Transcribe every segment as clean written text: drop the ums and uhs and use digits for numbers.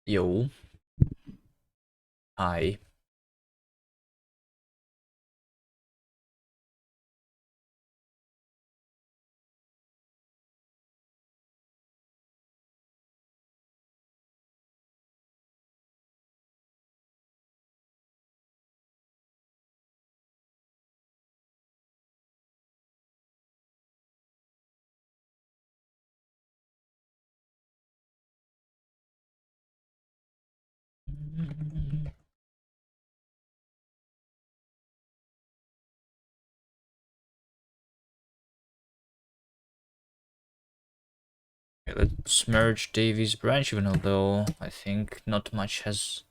Yo, hi. Okay, let's merge Davy's branch, even although I think not much has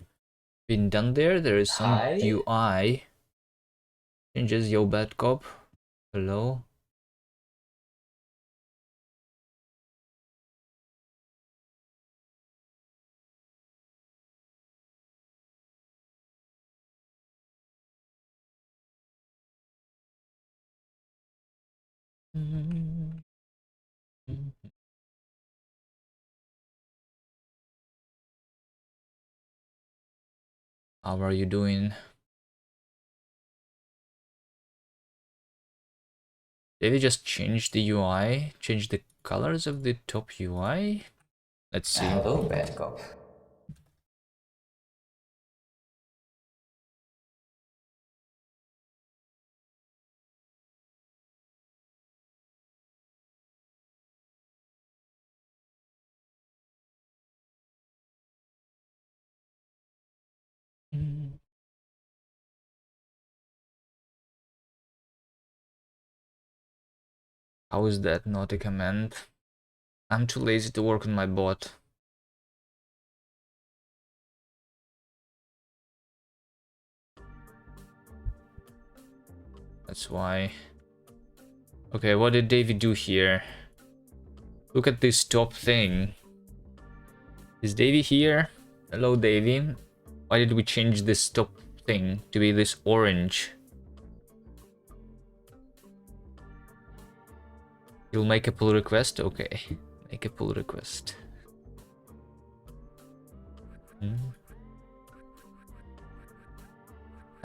been done there. There is some Hi. UI changes. Yo, bad cop. Hello. How are you doing? Did we just change the UI? Change the colors of the top UI? Let's see. Hello, bad cop. How is that not a command? I'm too lazy to work on my bot. That's why. Okay, what did Davy do here? Look at this top thing. Is Davy here? Hello, Davy. Why did we change this top thing to be this orange? You'll make a pull request? Okay. Make a pull request. I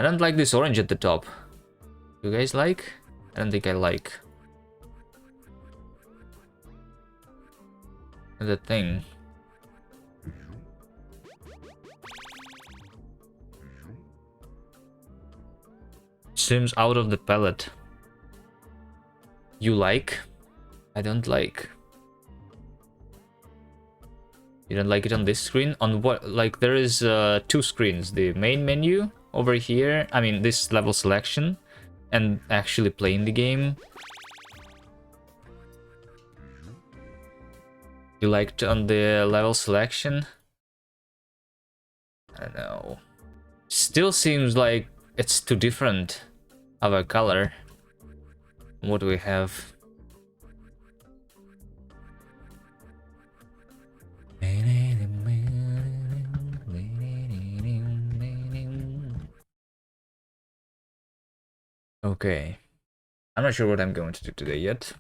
don't like this orange at the top. You guys like? I don't think I like. The thing. Seems out of the palette. You like? I don't like. You don't like it on this screen? On what? Like, there is two screens. The main menu over here. I mean, this level selection. And actually playing the game. You liked on the level selection? I don't know. Still seems like it's too different of a color. What do we have? Okay. I'm not sure what I'm going to do today yet.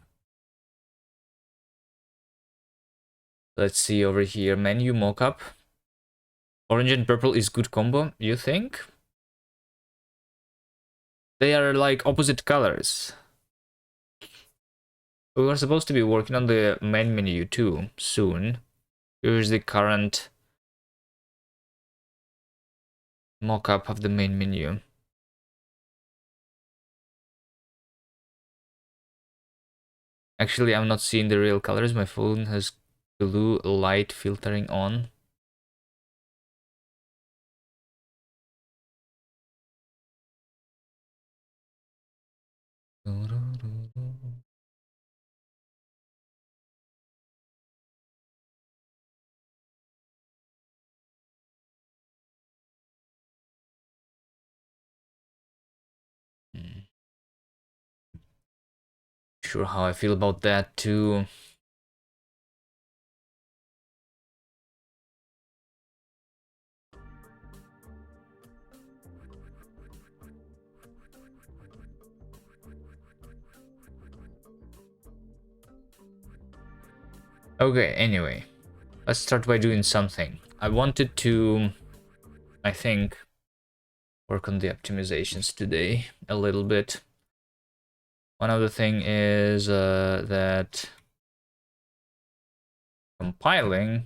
Let's see over here. Menu mockup. Orange and purple is good combo, you think? They are like opposite colors. We were supposed to be working on the main menu too, soon. Here's the current mockup of the main menu. Actually, I'm not seeing the real colors. My phone has blue light filtering on. Sure how I feel about that too. Okay, anyway. Let's start by doing something. I wanted to, I think, work on the optimizations today a little bit. One other thing is that compiling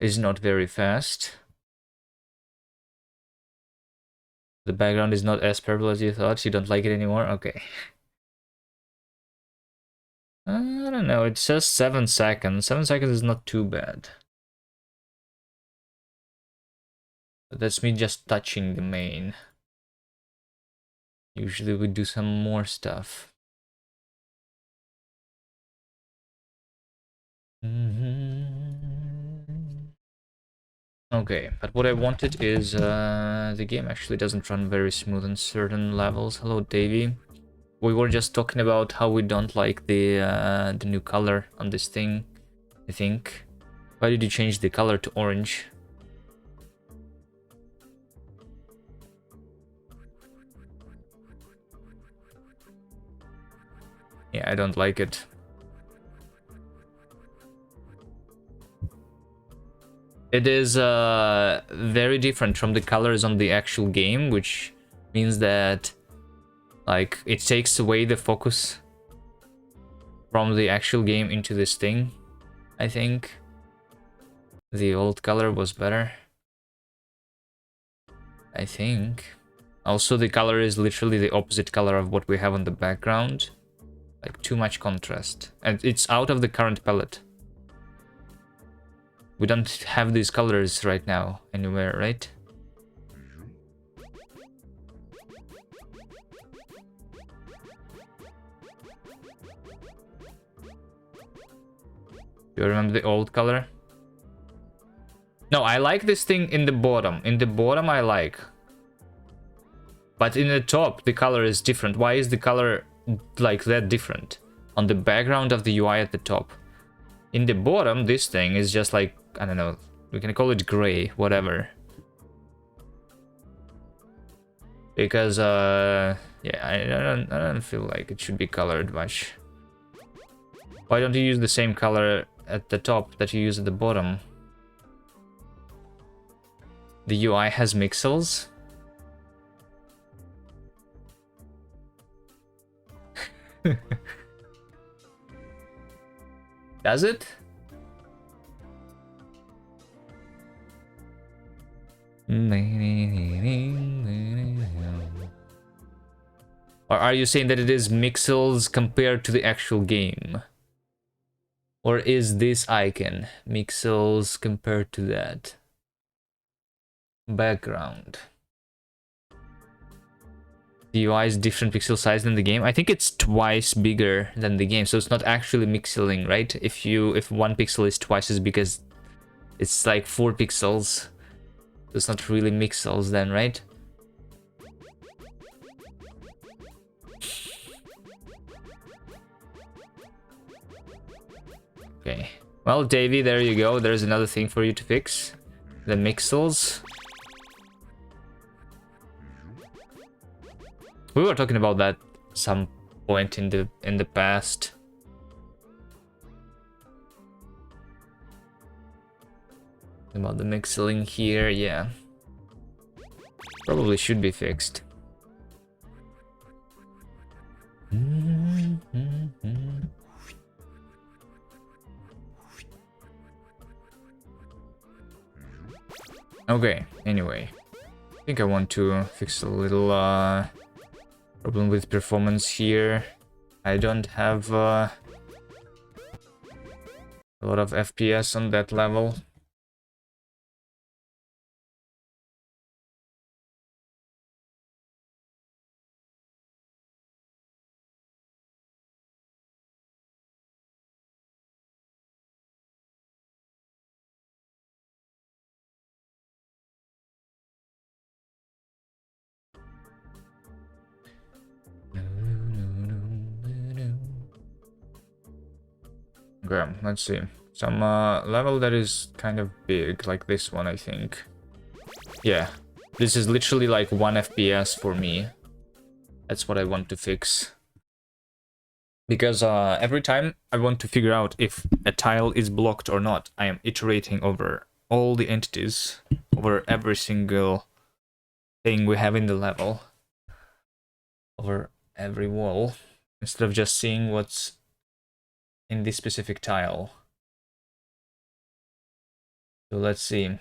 is not very fast. The background is not as purple as you thought. You don't like it anymore? Okay. I don't know. It says 7 seconds. 7 seconds is not too bad. But that's me just touching the main. Usually we do some more stuff. Okay, but what I wanted is the game actually doesn't run very smooth on certain levels. Hello, Davey. We were just talking about how we don't like the new color on this thing, I think. Why did you change the color to orange? Yeah, I don't like it. It is very different from the colors on the actual game, which means that like it takes away the focus from the actual game into this thing. I think the old color was better. I think. Also, the color is literally the opposite color of what we have on the background. Like, too much contrast. And it's out of the current palette. We don't have these colors right now anywhere, right? Do you remember the old color? No, I like this thing in the bottom. In the bottom, I like. But in the top, the color is different. Why is the color like that different? On the background of the UI at the top. In the bottom, this thing is just like, I don't know, we can call it gray, whatever. Because, yeah, I don't feel like it should be colored much. Why don't you use the same color at the top that you use at the bottom? The UI has pixels. Does it? Or are you saying that it is pixels compared to the actual game? Or is this icon pixels compared to that? Background. The UI is different pixel size than the game. I think it's twice bigger than the game, so it's not actually pixeling, right? If 1 pixel is twice as big as, it's like 4 pixels. It's not really pixels then, right? Okay. Well, Davey, there you go. There's another thing for you to fix. The pixels. We were talking about that some point in the past. About the pixeling here, yeah. Probably should be fixed. Okay, anyway. I think I want to fix a little problem with performance here. I don't have a lot of FPS on that level. Okay, let's see. Some level that is kind of big, like this one, I think. Yeah, this is literally like 1 FPS for me. That's what I want to fix. Because every time I want to figure out if a tile is blocked or not, I am iterating over all the entities, over every single thing we have in the level, over every wall, instead of just seeing what's in this specific tile. So let's see.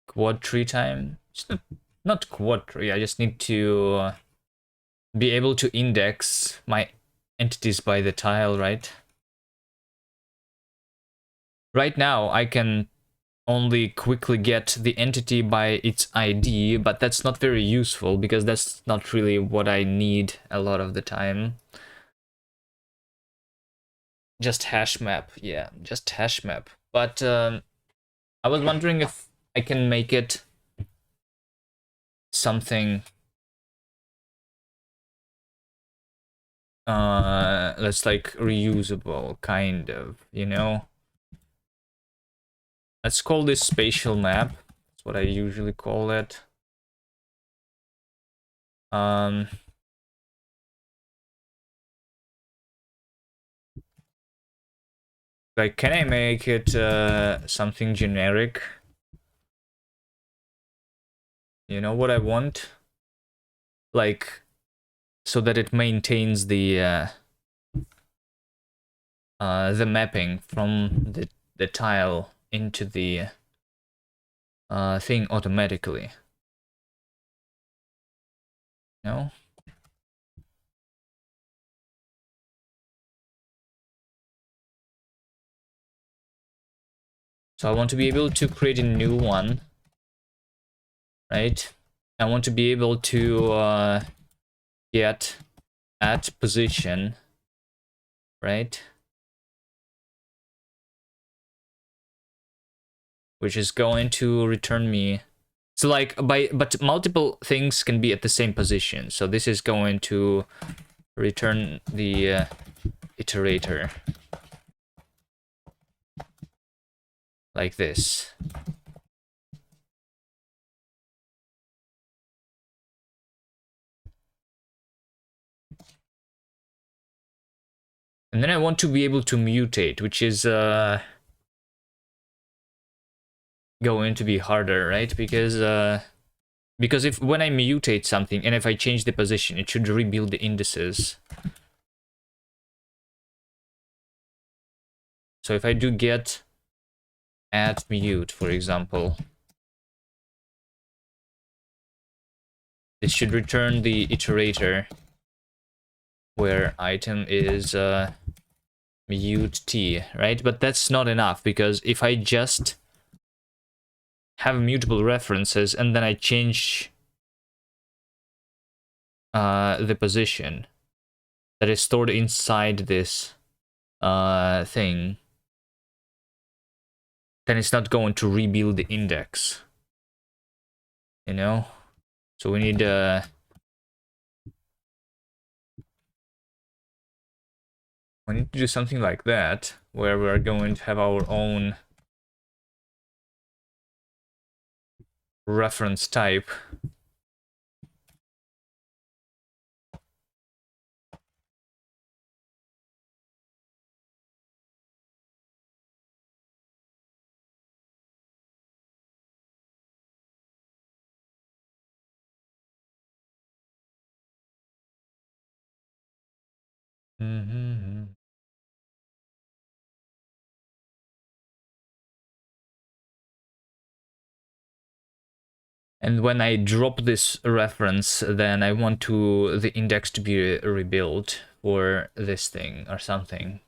Quad tree time? It's not quad tree, I just need to be able to index my entities by the tile, right? Right now, I can only quickly get the entity by its ID, but that's not very useful because that's not really what I need a lot of the time. Just hash map, yeah, just hash map. But I was wondering if I can make it something that's like reusable, kind of, you know? Let's call this spatial map. That's what I usually call it. Like, can I make it something generic? You know what I want? Like, so that it maintains the mapping from the tile into the thing automatically. No? So I want to be able to create a new one, right? I want to be able to get at position, right? Which is going to return me. So like but multiple things can be at the same position. So this is going to return the iterator like this. And then I want to be able to mutate, which is going to be harder, right? Because if when I mutate something and if I change the position, it should rebuild the indices. So if I do get add mute, for example, it should return the iterator where item is mute t, right? But that's not enough, because if I just have mutable references and then I change the position that is stored inside this thing, then it's not going to rebuild the index, you know? So we need to do something like that, where we're going to have our own reference type. And when I drop this reference, then I want the index to be rebuilt for this thing or something.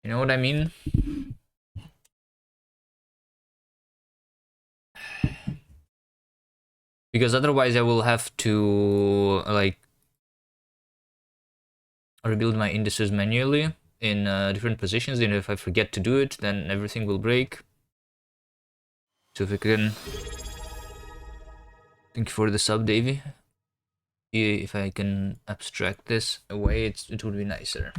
You know what I mean? Because otherwise I will have to like rebuild my indices manually in different positions, and if I forget to do it, then everything will break. So if we can... Thank you for the sub, Davey. If I can abstract this away, it would be nicer.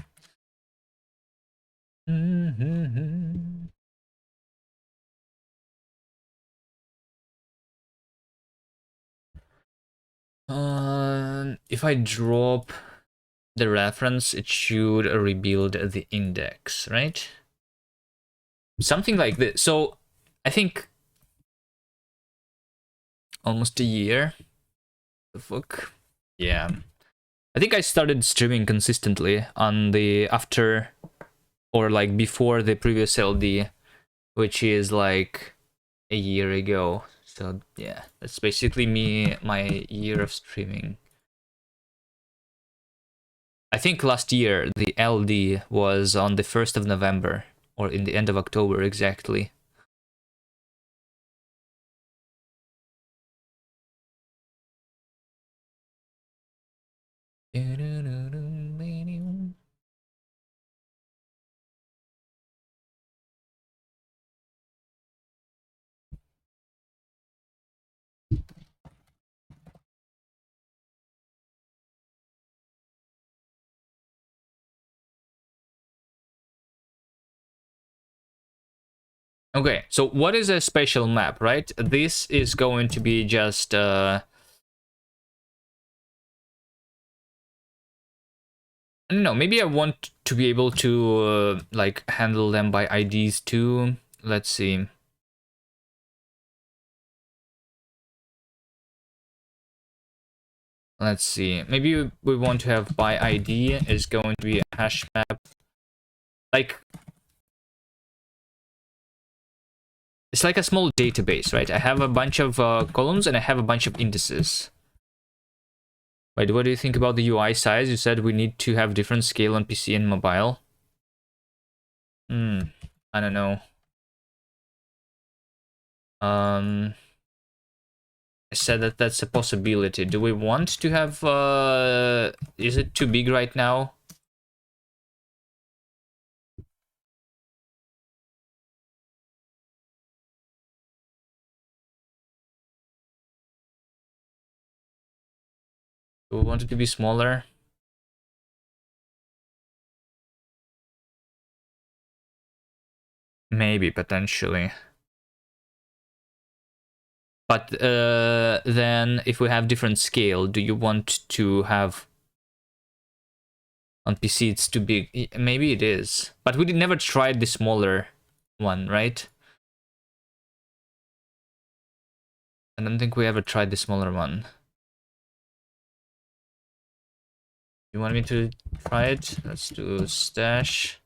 If I drop the reference, it should rebuild the index, right? Something like this. So I think almost a year. The fuck? Yeah. I think I started streaming consistently on the after or like before the previous LD, which is like a year ago. So yeah, that's basically my year of streaming. I think last year the LD was on the 1st of November or in the end of October exactly. Okay, so what is a spatial map, right? This is going to be just I don't know, maybe I want to be able to like handle them by IDs too. Let's see. Let's see. Maybe we want to have by ID is going to be a hash map. Like it's like a small database, right? I have a bunch of columns and I have a bunch of indices. Wait, what do you think about the UI size? You said we need to have different scale on PC and mobile. I don't know. I said that that's a possibility. Do we want to have... is it too big right now? Do we want it to be smaller? Maybe, potentially. But then if we have different scale, do you want to have... On PC it's too big. Maybe it is. But we never tried the smaller one, right? I don't think we ever tried the smaller one. You want me to try it? Let's do stash.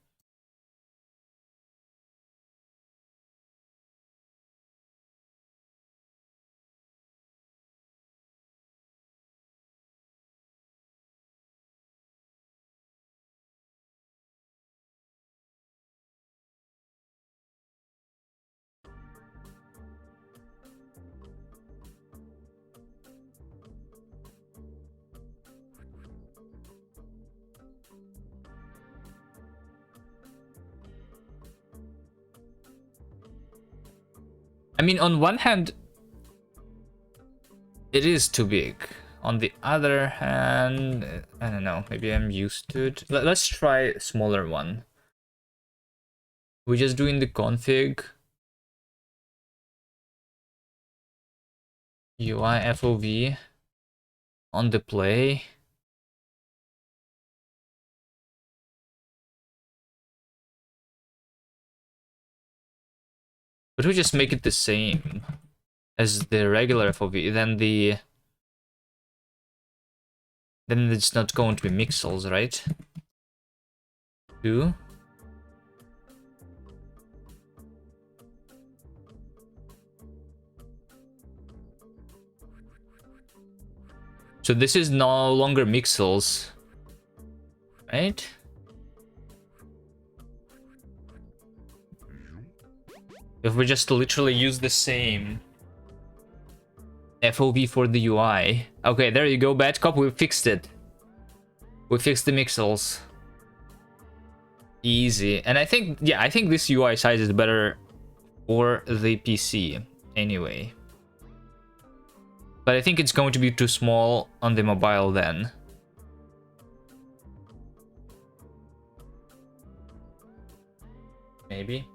I mean, on one hand, it is too big. On the other hand, I don't know, maybe I'm used to it. Let's try a smaller one. We're just doing the config. UI FOV on the play. But we just make it the same as the regular FOV, then it's not going to be mixels, right? 2. So this is no longer mixels, right? If we just literally use the same FOV for the UI. Okay, there you go, bad cop, we fixed it. We fixed the mixels. Easy. And I think, yeah, I think this UI size is better for the PC. anyway. But I think it's going to be too small on the mobile then. Maybe.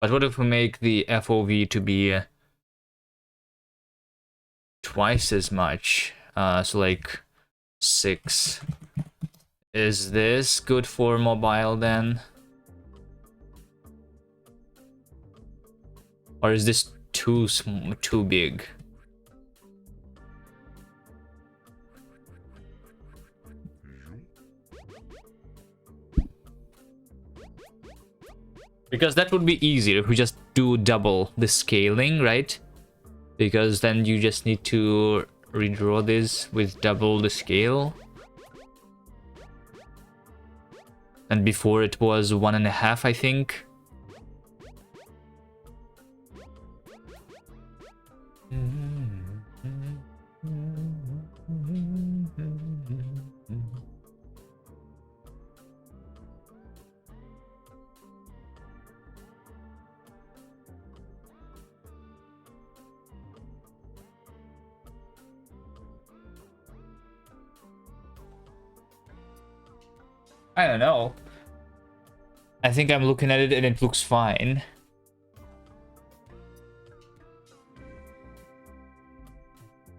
But what if we make the FOV to be twice as much? So like 6. Is this good for mobile then? Or is this too big? Because that would be easier if we just do double the scaling, right? Because then you just need to redraw this with double the scale. And before it was 1.5, I think. I don't know. I think I'm looking at it and it looks fine.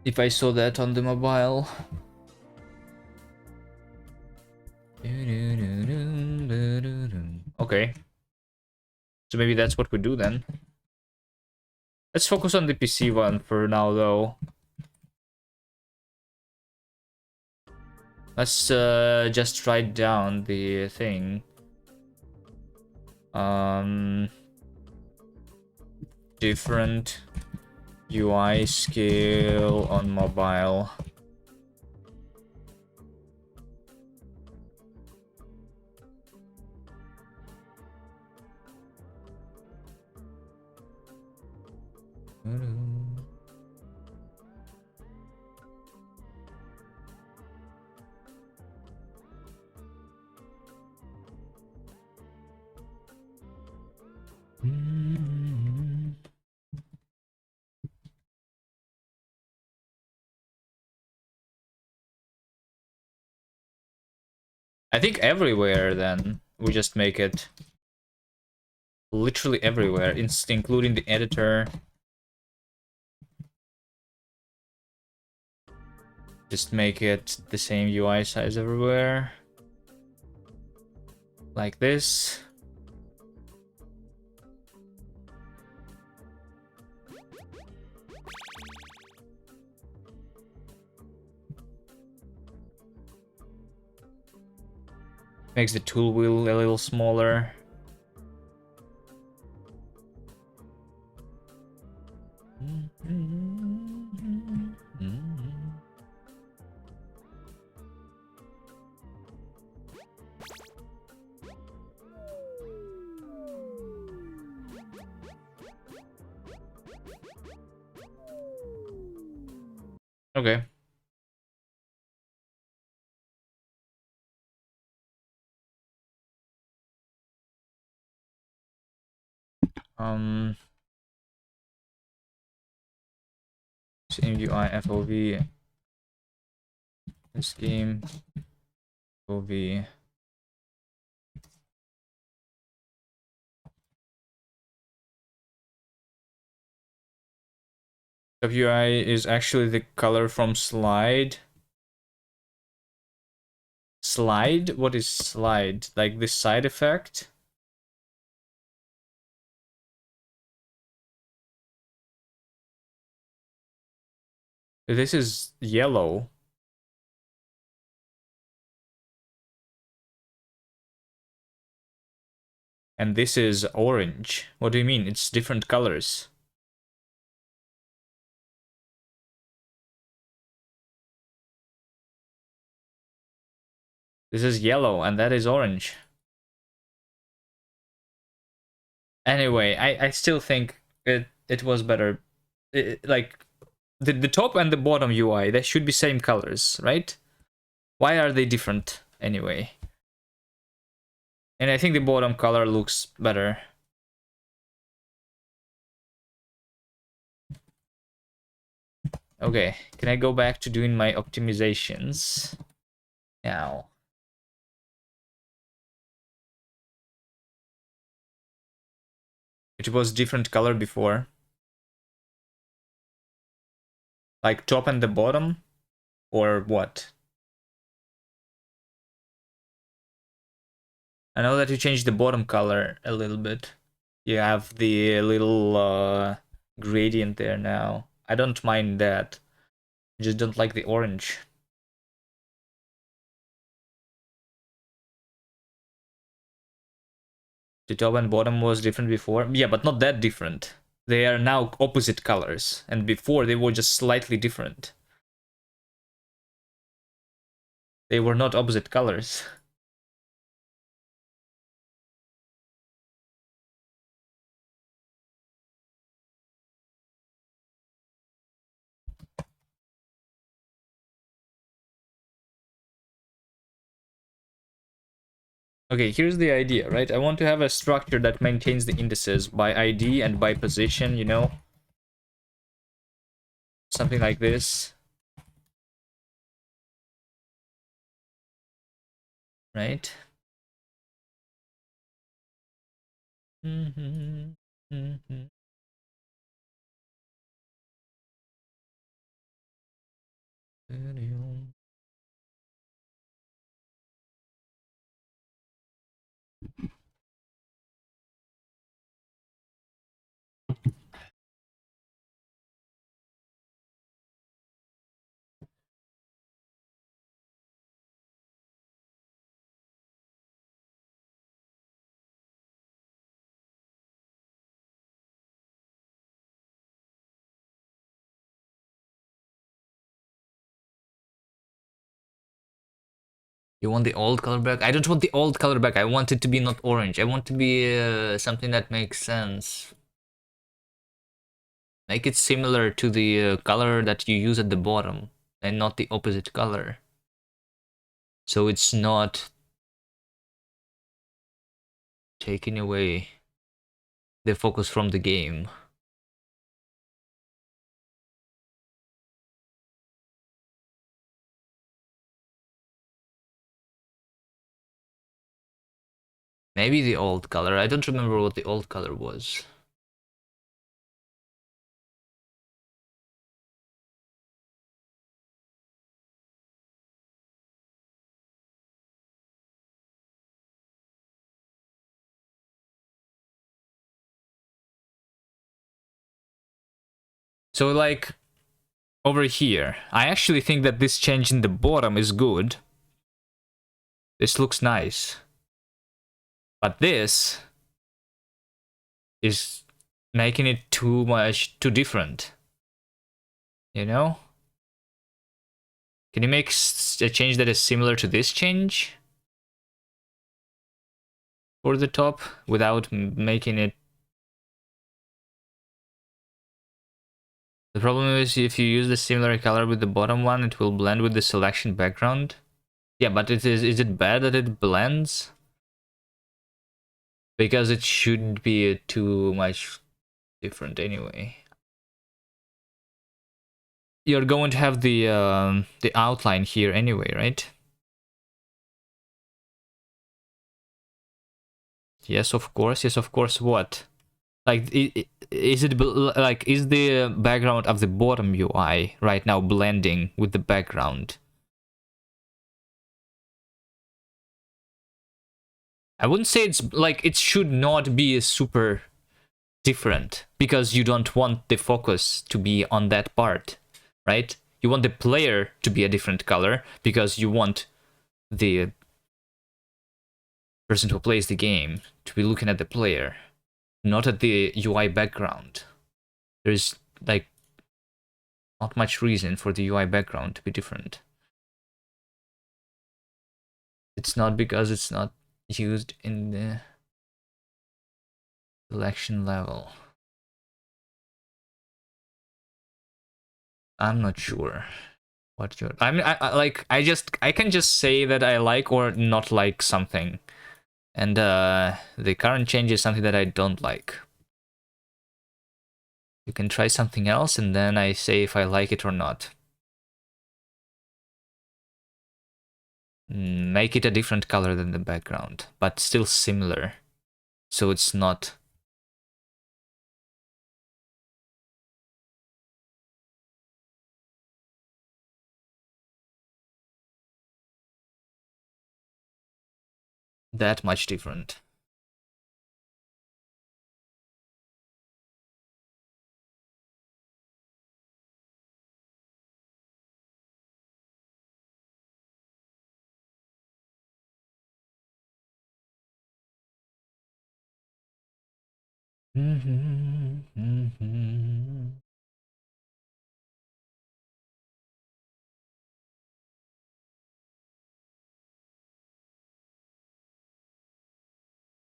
If I saw that on the mobile. Okay. So maybe that's what we do then. Let's focus on the PC one for now though. Let's just write down the thing. Different UI scale on mobile. I think everywhere then we just make it literally everywhere, including the editor. Just make it the same UI size everywhere. Like this. Makes the tool wheel a little smaller. Okay. Same UI FOV. This game FOV. WI is actually the color from slide. Slide? What is slide? Like this side effect? This is yellow. And this is orange. What do you mean? It's different colors. This is yellow and that is orange. Anyway, I still think it was better. Like the top and the bottom UI, they should be same colors, right? Why are they different anyway? And I think the bottom color looks better. Okay, can I go back to doing my optimizations now? It was different color before. Like top and the bottom? Or what? I know that you changed the bottom color a little bit. You have the little gradient there now. I don't mind that. I just don't like the orange. The top and bottom was different before. Yeah, but not that different. They are now opposite colors. And before they were just slightly different. They were not opposite colors. Okay, here's the idea, right? I want to have a structure that maintains the indices by ID and by position, you know? Something like this. Right? Mm-hmm. Mm-hmm. You want the old color back? I don't want the old color back. I want it to be not orange. I want to be something that makes sense. Make it similar to the color that you use at the bottom and not the opposite color. So it's not taking away the focus from the game. Maybe the old color. I don't remember what the old color was. So like over here, I actually think that this change in the bottom is good. This looks nice. But this is making it too different. You know? Can you make a change that is similar to this change? For the top without making it. The problem is if you use the similar color with the bottom one, it will blend with the selection background. Yeah, but is it bad that it blends? Because it shouldn't be too much different anyway. You're going to have the outline here anyway, right? Yes, of course. Yes, of course. What? Like, is it like is the background of the bottom UI right now blending with the background? I wouldn't say it's like it should not be super different because you don't want the focus to be on that part, right? You want the player to be a different color because you want the person who plays the game to be looking at the player, not at the UI background. There's like not much reason for the UI background to be different. It's not because it's not used in the selection level. I'm not sure what you're. I mean, I can just say that I like or not like something, and the current change is something that I don't like. You can try something else, and then I say if I like it or not. Make it a different color than the background, but still similar, so it's not. That much different.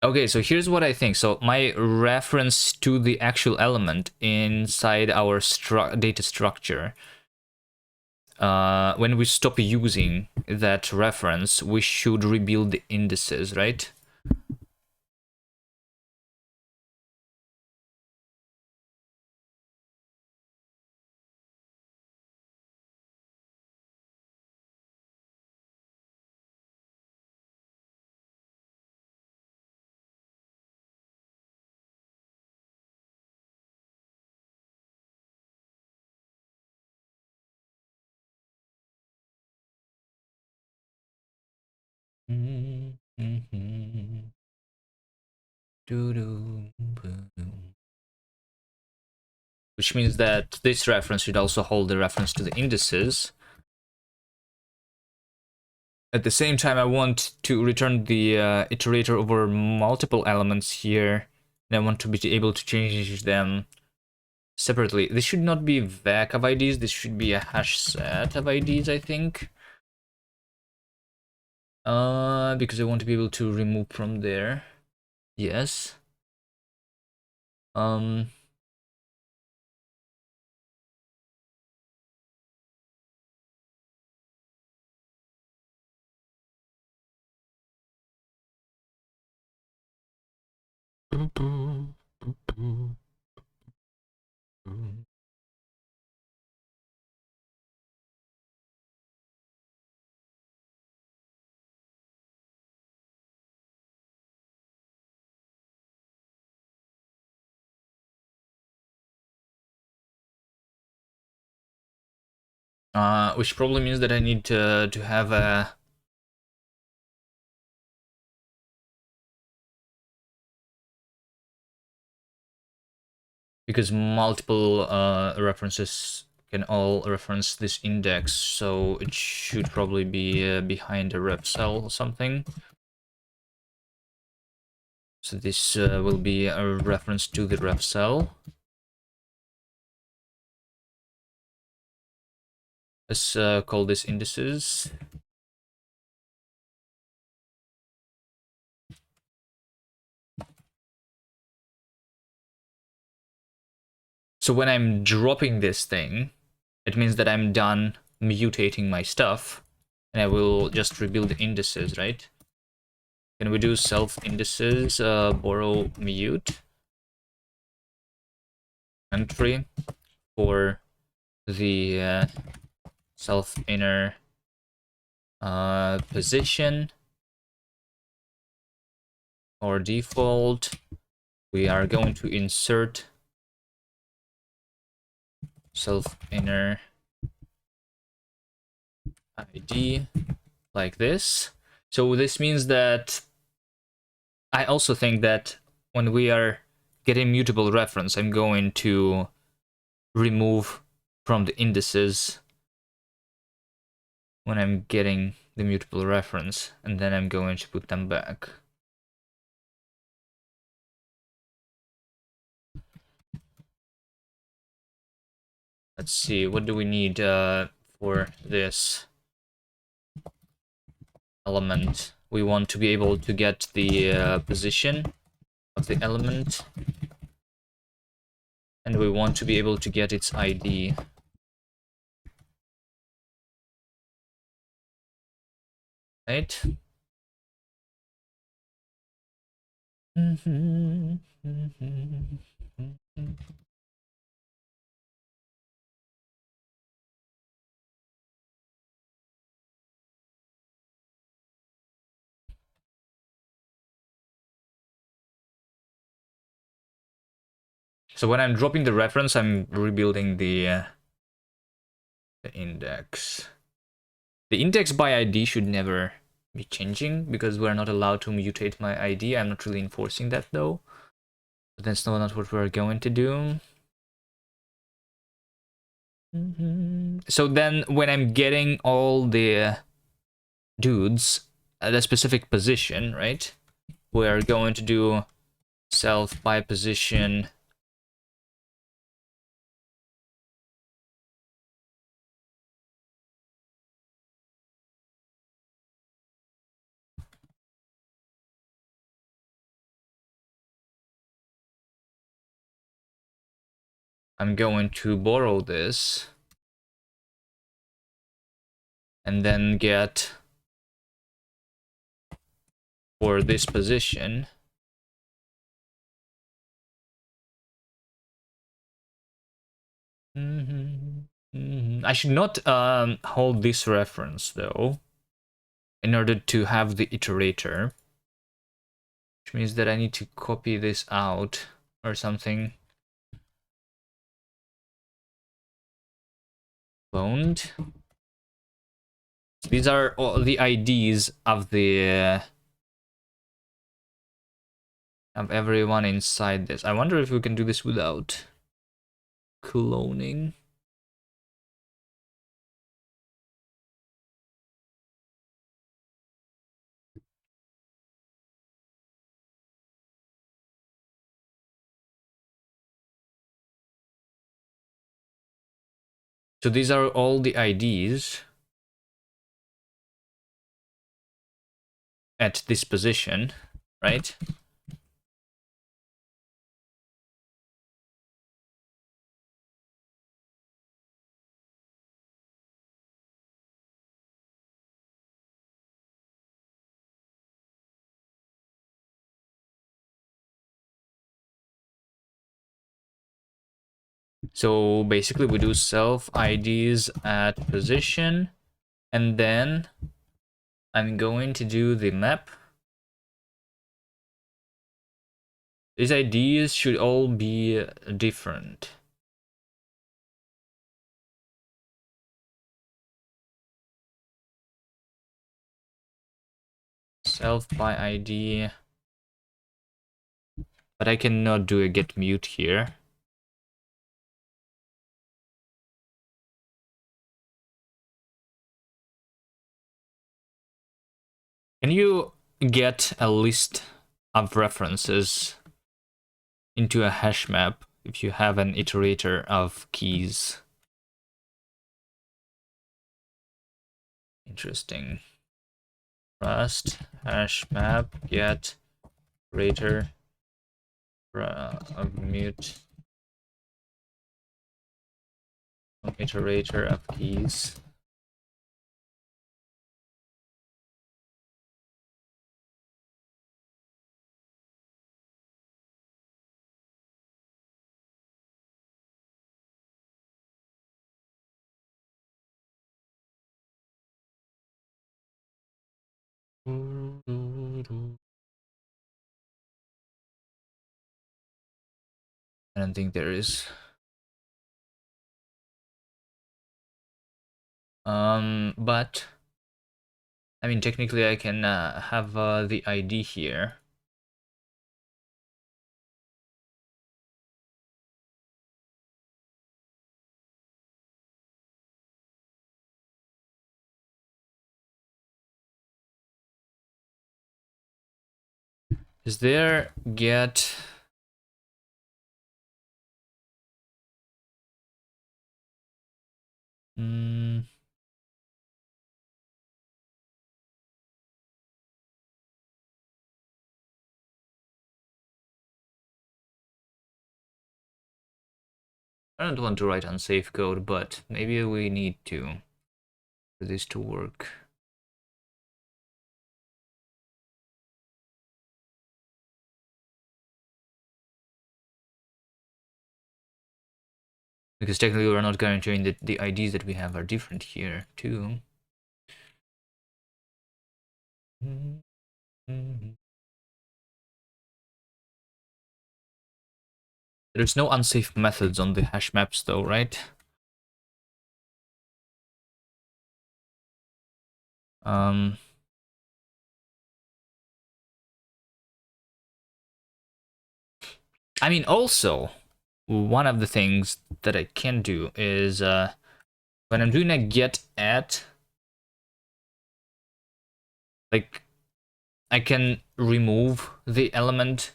Okay, so here's what I think. So my reference to the actual element inside our data structure, when we stop using that reference, we should rebuild the indices, right? Which means that this reference should also hold the reference to the indices. At the same time, I want to return the iterator over multiple elements here, and I want to be able to change them separately. This should not be vec of IDs, this should be a hash set of IDs, I think. Because I want to be able to remove from there. Yes. Which probably means that I need to have a... Because multiple references can all reference this index, so it should probably be behind a ref cell or something. So this will be a reference to the ref cell. Let's call this indices. So when I'm dropping this thing, it means that I'm done mutating my stuff, and I will just rebuild the indices, right? Can we do self indices, borrow mute entry for the self inner position or default? We are going to insert self inner ID like this. So this means that I also think that when we are getting mutable reference, I'm going to remove from the indices when I'm getting the mutable reference, and then I'm going to put them back. Let's see, what do we need for this element? we want to be able to get the position of the element, and we want to be able to get its ID. Right? So when I'm dropping the reference, I'm rebuilding the index. The index by ID should never be changing because we're not allowed to mutate my ID. I'm not really enforcing that though. But that's not what we're going to do. So then when I'm getting all the dudes at a specific position, right? We're going to do self by position. I'm going to borrow this and then get for this position. I should not hold this reference though, in order to have the iterator, which means that I need to copy this out or something. Cloned. These are all the IDs of the of everyone inside this. I wonder if we can do this without cloning. So these are all the IDs at this position, right? So basically we do self IDs at position, and then I'm going to do the map. These IDs should all be different. Self by ID. But I cannot do a get mute here. Can you get a list of references into a hash map if you have an iterator of keys? Interesting. Rust hash map get iterator of mute iterator of keys. I don't think there is. But I mean, technically, I can have the ID here. Is there get? Hmm. I don't want to write unsafe code, but maybe we need to for this to work. Because technically we're not guaranteeing that the IDs that we have are different here too. There's no unsafe methods on the hash maps though, right? I mean, also, one of the things that I can do is when I'm doing a get at, like, I can remove the element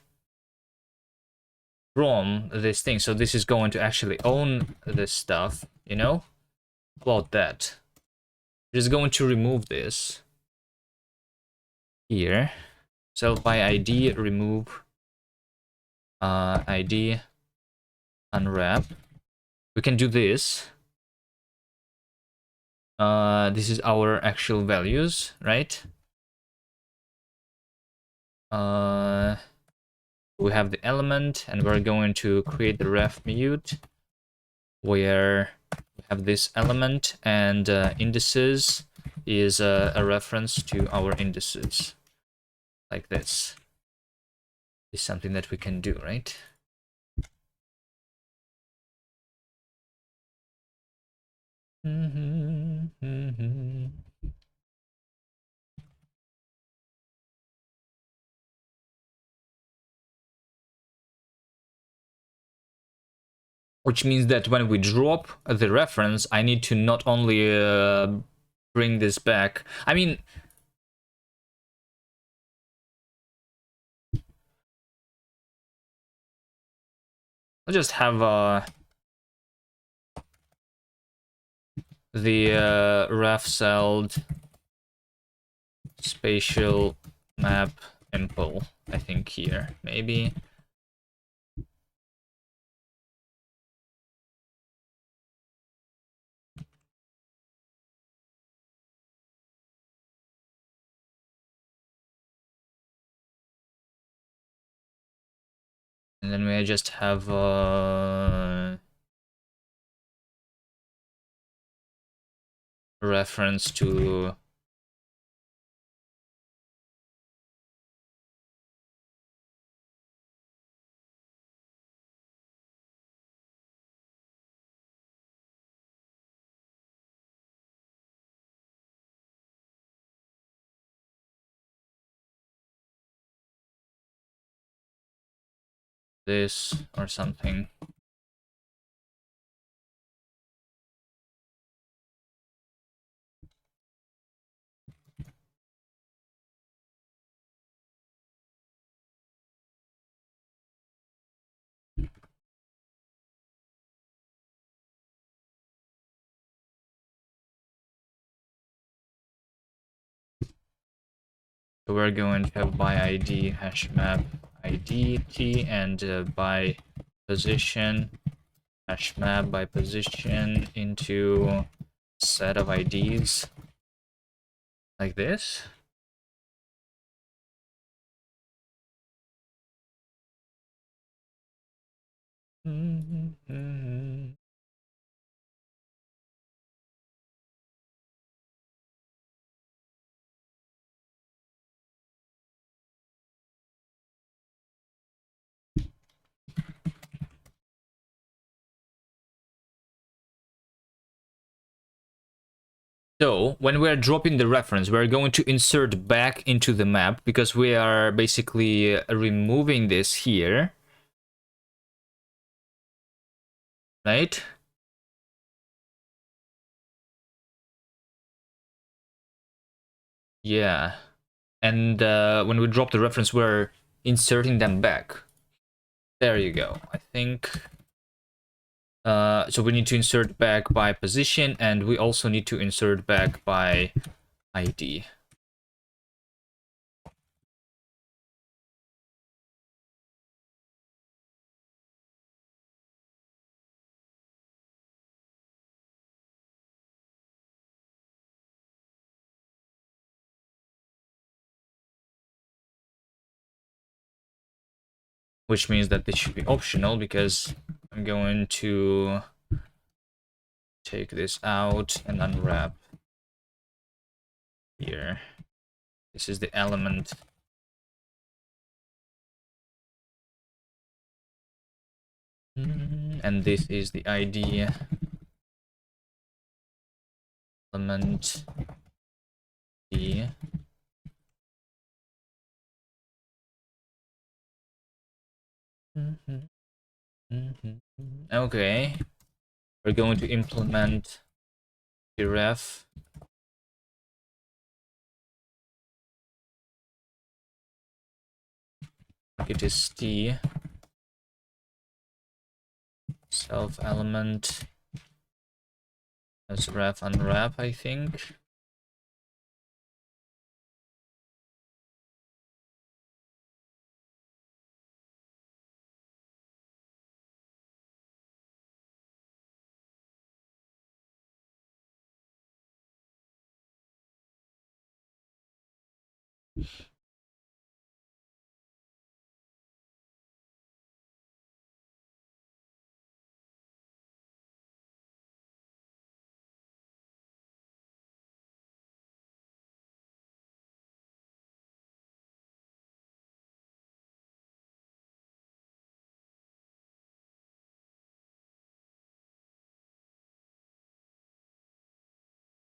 from this thing. So this is going to actually own this stuff, you know? How about that? Just going to remove this here. Self by ID, remove ID, unwrap. We can do this. This is our actual values, right? We have the element, and we're going to create the ref mute where we have this element, and indices is a reference to our indices, like this. Is something that we can do, right? Which means that when we drop the reference, I need to not only bring this back. I mean, I'll just have the ref celled spatial map impl, I think here, maybe. And then we just have reference to this or something. So we're going to have by ID hash map ID t, and by position hash map by position into set of IDs like this. So when we're dropping the reference, we're going to insert back into the map because we are basically removing this here, right? Yeah. And when we drop the reference, we're inserting them back. There you go. I think so we need to insert back by position, and we also need to insert back by ID. which means that this should be optional because I'm going to take this out and unwrap here. This is the element. And this is the ID element D. Okay, we're going to implement the ref. It is T self element as ref unwrap, I think.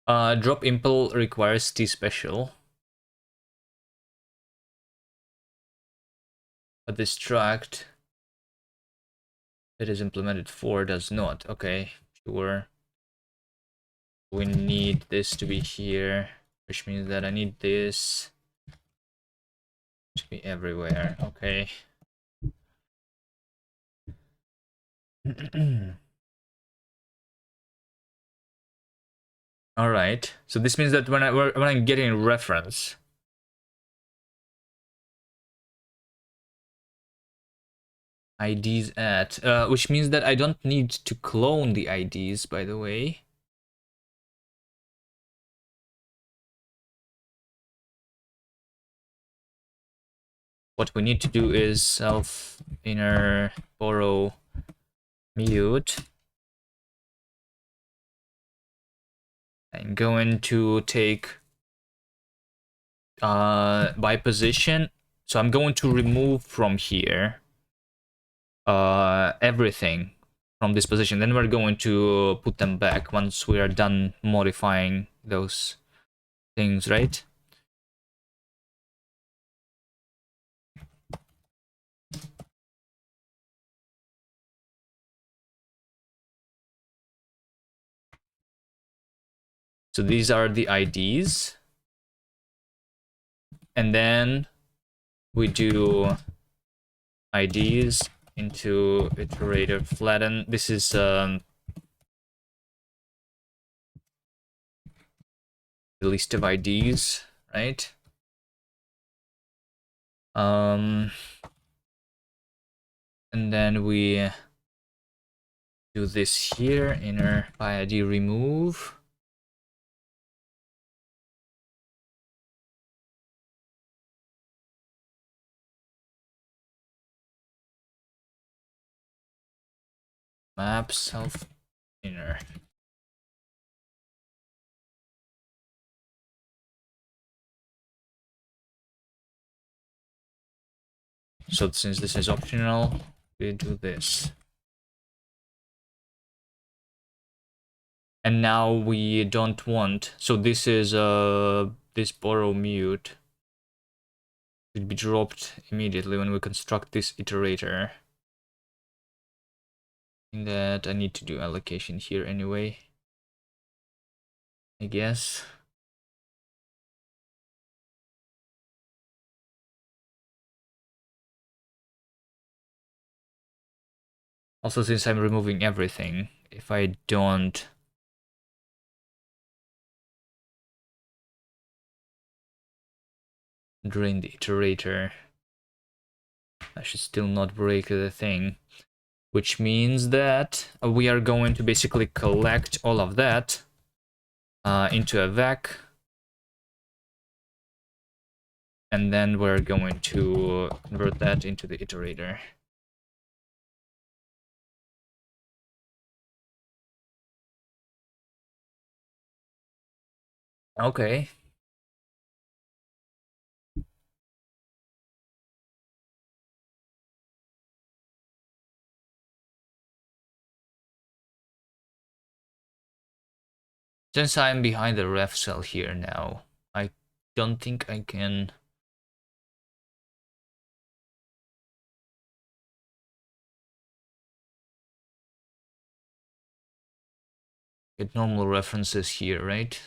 Drop impl requires T special. But this struct that is implemented for does not. Okay, sure. We need this to be here, which means that I need this to be everywhere. Okay. All right. So this means that when I'm getting reference, IDs at, which means that I don't need to clone the IDs, by the way. What we need to do is self inner borrow mute. I'm going to take by position. So I'm going to remove from here everything from this position. Then we're going to put them back once we are done modifying those things, right? So these are the IDs. And then we do IDs into iterator flatten. This is the list of IDs, right? And then we do this here, inner by ID remove. Map self inner. So since this is optional, we do this. And now we don't want, so this is this borrow mute should be dropped immediately when we construct this iterator. In that I need to do allocation here anyway, I guess. Also, since I'm removing everything, if I don't drain the iterator, I should still not break the thing, which means that we are going to basically collect all of that into a vec, and then we're going to convert that into the iterator. Okay. Since I'm behind the ref cell here now, I don't think I can. Get normal references here, right?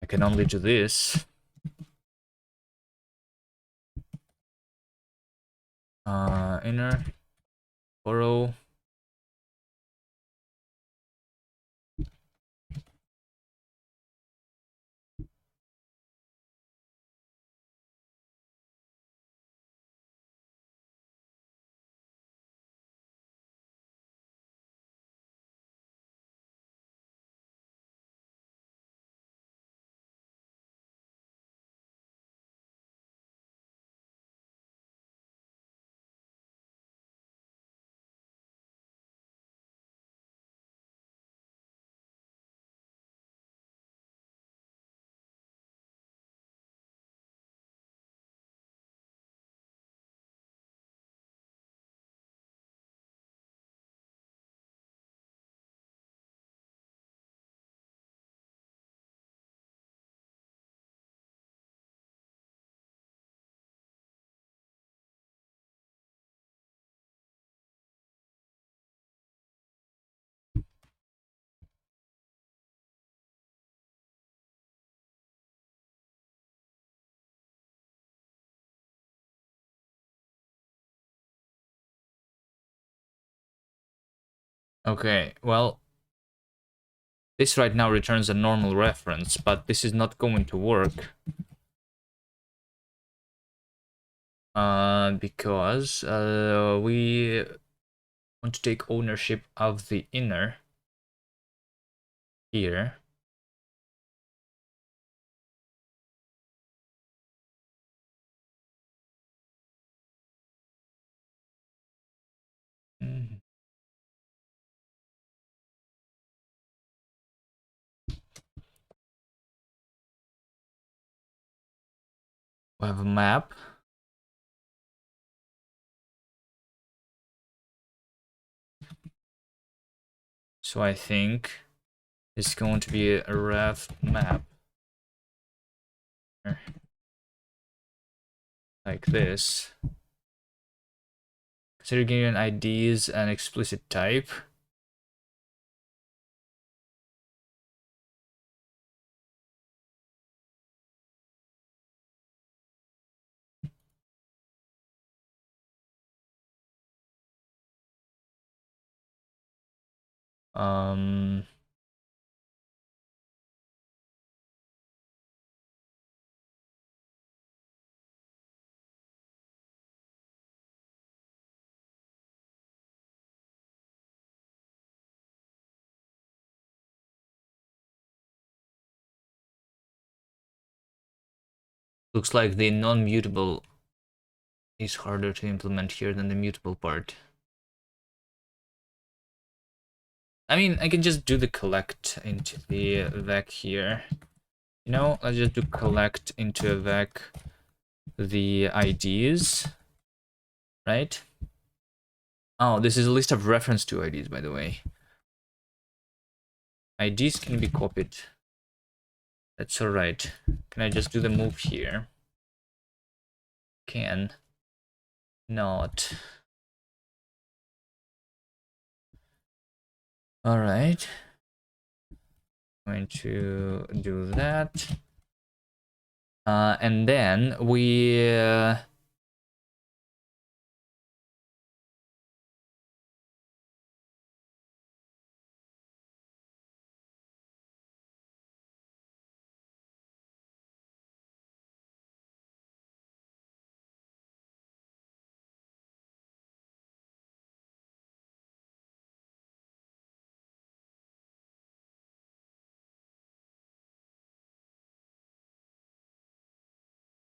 I can only do this. Inner, borrow. Okay, well, this right now returns a normal reference, but this is not going to work. Because we want to take ownership of the inner here. Mm. We have a map. So I think it's going to be a ref map. Like this. Consider giving IDs an explicit type. Um, Looks like the non-mutable is harder to implement here than the mutable part. I mean, I can just do the collect into the vec here. You know, let's just do collect into a vec the IDs, right? Oh, this is a list of reference to IDs, by the way. IDs can be copied. That's alright. Can I just do the move here? Can. Not. Alright. Going to do that. And then we...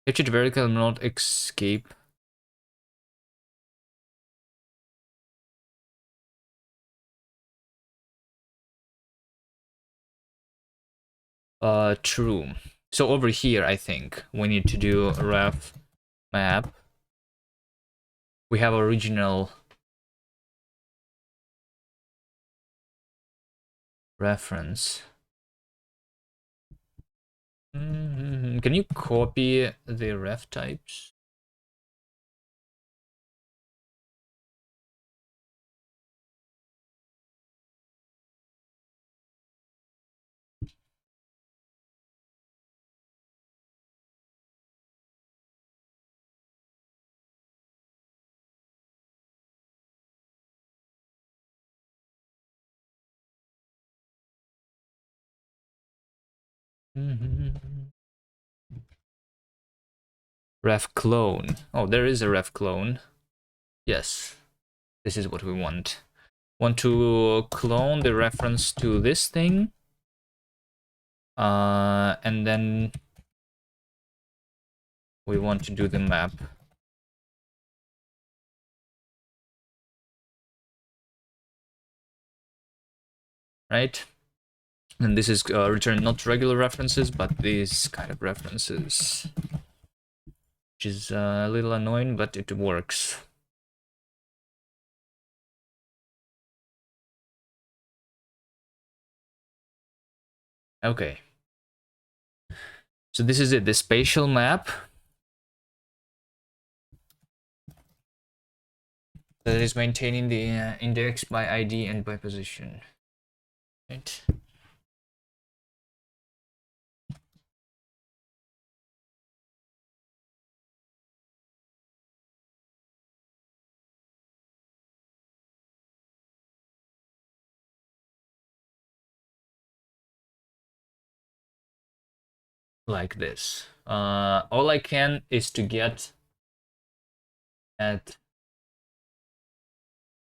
Captured vertical will not escape. True. So over here, I think we need to do a ref map. We have original reference. Can you copy the ref types? Ref clone. Oh, there is a ref clone. Yes, this is what we want. Want to clone the reference to this thing. And then we want to do the map. Right? And this is return not regular references, but these kind of references. Which is a little annoying, but it works. Okay. So this is it, the spatial map. That is maintaining the index by ID and by position. Right. Like this. All I can is to get at,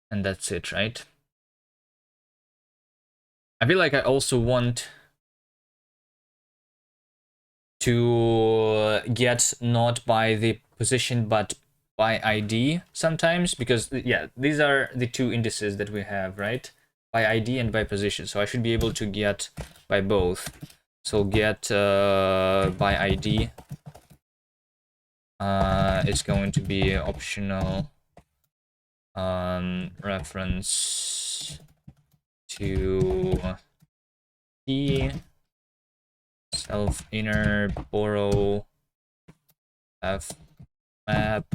and that's it, right? I feel like I also want to get not by the position but by ID sometimes, because yeah, these are the two indices that we have, right? By ID and by position. So I should be able to get by both. So get by ID. It's going to be optional reference to key self inner borrow f map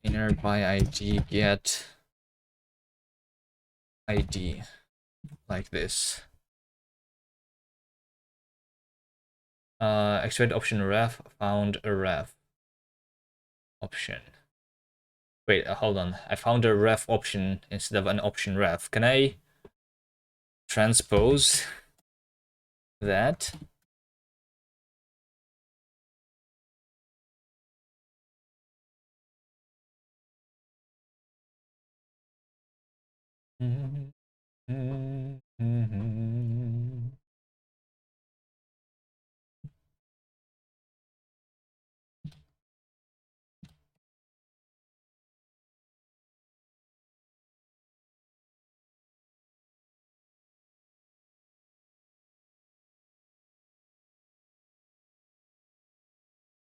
inner by ID get ID, like this. Expect option ref found a ref option. Wait, hold on. I found a ref option instead of an option ref. Can I transpose that?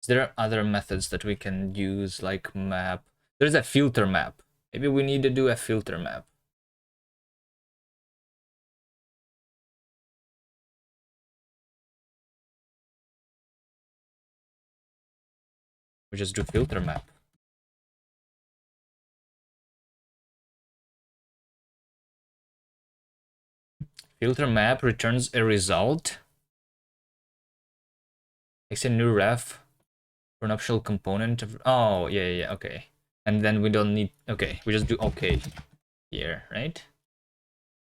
Is there other methods that we can use, like map? There's a filter map. Maybe we need to do a filter map. We just do filter map. Filter map returns a result. Makes a new ref for an optional component of, oh yeah, okay. And then we don't need, okay, we just do okay here, right?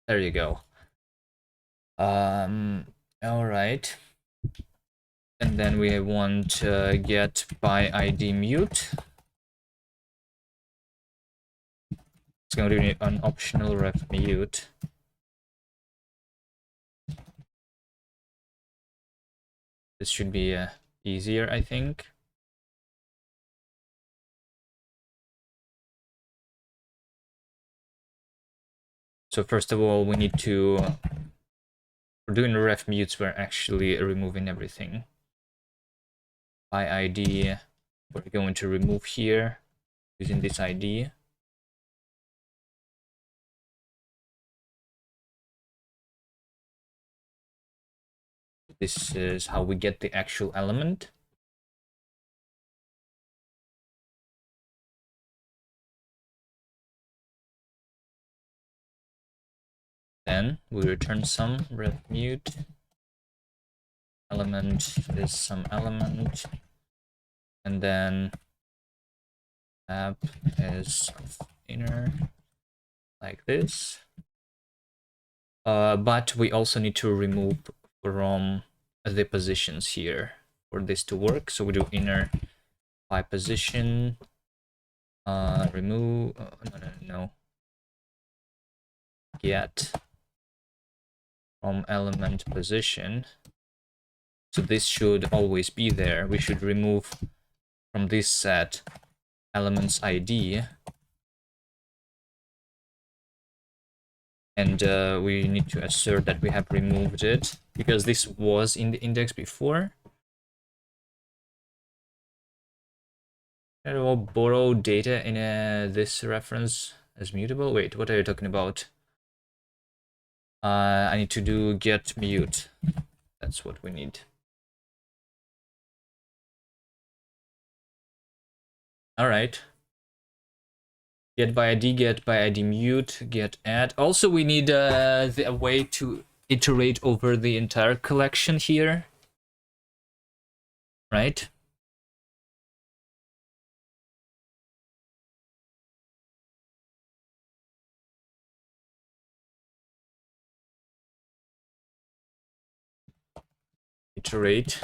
There you go. All right. And then we want get by ID mute. It's going to be an optional ref mute. This should be easier, I think. So first of all, we need to, we're doing ref mutes, we're actually removing everything. By ID, we're going to remove here using this ID. This is how we get the actual element. Then we return some ref mute. Element is some element. And then app is inner, like this. But we also need to remove from the positions here for this to work. So we do inner by position, remove, no, get from element position. So this should always be there. We should remove from this set elements ID. And we need to assert that we have removed it because this was in the index before. And we'll borrow data in this reference as mutable. Wait, what are you talking about? I need to do get mute. That's what we need. All right. Get by ID mute, get add. Also, we need a way to iterate over the entire collection here, right? Iterate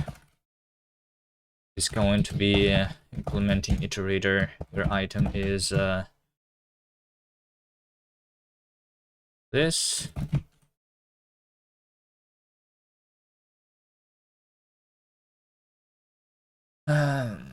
is going to be implementing iterator where item is this. Um,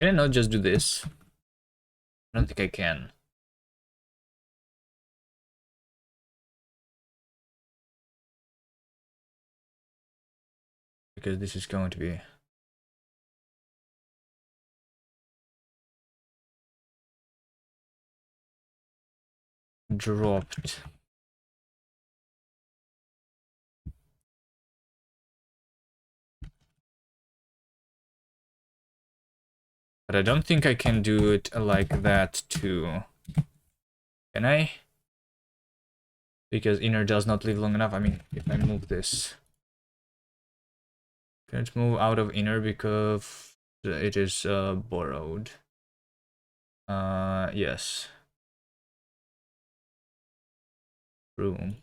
Can I not just do this? I don't think I can. Because this is going to be dropped. But I don't think I can do it like that too. Can I? Because inner does not live long enough. I mean, if I move this. Can it move out of inner because it is borrowed? Yes. Room.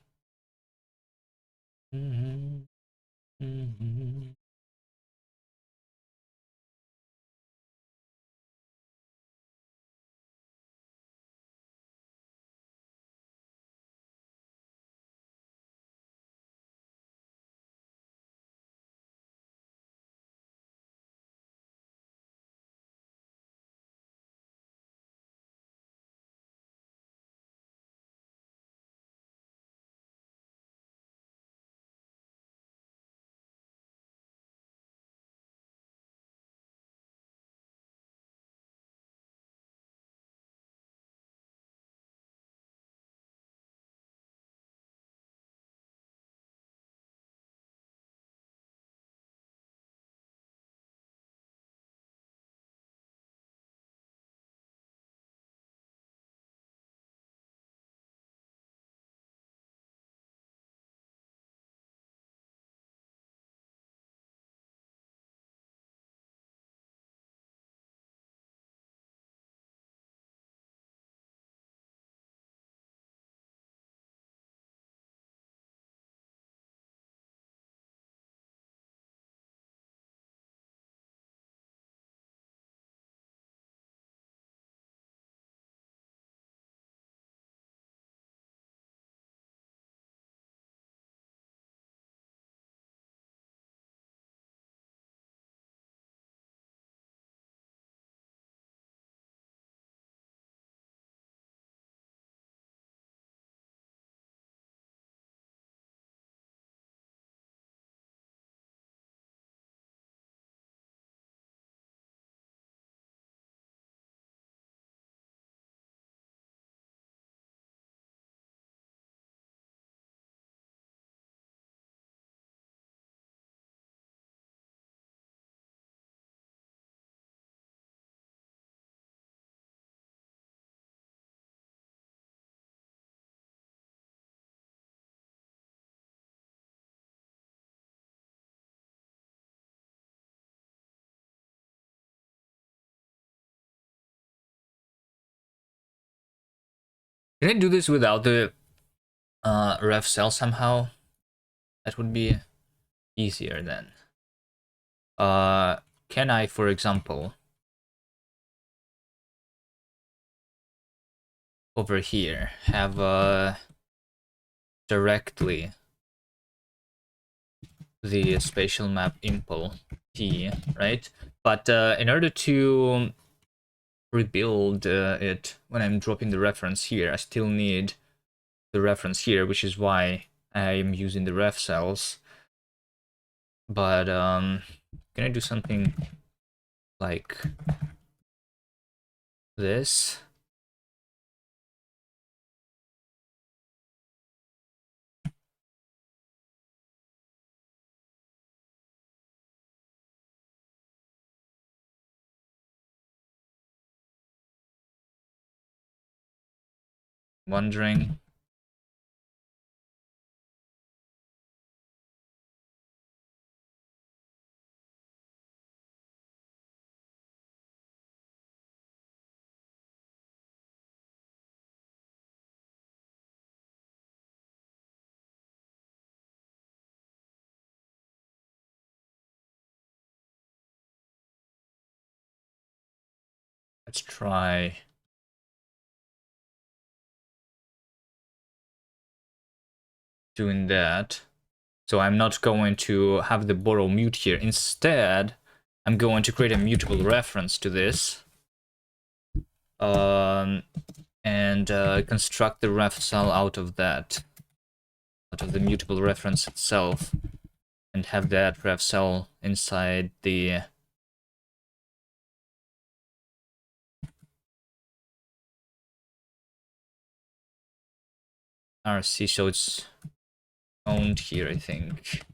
Can I do this without the ref cell somehow? That would be easier then. Can I, for example, over here have directly the spatial map impl t, right? But in order to rebuild it when I'm dropping the reference here, I still need the reference here, which is why I'm using the ref cells. But can I do something like this? Wondering. Let's try doing that. So I'm not going to have the borrow mute here. Instead, I'm going to create a mutable reference to this. And construct the ref cell out of that, out of the mutable reference itself, and have that ref cell inside the RC, so it's owned here, I think.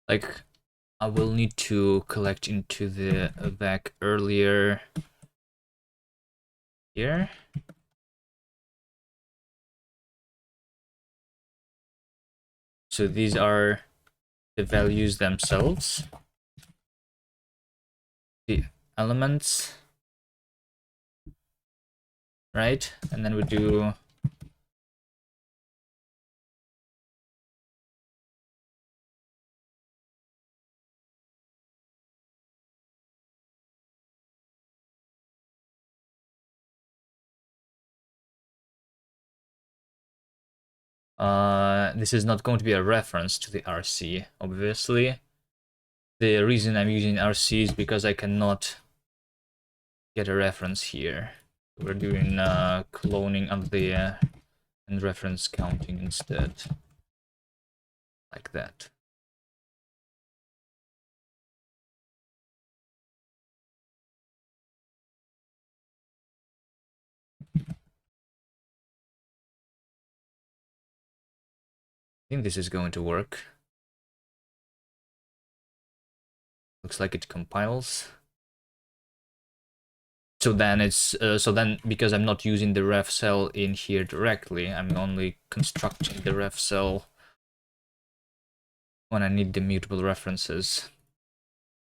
Like, I will need to collect into the back earlier here. So these are the values themselves, the elements, right? And then we do this is not going to be a reference to the RC, obviously. The reason I'm using RC is because I cannot get a reference here. We're doing cloning of the and reference counting instead, like that. I think this is going to work. Looks like it compiles. So then it's because I'm not using the ref cell in here directly, I'm only constructing the ref cell when I need the mutable references.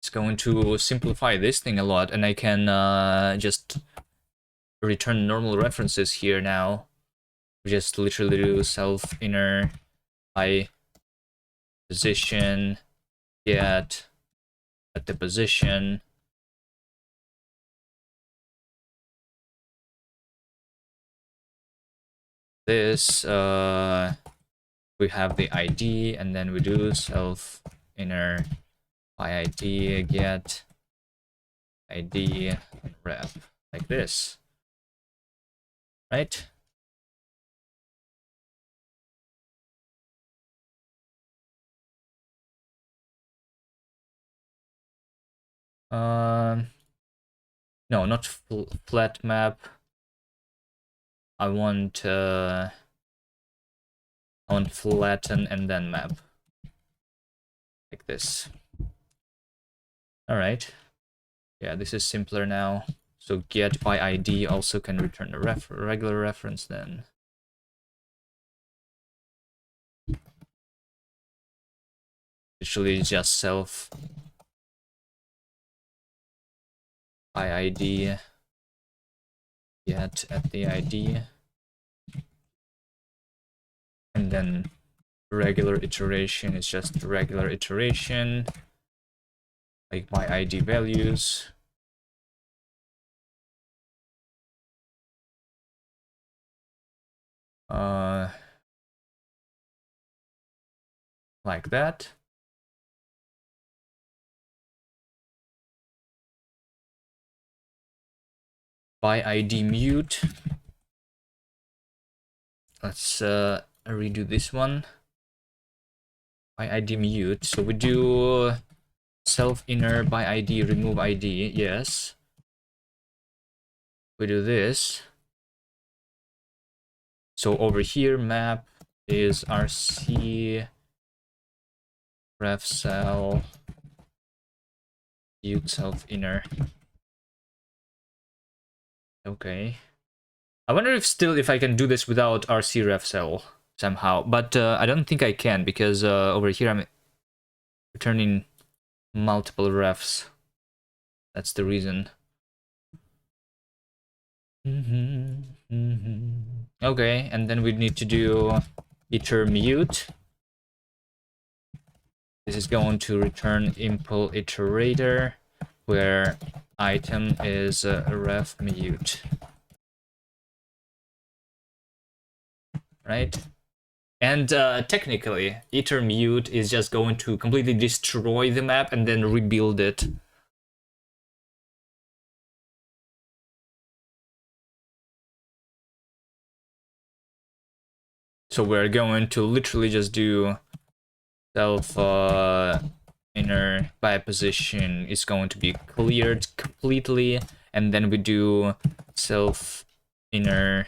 It's going to simplify this thing a lot, and I can just return normal references here now. Just literally do self inner I position get at the position. This we have the ID, and then we do self inner by ID get id ref, like this, right? No, not flat map. I want flatten and then map, like this. All right. Yeah, this is simpler now. So get by ID also can return a regular reference then. Literally just self by ID, get at the ID, and then regular iteration is just regular iteration, like by ID values. Like that. By ID mute. Let's redo this one. By ID mute. So we do self inner by ID remove ID. Yes. We do this. So over here map is RC ref cell mute self inner. Okay. I wonder if I can do this without RC ref cell somehow, but I don't think I can because over here I'm returning multiple refs. That's the reason. Okay, and then we need to do iter mute. This is going to return impl iterator, where item is ref mute. Right? And technically, iter mute is just going to completely destroy the map and then rebuild it. So we're going to literally just do self inner by position is going to be cleared completely, and then we do self inner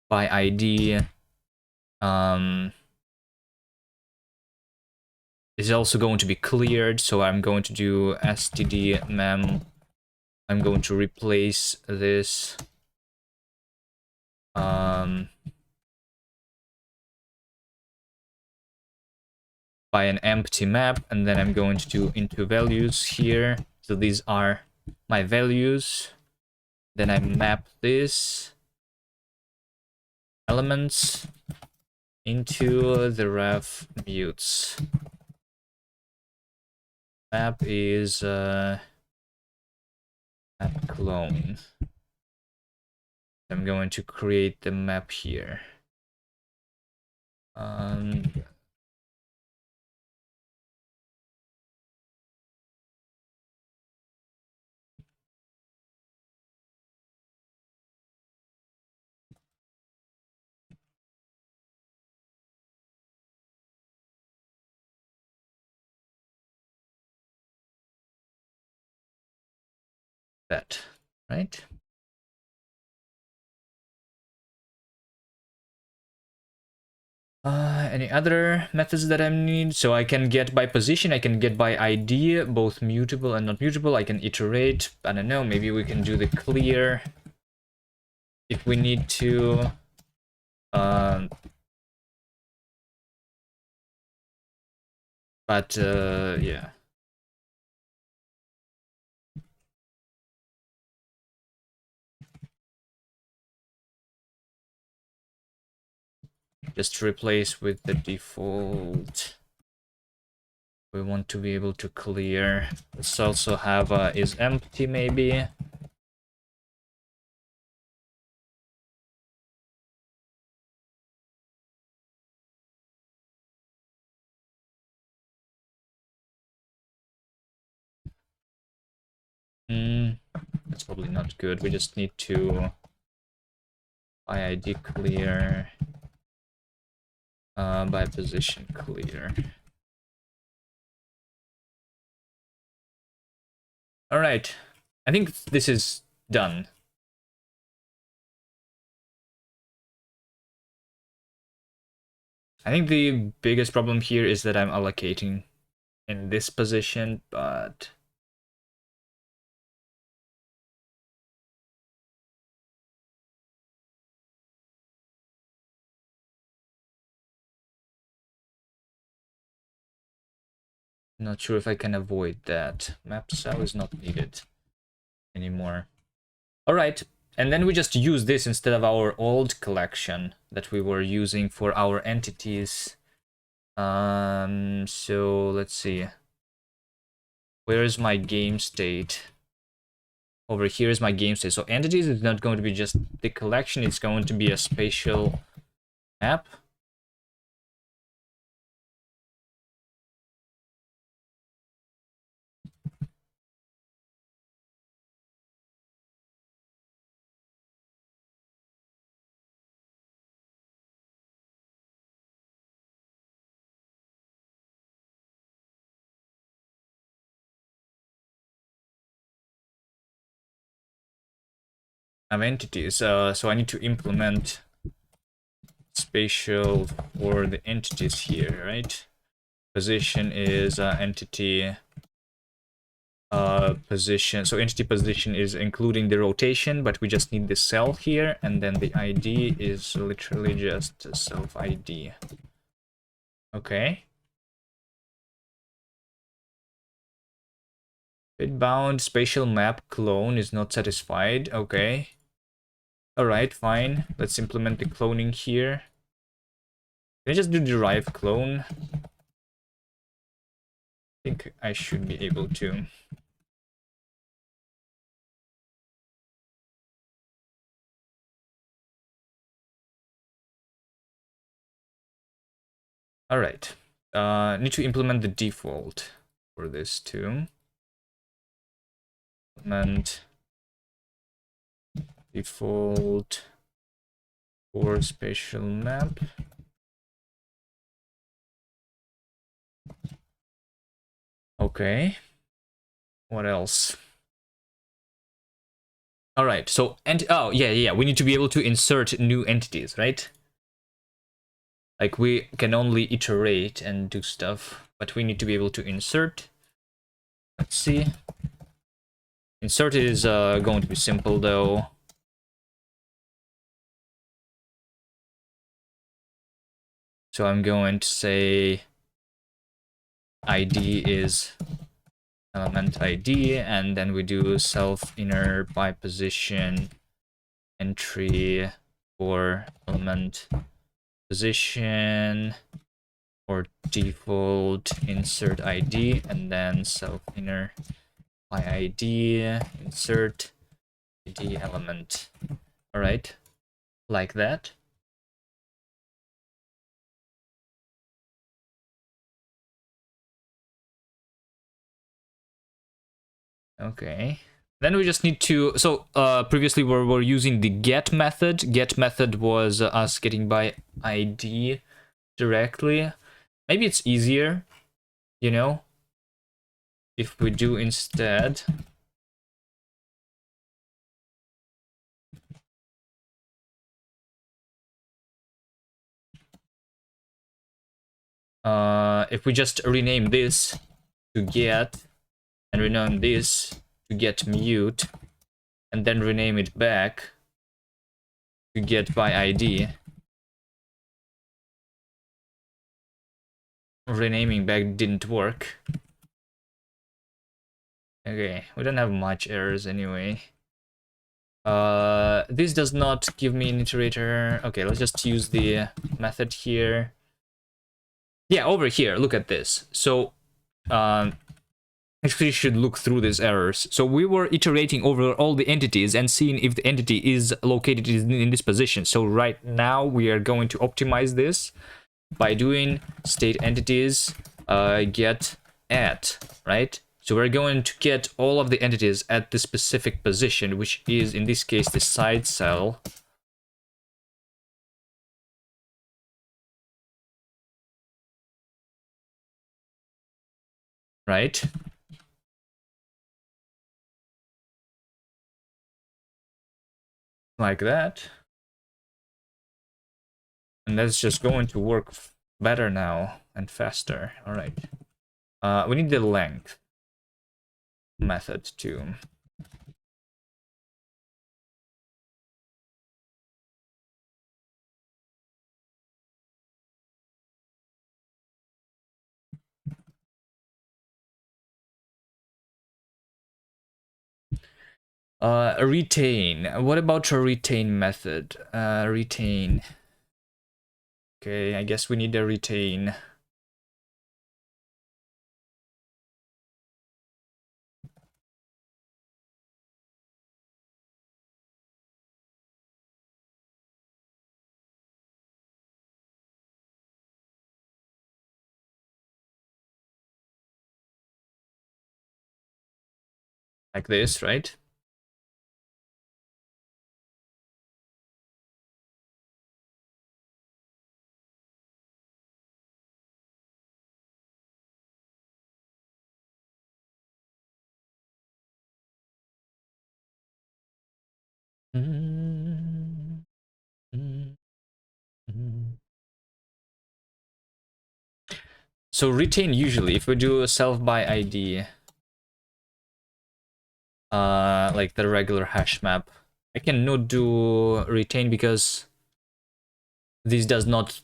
by ID is also going to be cleared, so I'm going to do std mem. I'm going to replace this by an empty map, and then I'm going to do into values here. So these are my values. Then I map this elements into the ref mutes. Map is map clone. I'm going to create the map here. That, right? Any other methods that I need? So I can get by position, I can get by ID, both mutable and not mutable. I can iterate. I don't know, maybe we can do the clear if we need to. But yeah. Just replace with the default. We want to be able to clear. Let's also have is empty maybe. That's probably not good. We just need to by ID clear, by position clear. All right, I think this is done. I think the biggest problem here is that I'm allocating in this position, but not sure if I can avoid that. Map cell is not needed anymore. All right, and then we just use this instead of our old collection that we were using for our entities. So let's see. Where is my game state? Over here is my game state. So entities is not going to be just the collection, it's going to be a spatial map. Of entities, so I need to implement spatial for the entities here, right? Position is entity position, so entity position is including the rotation, but we just need the cell here, and then the ID is literally just self ID. Okay. Bitbound spatial map clone is not satisfied. Okay. Alright, fine. Let's implement the cloning here. Can I just do derive clone? I think I should be able to. Alright. Need to implement the default for this too. Implement default for spatial map. Okay. What else? All right. So oh yeah, we need to be able to insert new entities, right? Like we can only iterate and do stuff, but we need to be able to insert. Let's see. Insert is going to be simple though. So I'm going to say ID is element ID, and then we do self inner by position entry for element position or default insert ID, and then self inner by ID insert ID element. All right, like that. Okay. Then we just need to, so previously we were using the get method. Get method was us getting by ID directly. Maybe it's easier, you know, if we do instead. If we just rename this to get and rename this to get mute and then rename it back to get by ID. Renaming back didn't work. Okay, we don't have much errors anyway. This does not give me an iterator. Okay, let's just use the method here. Yeah, over here, look at this. So, actually should look through these errors. So we were iterating over all the entities and seeing if the entity is located in this position. So right now we are going to optimize this by doing state entities get at, right? So we're going to get all of the entities at the specific position, which is in this case the side cell. Right? Like that. And that's just going to work better now and faster. All right. We need the length method too. A retain. What about a retain method? Retain. Okay, I guess we need a retain. Like this, right? So retain usually, if we do a self by ID, like the regular hash map, I cannot do retain because this does not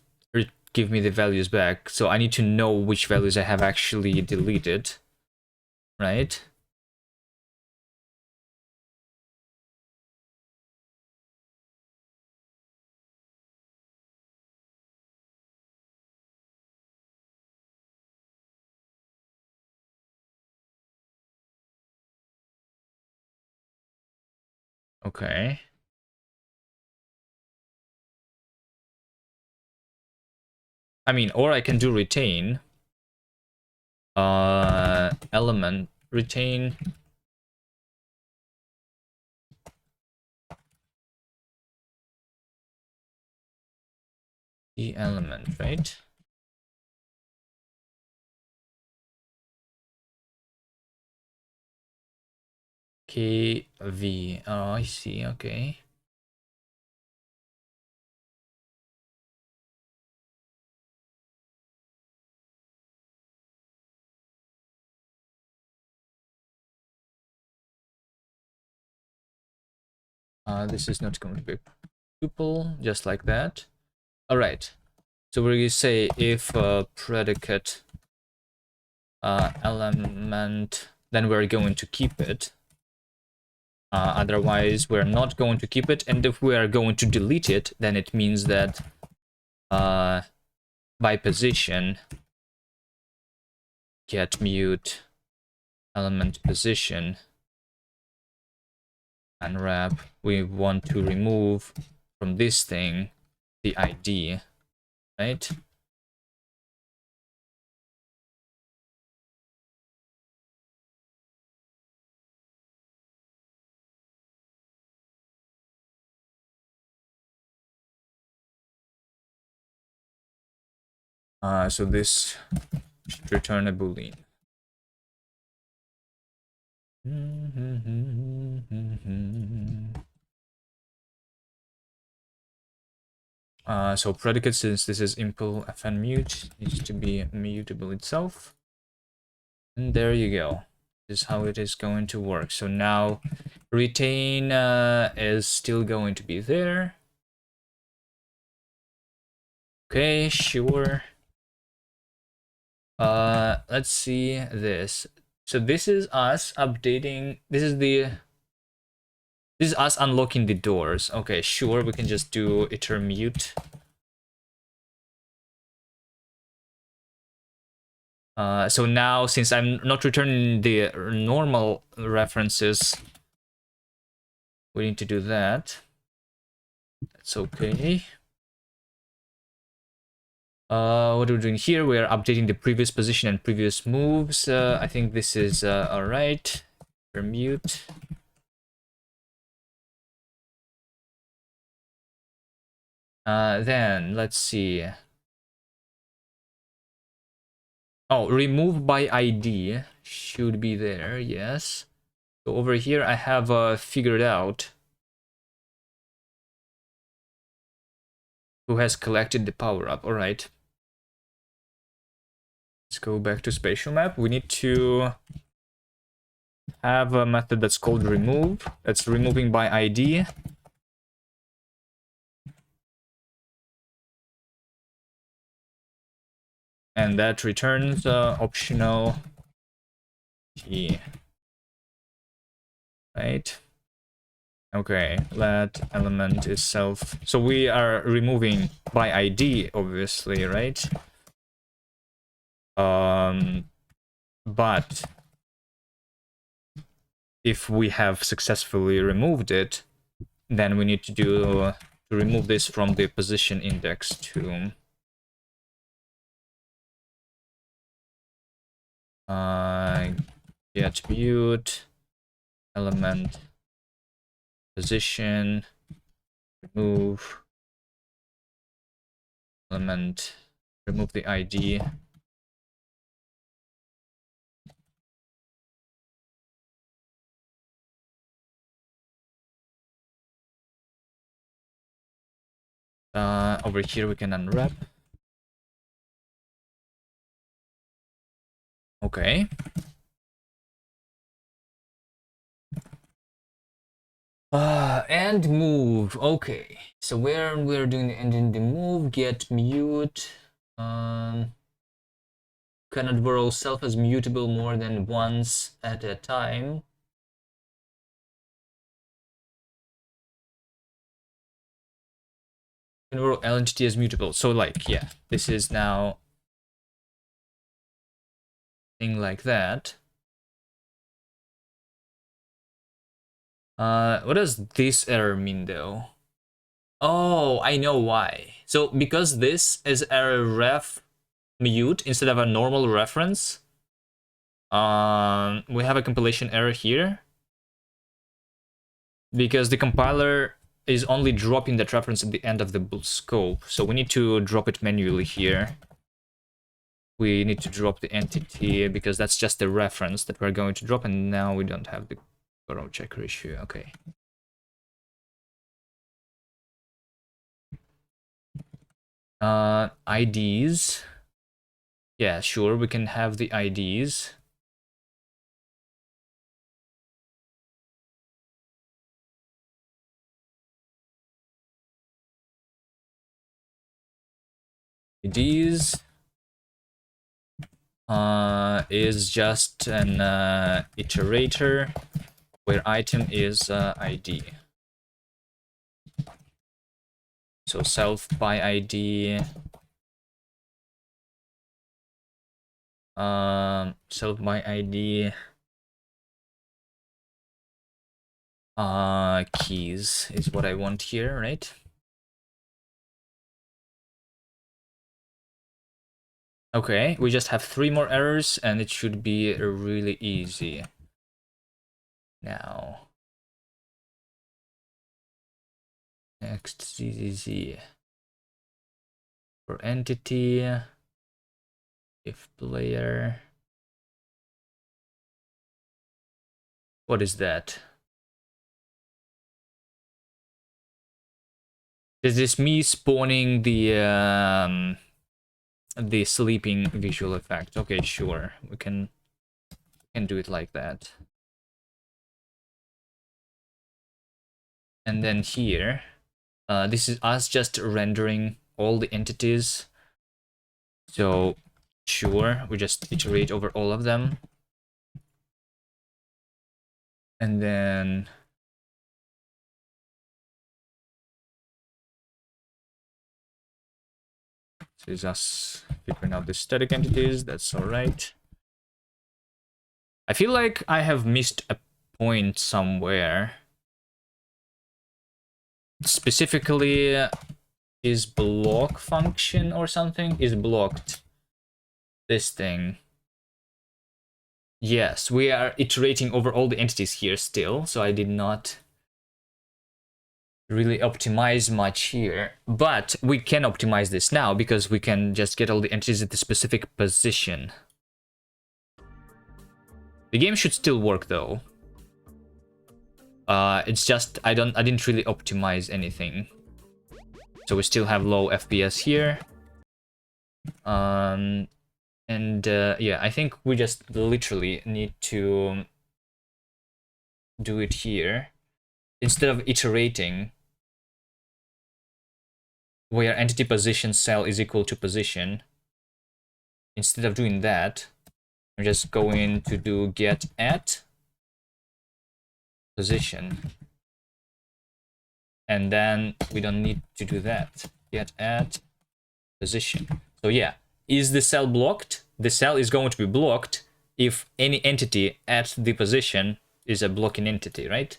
give me the values back. So I need to know which values I have actually deleted, right? Okay. I mean, or I can do retain. Element retain. The element, right? KV. Oh, I see. Okay. This is not going to be tuple, just like that. All right. So we're going to say if predicate element, then we're going to keep it. Otherwise, we're not going to keep it. And if we are going to delete it, then it means that by position, get mute element position unwrap, we want to remove from this thing the ID, right? So this should return a boolean. So predicate, since this is impl fn mute, needs to be mutable itself. And there you go. This is how it is going to work. So now retain is still going to be there. Okay, sure. Let's see this. So this is us updating. This is us unlocking the doors. Okay, sure. We can just do iter mute. So now, since I'm not returning the normal references, we need to do that. That's okay. What are we doing here? We are updating the previous position and previous moves. I think this is all right. Mute. Then let's see. Oh, remove by ID should be there. Yes. So over here, I have figured out who has collected the power up. All right. Let's go back to spatial map. We need to have a method that's called remove. That's removing by ID. And that returns optional key. Right? Okay, that element is self. So we are removing by ID, obviously, right? But if we have successfully removed it, then we need to remove this from the position index to get mute element position remove element remove the ID. Over here we can unwrap. Okay. And move. Okay. So where we're doing the end in the move, get mute. Cannot borrow self as mutable more than once at a time. Can borrow entity as mutable. So like, yeah, this is now thing like that. What does this error mean though? Oh, I know why. So because this is a ref mute instead of a normal reference, we have a compilation error here because the compiler is only dropping that reference at the end of the boot scope. So we need to drop it manually here. We need to drop the entity because that's just the reference that we're going to drop, and now we don't have the borrow check ratio. Okay. IDs. Yeah, sure, we can have the IDs. IDs is just an iterator where item is ID. So self by ID, self by ID, keys is what I want here, right? Okay, we just have 3 more errors and it should be really easy. Now, next ZZZ for entity, if player. What is that? Is this me spawning the sleeping visual effect? Okay, sure, we can do it like that. And then here, this is us just rendering all the entities. So sure, we just iterate over all of them. And then this is us figuring out the static entities. That's all right. I feel like I have missed a point somewhere. Specifically, is block function or something is blocked. This thing. Yes, we are iterating over all the entities here still, so I did not really optimize much here. But we can optimize this now because we can just get all the entities at the specific position. The game should still work though. It's just I didn't really optimize anything. So we still have low FPS here. Yeah, I think we just literally need to do it here. Instead of iterating, where entity position cell is equal to position, instead of doing that, I'm just going to do get at position. And then we don't need to do that. Get at position. So yeah, is the cell blocked? The cell is going to be blocked if any entity at the position is a blocking entity, right?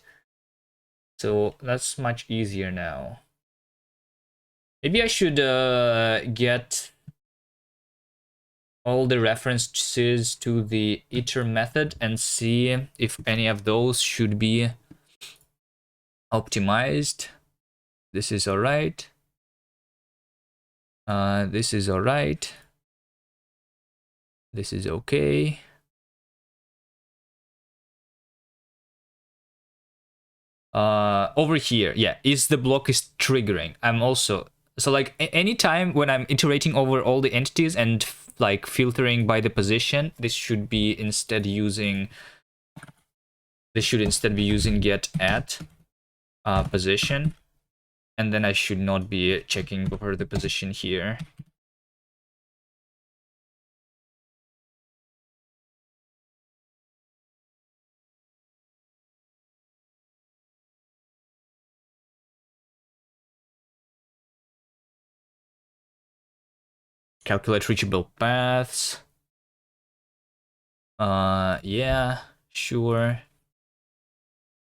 So that's much easier now. Maybe I should get all the references to the iter method and see if any of those should be optimized. This is all right. This is all right. This is okay. Over here, yeah, is the block is triggering. I'm also, so like anytime when I'm iterating over all the entities and like filtering by the position, this should instead be using get at position, and then I should not be checking over the position here. Calculate reachable paths. Yeah, sure.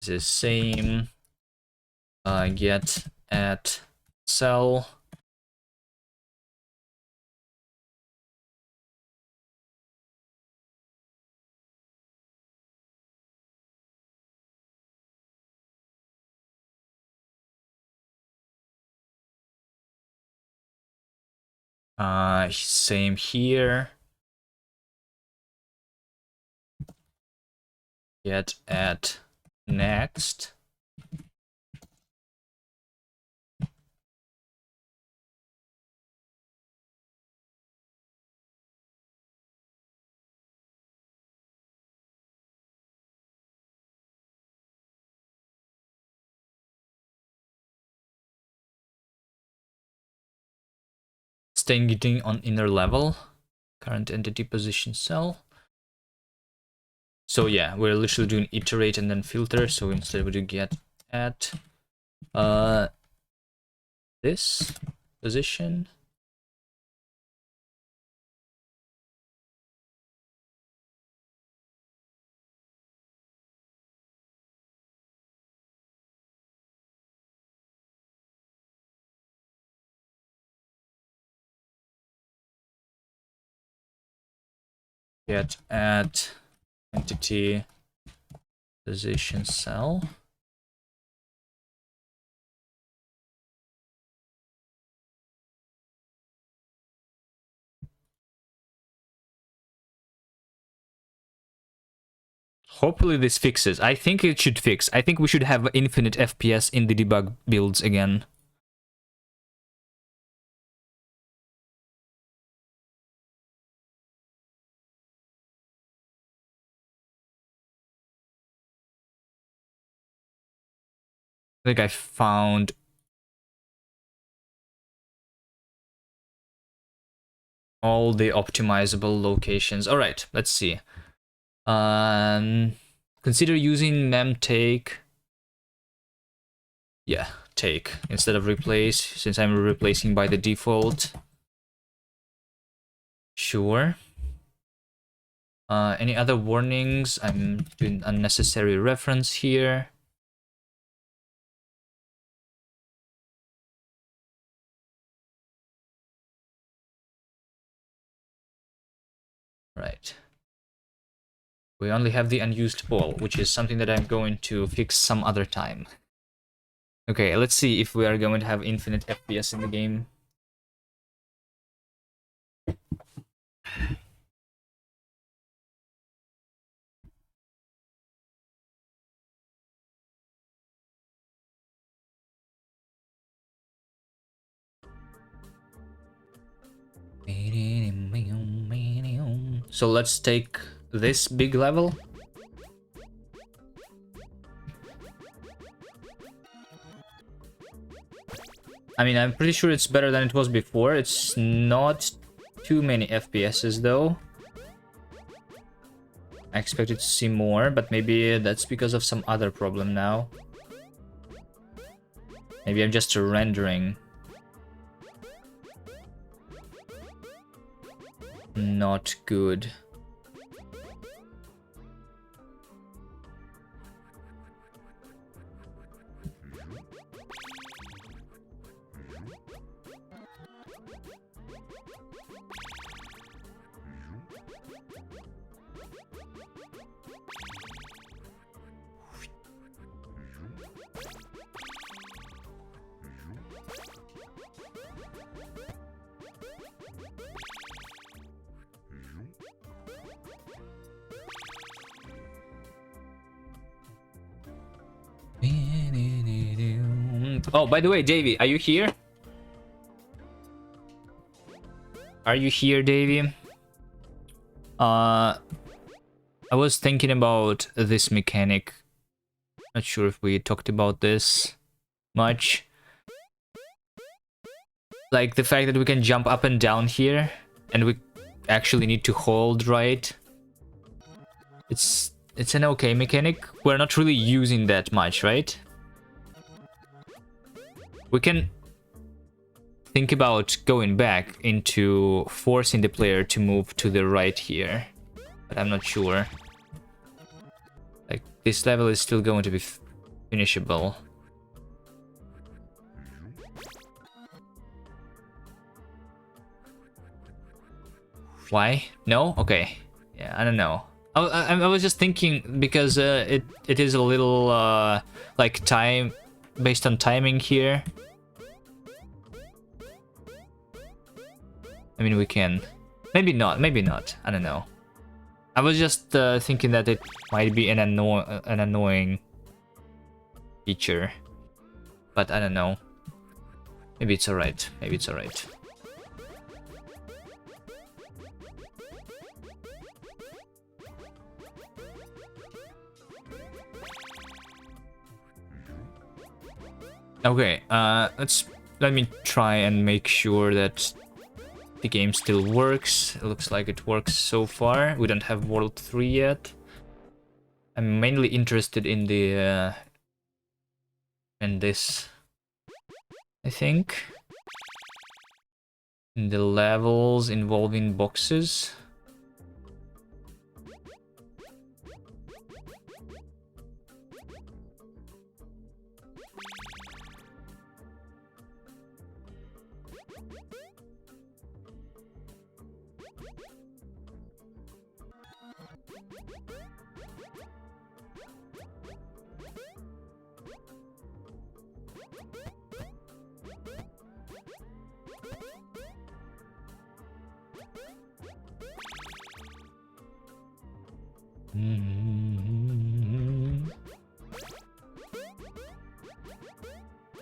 This is same. Get at cell. Same here. Get at next. Staying on inner level. Current entity position cell. So yeah, we're literally doing iterate and then filter. So instead we do get at this position. Get at entity position cell. Hopefully this fixes. I think it should fix. I think we should have infinite FPS in the debug builds again. I think I found all the optimizable locations. All right, let's see. Consider using memtake. Yeah, take instead of replace, since I'm replacing by the default. Sure. Any other warnings? I'm doing unnecessary reference here. Right. We only have the unused ball, which is something that I'm going to fix some other time. Okay, let's see if we are going to have infinite FPS in the game. So let's take this big level. I mean, I'm pretty sure it's better than it was before. It's not too many FPSs though. I expected to see more, but maybe that's because of some other problem now. Maybe I'm just rendering. Not good. Oh, by the way, Davey, are you here? Are you here, Davey? I was thinking about this mechanic. Not sure if we talked about this much. Like the fact that we can jump up and down here, and we actually need to hold, right? It's an okay mechanic. We're not really using that much, right? We can think about going back into forcing the player to move to the right here, but I'm not sure. Like, this level is still going to be finishable. Why? No? Okay. Yeah, I don't know. I was just thinking because it is a little like time based on timing here. I mean, we can. Maybe not. Maybe not. I don't know. I was just thinking that it might be an annoying feature, but I don't know. Maybe it's alright. Maybe it's alright. Okay, let me try and make sure that the game still works. It looks like it works so far. We don't have World 3 yet. I'm mainly interested in the in this, I think. In the levels involving boxes.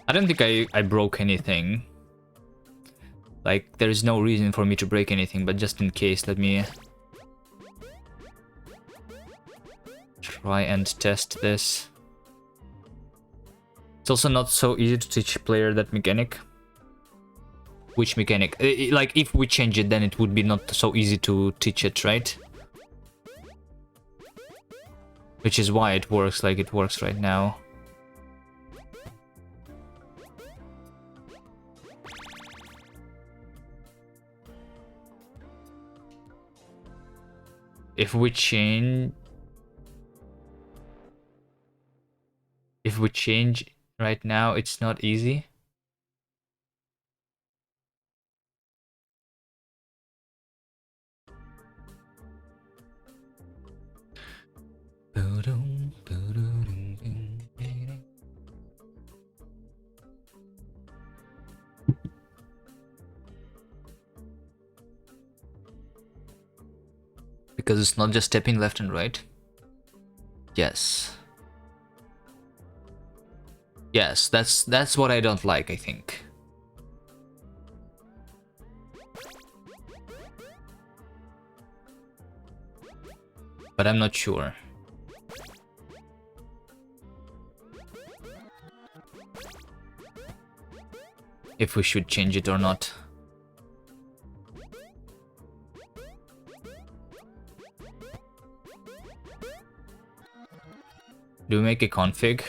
I don't think I broke anything. Like, there is no reason for me to break anything, but just in case, let me try and test this. It's also not so easy to teach a player that mechanic. Which mechanic? Like, if we change it, then it would be not so easy to teach it, right? Which is why it works like it works right now. If we change right now, it's not easy. Because it's not just stepping left and right. Yes. Yes, that's what I don't like, I think. But I'm not sure. If we should change it or not. Do we make a config?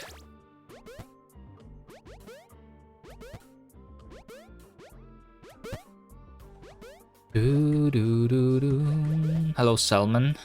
Hello, Salmon.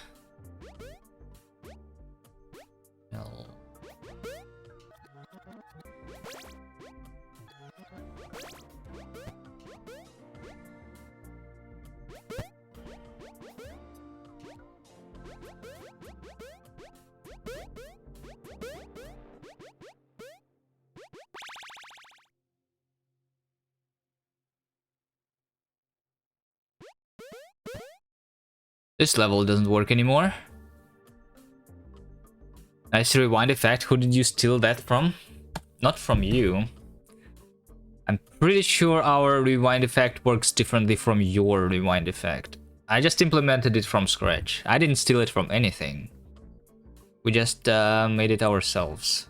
This level doesn't work anymore. Nice rewind effect. Who did you steal that from? Not from you. I'm pretty sure our rewind effect works differently from your rewind effect. I just implemented it from scratch. I didn't steal it from anything. We just made it ourselves.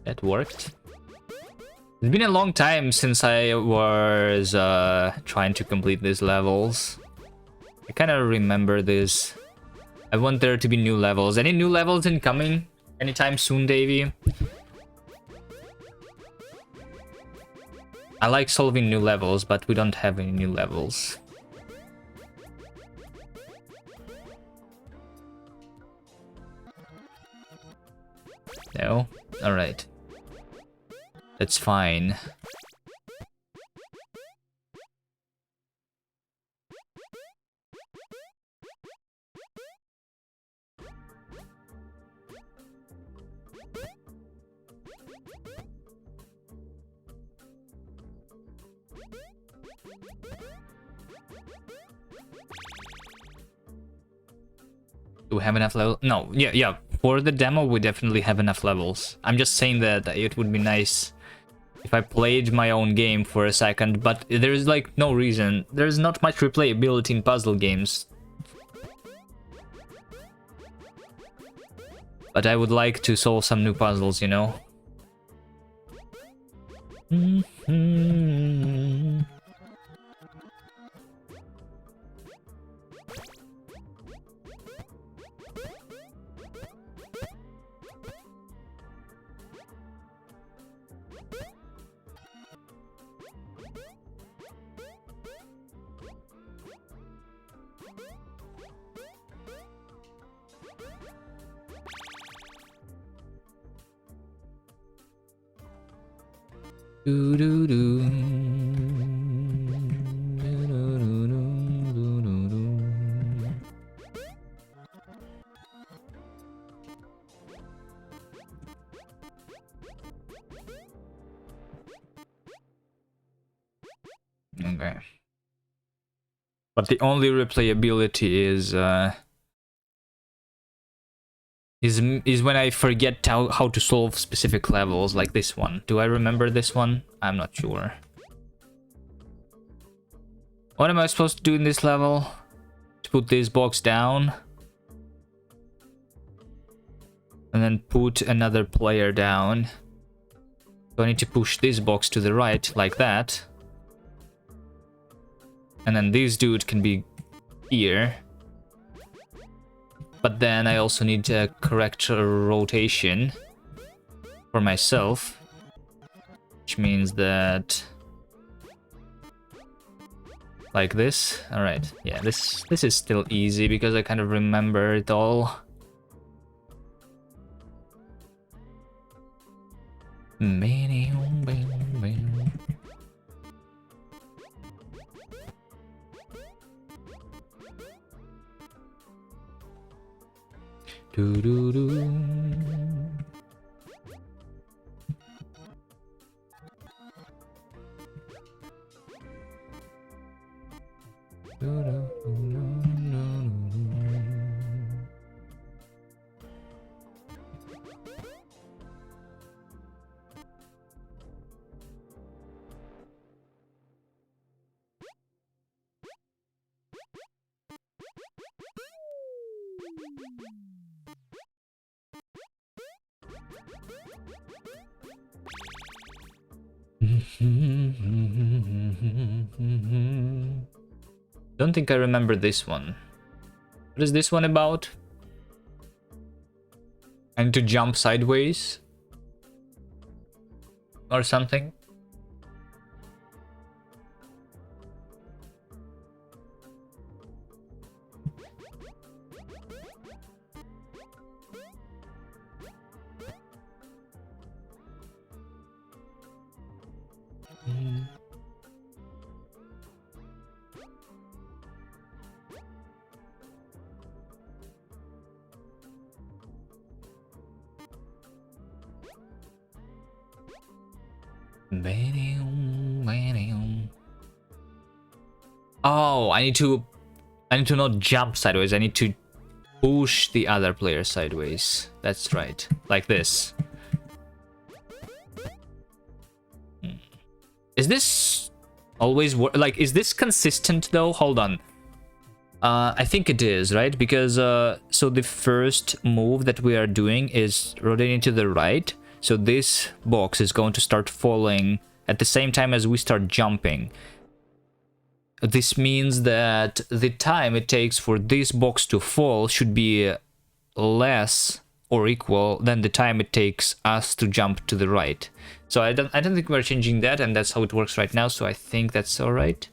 That worked. It's been a long time since I was trying to complete these levels. I kind of remember this. I want there to be new levels. Any new levels incoming anytime soon, Davey? I like solving new levels, but we don't have any new levels. No? Alright. That's fine. Do we have enough levels? No, yeah. For the demo, we definitely have enough levels. I'm just saying that it would be nice if I played my own game for a second, but there's like no reason. There's not much replayability in puzzle games. But I would like to solve some new puzzles, you know? Okay. But the only replayability is when I forget how to solve specific levels, like this one. Do I remember this one? I'm not sure. What am I supposed to do in this level? To put this box down. And then put another player down. So I need to push this box to the right, like that. And then this dude can be here. But then I also need a correct rotation for myself. Which means that like this. All right, yeah, this is still easy because I kind of remember it all. Do do do. Don't think I remember this one. What is this one about? I need to jump sideways or something. Oh, I need to not jump sideways. I need to push the other player sideways. That's right. Like this. Is this always like, is this consistent though? Hold on. I think it is, right? Because so the first move that we are doing is rotating to the right. So this box is going to start falling at the same time as we start jumping. This means that the time it takes for this box to fall should be less or equal than the time it takes us to jump to the right. So I don't think we're changing that, and that's how it works right now. So I think that's all right.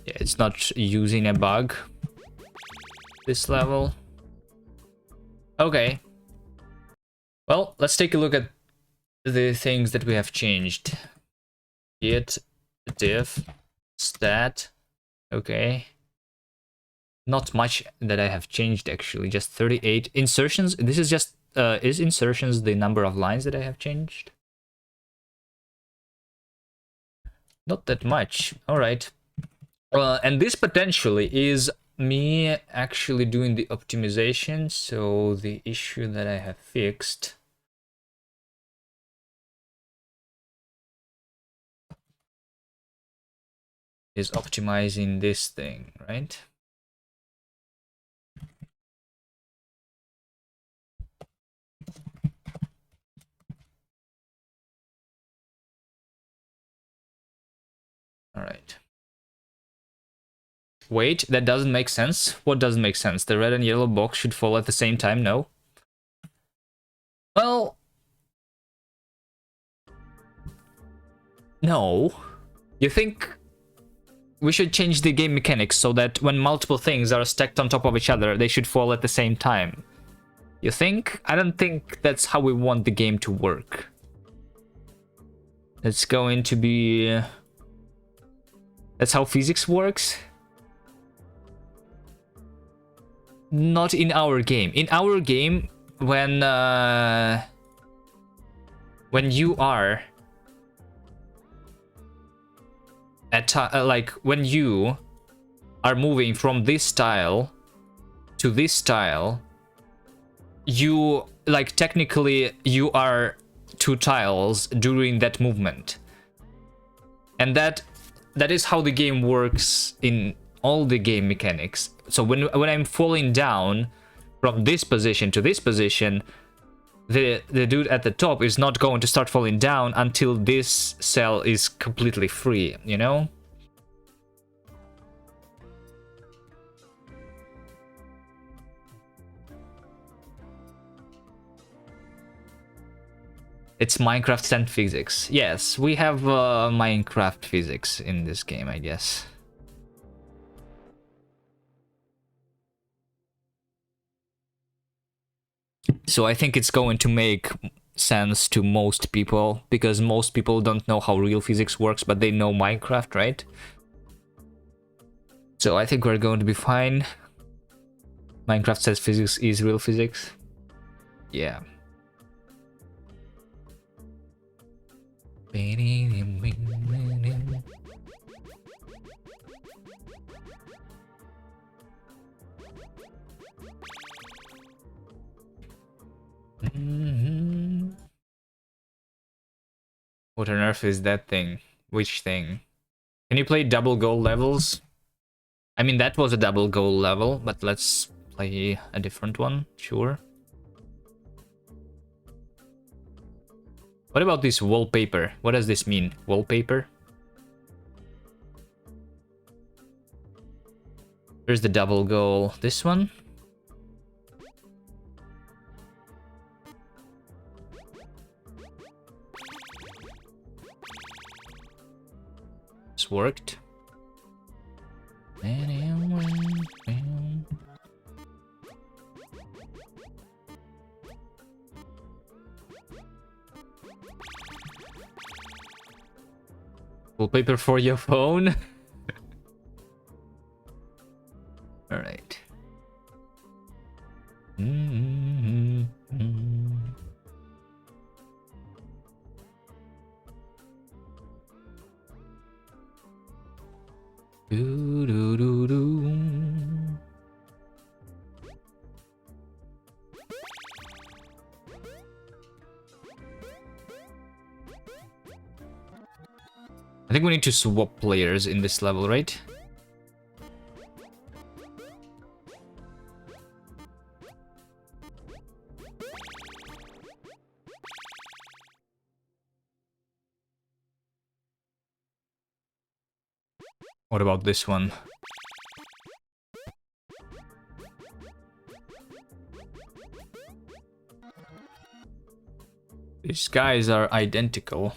Yeah, it's not using a bug this level. Okay. Well, let's take a look at the things that we have changed. Git, diff, stat. Okay. Not much that I have changed actually, just 38 insertions. This is just is insertions the number of lines that I have changed? Not that much. All right. And this potentially is me actually doing the optimization. So the issue that I have fixed is optimizing this thing, right? All right. Wait, that doesn't make sense. What doesn't make sense? The red and yellow box should fall at the same time? No. Well, no. You think we should change the game mechanics so that when multiple things are stacked on top of each other, they should fall at the same time? You think? I don't think that's how we want the game to work. It's going to be... That's how physics works? Not in our game. In our game, when you are at like when you are moving from this tile to this tile, you like technically you are two tiles during that movement, and that is how the game works in all the game mechanics. So when I'm falling down from this position to this position, the dude at the top is not going to start falling down until this cell is completely free, you know? It's Minecraft and physics. Yes, we have Minecraft physics in this game, I guess. So I think it's going to make sense to most people, because most people don't know how real physics works, but they know Minecraft, right? So I think we're going to be fine. Minecraft says physics is real physics. Yeah. What on earth is that thing? Which thing? Can you play double goal levels? I mean, that was a double goal level, but let's play a different one, sure. What about this wallpaper? What does this mean? Wallpaper? Where's the double goal? This one? This worked. Wallpaper for your phone? Alright. Do, do, do, do. I think we need to swap players in this level, right? What about this one? These guys are identical.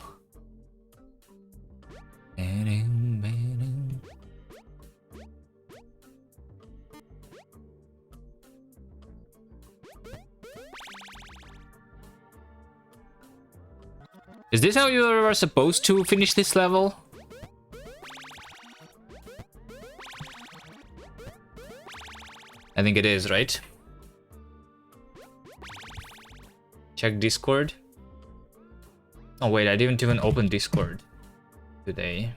Is this how you are supposed to finish this level? I think it is, right? Check Discord. Oh wait, I didn't even open Discord today.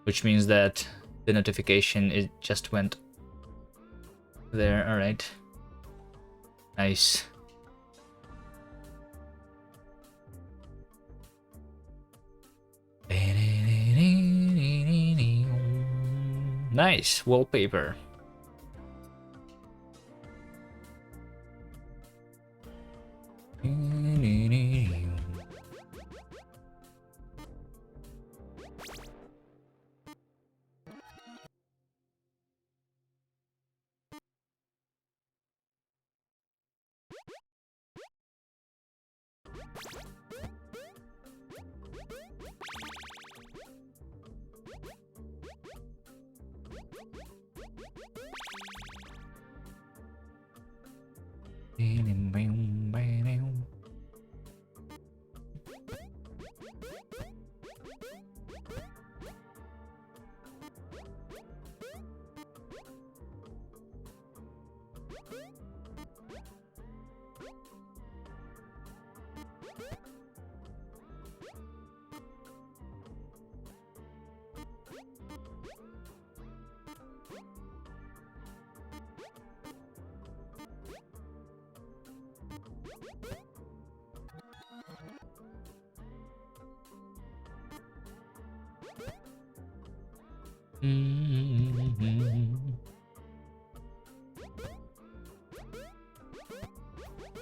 Which means that the notification, it just went there. All right. Nice. Nice wallpaper.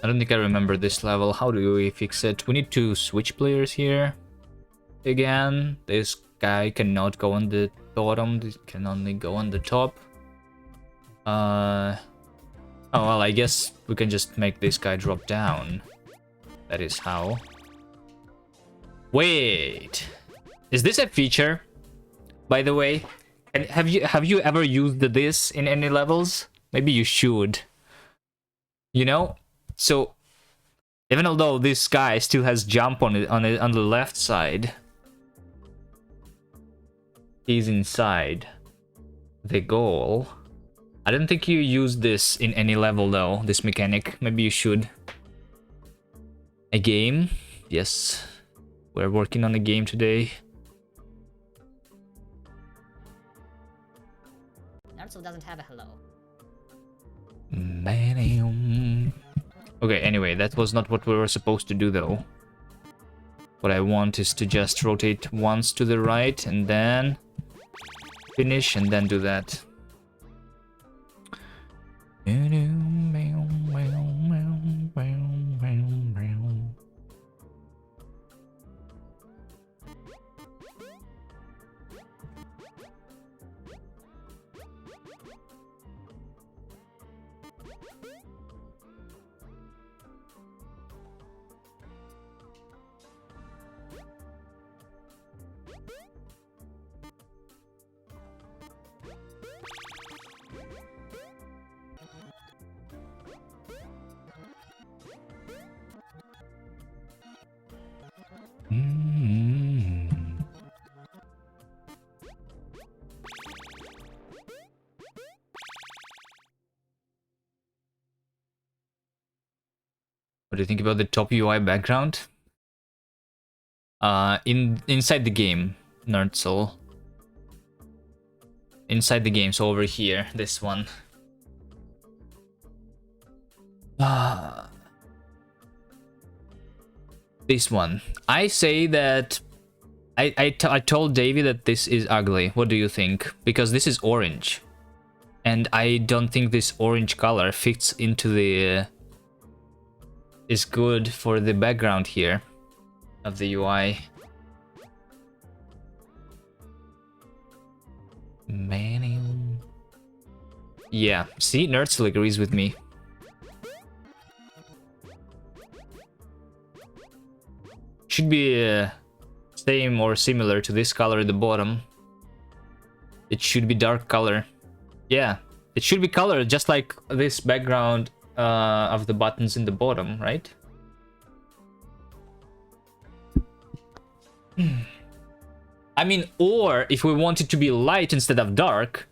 I don't think I remember this level. How do we fix it? We need to switch players here. Again, this guy cannot go on the bottom. This can only go on the top. Oh, well, I guess we can just make this guy drop down. That is how. Wait. Is this a feature, by the way? And have you ever used this in any levels? Maybe you should. You know? So even although this guy still has jump on the left side, he's inside the goal. I don't think you use this in any level though, this mechanic. Maybe you should. A game? Yes. We're working on a game today. Naruto doesn't have a hello. Okay, anyway, that was not what we were supposed to do though. What I want is to just rotate once to the right and then finish and then do that. What do you think about the top UI background? Inside the game, Nerdsoul. Inside the game, so over here, this one. This one. I say that I told Davey that this is ugly. What do you think? Because this is orange. And I don't think this orange color fits into the is good for the background here of the UI. Man. Yeah, see, Nerdsoul agrees with me. Should be same or similar to this color at the bottom. It should be dark color. Yeah, it should be colored just like this background of the buttons in the bottom, right? I mean, or if we want it to be light instead of dark,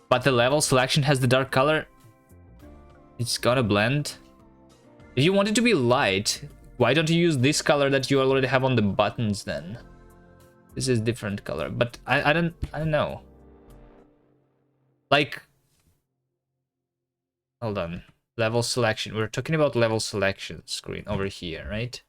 but the level selection has the dark color, it's gonna blend. If you want it to be light, why don't you use this color that you already have on the buttons then? This is different color, but I don't know. Like, hold on. Level selection. We're talking about level selection screen over here, right?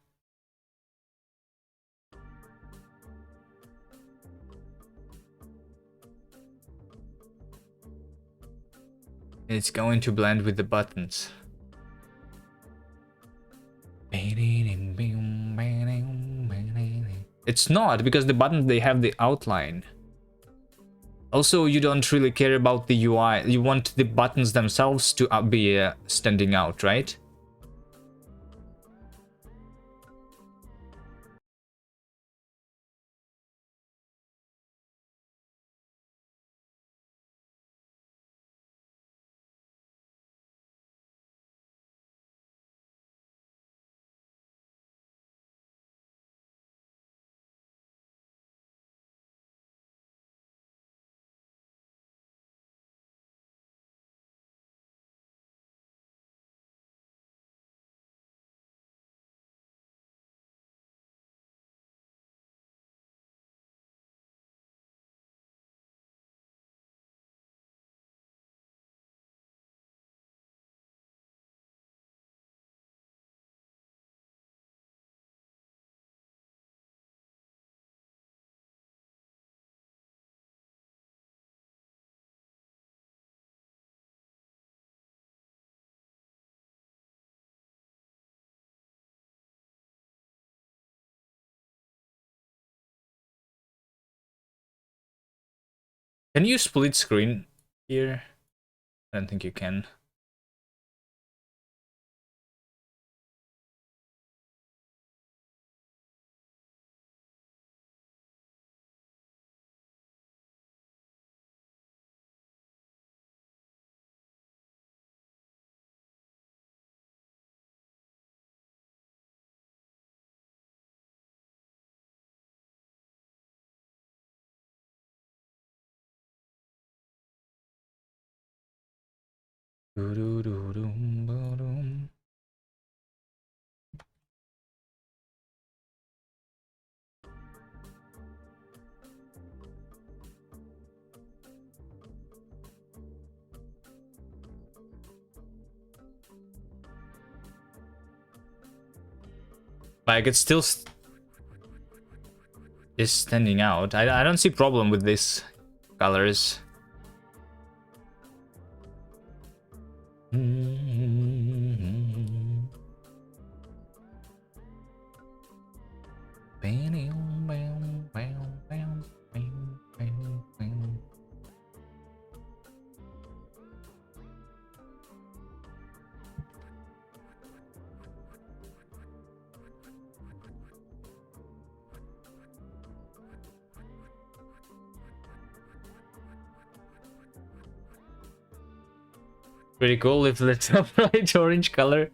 It's going to blend with the buttons. It's not, because the buttons, they have the outline. Also, you don't really care about the UI. You want the buttons themselves to be standing out, right? Can you split screen here? I don't think you can. Like it's still is standing out. I don't see problem with these colors. Pretty cool if the top right orange color.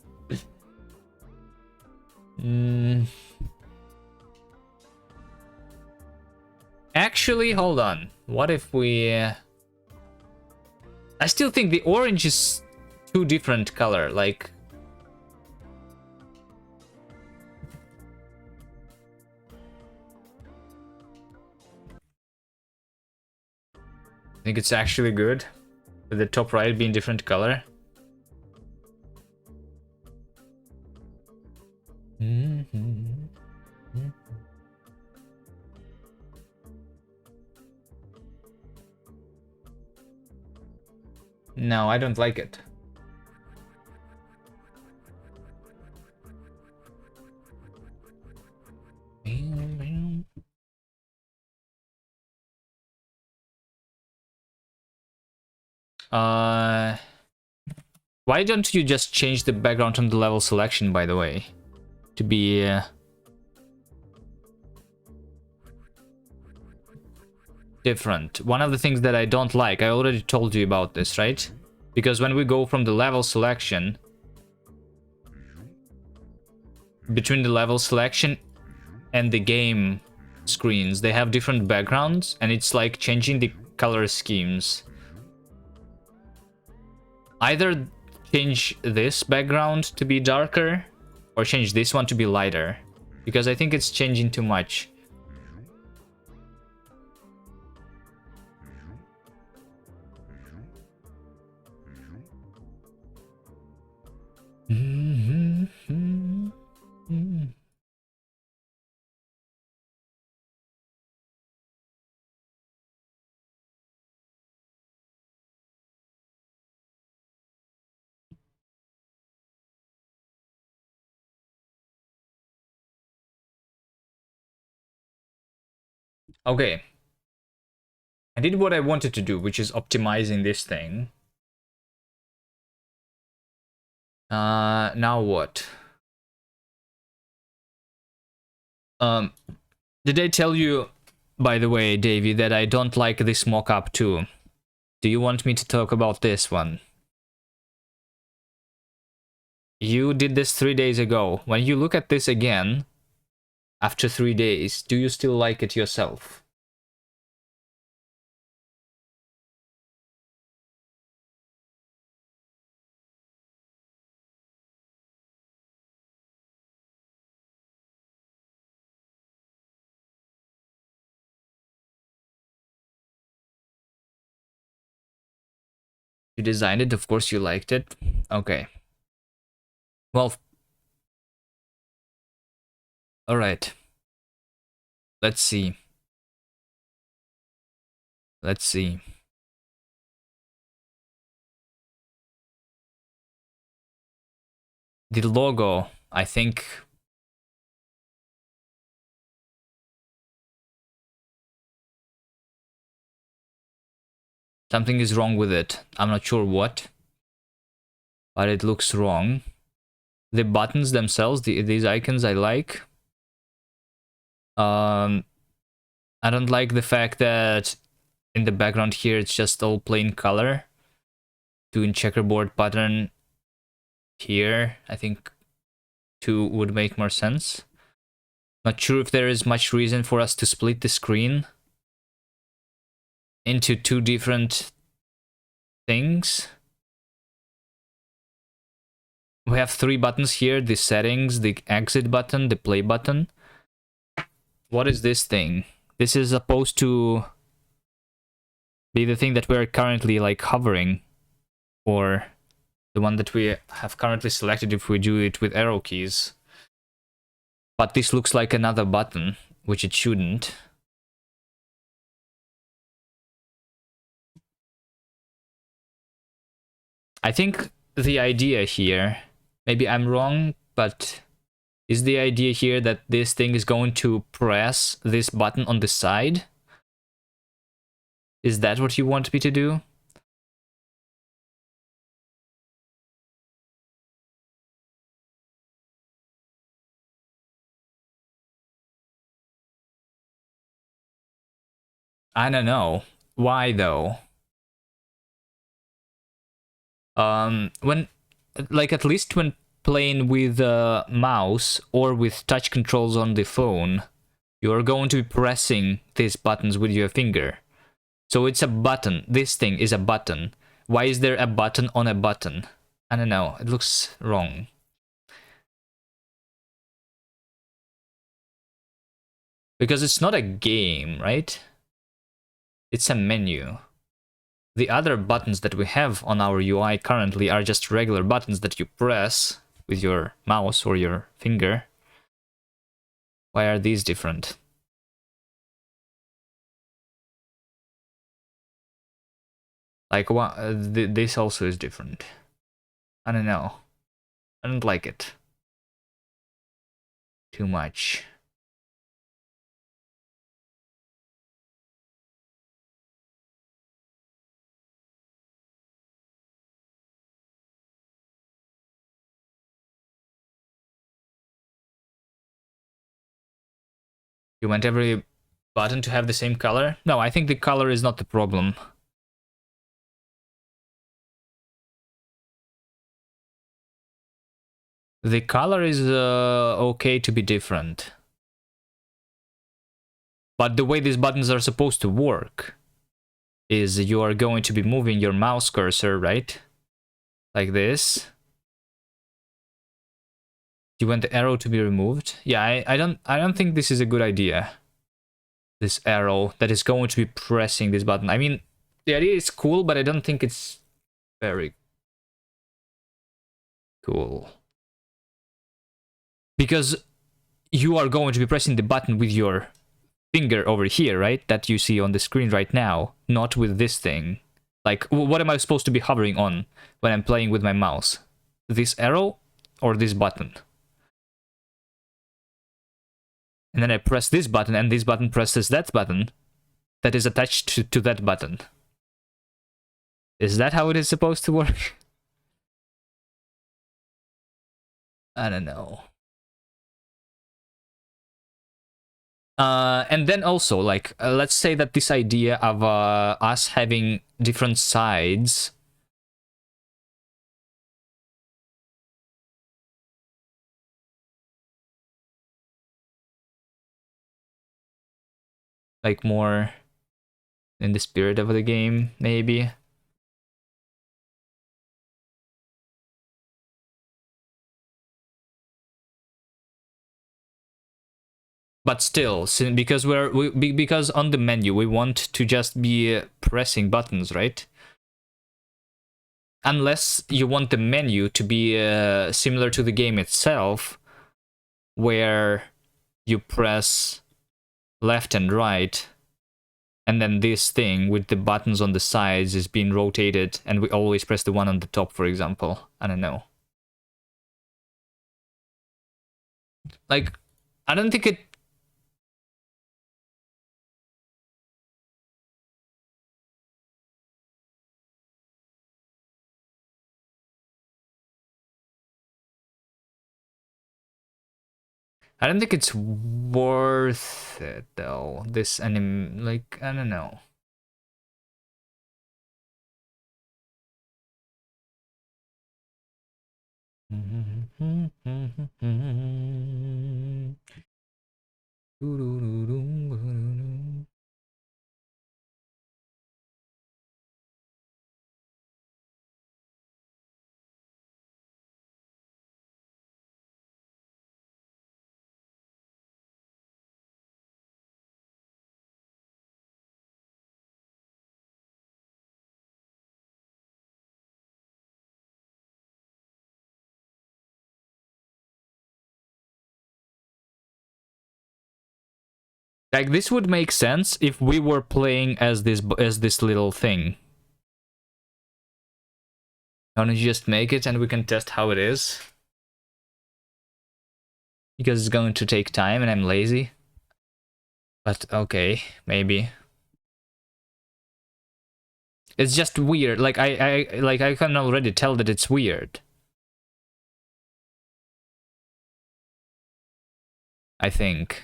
Actually, hold on. What if we... I still think the orange is too different color, like... I think it's actually good, with the top right being different color. No, I don't like it. Why don't you just change the background on the level selection, by the way? To be... different. One of the things that I don't like, I already told you about this, right? Because when we go from the level selection... between the level selection and the game screens, they have different backgrounds, and it's like changing the color schemes. Either change this background to be darker, or change this one to be lighter. Because I think it's changing too much. Okay. I did what I wanted to do, which is optimizing this thing. Now what? Did I tell you, by the way, Davey, that I don't like this mockup too? Do you want me to talk about this one? You did this 3 days ago. When you look at this again, after 3 days, do you still like it yourself? You designed it, of course you liked it. Okay. Well, alright. Let's see. Let's see. The logo, I think... Something is wrong with it. I'm not sure what, but it looks wrong. The buttons themselves, these icons I like. I don't like the fact that in the background here it's just all plain color. Doing checkerboard pattern here, I think 2 would make more sense. Not sure if there is much reason for us to split the screen into 2 different things. We have 3 buttons here, the settings, the exit button, the play button. What is this thing? This is supposed to be the thing that we're currently like hovering, or the one that we have currently selected if we do it with arrow keys. But this looks like another button, which it shouldn't. I think the idea here, maybe I'm wrong, but is the idea here that this thing is going to press this button on the side? Is that what you want me to do? I don't know. Why though? When, like, at least when playing with a mouse or with touch controls on the phone, you're going to be pressing these buttons with your finger. So it's a button. This thing is a button. Why is there a button on a button? I don't know. It looks wrong. Because it's not a game, right? It's a menu. The other buttons that we have on our UI currently are just regular buttons that you press with your mouse or your finger. Why are these different? Like, this also is different. I don't know. I don't like it too much. You want every button to have the same color? No, I think the color is not the problem. The color is okay to be different. But the way these buttons are supposed to work is you are going to be moving your mouse cursor, right? Like this. You want the arrow to be removed? Yeah, I don't think this is a good idea. This arrow that is going to be pressing this button. I mean, the idea is cool, but I don't think it's very cool. Because you are going to be pressing the button with your finger over here, right? That you see on the screen right now, not with this thing. Like, what am I supposed to be hovering on when I'm playing with my mouse? This arrow or this button? And then I press this button, and this button presses that button that is attached to that button. Is that how it is supposed to work? I don't know. And then also, like, let's say that this idea of us having different sides like more in the spirit of the game, maybe. But still, because because on the menu we want to just be pressing buttons, right? Unless you want the menu to be similar to the game itself, where you press left and right, and then this thing with the buttons on the sides is being rotated, and we always press the one on the top, for example. I don't know. Like, I don't think it... I don't think it's worth it though. This anime, like, I don't know. Like, this would make sense if we were playing as this little thing. Why don't you just make it and we can test how it is? Because it's going to take time and I'm lazy. But okay, maybe. It's just weird. Like I can already tell that it's weird. I think.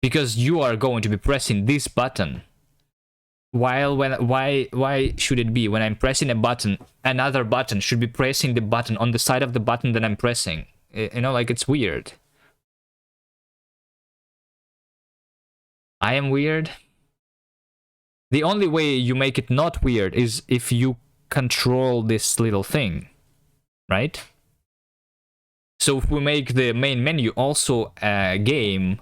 Because you are going to be pressing this button. While why should it be when I'm pressing a button, another button should be pressing the button on the side of the button that I'm pressing? You know, like, it's weird. I am weird. The only way you make it not weird is if you control this little thing, right? So if we make the main menu also a game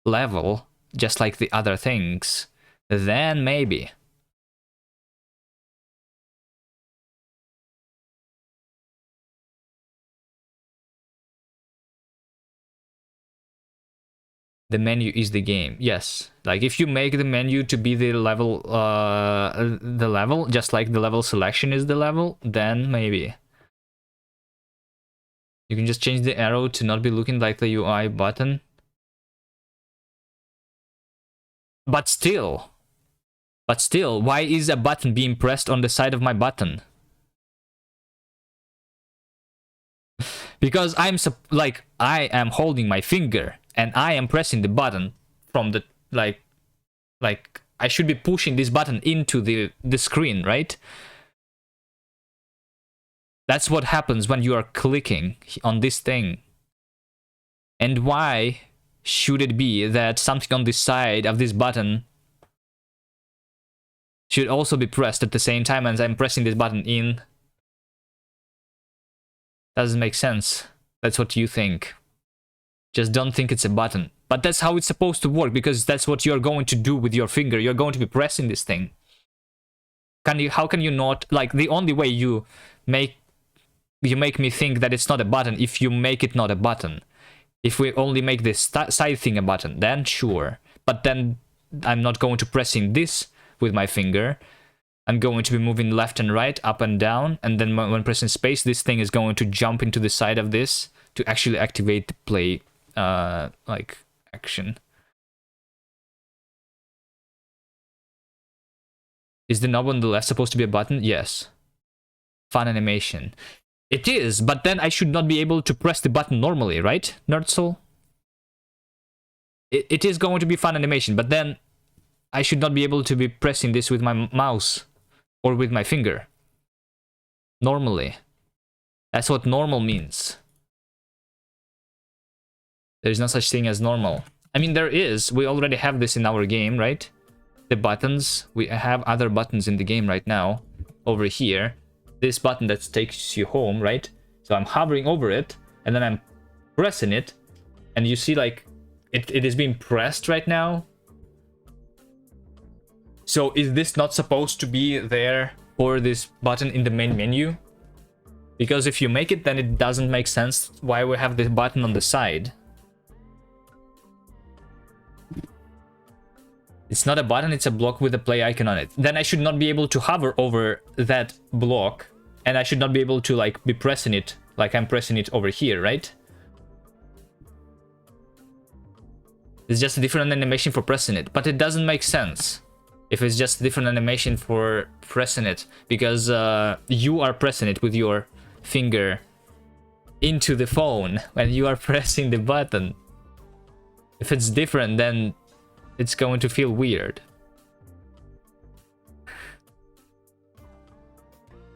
level, just like the other things, then maybe. The menu is the game. Yes. Like, if you make the menu to be the level, just like the level selection is the level, then maybe. You can just change the arrow to not be looking like the UI button. But still, why is a button being pressed on the side of my button? Because I am holding my finger and I am pressing the button from the, like I should be pushing this button into the screen, right? That's what happens when you are clicking on this thing. And why should it be that something on this side of this button should also be pressed at the same time as I'm pressing this button in? Doesn't make sense. That's what you think. Just don't think it's a button. But that's how it's supposed to work, because that's what you're going to do with your finger. You're going to be pressing this thing. How can you not? Like, the only way you make me think that it's not a button if you make it not a button. If we only make this side thing a button, then sure. But then I'm not going to pressing this with my finger. I'm going to be moving left and right, up and down, and then when pressing space, this thing is going to jump into the side of this to actually activate the play, like, action. Is the knob on the left supposed to be a button? Yes. Fun animation. It is, but then I should not be able to press the button normally, right, Nerdsoul? It is going to be fun animation, but then I should not be able to be pressing this with my mouse or with my finger. Normally. That's what normal means. There's no such thing as normal. I mean, there is. We already have this in our game, right? The buttons. We have other buttons in the game right now. Over here. This button that takes you home, right? So I'm hovering over it, and then I'm pressing it, and you see, like, it is being pressed right now. So is this not supposed to be there for this button in the main menu? Because if you make it, then it doesn't make sense why we have this button on the side. It's not a button, it's a block with a play icon on it. Then I should not be able to hover over that block, and I should not be able to, like, be pressing it like I'm pressing it over here, right? It's just a different animation for pressing it, but it doesn't make sense if it's just a different animation for pressing it, because you are pressing it with your finger into the phone when you are pressing the button. If it's different, then it's going to feel weird.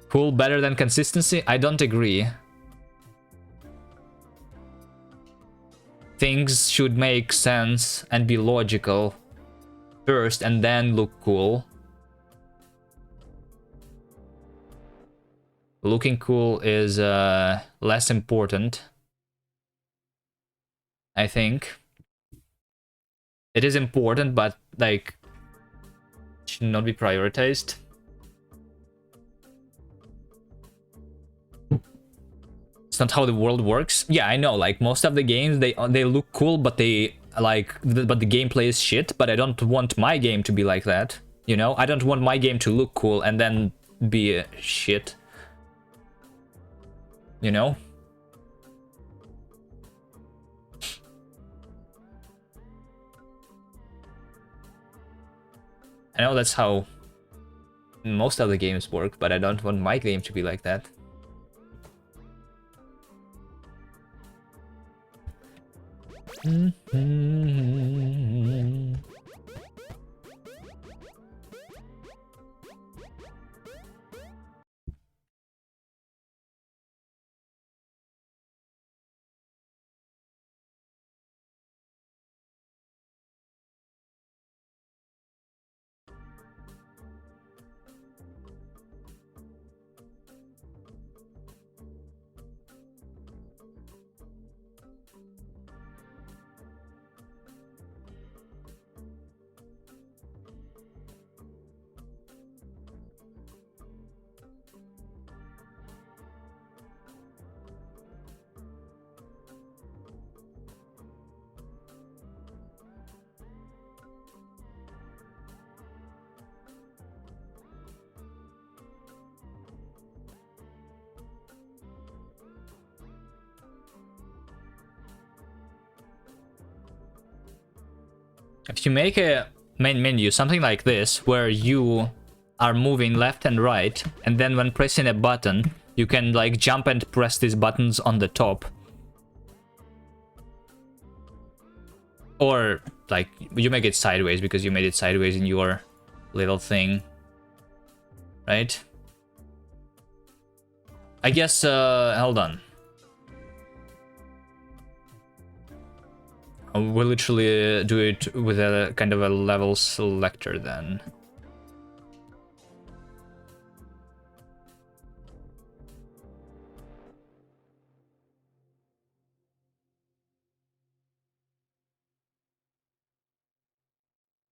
Cool better than consistency? I don't agree. Things should make sense and be logical first and then look cool. Looking cool is less important, I think. It is important, but like should not be prioritized. It's not how the world works. Yeah, I know. Like most of the games, they look cool, but they but the gameplay is shit. But I don't want my game to be like that. You know, I don't want my game to look cool and then be shit. You know. I know that's how most of the games work, but I don't want my game to be like that. If you make a main menu, something like this, where you are moving left and right, and then when pressing a button, you can like jump and press these buttons on the top. Or like you make it sideways because you made it sideways in your little thing. Right? I guess, hold on. We'll literally do it with a kind of a level selector then.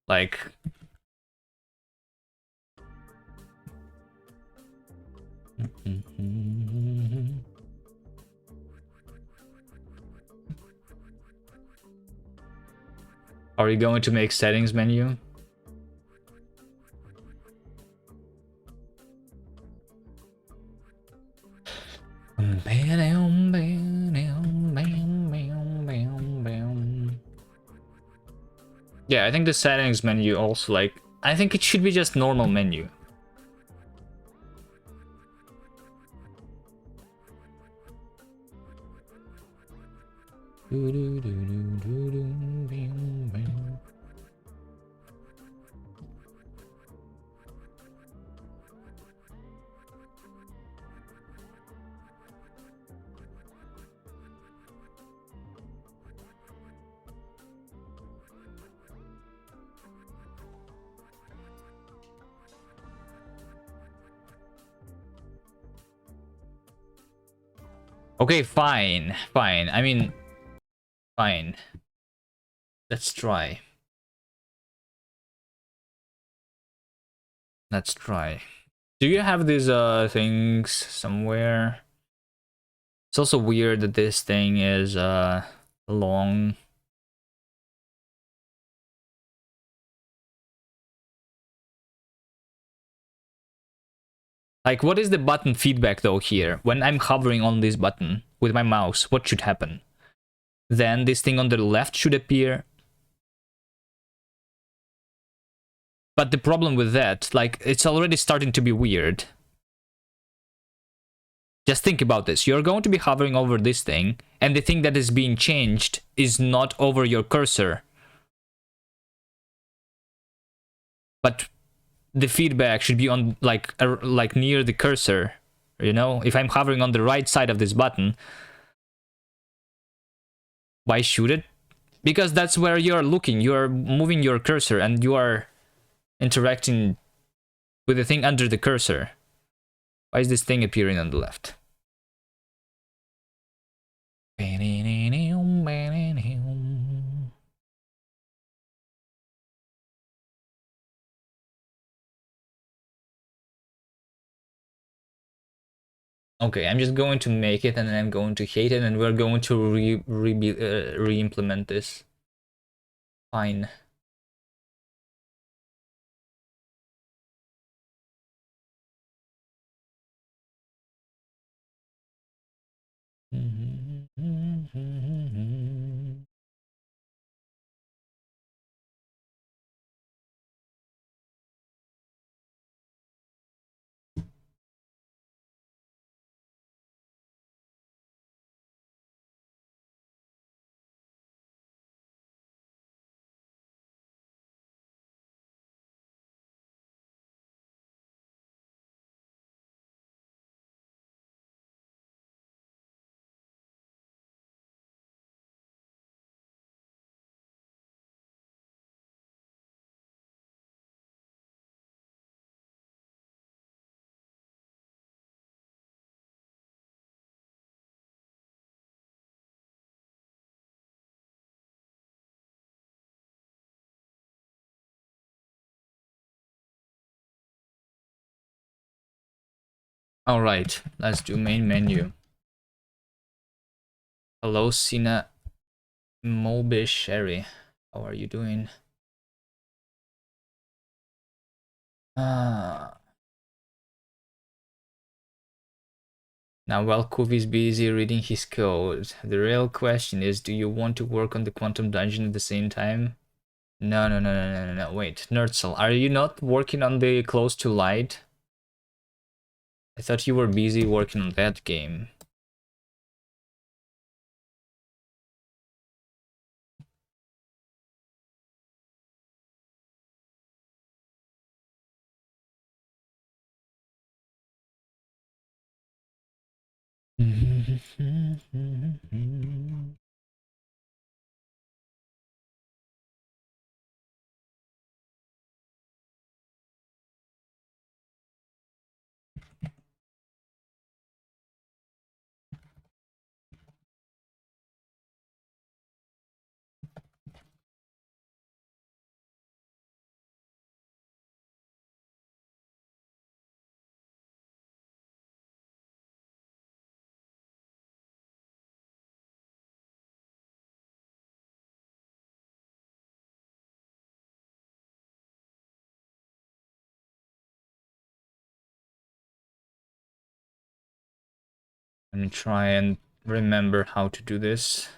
Like... Are you going to make settings menu? Yeah, I think the settings menu also like... I think it should be just normal menu. Okay, fine. Fine. I mean... Fine. Let's try. Let's try. Do you have these things somewhere? It's also weird that this thing is long. Like, what is the button feedback though here? When I'm hovering on this button with my mouse, what should happen? Then this thing on the left should appear. But the problem with that, like, it's already starting to be weird. Just think about this. You're going to be hovering over this thing, and the thing that is being changed is not over your cursor, but the feedback should be on like near the cursor. You know, if I'm hovering on the right side of this button, why shoot it? Because that's where you're looking. You're moving your cursor and you are interacting with the thing under the cursor. Why is this thing appearing on the left? Okay, I'm just going to make it and then I'm going to hate it and we're going to re-implement this. Fine. All right, let's do main menu. Hello, Sina Mobe Sherry. How are you doing? Now, while Kuvi is busy reading his code, the real question is, do you want to work on the quantum dungeon at the same time? No. Wait, Nerdcell, are you not working on the Close to Light? I thought you were busy working on that game. Let me try and remember how to do this.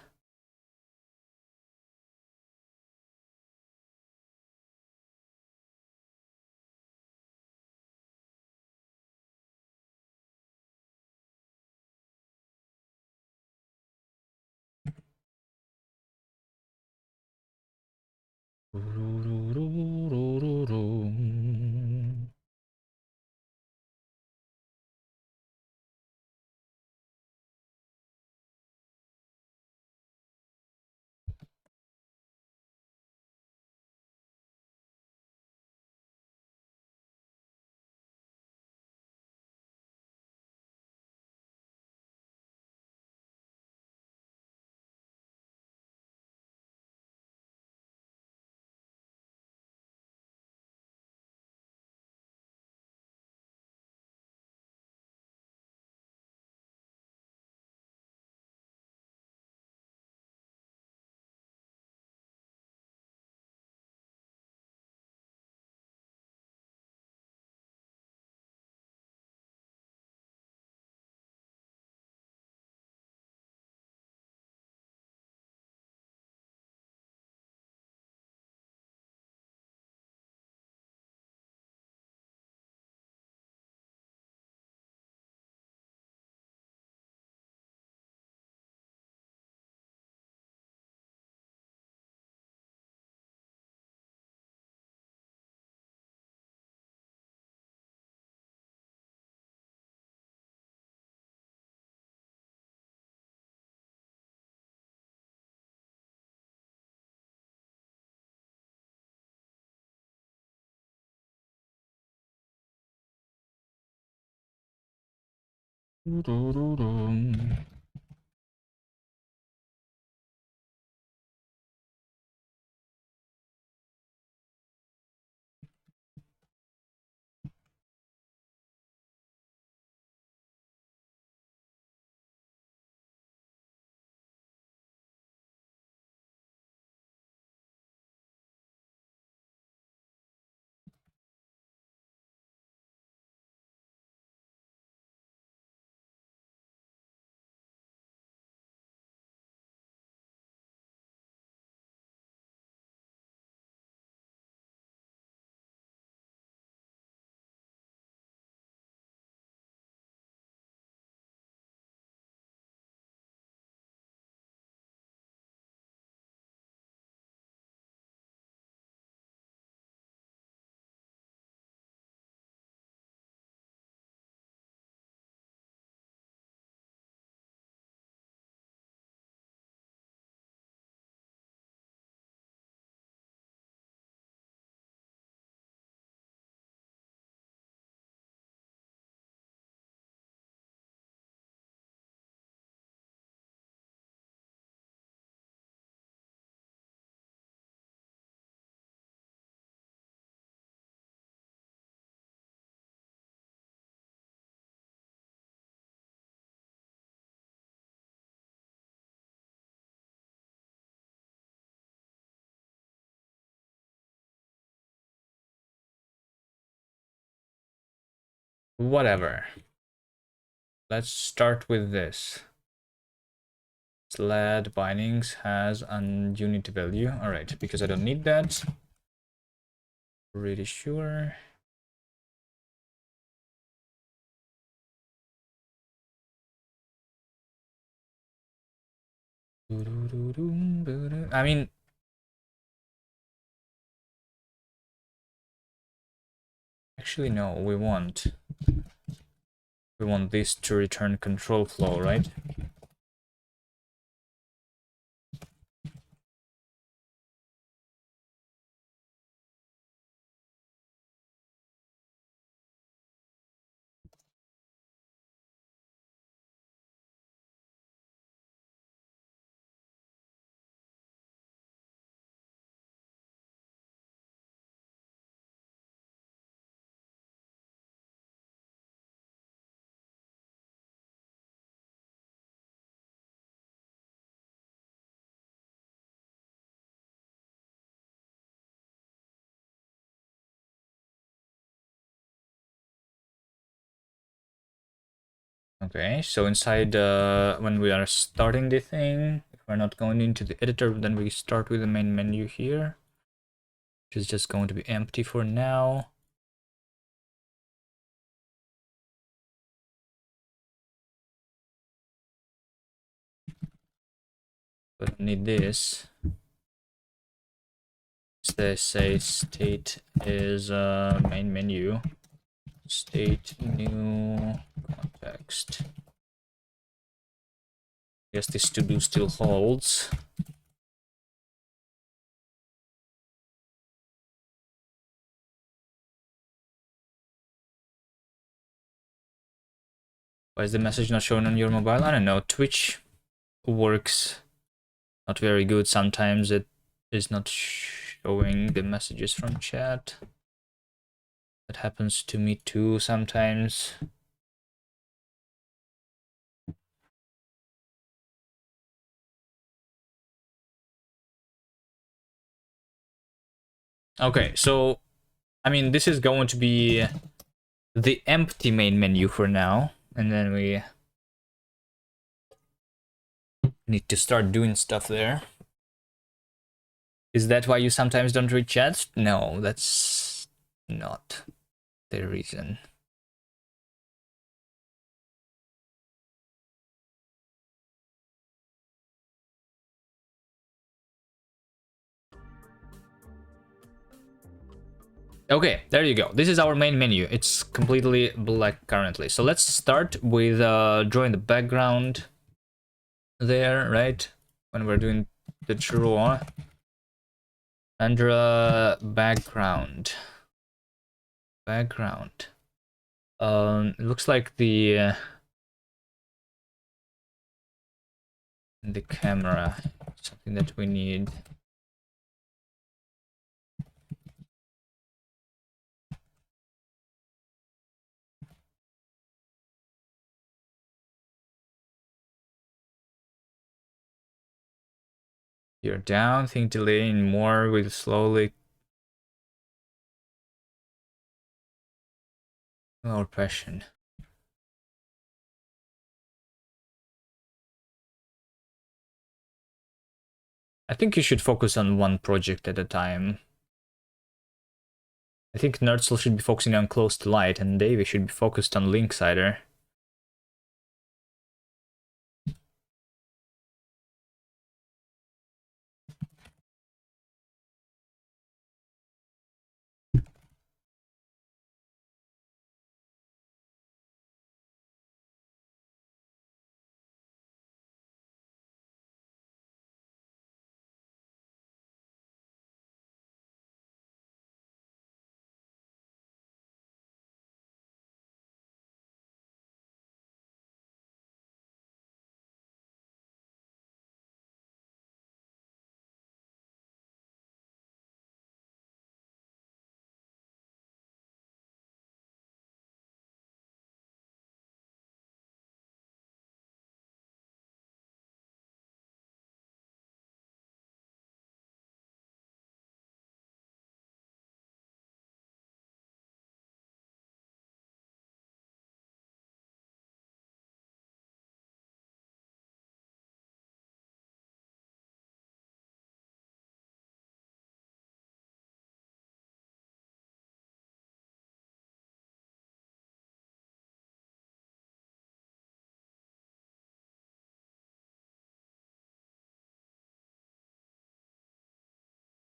Whatever. Let's start with this. Sled bindings has an unit value. Alright, because I don't need that. Pretty sure. I mean, actually no, we want this to return control flow, right? Okay, so inside when we are starting the thing, if we're not going into the editor, then we start with the main menu here, which is just going to be empty for now. But I need this. They say state is main menu. State new context. Guess this to do still holds. Why is the message not shown on your mobile? I don't know. Twitch works not very good. Sometimes it is not showing the messages from chat. That happens to me too sometimes. Okay, so I mean, this is going to be the empty main menu for now, and then we need to start doing stuff there. Is that why you sometimes don't read chats? No, that's not the reason. Okay, there you go. This is our main menu. It's completely black currently. So let's start with drawing the background there, right? When we're doing the draw. And background. Background. It looks like the And the camera, something that we need. You're down, think delaying more will slowly our passion. I think you should focus on one project at a time. I think Nerdsel should be focusing on Close to Light, and Davey should be focused on Linksider.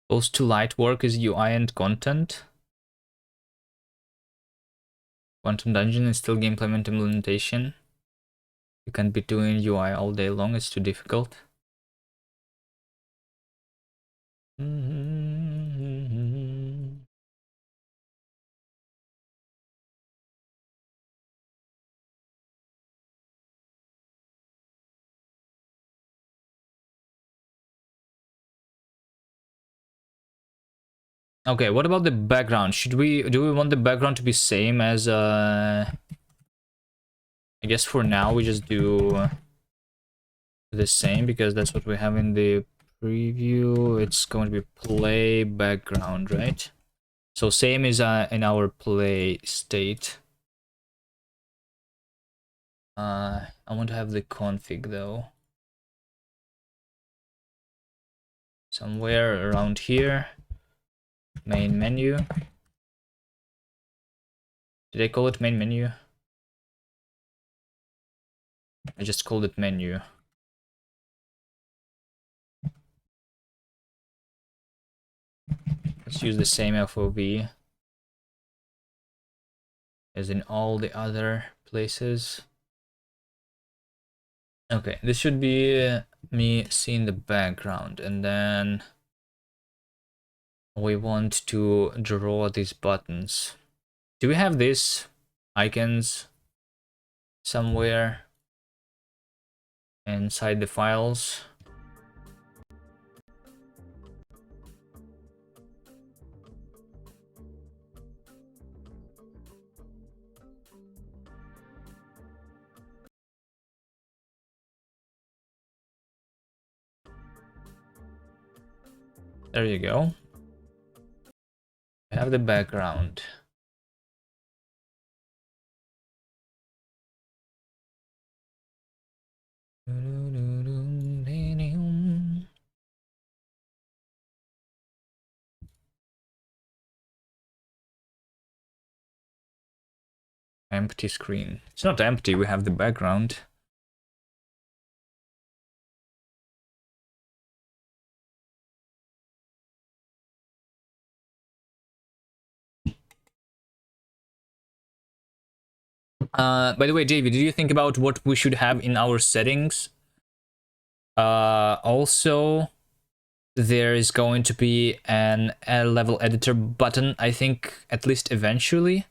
Close to Light work is UI and content. Quantum Dungeon is still gameplay implementation. You can't be doing UI all day long, it's too difficult. Okay, what about the background? Do we want the background to be same as I guess for now we just do the same because that's what we have in the preview. It's going to be play background, right? So same as in our play state. I want to have the config though. Somewhere around here. Main menu. Did I call it main menu? I just called it menu. Let's use the same FOV as in all the other places. Okay, this should be me seeing the background, and then we want to draw these buttons. Do we have these icons somewhere inside the files? There you go. I have the background. Empty screen. It's not empty, we have the background. By the way, David, did you think about what we should have in our settings? Also, there is going to be an level editor button, I think, at least eventually.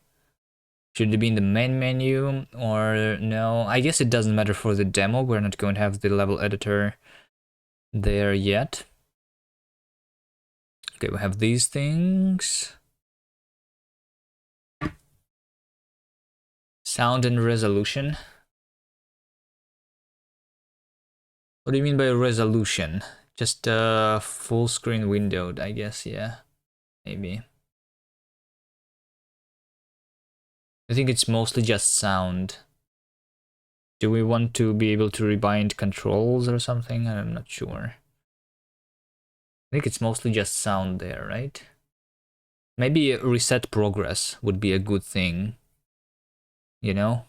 Should it be in the main menu or no? I guess it doesn't matter for the demo. We're not going to have the level editor there yet. Okay, we have these things. Sound and resolution. What do you mean by resolution? Just a full screen windowed, I guess, yeah. Maybe. I think it's mostly just sound. Do we want to be able to rebind controls or something? I'm not sure. I think it's mostly just sound there, right? Maybe reset progress would be a good thing. You know?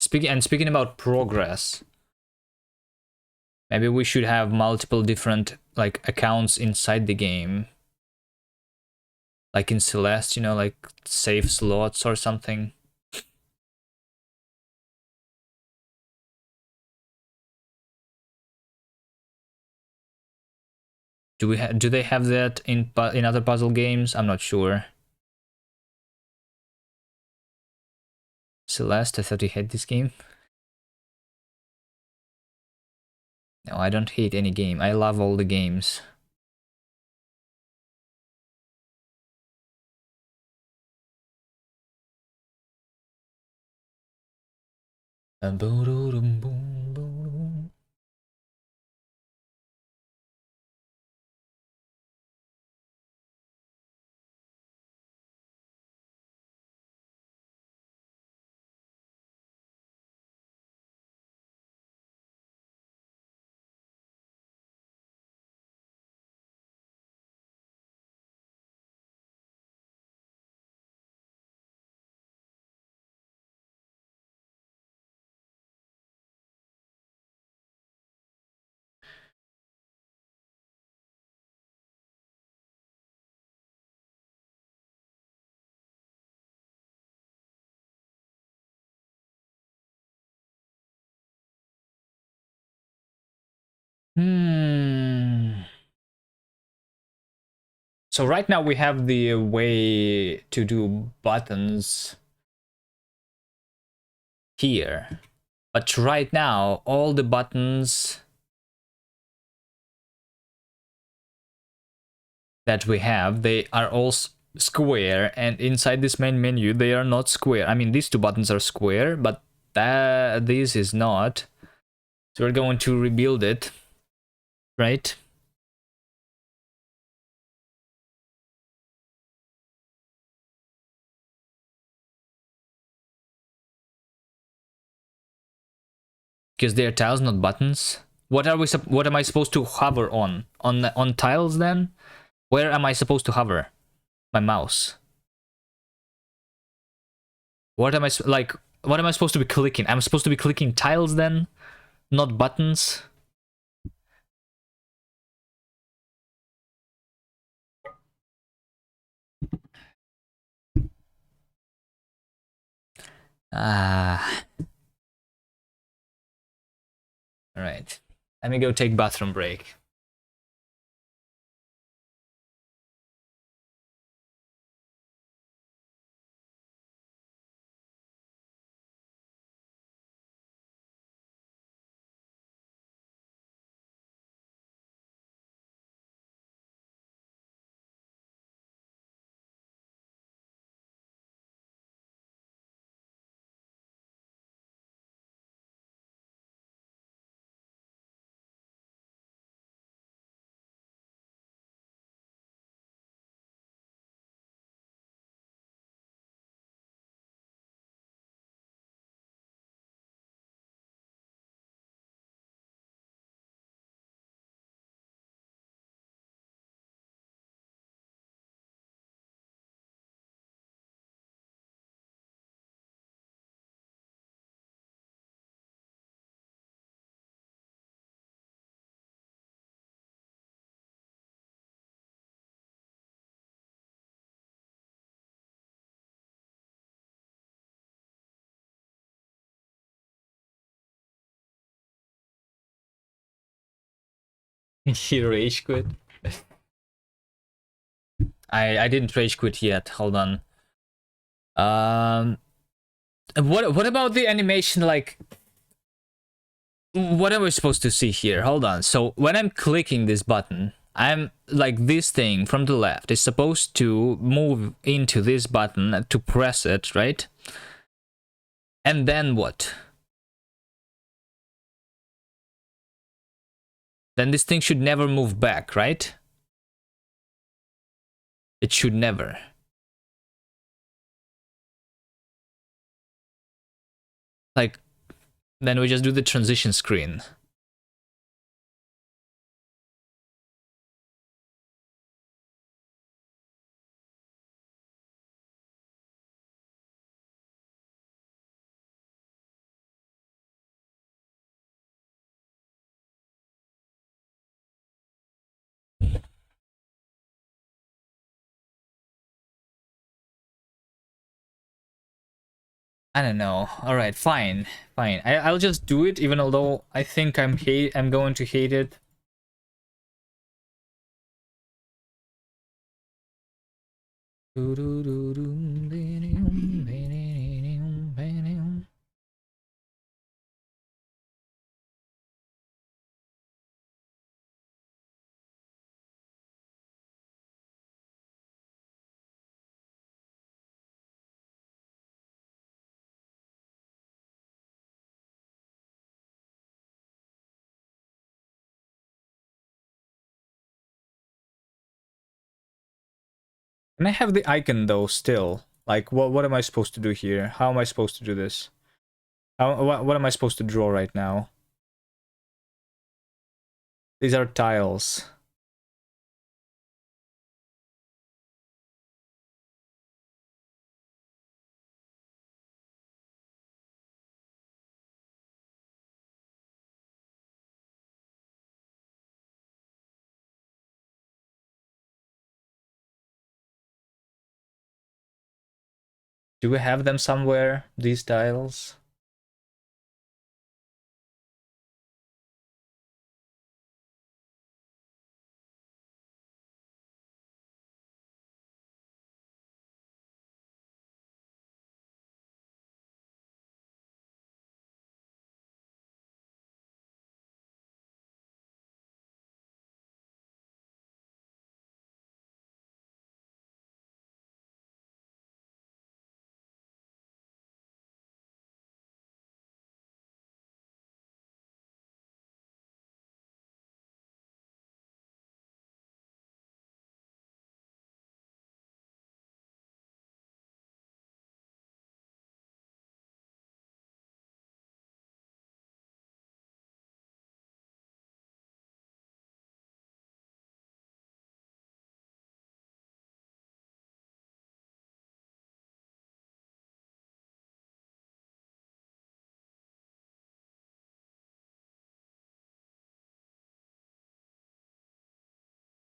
Speaking about progress, maybe we should have multiple different like accounts inside the game. Like in Celeste, you know, like save slots or something. Do they have that in other puzzle games? I'm not sure. Celeste, I thought you had this game. No, I don't hate any game. I love all the games. So right now we have the way to do buttons here. But right now, all the buttons that we have, they are all square, and inside this main menu, they are not square. I mean, these two buttons are square, but this is not. So we're going to rebuild it, right? Because they're tiles, not buttons. What am I supposed to hover on? On tiles then? Where am I supposed to hover? My mouse. What am I like? What am I supposed to be clicking? I'm supposed to be clicking tiles then, not buttons. Ah. All right. Let me go take bathroom break. He rage quit. I didn't rage quit yet. Hold on. What about the animation? Like, what am I supposed to see here? Hold on. So when I'm clicking this button, I'm like, this thing from the left is supposed to move into this button to press it, right? And then what? Then this thing should never move back, right? It should never. Like, then we just do the transition screen. I don't know. All right, fine, fine. I'll just do it, even although I think I'm going to hate it. Can I have the icon though still? Like, what am I supposed to do here? How am I supposed to do this? What am I supposed to draw right now? These are tiles. Do we have them somewhere, these tiles?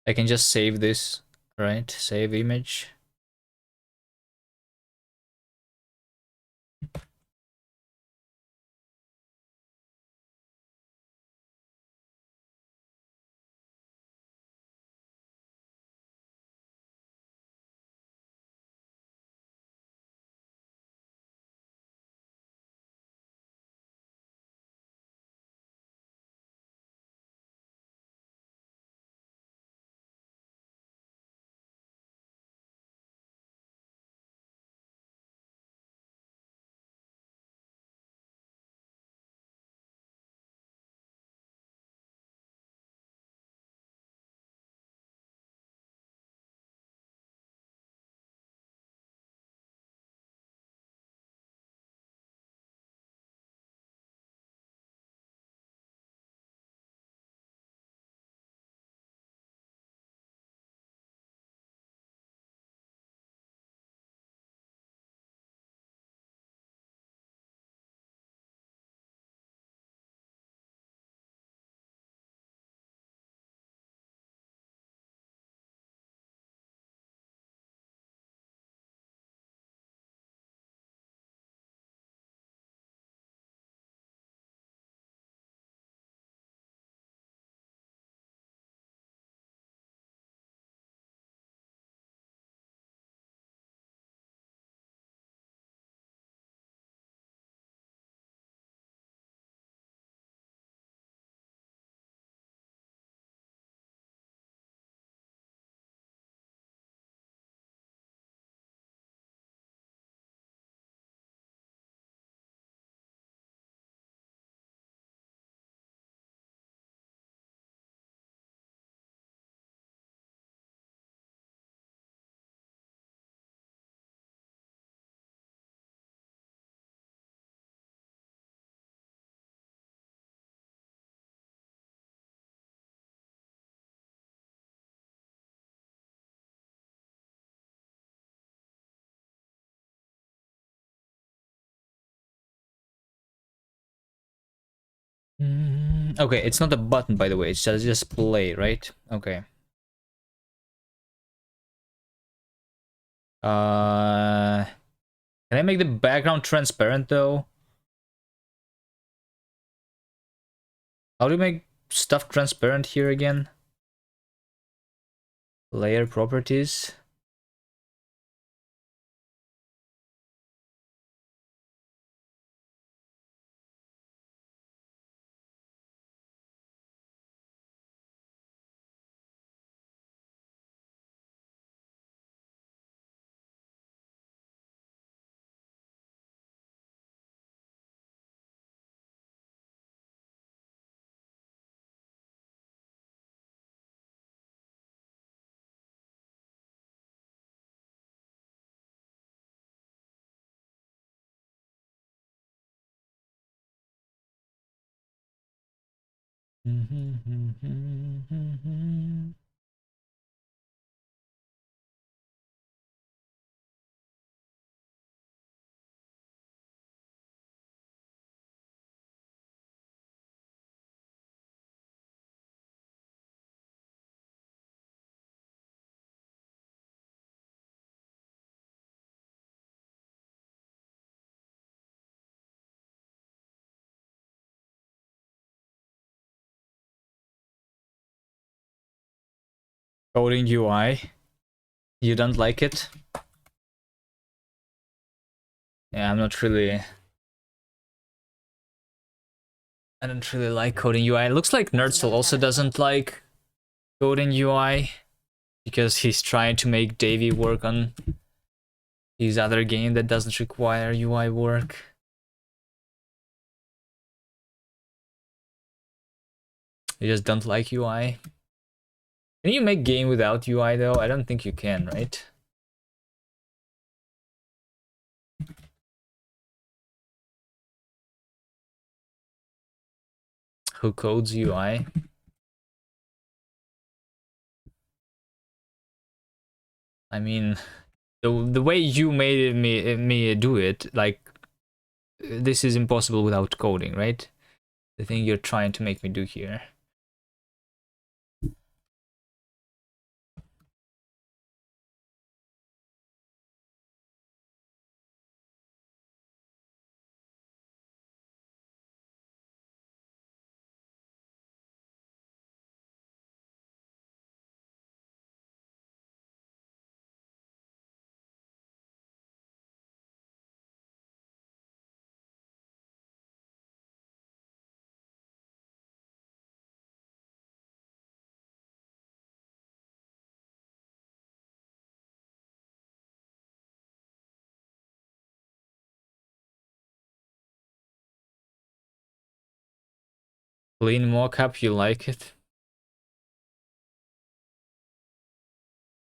I can just save this, right? Save image. Okay, it's not a button, by the way. It's just play, right? Okay. Can I make the background transparent though? How do you make stuff transparent here again? Layer properties. Coding UI. You don't like it? Yeah, I don't really like coding UI. It looks like Nerdzel also doesn't like coding UI because he's trying to make Davey work on his other game that doesn't require UI work. You just don't like UI. Can you make game without UI though? I don't think you can, right? Who codes UI? I mean, the way you made me do it, like this is impossible without coding, right? The thing you're trying to make me do here. Clean mockup, you like it?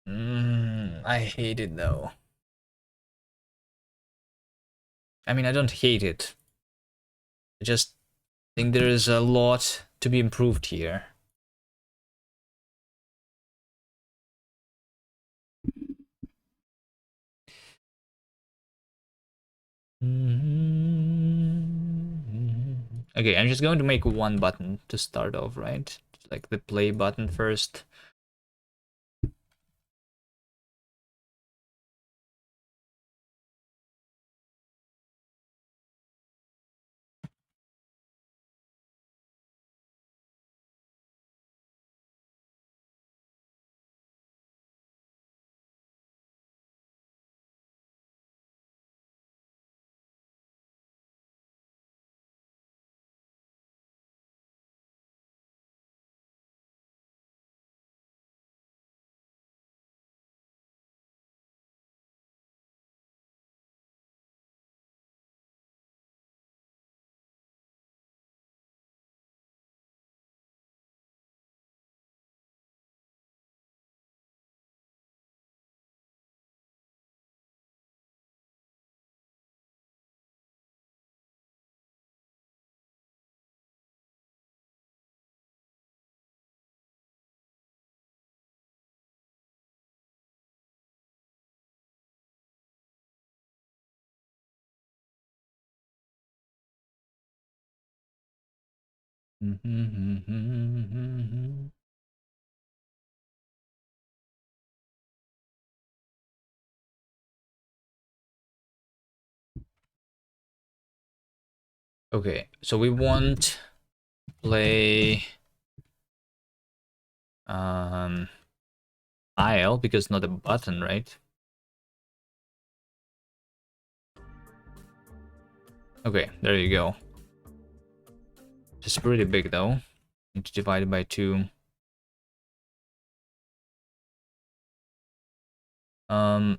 I hate it though. I mean, I don't hate it. I just think there is a lot to be improved here. Okay, I'm just going to make one button to start off, right? Like the play button first. Okay, so we want play aisle because not a button, right? Okay, there you go. It's pretty big though. Need to divide it by 2. Um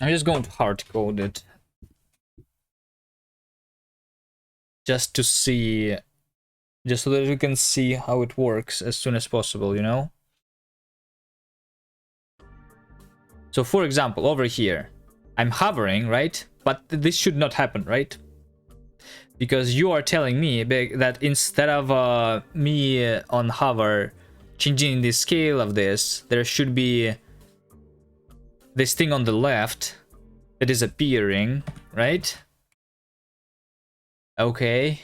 I'm just going to hard code it just to see, just so that we can see how it works as soon as possible, you know? So for example, over here, I'm hovering, right? But this should not happen, right? Because you are telling me that instead of me on hover changing the scale of this, there should be this thing on the left that is appearing, right? Okay.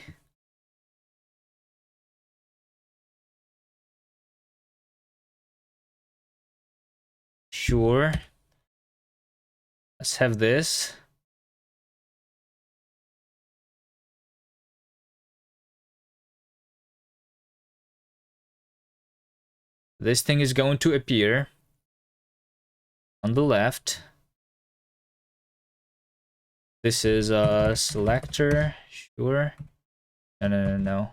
Sure. Let's have this. This thing is going to appear on the left. This is a selector. Sure. No.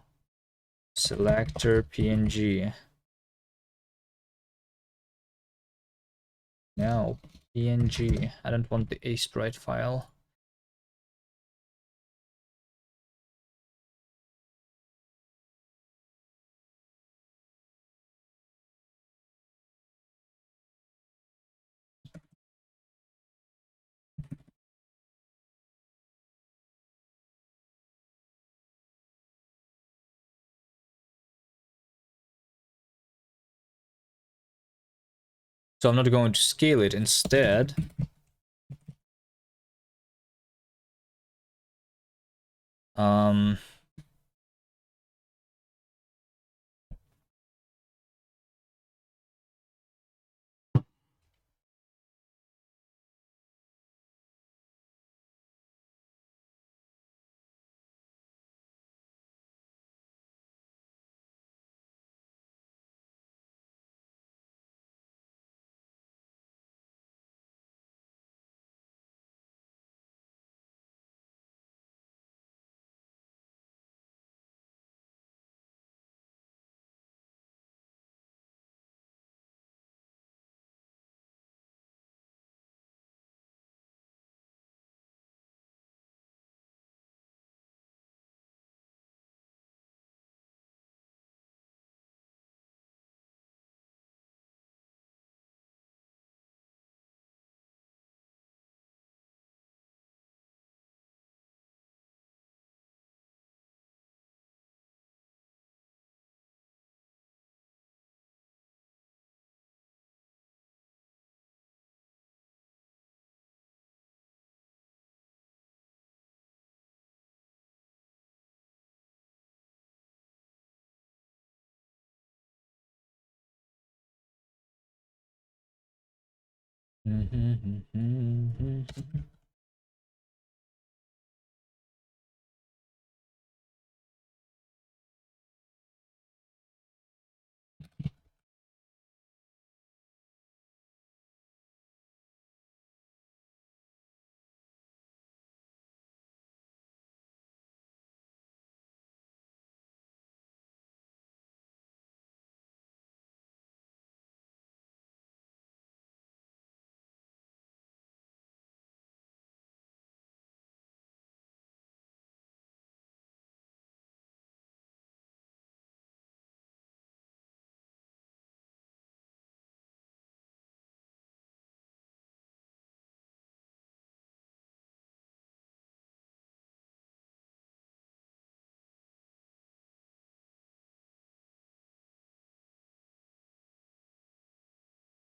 Selector PNG. No, PNG. I don't want the A-sprite file. So I'm not going to scale it. Instead, um,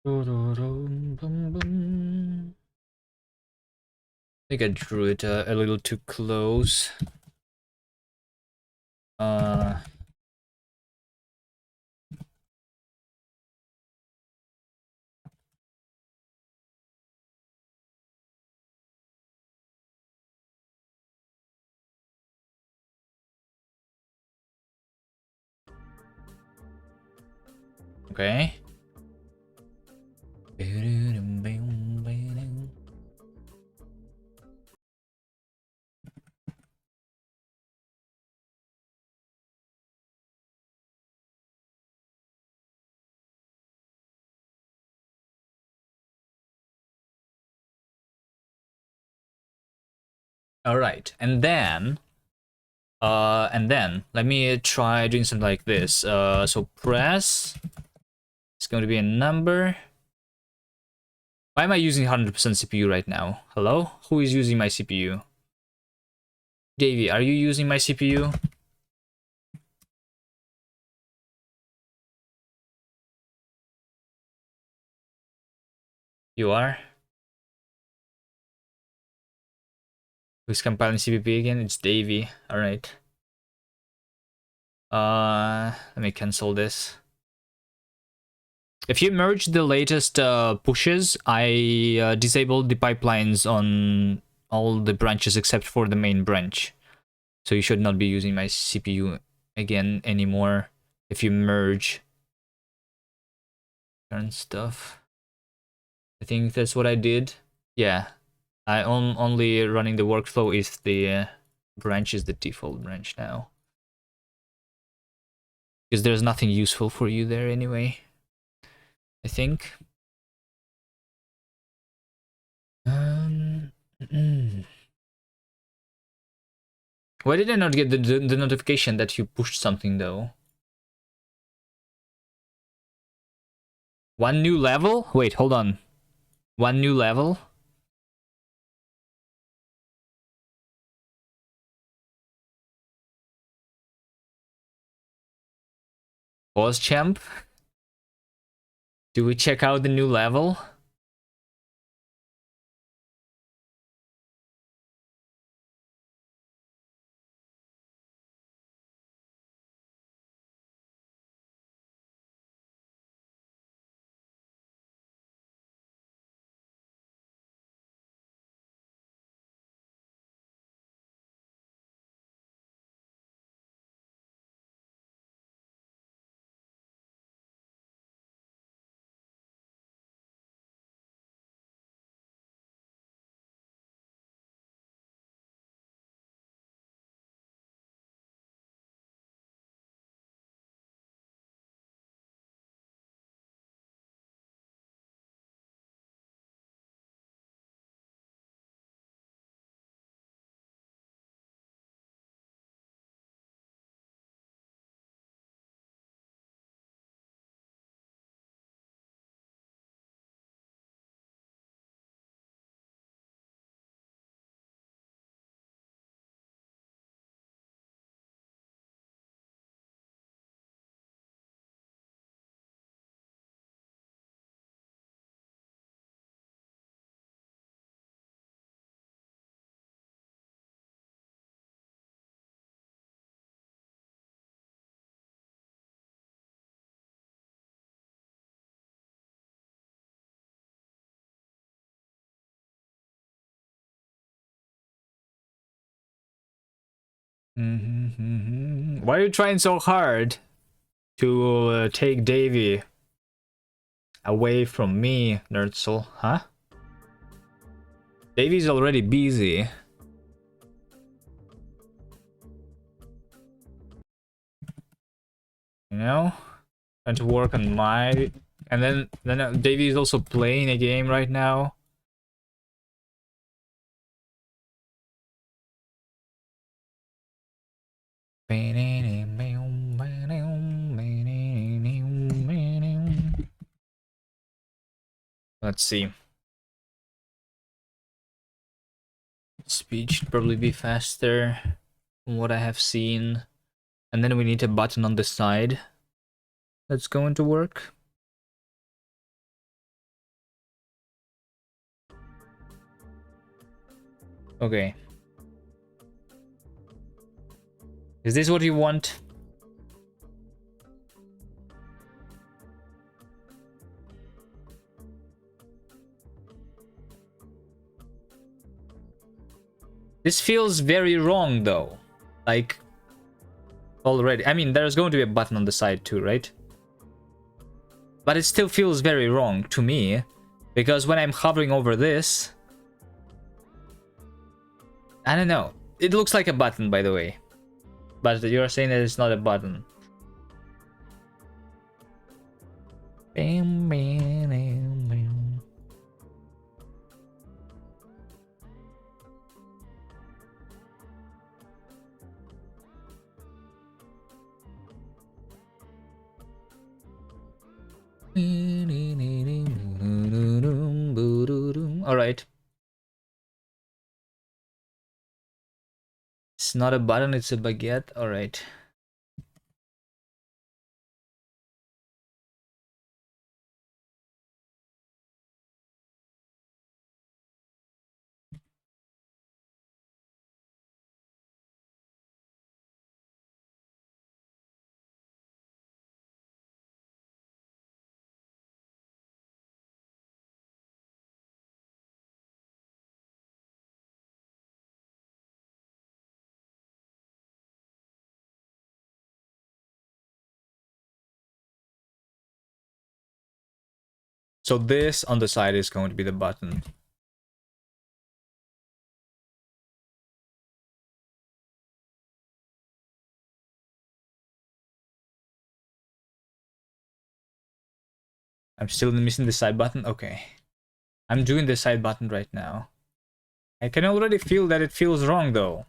I think I drew it a little too close. Uh, okay. All right, and then let me try doing something like this. So press. It's going to be a number. Why am I using 100% CPU right now? Hello? Who is using my CPU? Davey, are you using my CPU? You are? Who's compiling CPP again? It's Davey. Alright. Let me cancel this. If you merge the latest pushes, I disabled the pipelines on all the branches except for the main branch. So you should not be using my CPU again anymore if you merge current stuff. I think that's what I did. Yeah, I only running the workflow if the branch is the default branch now. Because there's nothing useful for you there anyway, I think. Mm. Why did I not get the notification that you pushed something though? One new level? Wait, hold on. One new level? Boss champ? Do we check out the new level? Why are you trying so hard to take Davy away from me, Nerdsoul? Huh? Davy's already busy. You know? Trying to work on my... And then Davy is also playing a game right now. Let's see. Speed should probably be faster from what I have seen. And then we need a button on the side that's going to work. Okay. Is this what you want? This feels very wrong though. Like, already. I mean, there's going to be a button on the side too, right? But it still feels very wrong to me. Because when I'm hovering over this... I don't know. It looks like a button, by the way. But you're saying that it's not a button. Bam, bam, bam, bam. Alright. It's not a button, it's a baguette. Alright. So this on the side is going to be the button. I'm still missing the side button. Okay. I'm doing the side button right now. I can already feel that it feels wrong though.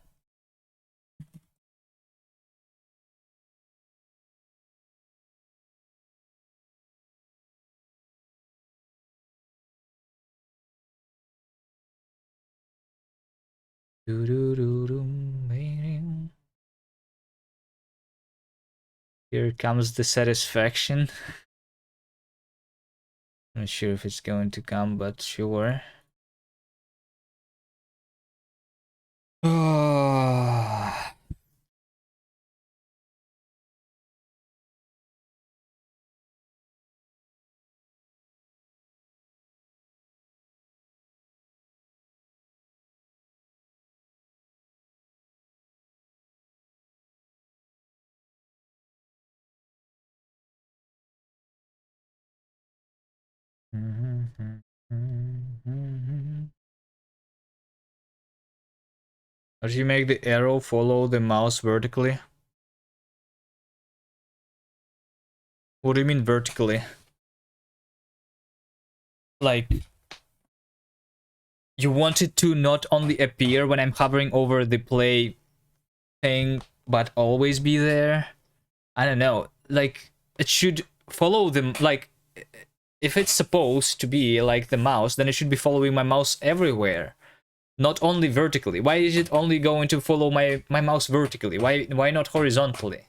Here comes the satisfaction. I'm not sure if it's going to come, but sure. Oh. How do you make the arrow follow the mouse vertically? What do you mean vertically? Like, you want it to not only appear when I'm hovering over the play thing, but always be there? I don't know. Like, it should follow them. Like, if it's supposed to be like the mouse, then it should be following my mouse everywhere, not only vertically. Why is it only going to follow my mouse vertically? Why not horizontally?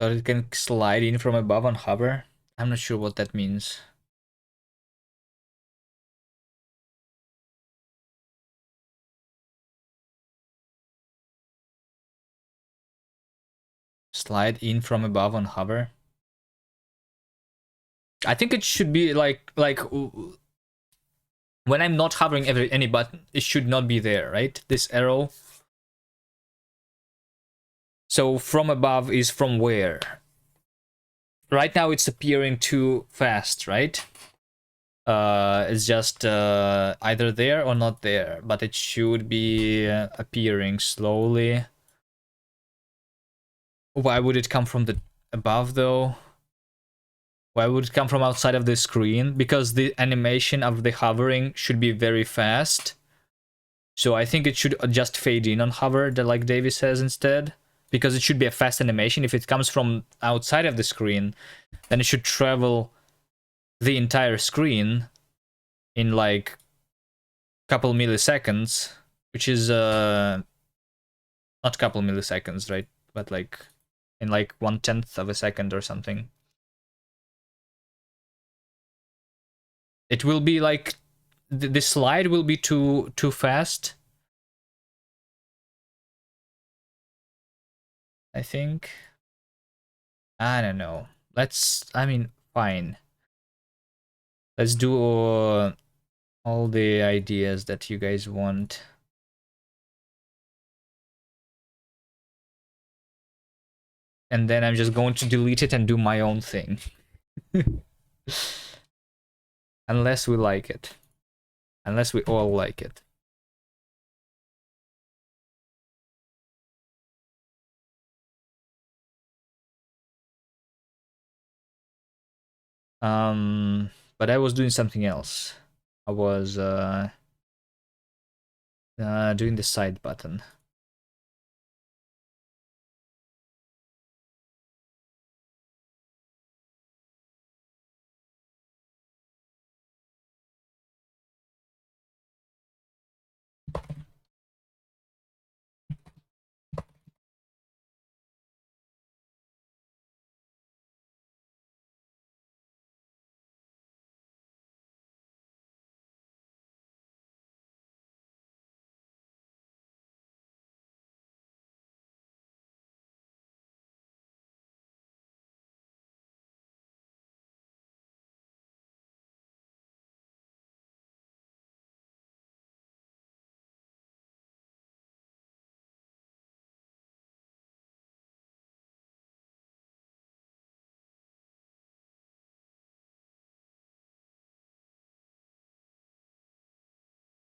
So it can slide in from above on hover. I'm not sure what that means. Slide in from above on hover. I think it should be like when I'm not hovering any button, it should not be there, right? This arrow. So from above is from where? Right now it's appearing too fast, right? It's just either there or not there, but it should be appearing slowly. Why would it come from the above though? Why would it come from outside of the screen? Because the animation of the hovering should be very fast. So I think it should just fade in on hover, like Davis says instead. Because it should be a fast animation. If it comes from outside of the screen, then it should travel the entire screen in like couple milliseconds, which is not couple milliseconds, right? But like in like 1/10 of a second or something. It will be like the slide will be too fast, I think. I don't know. I mean, fine. Let's do all the ideas that you guys want. And then I'm just going to delete it and do my own thing. Unless we like it. Unless we all like it. But I was doing something else. I was doing the side button.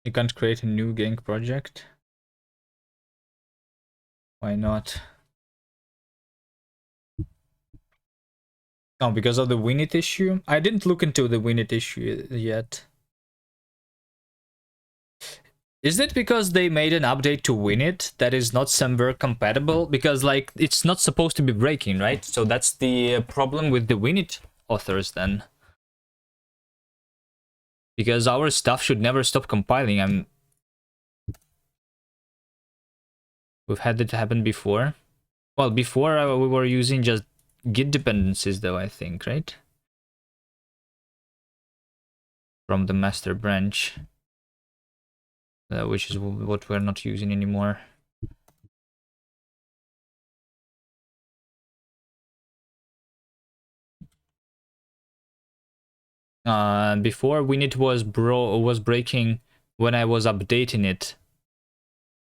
You can't create a new gang project? Why not? Oh, because of the Winit issue? I didn't look into the Winit issue yet. Is it because they made an update to Winit that is not Semver compatible? Because, like, it's not supposed to be breaking, right? So that's the problem with the Winit authors then. Because our stuff should never stop compiling. We've had it happen before. Well, before we were using just Git dependencies though, I think, right? From the master branch. Which is what we're not using anymore. Before Winit was breaking when I was updating it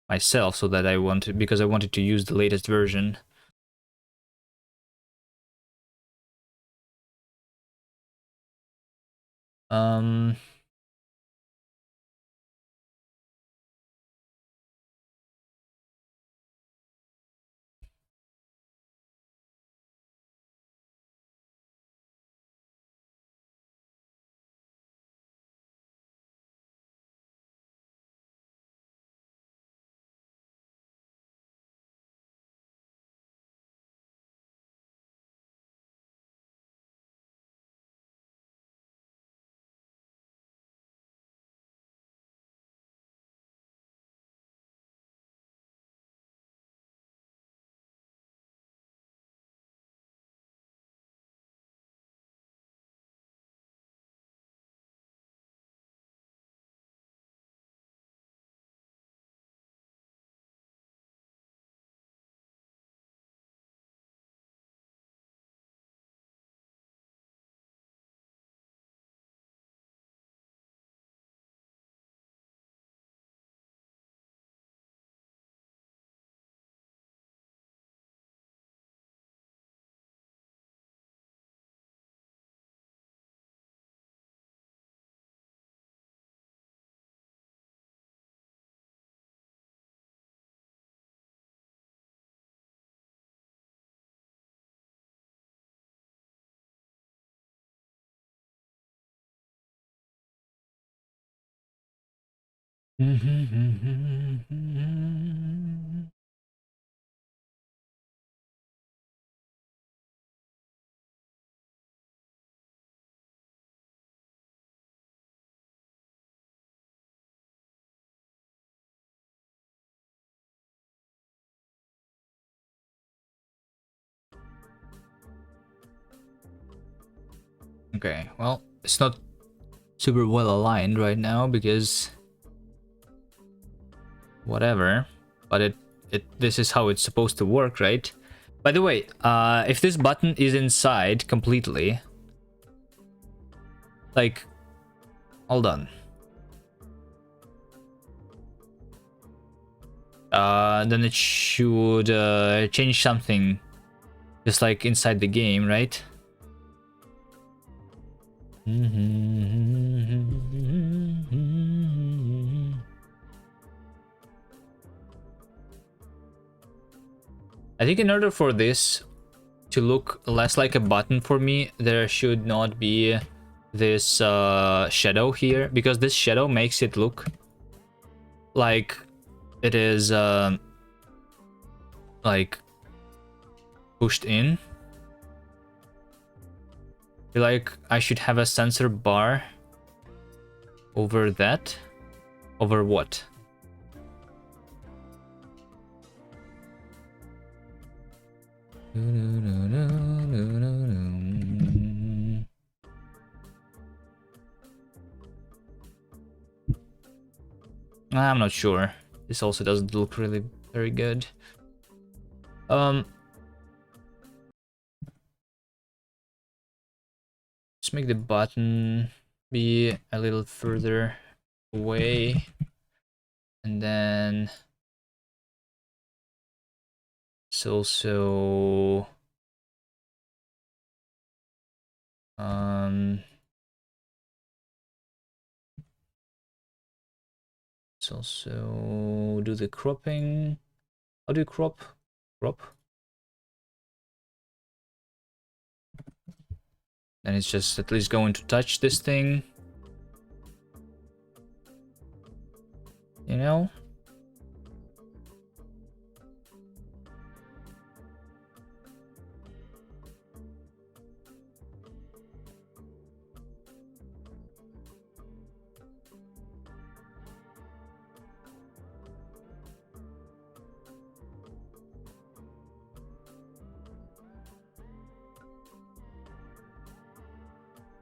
myself, so that because I wanted to use the latest version. Okay, well, it's not super well aligned right now because whatever, but this is how it's supposed to work, right? By the way, if this button is inside completely, like, hold on. Then it should change something, just like inside the game, right? I think in order for this to look less like a button for me, there should not be this shadow here, because this shadow makes it look like it is like pushed in. I feel like I should have a sensor bar over that. Over what? I'm not sure. This also doesn't look really very good. Let's make the button be a little further away, and then it's also Let's also do the cropping. How do you crop? Crop. And it's just at least going to touch this thing. You know?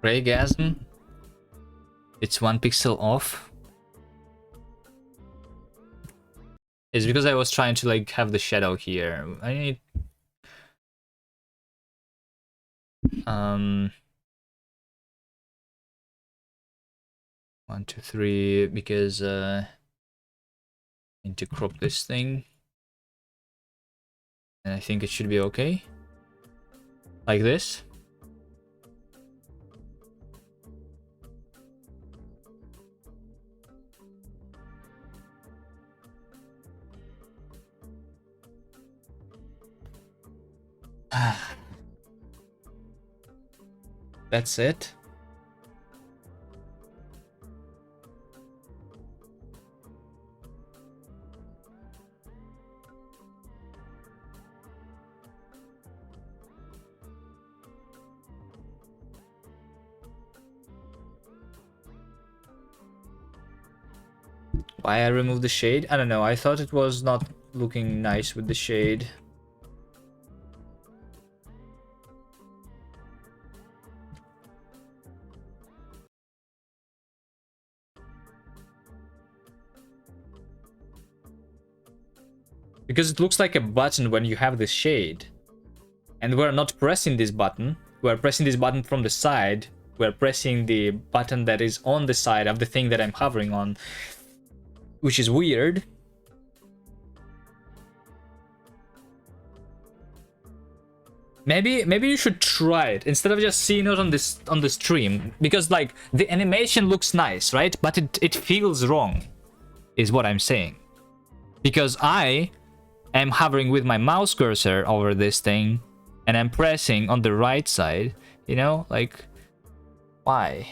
Raygasm. It's 1 pixel off. It's because I was trying to like have the shadow here. I need 1, 2, 3 because I need to crop this thing. And I think it should be okay. Like this. That's it. Why I removed the shade? I don't know. I thought it was not looking nice with the shade. Because it looks like a button when you have the shade. And we're not pressing this button. We're pressing this button from the side. We're pressing the button that is on the side of the thing that I'm hovering on. Which is weird. Maybe you should try it instead of just seeing it on the stream, because like the animation looks nice, right? But it feels wrong, is what I'm saying. Because I am hovering with my mouse cursor over this thing, and I'm pressing on the right side. You know, like why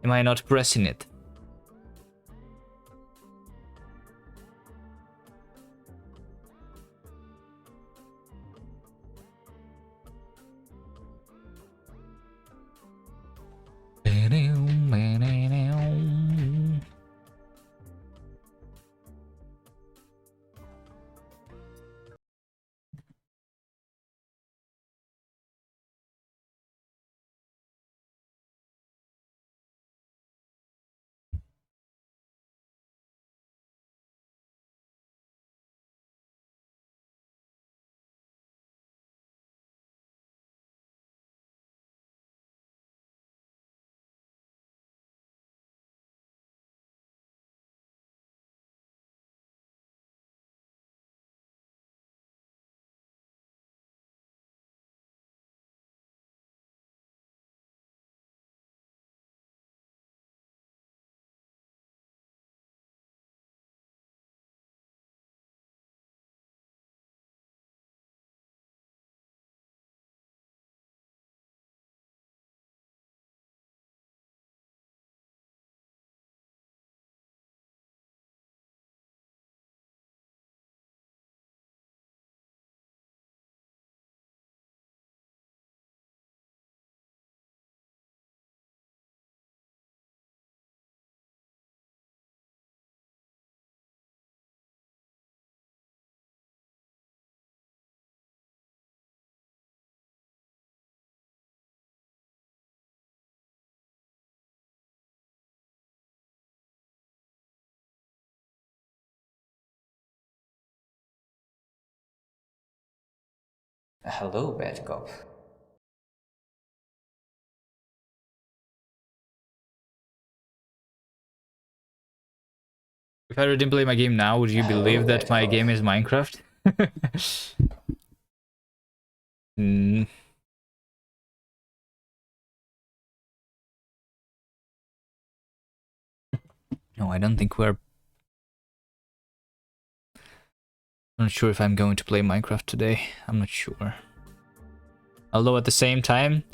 am I not pressing it? Hello, bad cop. If I didn't play my game now, would you believe that my game is Minecraft? mm. No, I don't think we're... I'm not sure if I'm going to play Minecraft today. I'm not sure. Although at the same time,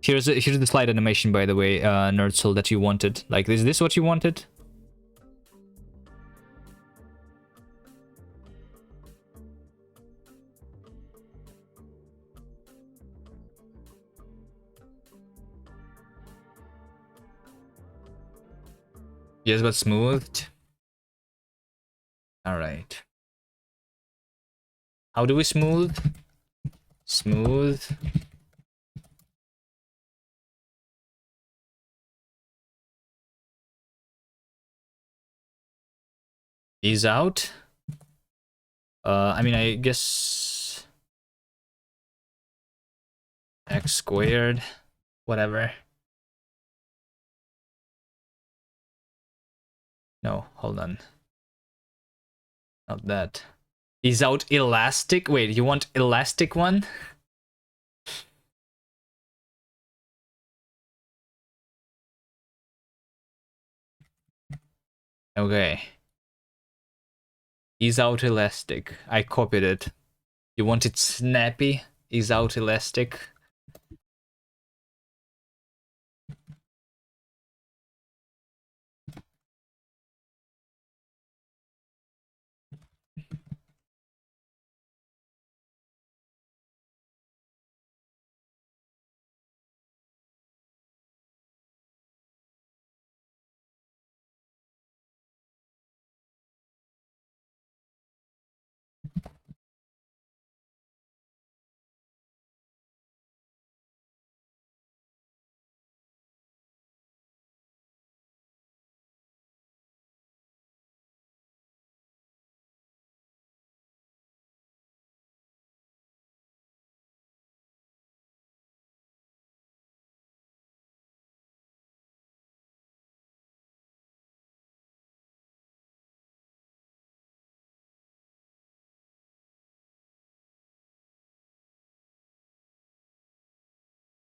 here's the slide animation, by the way, Nerdsoul, that you wanted. Like, is this what you wanted? Yes, but smoothed. All right. How do we smooth? Smooth. Ease out. I mean, I guess x squared, whatever. No, hold on. Not that. Ease out elastic. Wait, you want elastic one? Okay. Ease out elastic. I copied it. You want it snappy? Ease out elastic.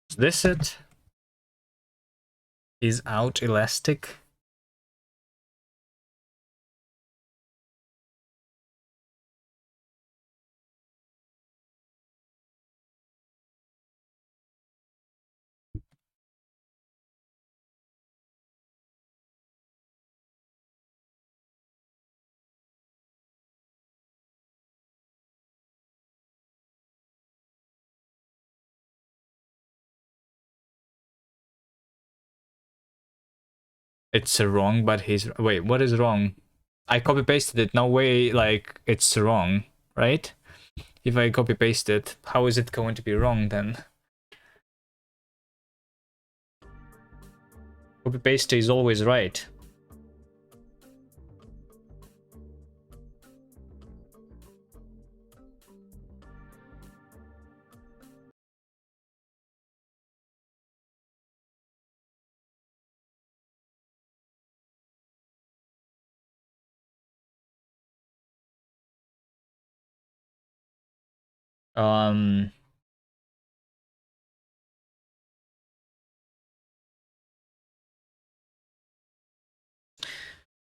Is this it? Ease out elastic. It's wrong, but he's... Wait, what is wrong? I copy pasted it. No way, like, it's wrong, right? If I copy paste it, how is it going to be wrong then? Copy paste is always right.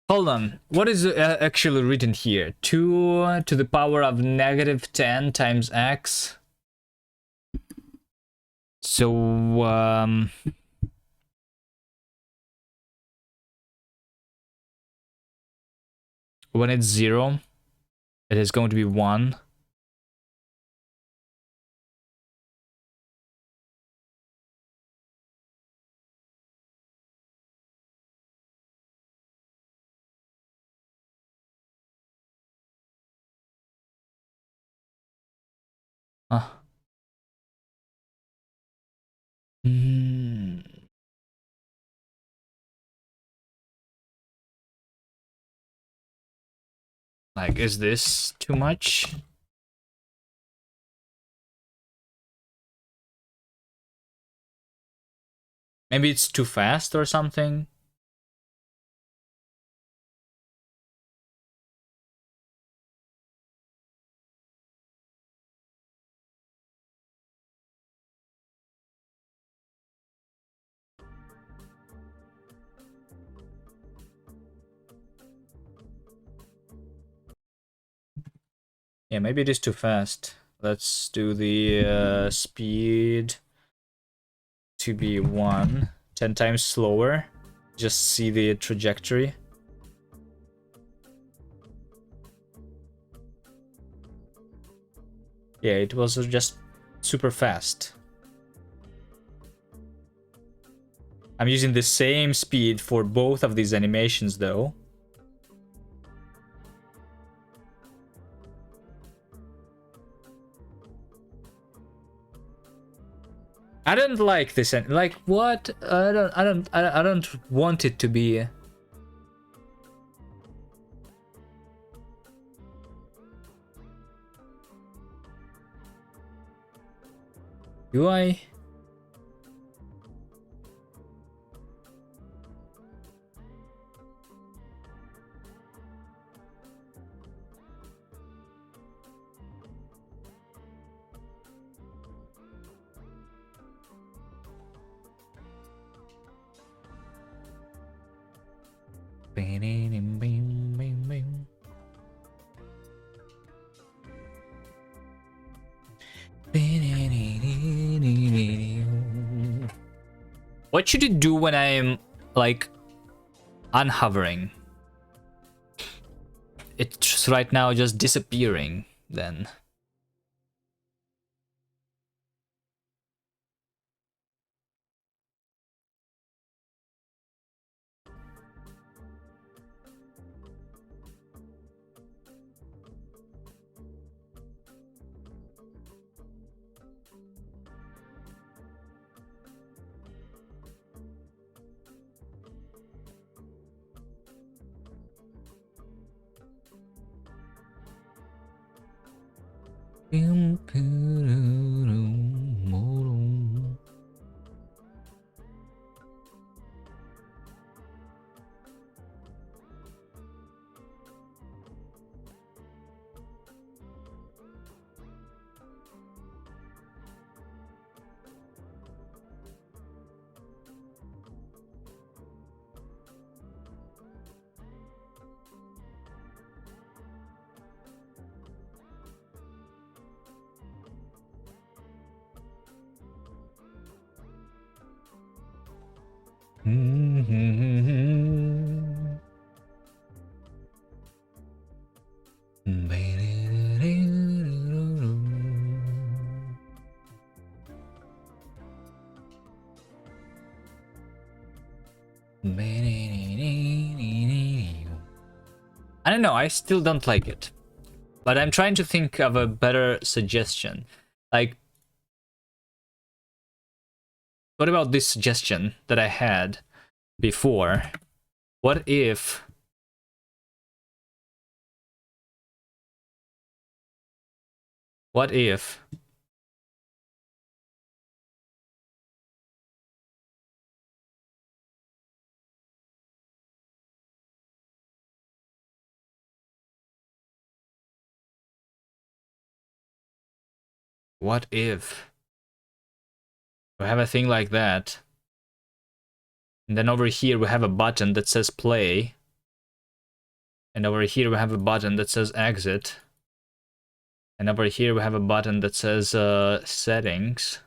Hold on. What is actually written here? 2 to the power of negative 10 times x. So, when it's 0, it is going to be 1. Huh. Like, is this too much? Maybe it's too fast or something? Yeah, maybe it is too fast. Let's do the speed to be 1. 10 times slower. Just see the trajectory. Yeah, it was just super fast. I'm using the same speed for both of these animations though. I don't like this. Like what? I don't want it to be. Do I? What should it do when I'm like unhovering? It's right now just disappearing then. I don't know, I still don't like it. But I'm trying to think of a better suggestion. Like, what about this suggestion that I had before? What if... What if... What if we have a thing like that, and then over here we have a button that says play, and over here we have a button that says exit, and over here we have a button that says settings,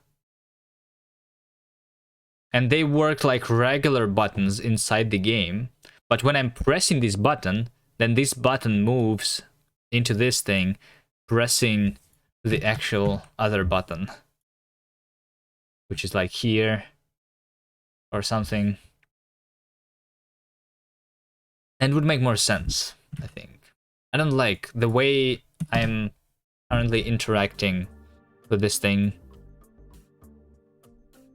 and they work like regular buttons inside the game, but when I'm pressing this button, then this button moves into this thing, pressing the actual other button, which is like here or something, and would make more sense, I think. I don't like the way I'm currently interacting with this thing.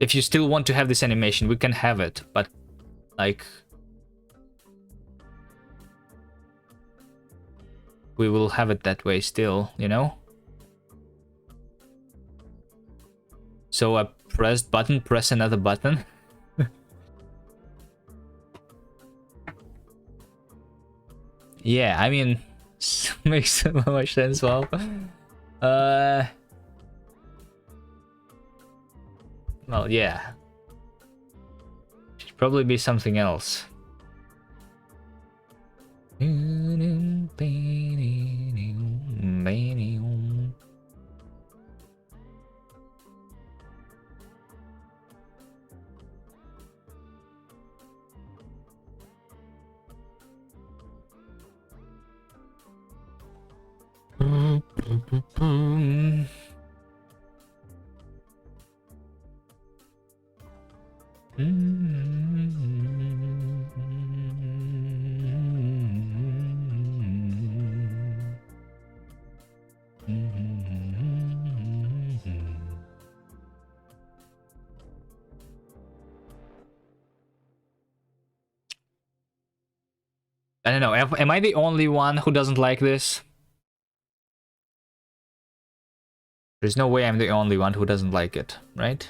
If you still want to have this animation, we can have it, but like we will have it that way still, you know? So I pressed button, press another button. Yeah, I mean, makes so much sense. Well, well, yeah, should probably be something else. I don't know. Am I the only one who doesn't like this? There's no way I'm the only one who doesn't like it, right?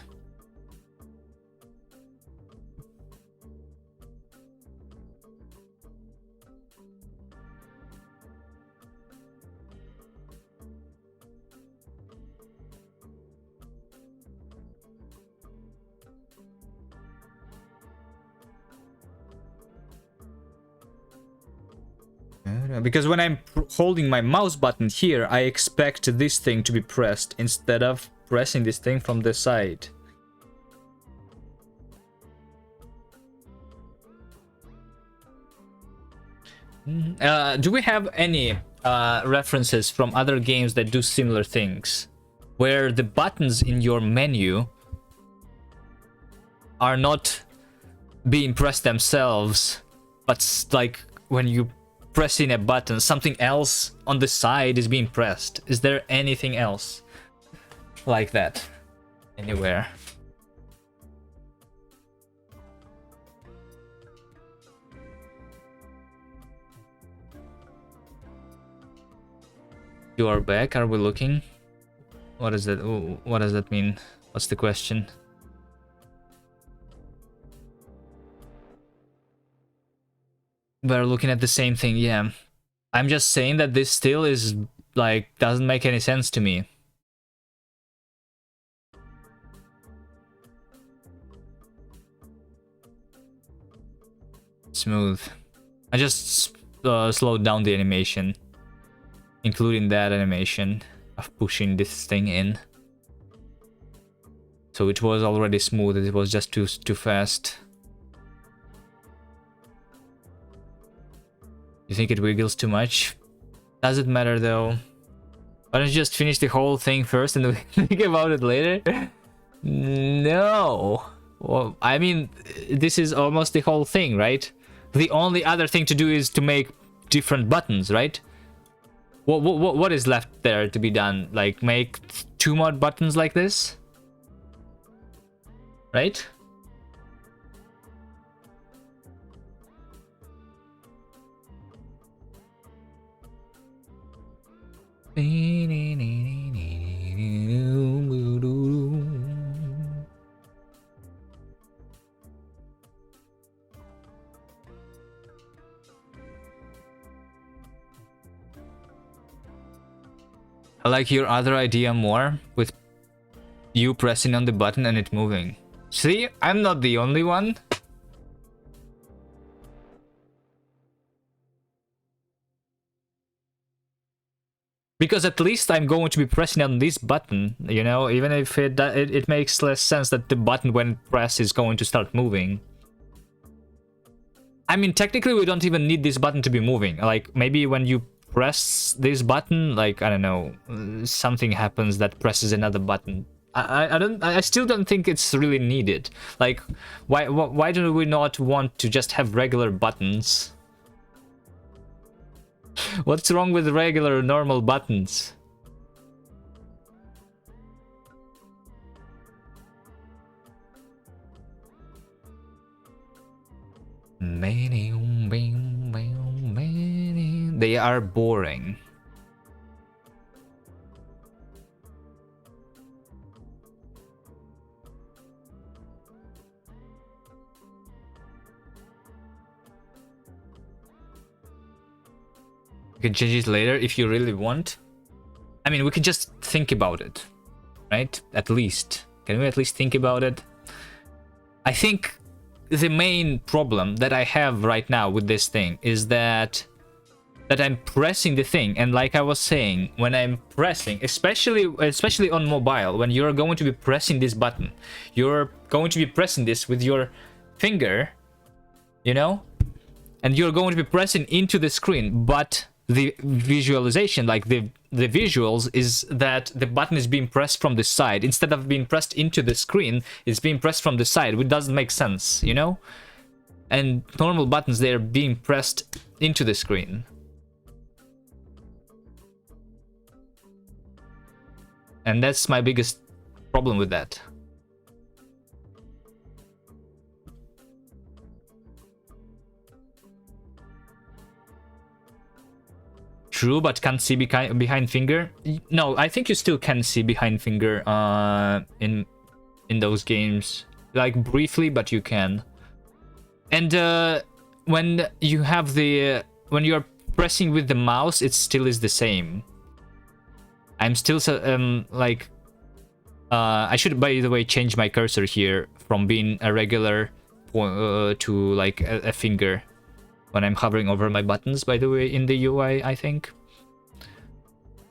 Because when I'm holding my mouse button here, I expect this thing to be pressed instead of pressing this thing from the side. Do we have any references from other games that do similar things? Where the buttons in your menu are not being pressed themselves, but like when you press in a button, something else on the side is being pressed. Is there anything else like that anywhere? You are back. Are we looking? What is that? What does that mean? What's the question? We're looking at the same thing, yeah. I'm just saying that this still is, like, doesn't make any sense to me. Smooth. I just slowed down the animation, including that animation of pushing this thing in. So it was already smooth, it was just too fast. You think it wiggles too much? Does it matter though? Why don't you just finish the whole thing first and think about it later? No. Well, I mean, this is almost the whole thing, right? The only other thing to do is to make different buttons, right? What is left there to be done? Like, make 2 more buttons like this? Right? I like your other idea more, with you pressing on the button and it moving. See, I'm not the only one. Because at least I'm going to be pressing on this button, you know, even if it makes less sense that the button when pressed is going to start moving. I mean, technically we don't even need this button to be moving. Like, maybe when you press this button, like, I don't know, something happens that presses another button. I still don't think it's really needed. Like, why do we not want to just have regular buttons? What's wrong with regular normal buttons? They are boring. You can change it later if you really want. I mean, we can just think about it, right? At least. Can we at least think about it? I think the main problem that I have right now with this thing is that that I'm pressing the thing. And like I was saying, when I'm pressing, especially on mobile, when you're going to be pressing this button, you're going to be pressing this with your finger, you know, and you're going to be pressing into the screen, but the visualization, like the visuals, is that the button is being pressed from the side instead of being pressed into the screen. It's being pressed from the side, which doesn't make sense, you know. And normal buttons, they're being pressed into the screen. And that's my biggest problem with that. True, but can't see behind finger. No, I think you still can see behind finger in those games, like briefly, but you can. And when you have the when you're pressing with the mouse, it still is the same. I'm still like I should, by the way, change my cursor here from being a regular to like a finger when I'm hovering over my buttons, by the way, in the UI. I think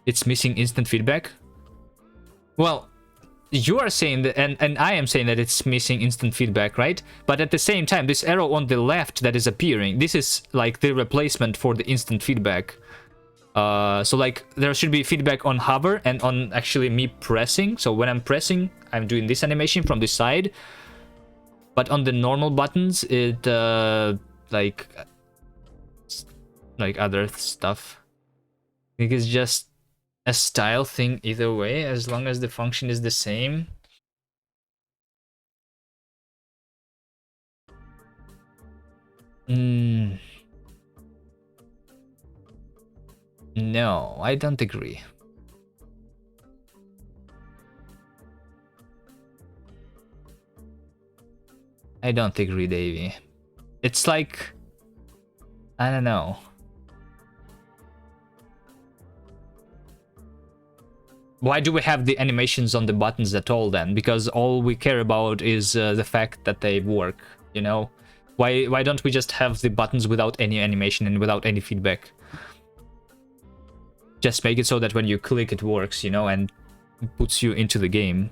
it's missing instant feedback. Well, you are saying that, and I am saying that it's missing instant feedback, right? But at the same time, this arrow on the left that is appearing, this is like the replacement for the instant feedback. So like there should be feedback on hover and on actually me pressing. So when I'm pressing, I'm doing this animation from the side. But on the normal buttons, it like other stuff. I think it's just a style thing either way, as long as the function is the same. No, I don't agree. I don't agree, Davey. It's like, I don't know. Why do we have the animations on the buttons at all then? Because all we care about is the fact that they work, you know? Why don't we just have the buttons without any animation and without any feedback? Just make it so that when you click it works, you know, and puts you into the game.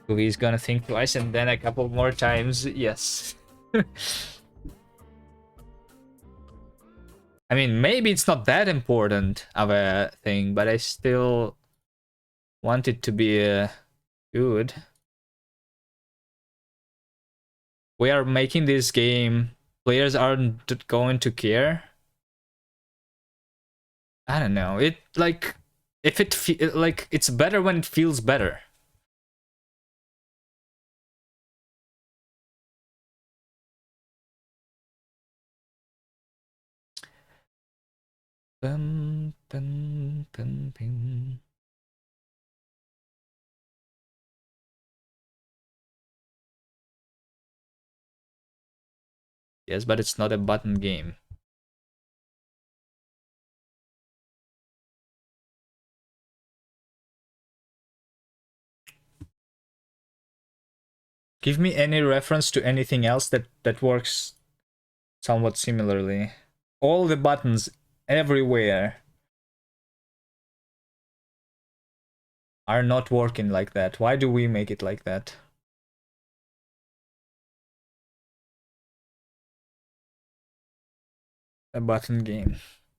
He's gonna think twice and then a couple more times, yes. I mean, maybe it's not that important of a thing, but I still want it to be good. We are making this game. Players aren't going to care. I don't know. It like if it like it's better when it feels better. Dun, dun, dun, dun. Yes, but it's not a button game. Give me any reference to anything else that works somewhat similarly. All the buttons everywhere are not working like that. Why do we make it like that? A button game.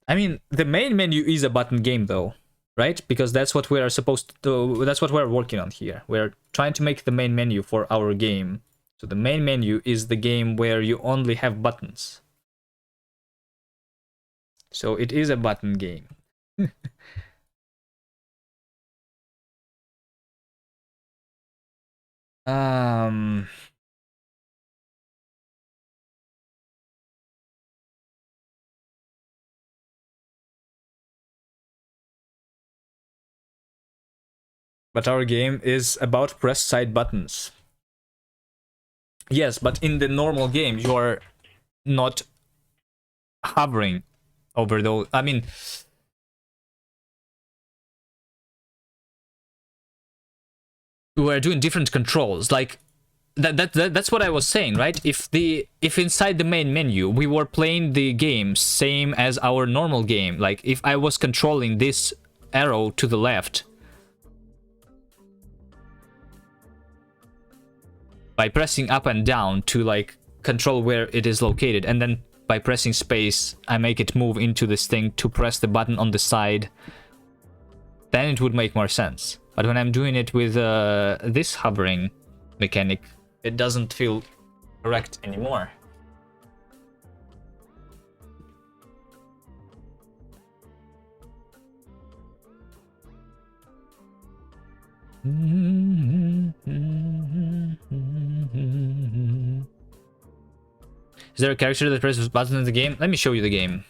I mean, the main menu is a button game though, right? Because that's what we are supposed to, that's what we're working on here. We're trying to make the main menu for our game. So the main menu is the game where you only have buttons. So it is a button game. But our game is about press side buttons. Yes, but in the normal game, you are not hovering over those. I mean, we're doing different controls. Like that's what I was saying, right? If inside the main menu we were playing the game same as our normal game, like if I was controlling this arrow to the left by pressing up and down to like control where it is located, and then by pressing space I make it move into this thing to press the button on the side, then it would make more sense. But when I'm doing it with this hovering mechanic, it doesn't feel correct anymore. Is there a character that presses buttons in the game? Let me show you the game.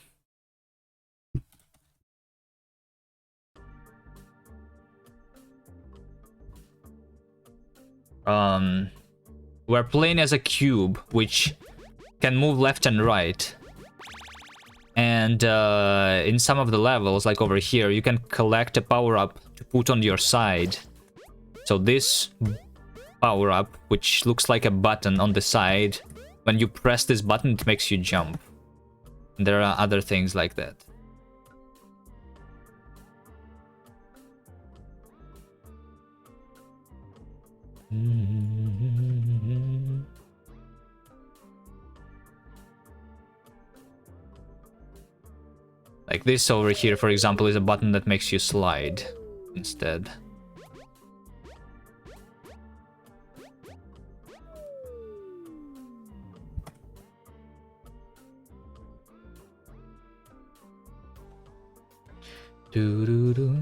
We're playing as a cube, which can move left and right. And in some of the levels, like over here, you can collect a power-up to put on your side. So this power-up, which looks like a button on the side, when you press this button, it makes you jump. And there are other things like that. Like this over here, for example, is a button that makes you slide instead. Doo-doo-doo.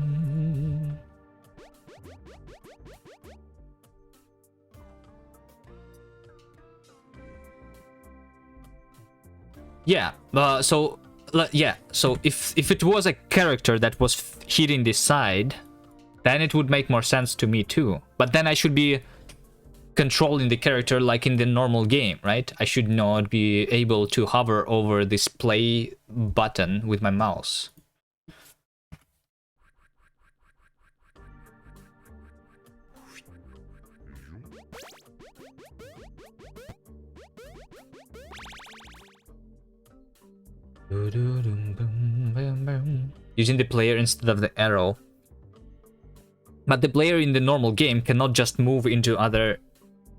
Yeah, so if it was a character that was hitting this side, then it would make more sense to me too. But then I should be controlling the character like in the normal game, right? I should not be able to hover over this play button with my mouse. Using the player instead of the arrow. But the player in the normal game cannot just move into other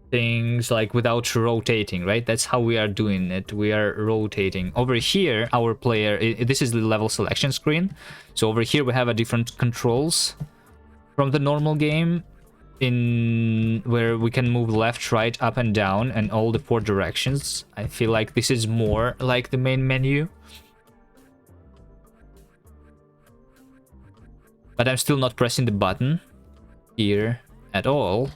things like without rotating, right? That's how we are doing it. We are rotating. Over here, our player, this is the level selection screen. So over here we have a different controls from the normal game, in where we can move left, right, up and down, and all the 4 directions. I feel like this is more like the main menu. But I'm still not pressing the button here at all.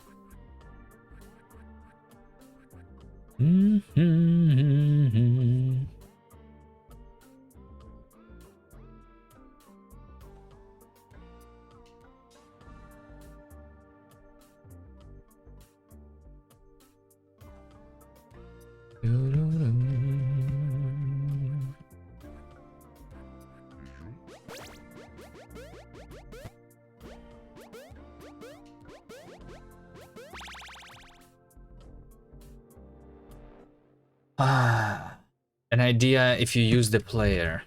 An idea if you use the player.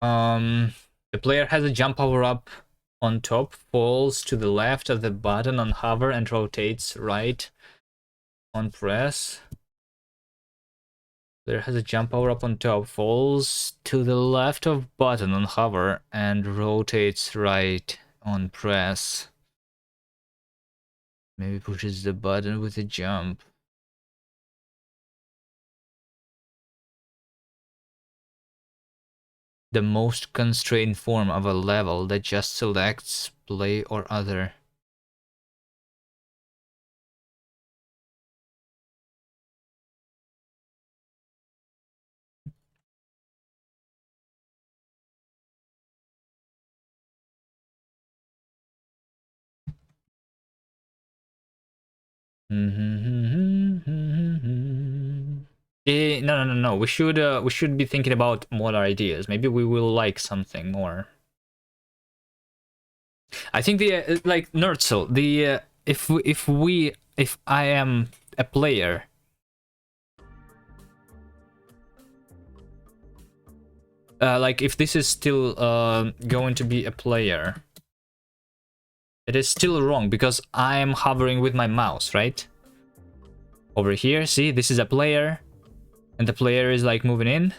The player has a jump power up on top, falls to the left of the button on hover and rotates right on press. Player has a jump power up on top, falls to the left of button on hover and rotates right on press. Maybe pushes the button with a jump. The most constrained form of a level that just selects play or other. No. We should be thinking about more ideas. Maybe we will like something more. I think the like Nerdzel, the if I am a player, like if this is still going to be a player, it is still wrong because I am hovering with my mouse, right? Over here, see, this is a player, and the player is like moving in.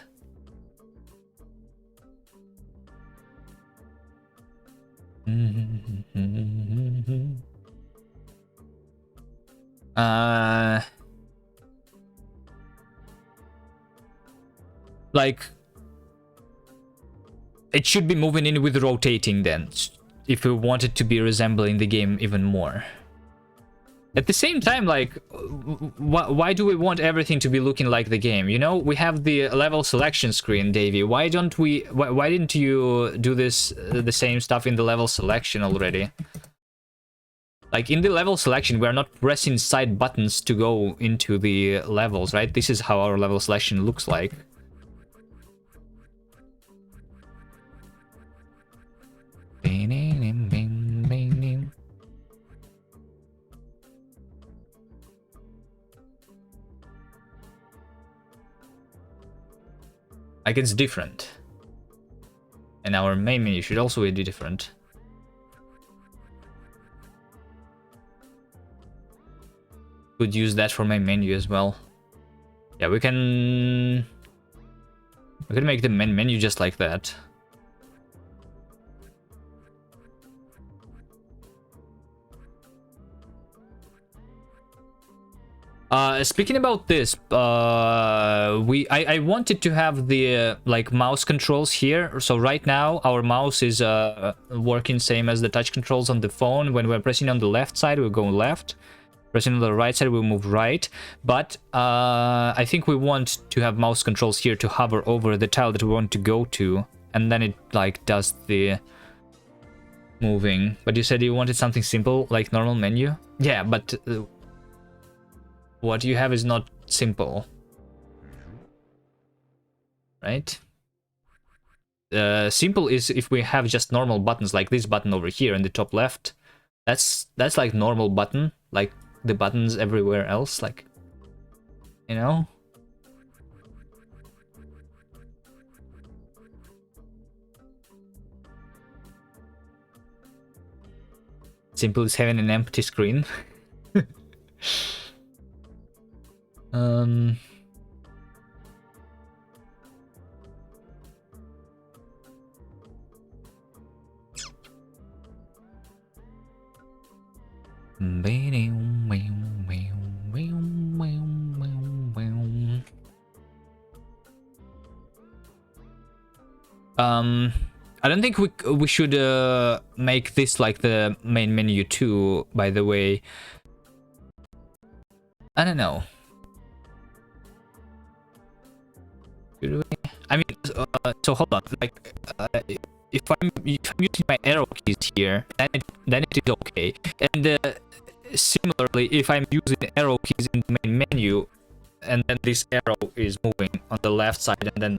Like it should be moving in with rotating then, if we want it to be resembling the game even more. At the same time, like, why do we want everything to be looking like the game? You know, we have the level selection screen, Davey. Why don't we? Why didn't you do this the same stuff in the level selection already? Like in the level selection, we are not pressing side buttons to go into the levels, right? This is how our level selection looks like. Like it's different. And our main menu should also be different. Could use that for main menu as well. Yeah, we can make the main menu just like that. Speaking about this, I wanted to have the like mouse controls here. So right now our mouse is working same as the touch controls on the phone. When we're pressing on the left side, we'll go left. Pressing on the right side, we'll move right. But I think we want to have mouse controls here to hover over the tile that we want to go to, and then it like does the moving. But you said you wanted something simple, like normal menu. Yeah, but what you have is not simple, right? Simple is if we have just normal buttons like this button over here in the top left. That's like normal button, like the buttons everywhere else, like, you know? Simple is having an empty screen. I don't think we should make this like the main menu too, by the way. I don't know. Should we? I mean, so hold on. Like, if I'm using my arrow keys here, then it is okay. And similarly, if I'm using arrow keys in the main menu, and then this arrow is moving on the left side, and then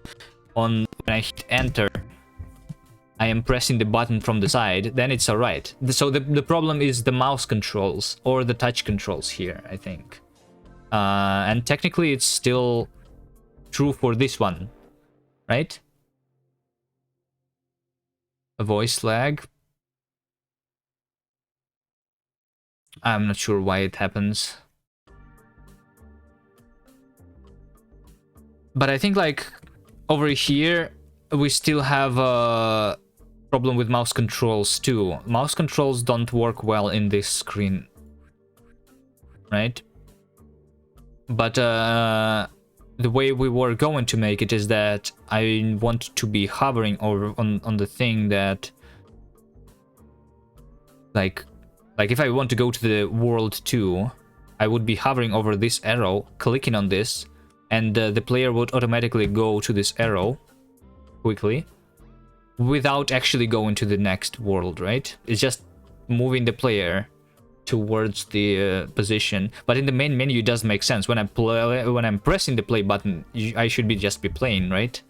when I hit enter, I am pressing the button from the side, then it's alright. So the problem is the mouse controls or the touch controls here, I think. And technically it's still true for this one, right? a voice lag. I'm not sure why it happens. But I think like over here we still have a problem with mouse controls too. Mouse controls don't work well in this screen, right? But the way we were going to make it is that I want to be hovering over on the thing that like if I want to go to the world 2, I would be hovering over this arrow, clicking on this, and the player would automatically go to this arrow quickly without actually going to the next world, right? It's just moving the player towards the position. But in the main menu it does make sense. When I'm pressing the play button, I should be just be playing, right?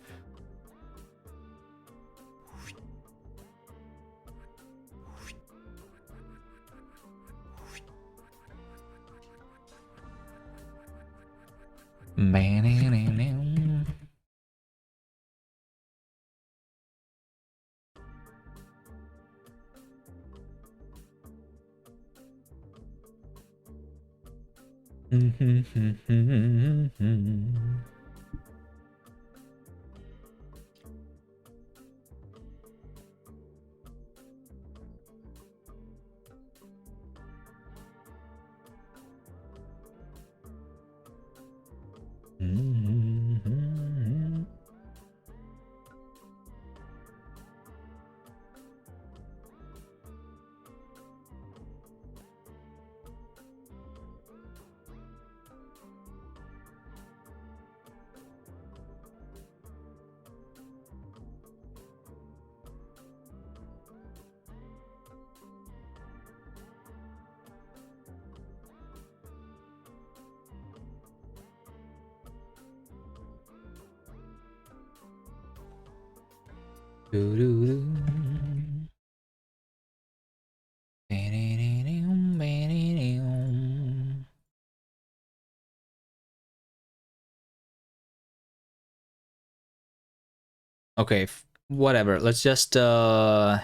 Okay, whatever. Let's just for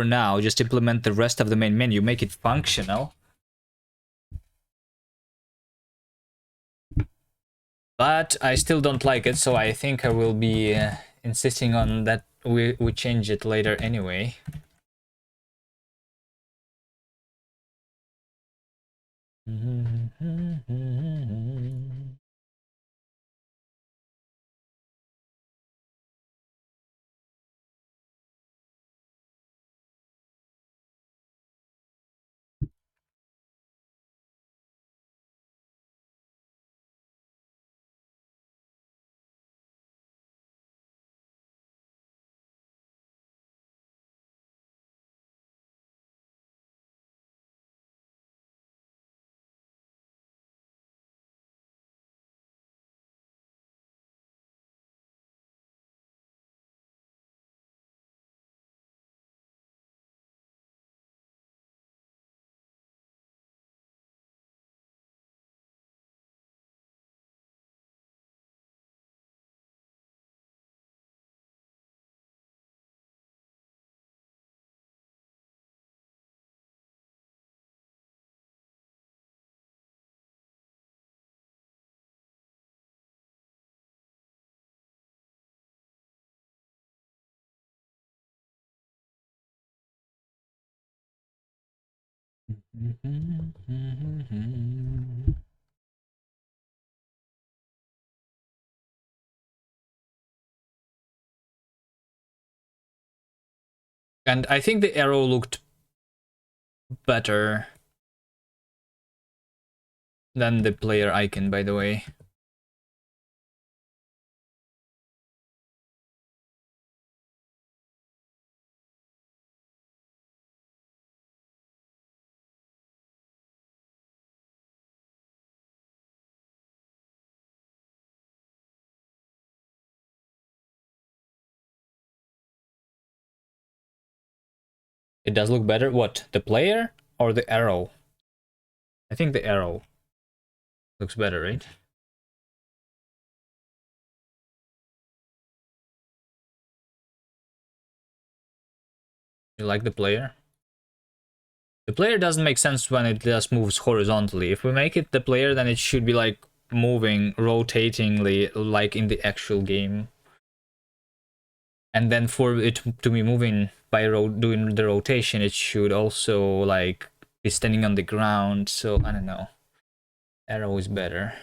now, just implement the rest of the main menu, make it functional. But I still don't like it, so I think I will be insisting on that we change it later anyway. And I think the arrow looked better than the player icon, by the way. It does look better. What, the player or the arrow? I think the arrow looks better, right? You like the player? The player doesn't make sense when it just moves horizontally. If we make it the player, then it should be like moving rotatingly like in the actual game. And then for it to be moving by doing the rotation, it should also like be standing on the ground. So I don't know. Arrow is better.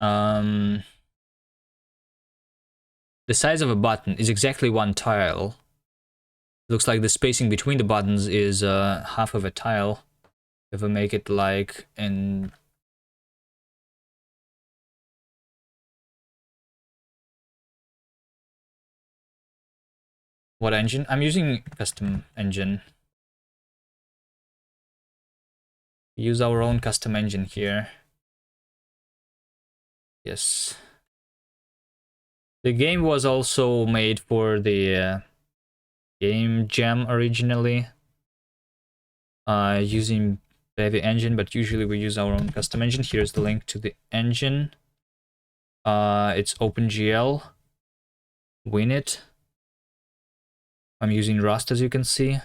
Um, the size of a button is exactly one tile. Looks like the spacing between the buttons is half of a tile. If we make it like in what engine? I'm using custom engine. Use our own custom engine here. Yes. The game was also made for the game jam originally. Using Bevy engine, but usually we use our own custom engine. Here's the link to the engine. It's OpenGL. Winit. I'm using Rust, as you can see.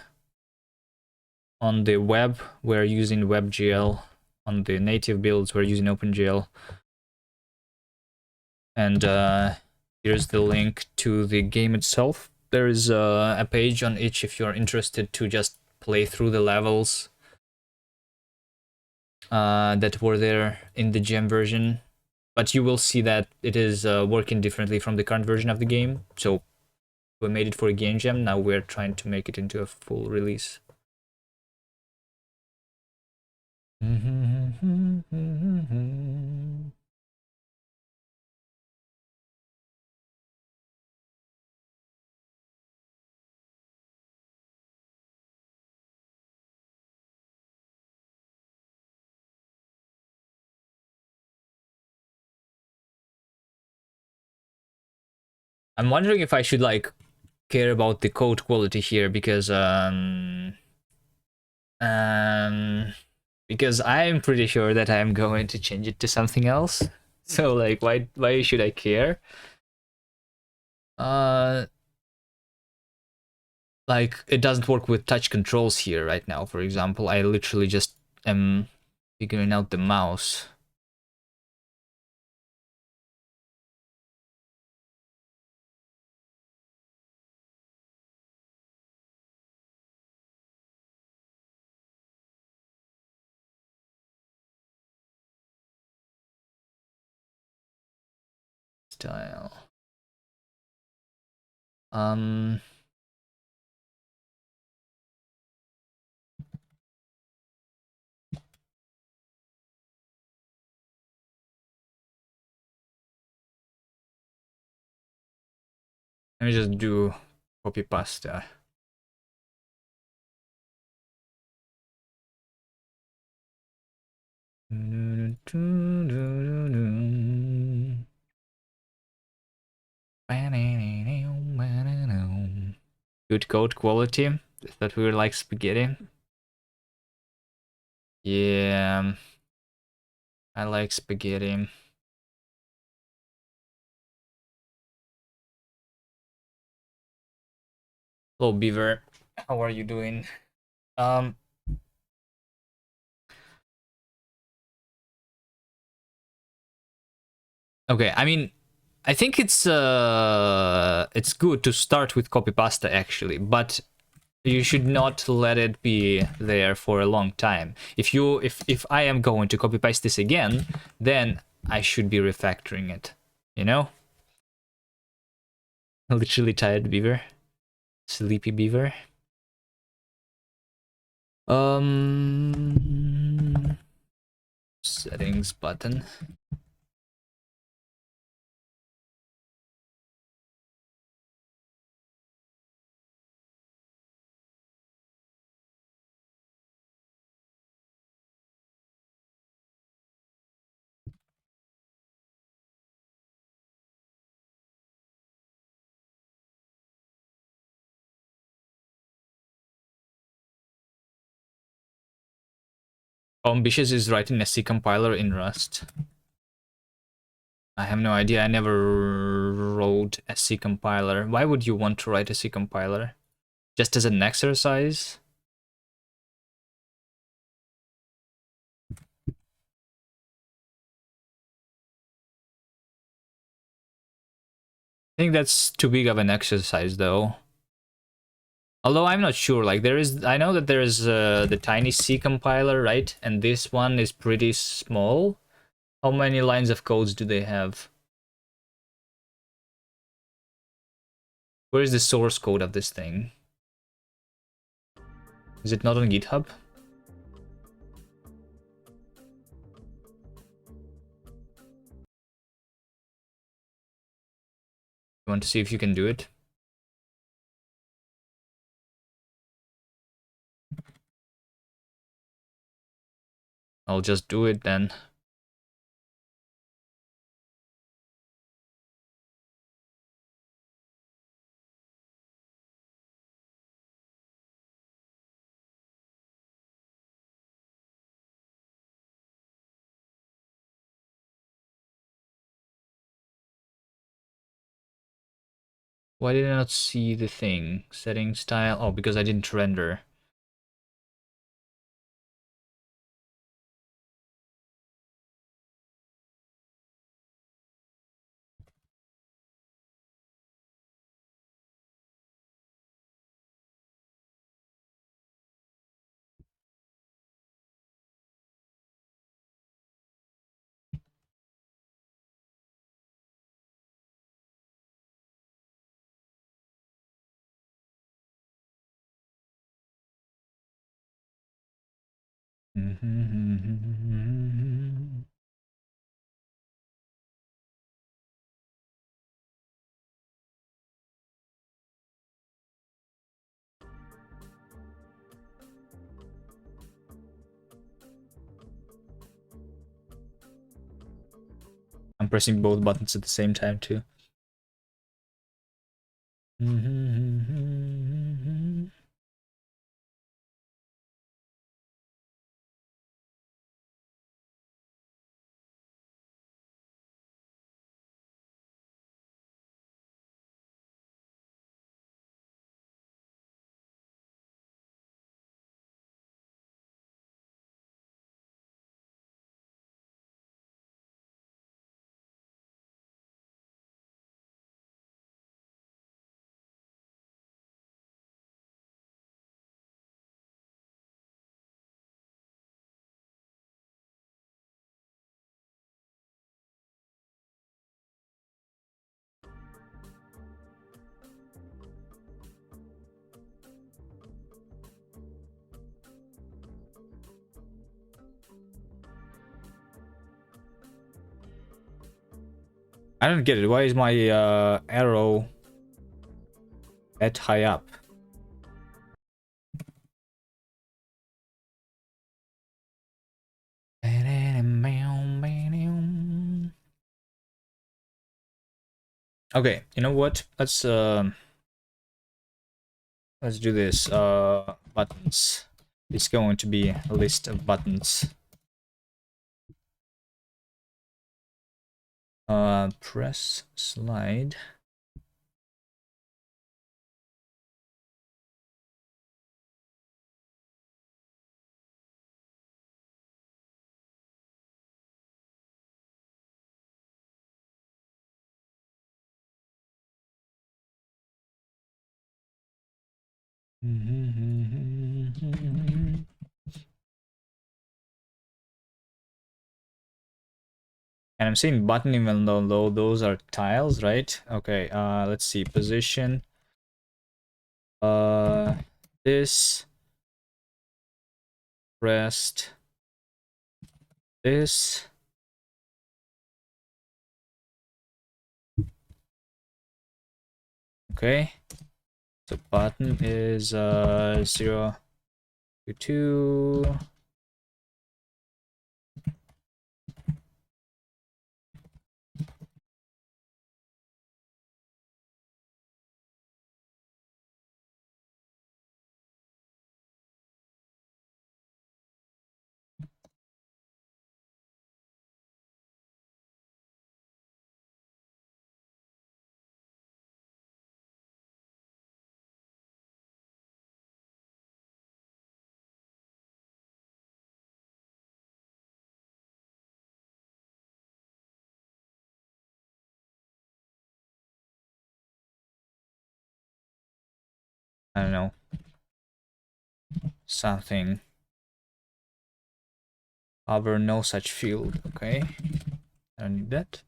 On the web, we're using WebGL. On the native builds, we're using OpenGL. And here's the link to the game itself. There is a page on each if you're interested to just play through the levels that were there in the gem version. But you will see that it is working differently from the current version of the game. So we made it for a game jam. Now we're trying to make it into a full release. I'm wondering if I should like care about the code quality here because because I'm pretty sure that I'm going to change it to something else. So like why should I care? Uh like it doesn't work with touch controls here right now, for example. I literally just am figuring out the mouse. Style. Um Let me just do copy pasta. Good code quality. That we were like spaghetti. Yeah, I like spaghetti. Hello, Beaver. How are you doing? Um, okay, I mean, I think it's good to start with copy pasta actually, but you should not let it be there for a long time. If I am going to copy paste this again, then I should be refactoring it. You know? Literally tired beaver. Sleepy beaver. Settings button. Ambitious is writing a C compiler in Rust. I have no idea. I never wrote a C compiler. Why would you want to write a C compiler? Just as an exercise? I think that's too big of an exercise, though. Although I'm not sure. Like I know that there is the tiny C compiler, right? And this one is pretty small. How many lines of codes do they have? Where is the source code of this thing? Is it not on GitHub? You want to see if you can do it? I'll just do it then. Why did I not see the thing? Setting style. Oh, because I didn't render. I'm pressing both buttons at the same time too. I don't get it. Why is my arrow that high up? Okay, you know what? Let's do this. Buttons. It's going to be a list of buttons. Press slide. And I'm saying button even though those are tiles, right? Okay, let's see, position. This pressed this. Okay, so button is 0 to 2. I don't know, something. However, no such field. Okay, I don't need that.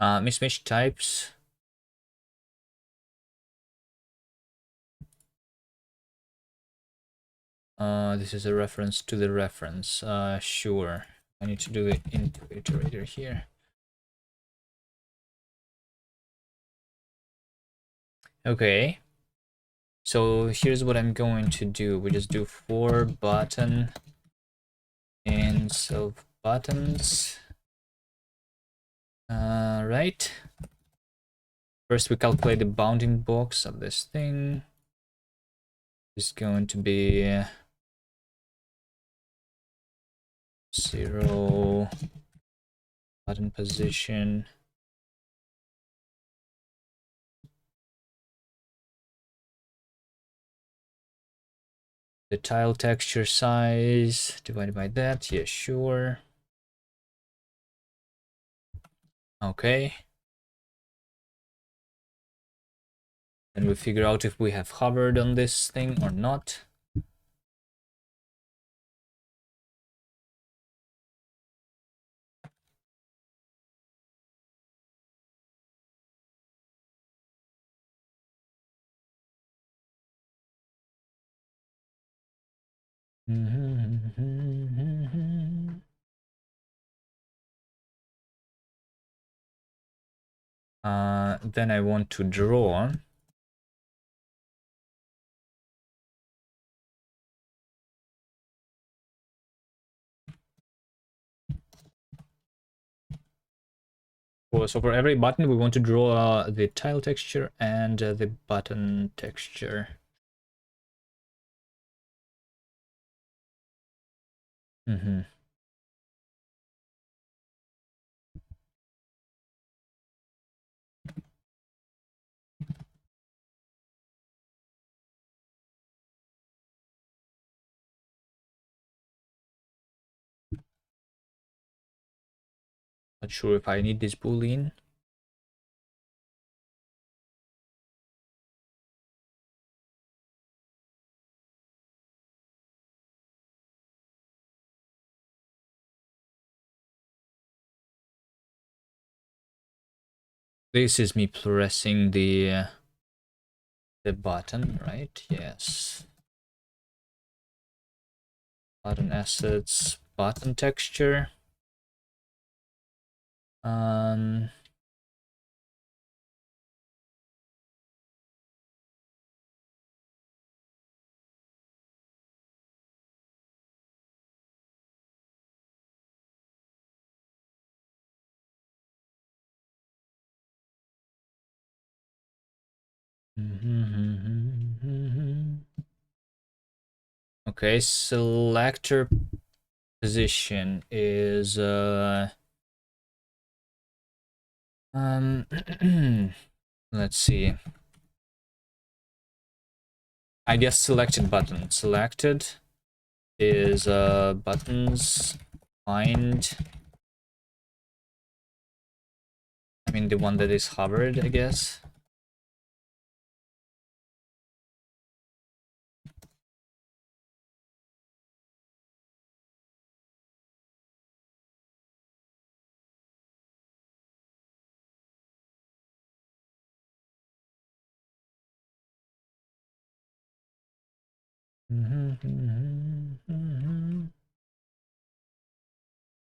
Mismatch types. This is a reference to the reference. Sure. I need to do it into iterator here. Okay. So here's what I'm going to do. We just do for button and self buttons. Right. First we calculate the bounding box of this thing. is going to be 0 button position. The tile texture size divided by that. Yeah, sure. Okay. And we figure out if we have hovered on this thing or not. Then I want to draw. So for every button, we want to draw the tile texture and the button texture. Not sure if I need this boolean. This is me pressing the button, right? Yes. Button assets, button texture. Okay, selector position is let's see. I guess selected button. Selected is buttons find. I mean the one that is hovered, I guess.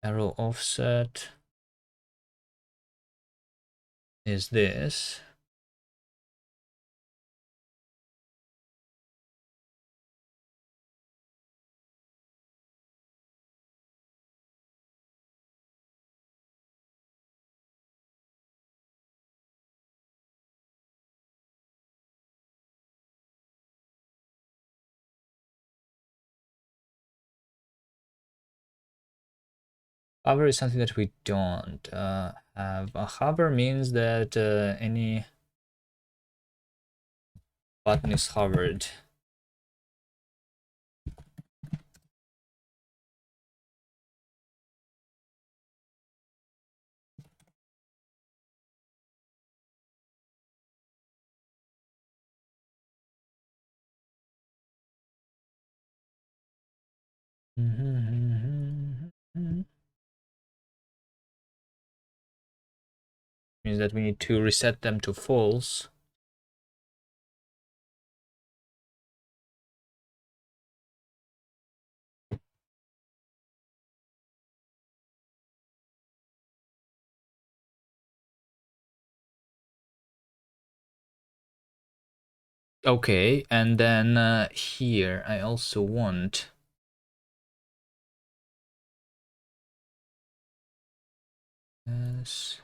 Arrow offset is this. Hover is something that we don't have. A hover means that any button is hovered. Means that we need to reset them to false. Okay, and then here I also want this.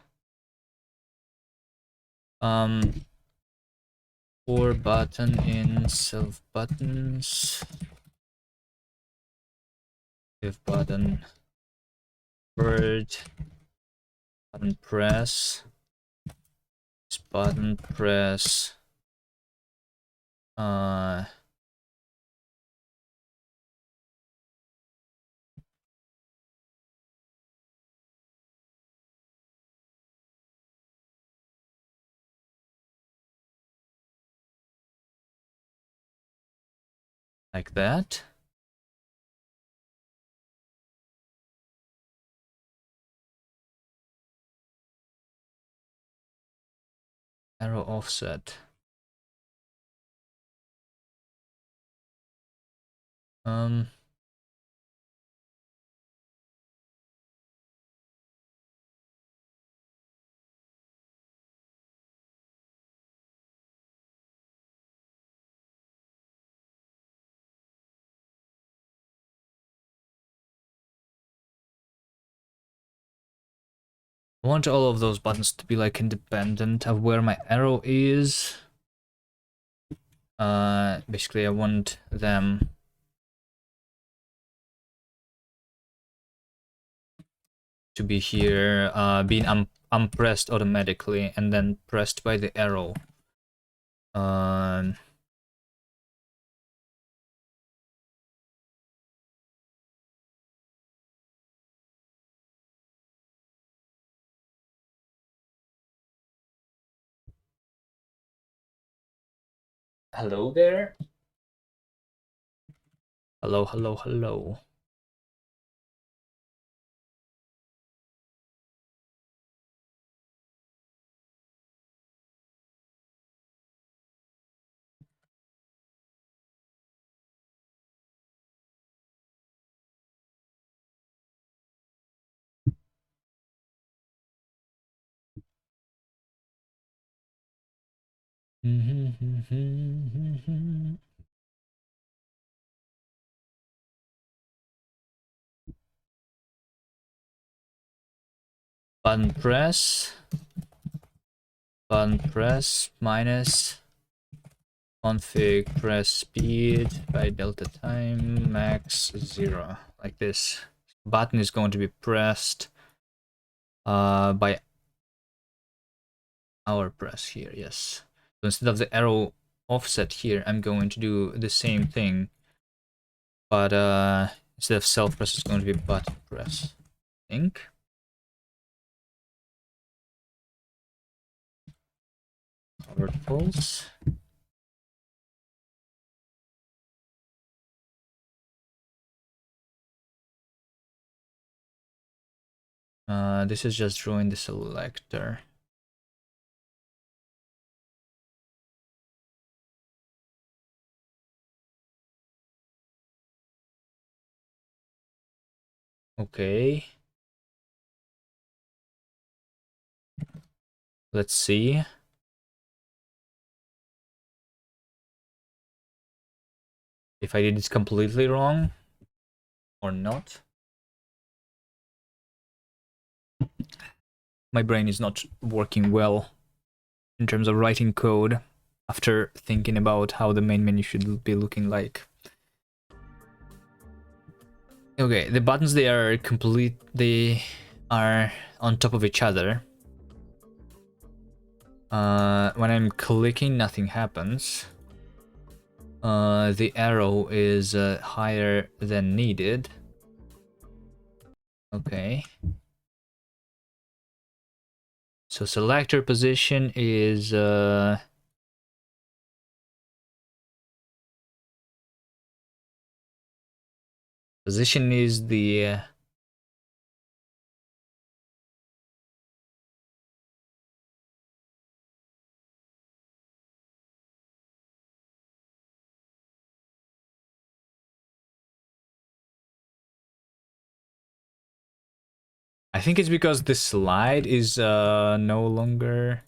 Or button in self buttons. If button word button press. Button press. Like that. Arrow offset. I want all of those buttons to be like independent of where my arrow is. Basically I want them to be here, being unpressed automatically and then pressed by the arrow. Hello there. Hello, hello, hello. Button press minus config press speed by delta time max 0, like this. Button is going to be pressed by our press here, yes. So instead of the arrow offset here, I'm going to do the same thing, but instead of self press, it's going to be button press. I think. Covered false. This is just drawing the selector. Okay. Let's see. If I did it completely wrong or not. My brain is not working well in terms of writing code after thinking about how the main menu should be looking like. Okay, the buttons, they are on top of each other. When I'm clicking, nothing happens. The arrow is higher than needed. Okay. So selector position is position is the I think it's because the slide is no longer.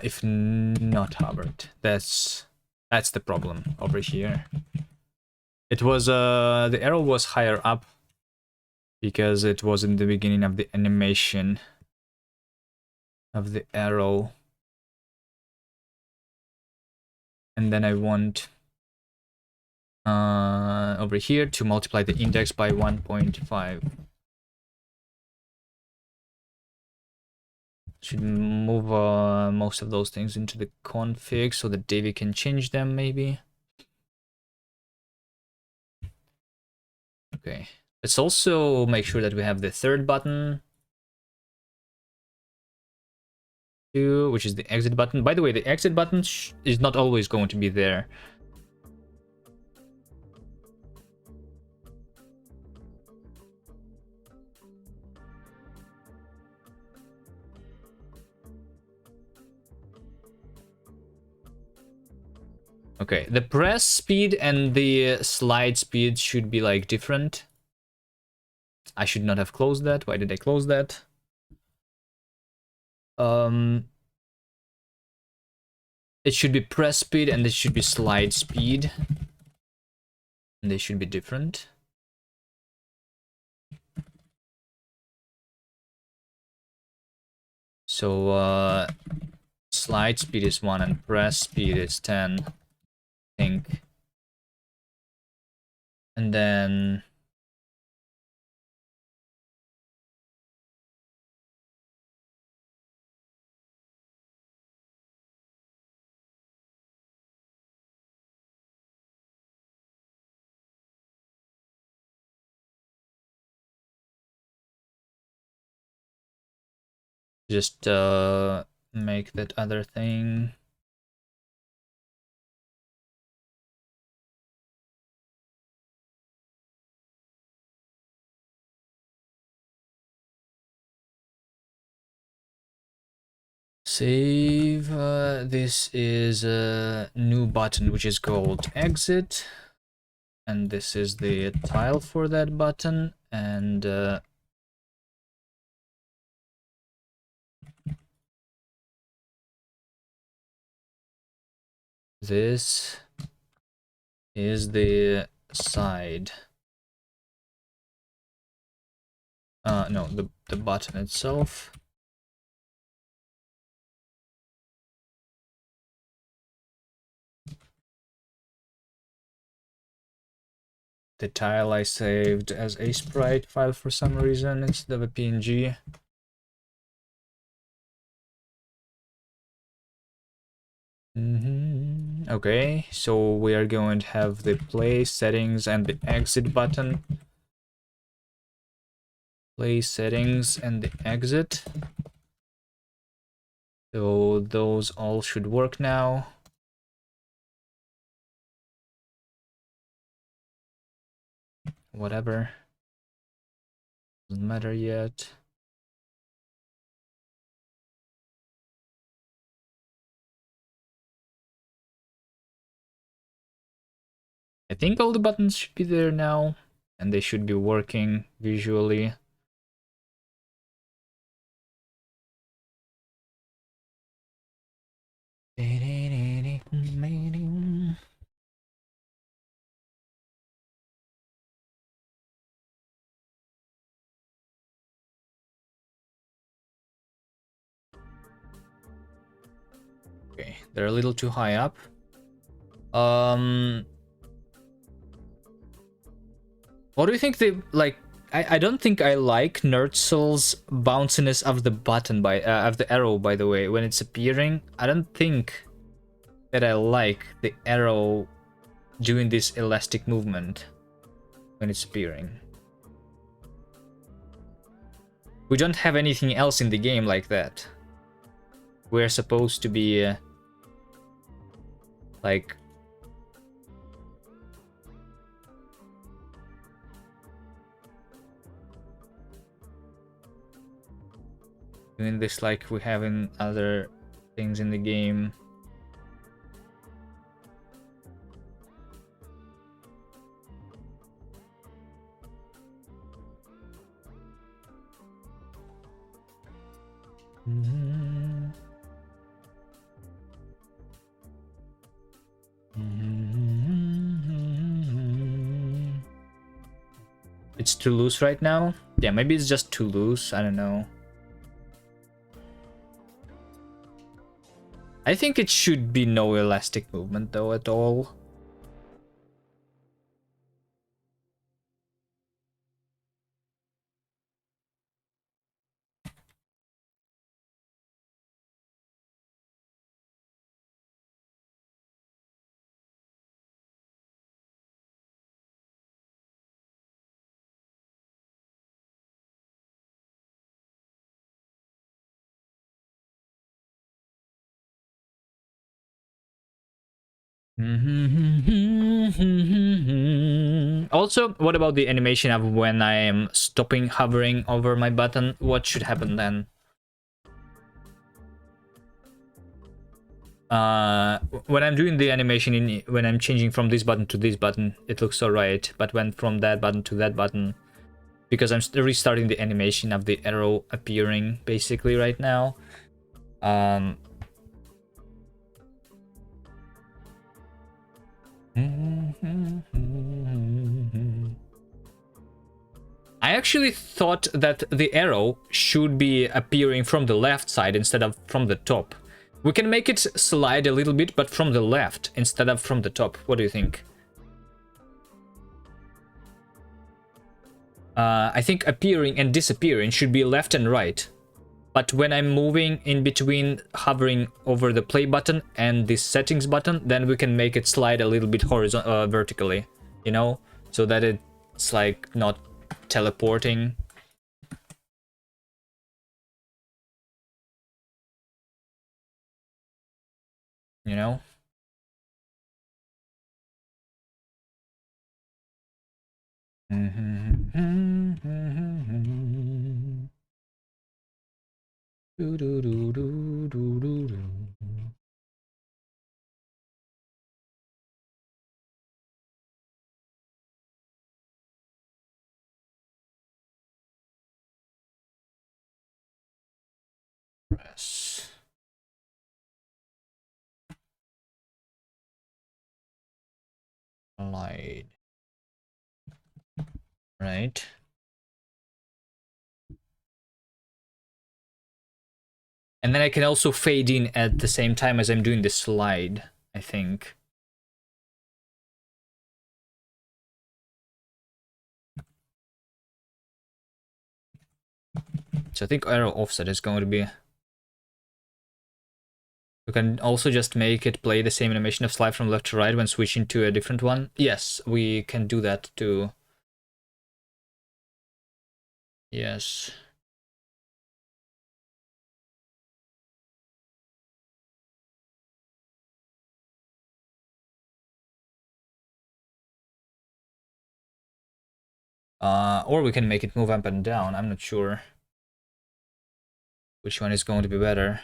If not hovered, that's the problem over here. It was the arrow was higher up because it was in the beginning of the animation of the arrow. And then I want over here to multiply the index by 1.5. Should move most of those things into the config so that Davey can change them, maybe. Okay. Let's also make sure that we have the third button, too, which is the exit button. By the way, the exit button is not always going to be there. Okay, the press speed and the slide speed should be like different. I should not have closed that. Why did I close that? It should be press speed and it should be slide speed. And they should be different. So slide speed is 1 and press speed is 10, I think. And then just make that other thing. Save. This is a new button which is called exit, and this is the tile for that button, and this is the side. No, the button itself. The tile I saved as a sprite file for some reason instead of a PNG. Okay, so we are going to have the play settings and the exit button. Play settings and the exit. So those all should work now. Whatever. Doesn't matter yet. I think all the buttons should be there now, and they should be working visually. Okay, they're a little too high up. What do you think they like? I don't think I like Nerdsel's bounciness of the button of the arrow, by the way, when it's appearing. I don't think that I like the arrow doing this elastic movement when it's appearing. We don't have anything else in the game like that. We're supposed to be like doing this like we have in other things in the game. It's too loose right now. Yeah, maybe it's just too loose. I don't know. I think it should be no elastic movement though at all. Also, what about the animation of when I am stopping hovering over my button? What should happen then? When I'm doing the animation, when I'm changing from this button to this button, it looks alright. But when from that button to that button, because I'm restarting the animation of the arrow appearing basically right now. I actually thought that the arrow should be appearing from the left side instead of from the top. We can make it slide a little bit, but from the left instead of from the top. What do you think? I think appearing and disappearing should be left and right. But when I'm moving in between hovering over the play button and the settings button, then we can make it slide a little bit vertically, you know? So that it's like not teleporting. You know? Press. Slide. Right. And then I can also fade in at the same time as I'm doing the slide, I think. So I think arrow offset is going to be... We can also just make it play the same animation of slide from left to right when switching to a different one. Yes, we can do that too. Yes. Or we can make it move up and down. I'm not sure which one is going to be better.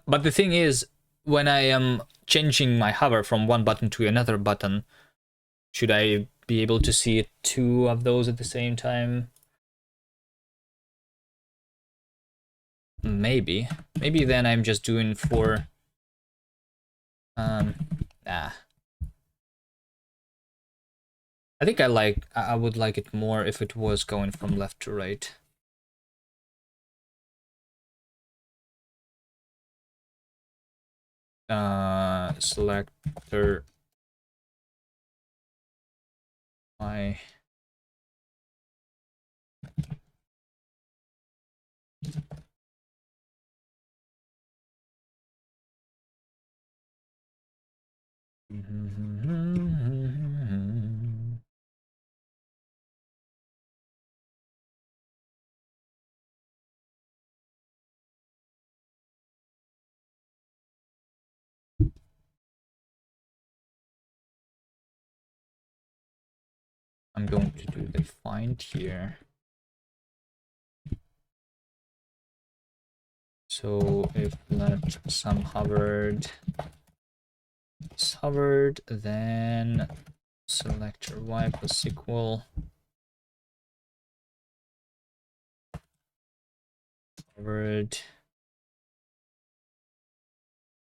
But the thing is, when I am changing my hover from one button to another button, should I be able to see two of those at the same time? Maybe. Maybe then I'm just doing for... I think I would like it more if it was going from left to right. Selector Why? I'm going to do the find here. So if let some hovered is hovered, then selector y plus equal hovered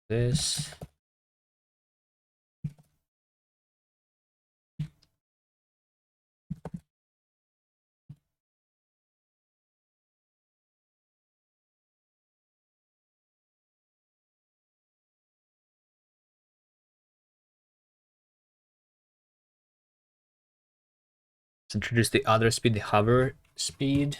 this. Let's introduce the other speed, the hover speed.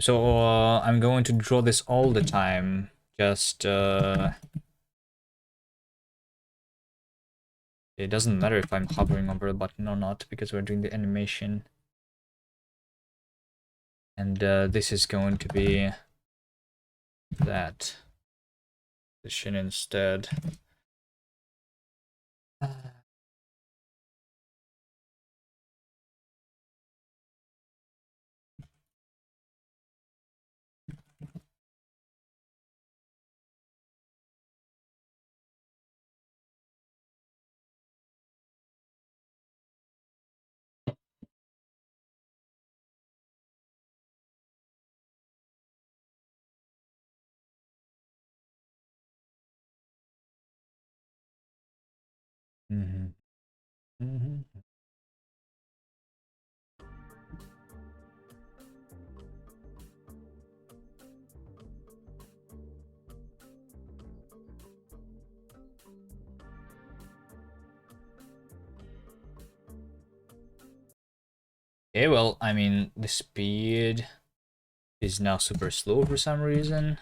So I'm going to draw this all the time. Just it doesn't matter if I'm hovering over a button or not because we're doing the animation. And this is going to be that position instead. Okay, well, I mean, the speed is now super slow for some reason.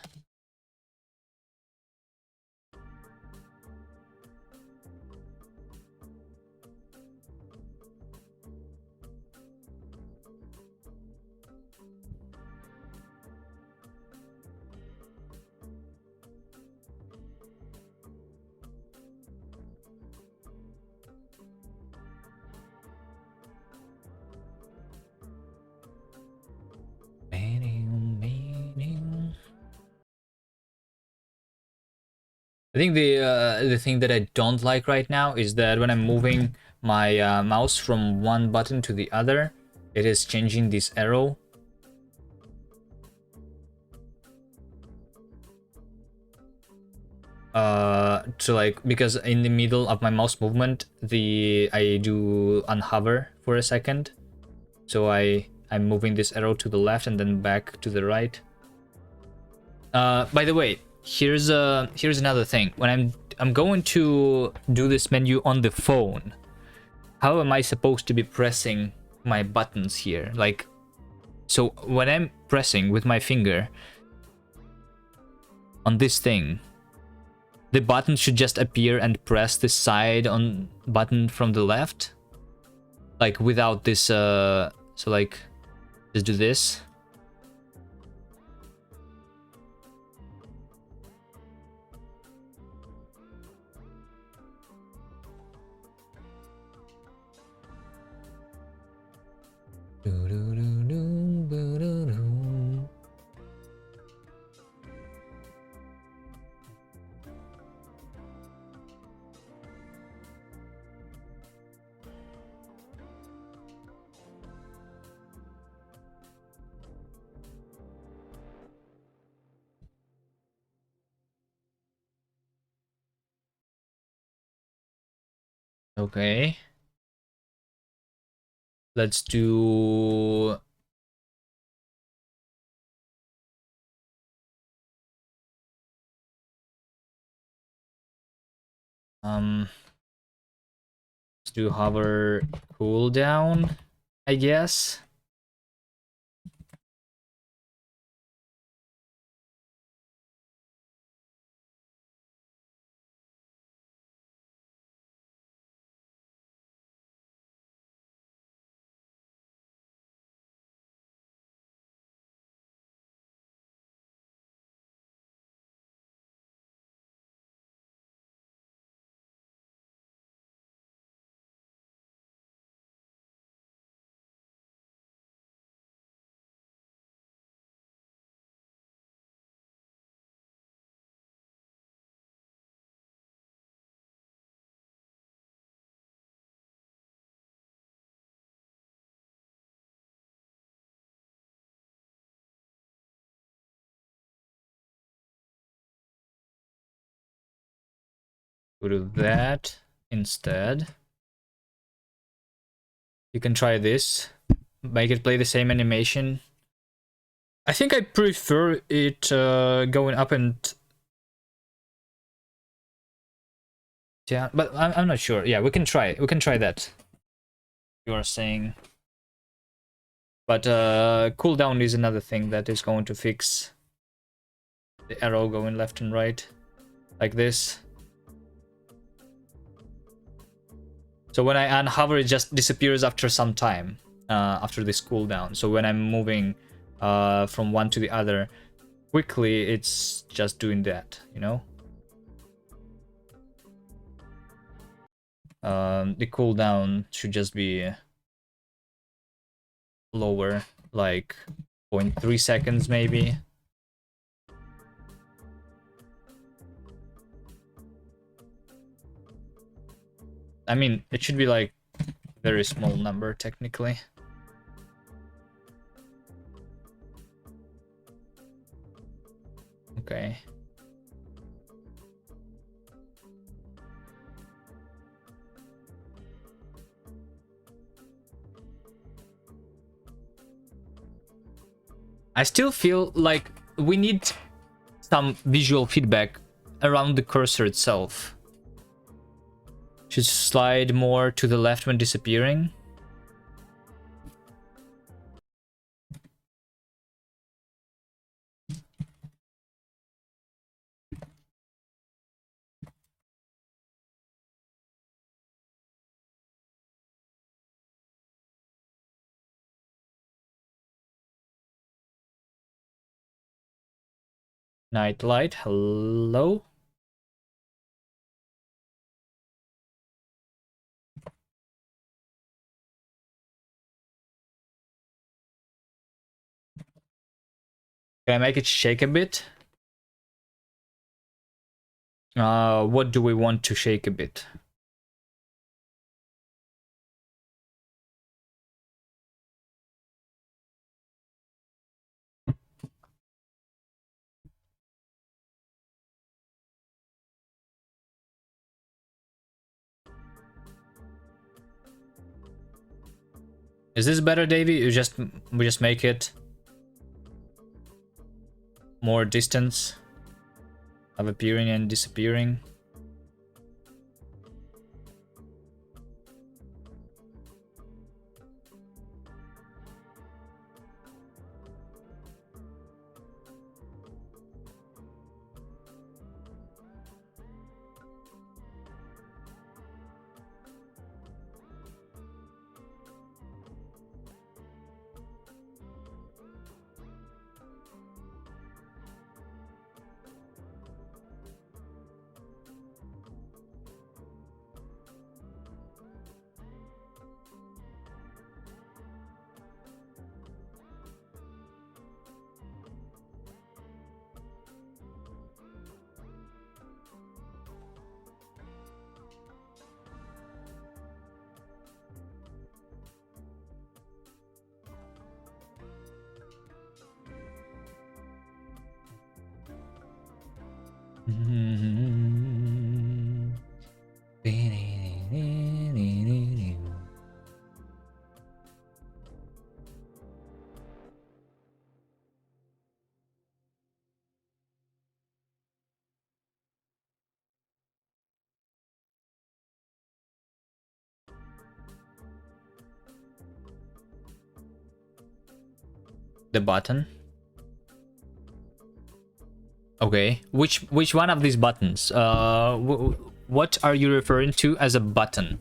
I think the thing that I don't like right now is that when I'm moving my mouse from one button to the other, it is changing this arrow. To like, because in the middle of my mouse movement, I do unhover for a second, so I'm moving this arrow to the left and then back to the right. By the way, here's another thing. When I'm going to do this menu on the phone, how am I supposed to be pressing my buttons here? Like, so when I'm pressing with my finger on this thing, the button should just appear and press the side on button from the left, like without this. So like, just do this. Okay. Let's do... let's do hover cooldown, I guess. Go to that instead. You can try this. Make it play the same animation. I think I prefer it going up and... Yeah, but I'm not sure. Yeah, we can try it. We can try that. You are saying. But cooldown is another thing that is going to fix the arrow going left and right. Like this. So when I unhover, it just disappears after some time. After this cooldown. So when I'm moving from one to the other quickly, it's just doing that, you know? The cooldown should just be lower, like 0.3 seconds maybe. I mean, it should be like a very small number technically. Okay. I still feel like we need some visual feedback around the cursor itself. Should slide more to the left when disappearing. Nightlight, hello? Can I make it shake a bit? What do we want to shake a bit? Is this better, Davey? We just make it more distance of appearing and disappearing. The button. Okay. Which one of these buttons? What are you referring to as a button?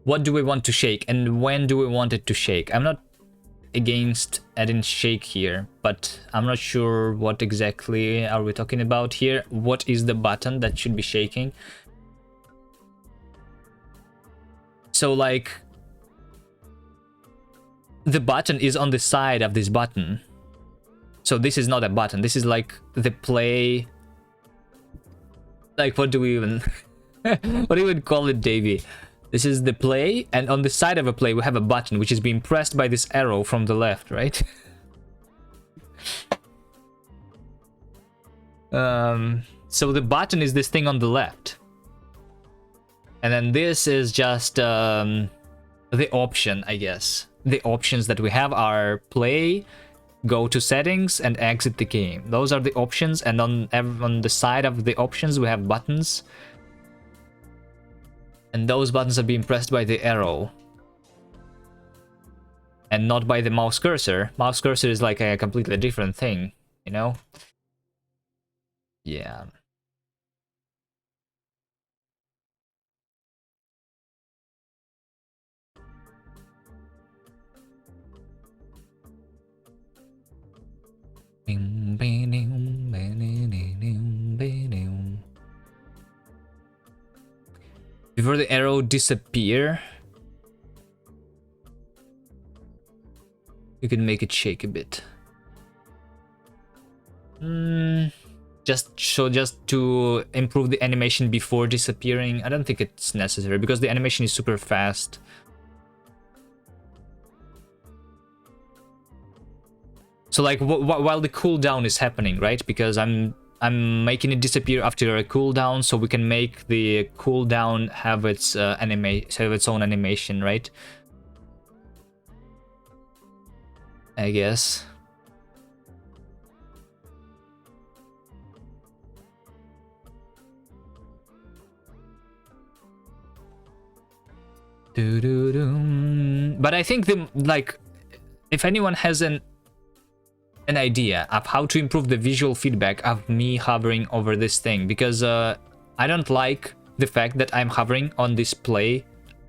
What do we want to shake and when do we want it to shake? I'm not against adding shake here, but I'm not sure what exactly are we talking about here. What is the button that should be shaking? So like the button is on the side of this button. So this is not a button. This is like the play. Like what do we even what do you even call it, Davey? This is the play, and on the side of a play we have a button which is being pressed by this arrow from the left, right? So the button is this thing on the left. And then this is just the option, I guess. The options that we have are play, go to settings, and exit the game. Those are the options, and on the side of the options we have buttons. And those buttons are being pressed by the arrow. And not by the mouse cursor. Mouse cursor is like a completely different thing, you know? Yeah. Before the arrow disappear, you can make it shake a bit. Just to improve the animation before disappearing. I don't think it's necessary because the animation is super fast. So like while the cooldown is happening, right? Because I'm making it disappear after a cooldown, so we can make the cooldown have its own animation, right? I guess. But I think if anyone has an idea of how to improve the visual feedback of me hovering over this thing, because I don't like the fact that I'm hovering on this play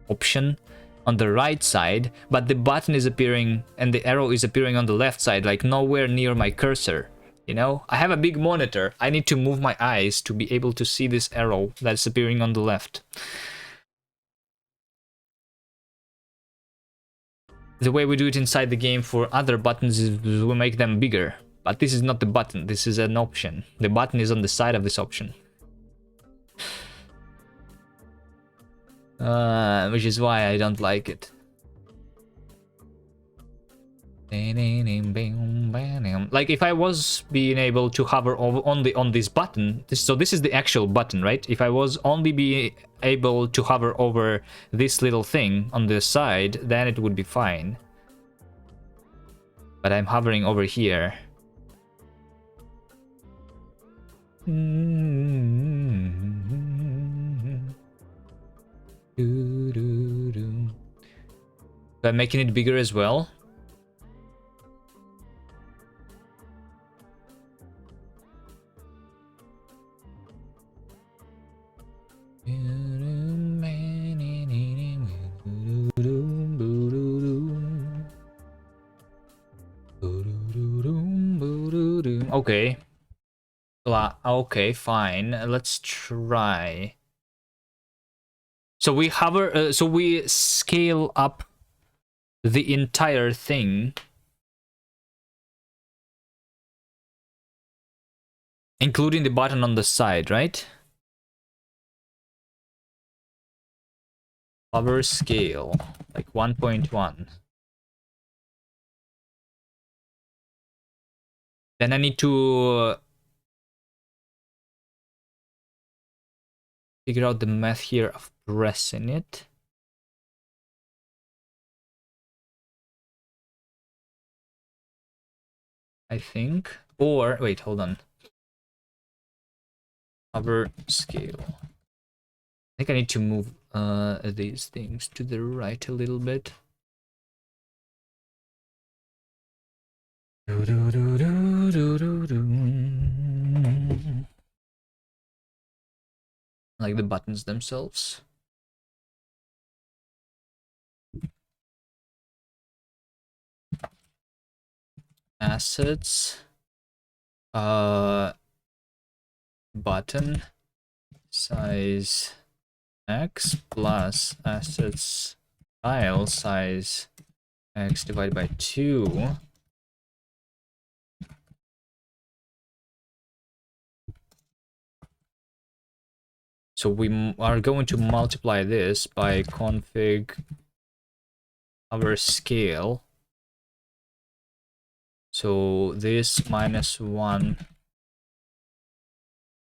option on the right side, but the button is appearing and the arrow is appearing on the left side, like nowhere near my cursor. You know, I have a big monitor. I need to move my eyes to be able to see this arrow that's appearing on the left. The way we do it inside the game for other buttons is we make them bigger. But this is not the button, this is an option. The button is on the side of this option. Which is why I don't like it. Like if I was being able to hover only on this button, so this is the actual button, right? If I was only be able to hover over this little thing on the side, then it would be fine. But I'm hovering over here. So I'm making it bigger as well. Okay. Okay, fine. Let's try. So we hover, so we scale up the entire thing, including the button on the side, right? Hover scale, like 1.1. Then I need to figure out the math here of pressing it. I think. Or, wait, hold on. Hover scale. I think I need to move these things to the right a little bit. Like the buttons themselves. Assets. Button size x plus assets file size x divided by 2. So we are going to multiply this by config our scale. So this -1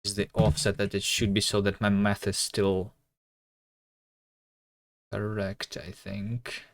is the offset that it should be, so that my math is still correct, I think.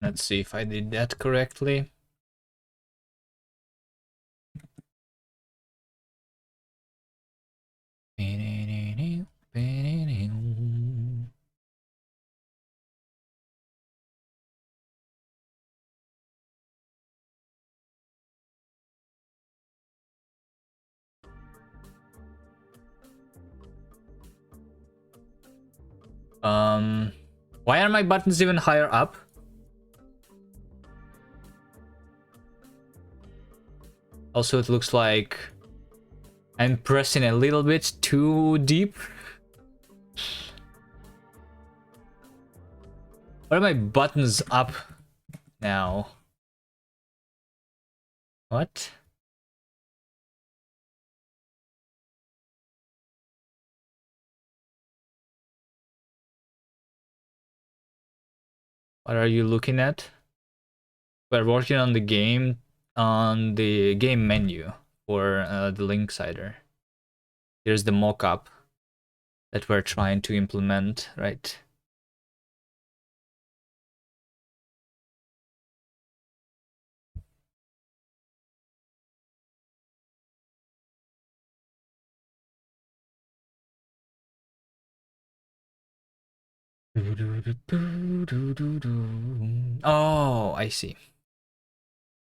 Let's see if I did that correctly. Why are my buttons even higher up? Also, it looks like I'm pressing a little bit too deep. Why are my buttons up now? What? What are you looking at? We're working on the game menu for the linksider. Here's the mockup that we're trying to implement, right? Oh, I see.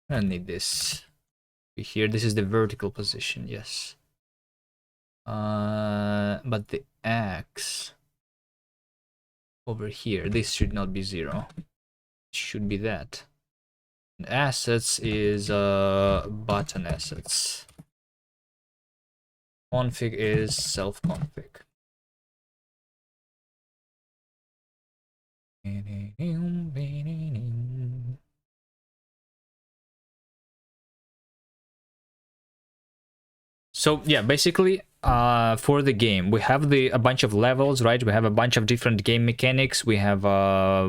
I don't need this. Here, this is the vertical position, yes. But the X over here, this should not be 0. It should be that. And assets is button assets. Config is self-config. So yeah, basically for the game, we have a bunch of levels, right? We have a bunch of different game mechanics. We have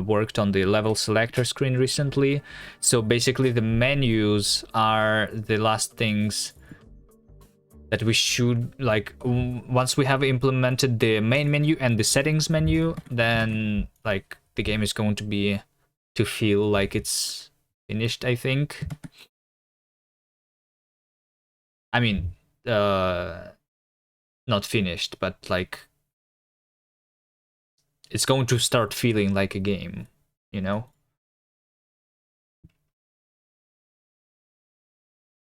worked on the level selector screen recently. So basically the menus are the last things that we should, like, once we have implemented the main menu and the settings menu, then like the game is going to feel like it's finished, I think. I mean, not finished, but like it's going to start feeling like a game, you know?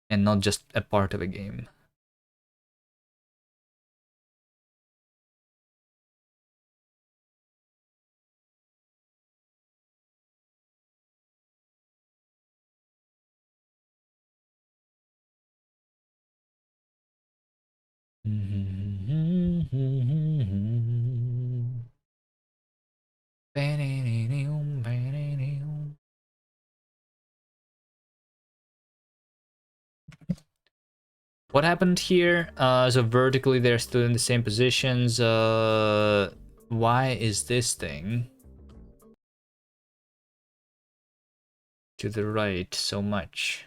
And not just a part of a game. What happened here? So vertically they're still in the same positions. Why is this thing to the right so much?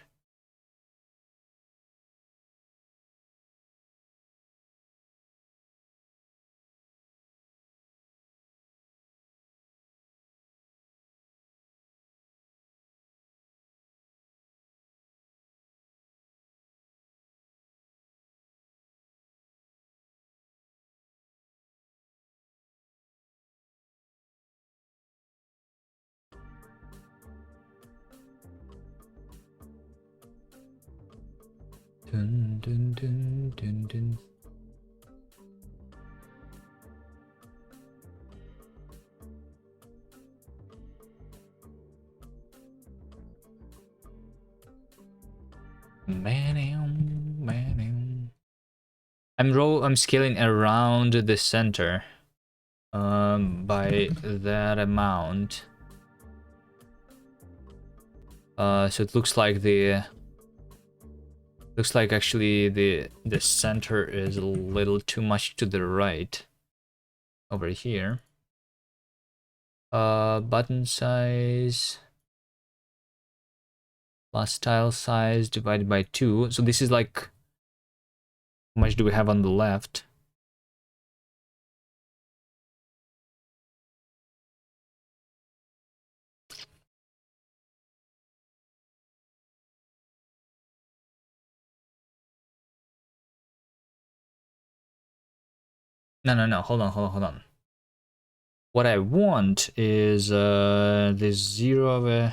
Dun, dun, dun, dun, dun. I'm scaling around the center by that amount. So it looks like actually the center is a little too much to the right over here. Button size plus tile size divided by 2. So this is like, how much do we have on the left? No, hold on. What I want is the zero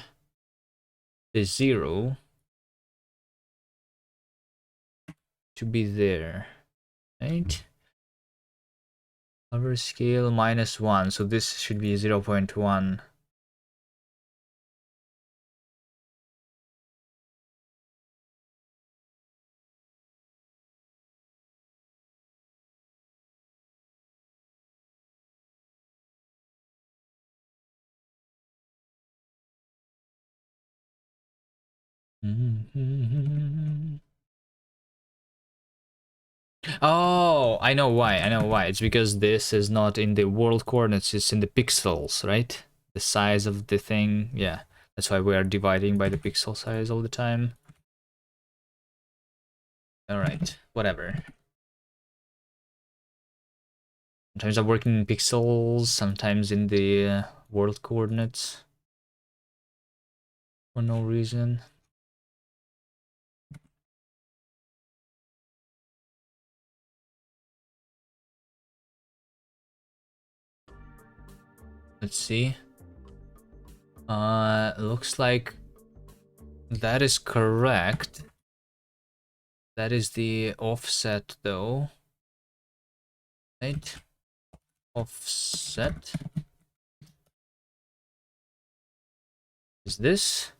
to be there, right? Hover scale -1, so this should be 0.1. Oh, I know why. It's because this is not in the world coordinates, it's in the pixels, right? The size of the thing. Yeah, that's why we are dividing by the pixel size all the time. All right, whatever. Sometimes I'm working in pixels, sometimes in the world coordinates for no reason. Let's see. Looks like that is correct. That is the offset though. Right? Offset. Is this?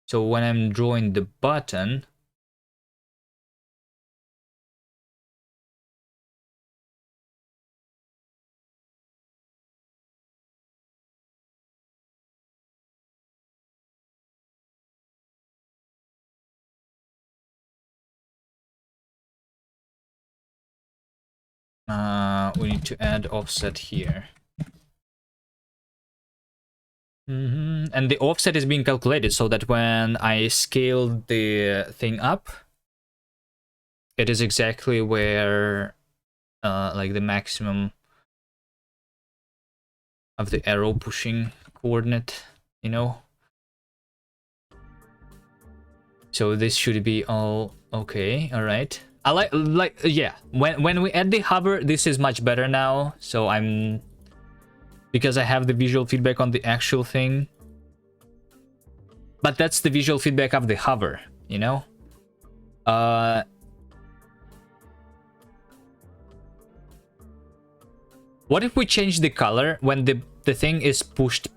So when I'm drawing the button, We need to add offset here. And the offset is being calculated so that when I scale the thing up, it is exactly where like the maximum of the arrow pushing coordinate, you know. So this should be all okay. All right. I like yeah. When we add the hover, this is much better now. So I'm, because I have the visual feedback on the actual thing. But that's the visual feedback of the hover, you know? What if we change the color when the thing is pushed,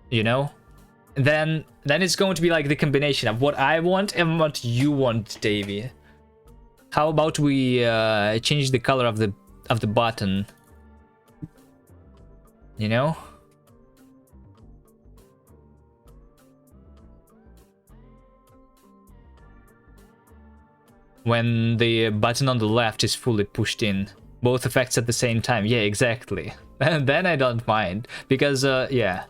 you know? Then it's going to be like the combination of what I want and what you want, Davey. How about we change the color of the button? You know? When the button on the left is fully pushed in. Both effects at the same time. Yeah, exactly. And then I don't mind. Because, yeah.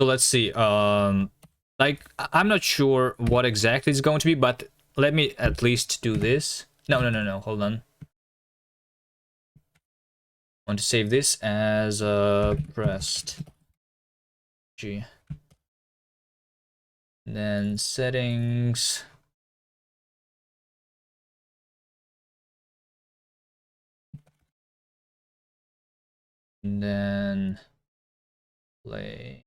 So let's see. Like I'm not sure what exactly it's going to be, but let me at least do this. No. Hold on. I want to save this as pressed G. And then settings. And then play.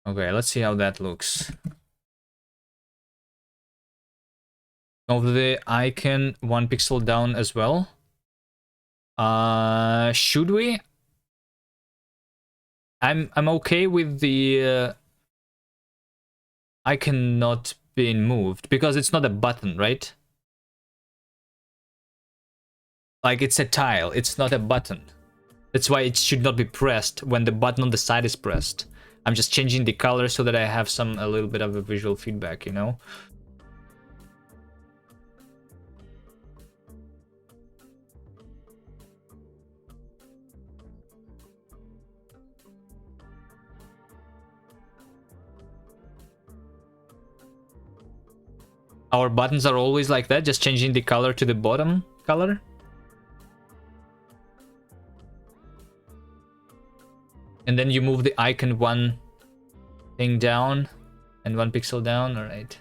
Okay, let's see how that looks. Of the icon 1 pixel down as well. Should we? I'm okay with the icon not being moved because it's not a button, right? Like it's a tile, it's not a button. That's why it should not be pressed when the button on the side is pressed. I'm just changing the color so that I have a little bit of a visual feedback, you know? Our buttons are always like that, just changing the color to the bottom color. And then you move the icon 1 thing down and 1 pixel down, all right.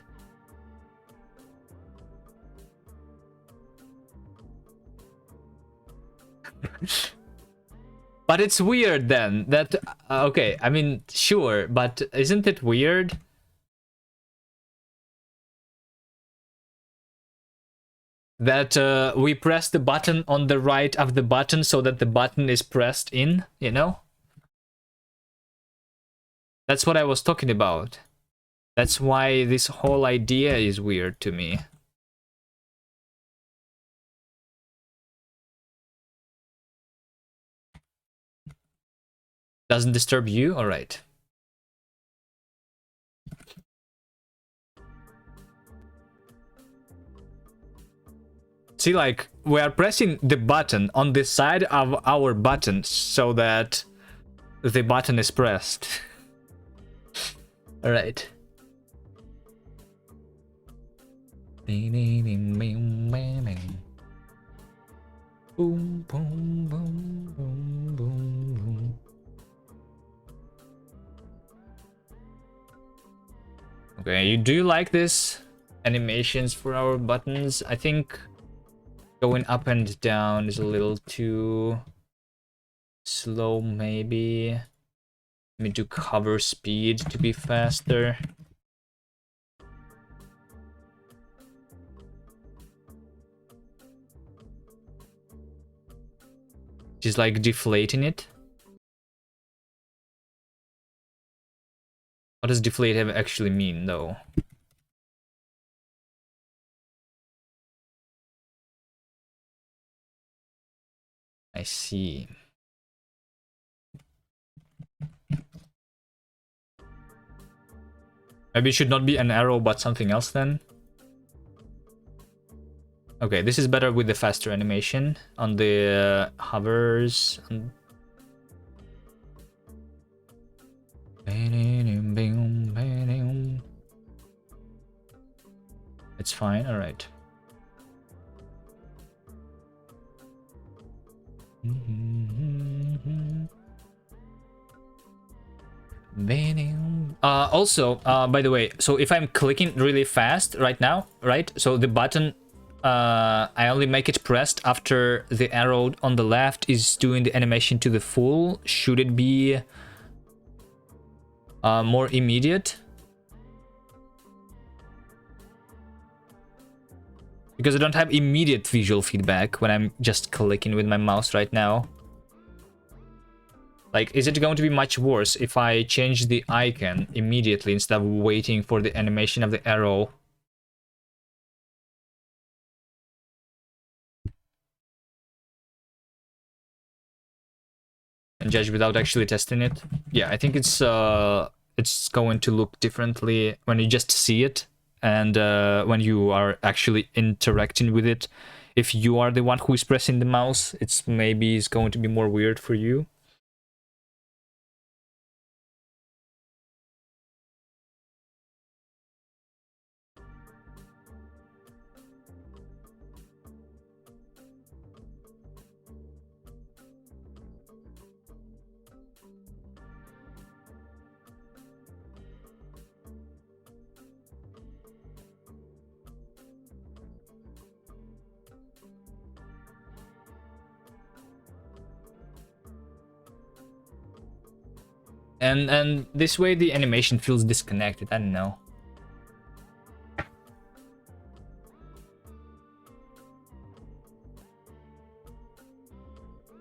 But it's weird then that, okay, I mean, sure, but isn't it weird? That we press the button on the right of the button so that the button is pressed in, you know? That's what I was talking about. That's why this whole idea is weird to me. Doesn't disturb you? All right. See, like, we are pressing the button on the side of our button so that the button is pressed. All right. Boom, boom, boom, boom, boom, boom. Okay, do you like this animations for our buttons? I think going up and down is a little too slow, maybe. Let me do cover speed to be faster. Just like deflating it. What does deflate actually mean, though? I see. Maybe it should not be an arrow, but something else then. Okay, this is better with the faster animation on the hovers. It's fine, alright. Also, by the way, so if I'm clicking really fast right now, right? So the button, I only make it pressed after the arrow on the left is doing the animation to the full. Should it be more immediate? Because I don't have immediate visual feedback when I'm just clicking with my mouse right now. Like, is it going to be much worse if I change the icon immediately instead of waiting for the animation of the arrow? And judge without actually testing it? Yeah, I think it's going to look differently when you just see it and when you are actually interacting with it. If you are the one who is pressing the mouse, it's going to be more weird for you. And this way the animation feels disconnected. I don't know.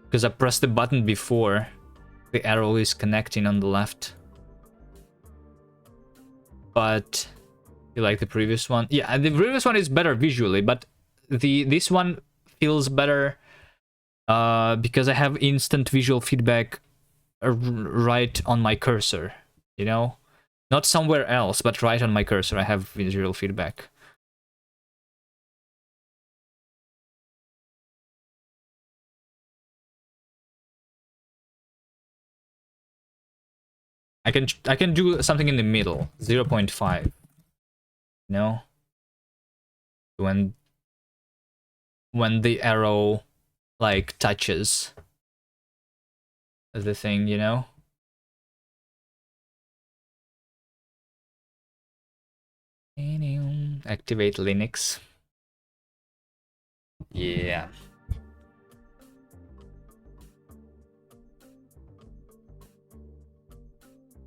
Because I pressed the button before the arrow is connecting on the left. But you like the previous one? Yeah, the previous one is better visually, but this one feels better because I have instant visual feedback right on my cursor, you know? Not somewhere else, but right on my cursor I have visual feedback. I can do something in the middle, 0.5. You know? When the arrow like touches the thing, you know? Activate Linux. Yeah.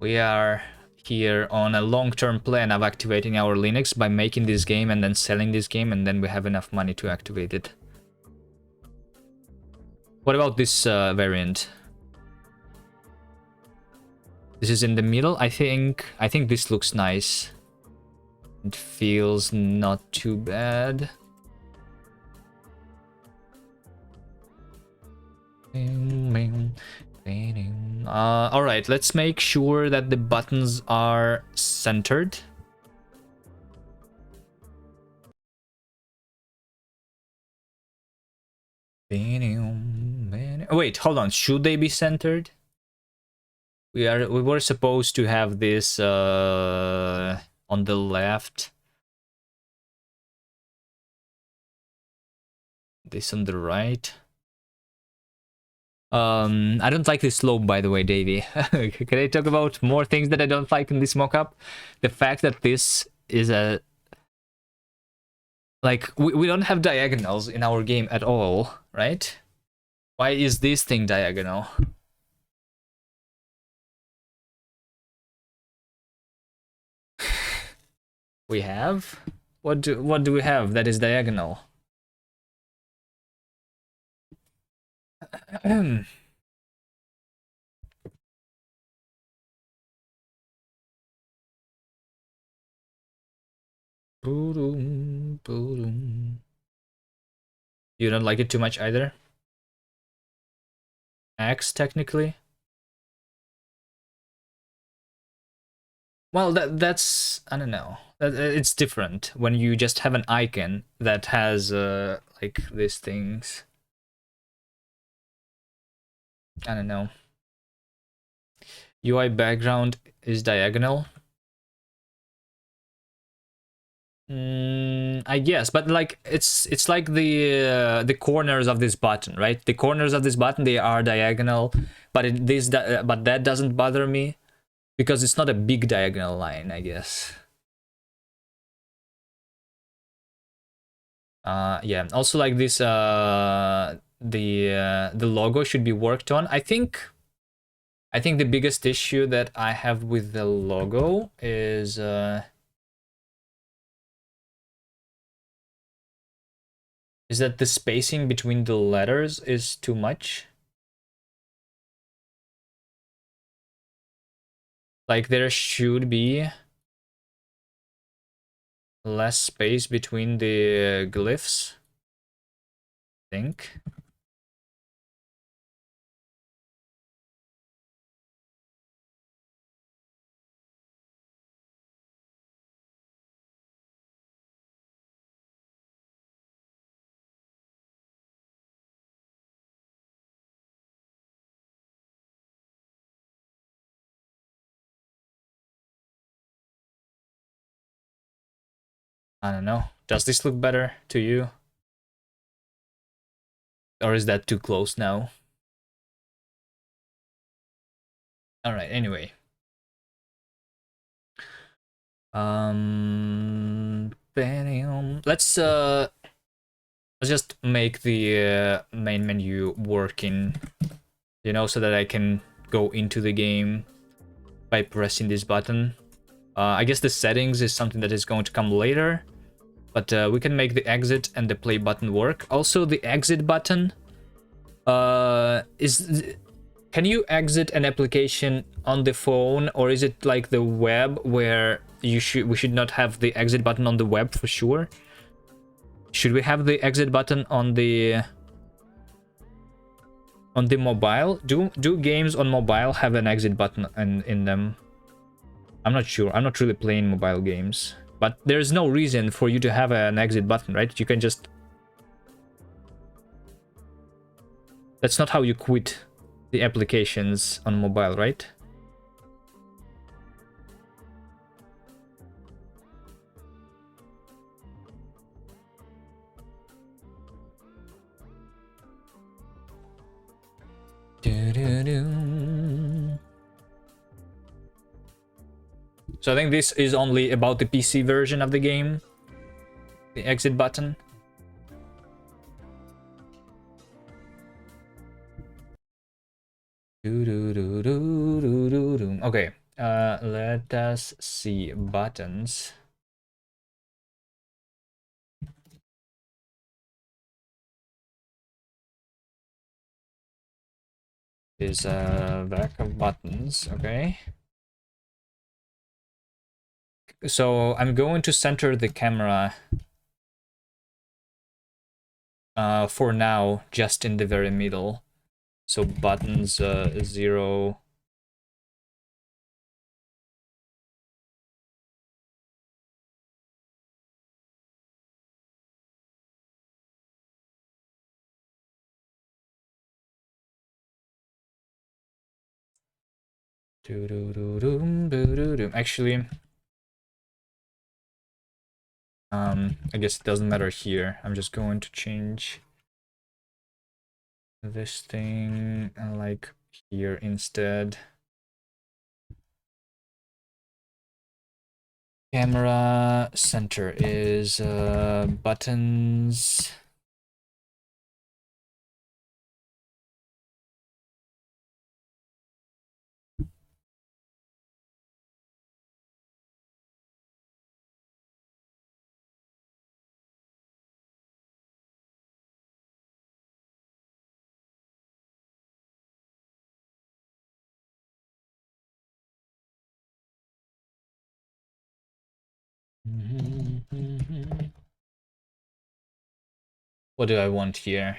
We are here on a long-term plan of activating our Linux by making this game and then selling this game, and then we have enough money to activate it. What about this variant? This is in the middle. I think this looks nice. It feels not too bad. Alright, let's make sure that the buttons are centered. Wait, hold on. Should they be centered? We were supposed to have this on the left. This on the right. I don't like this slope, by the way, Davey. Can I talk about more things that I don't like in this mockup? The fact that this is a... Like, we don't have diagonals in our game at all, right? Why is this thing diagonal? We have? What do we have that is diagonal? Boom, boom. You don't like it too much either? X, technically? Well, that's... I don't know. It's different when you just have an icon that has, like, these things. I don't know. UI background is diagonal. I guess, but like it's like the corners of this button, right? The corners of this button, they are diagonal, but but that doesn't bother me because it's not a big diagonal line, I guess. Yeah. Also, like this, the logo should be worked on. I think the biggest issue that I have with the logo is that the spacing between the letters is too much. Like, there should be less space between the glyphs, I think. I don't know. Does this look better to you? Or is that too close now? Alright, anyway. Let's just make the main menu working, you know, so that I can go into the game by pressing this button. I guess the settings is something that is going to come later, but we can make the exit and the play button work. Also, the exit button can you exit an application on the phone, or is it like the web where we should not have the exit button on the web for sure? Should we have the exit button on the mobile? Do games on mobile have an exit button in them? I'm not sure. I'm not really playing mobile games, but there's no reason for you to have an exit button, right? You can just... That's not how you quit the applications on mobile, right? So I think this is only about the PC version of the game, the exit button. Okay, let us see buttons. Is a back of buttons, okay. So I'm going to center the camera for now, just in the very middle. So buttons 0. Actually, I guess it doesn't matter here. I'm just going to change this thing like here instead. Camera center is buttons. What do I want here?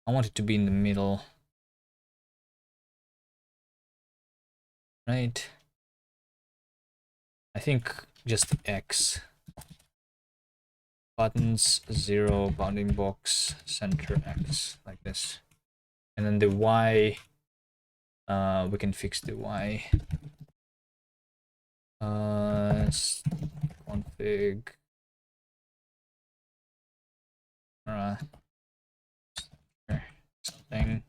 I want it to be in the middle. Right? I think just X. Buttons, 0, bounding box, center X, like this. And then the Y, we can fix the Y. Config. Something.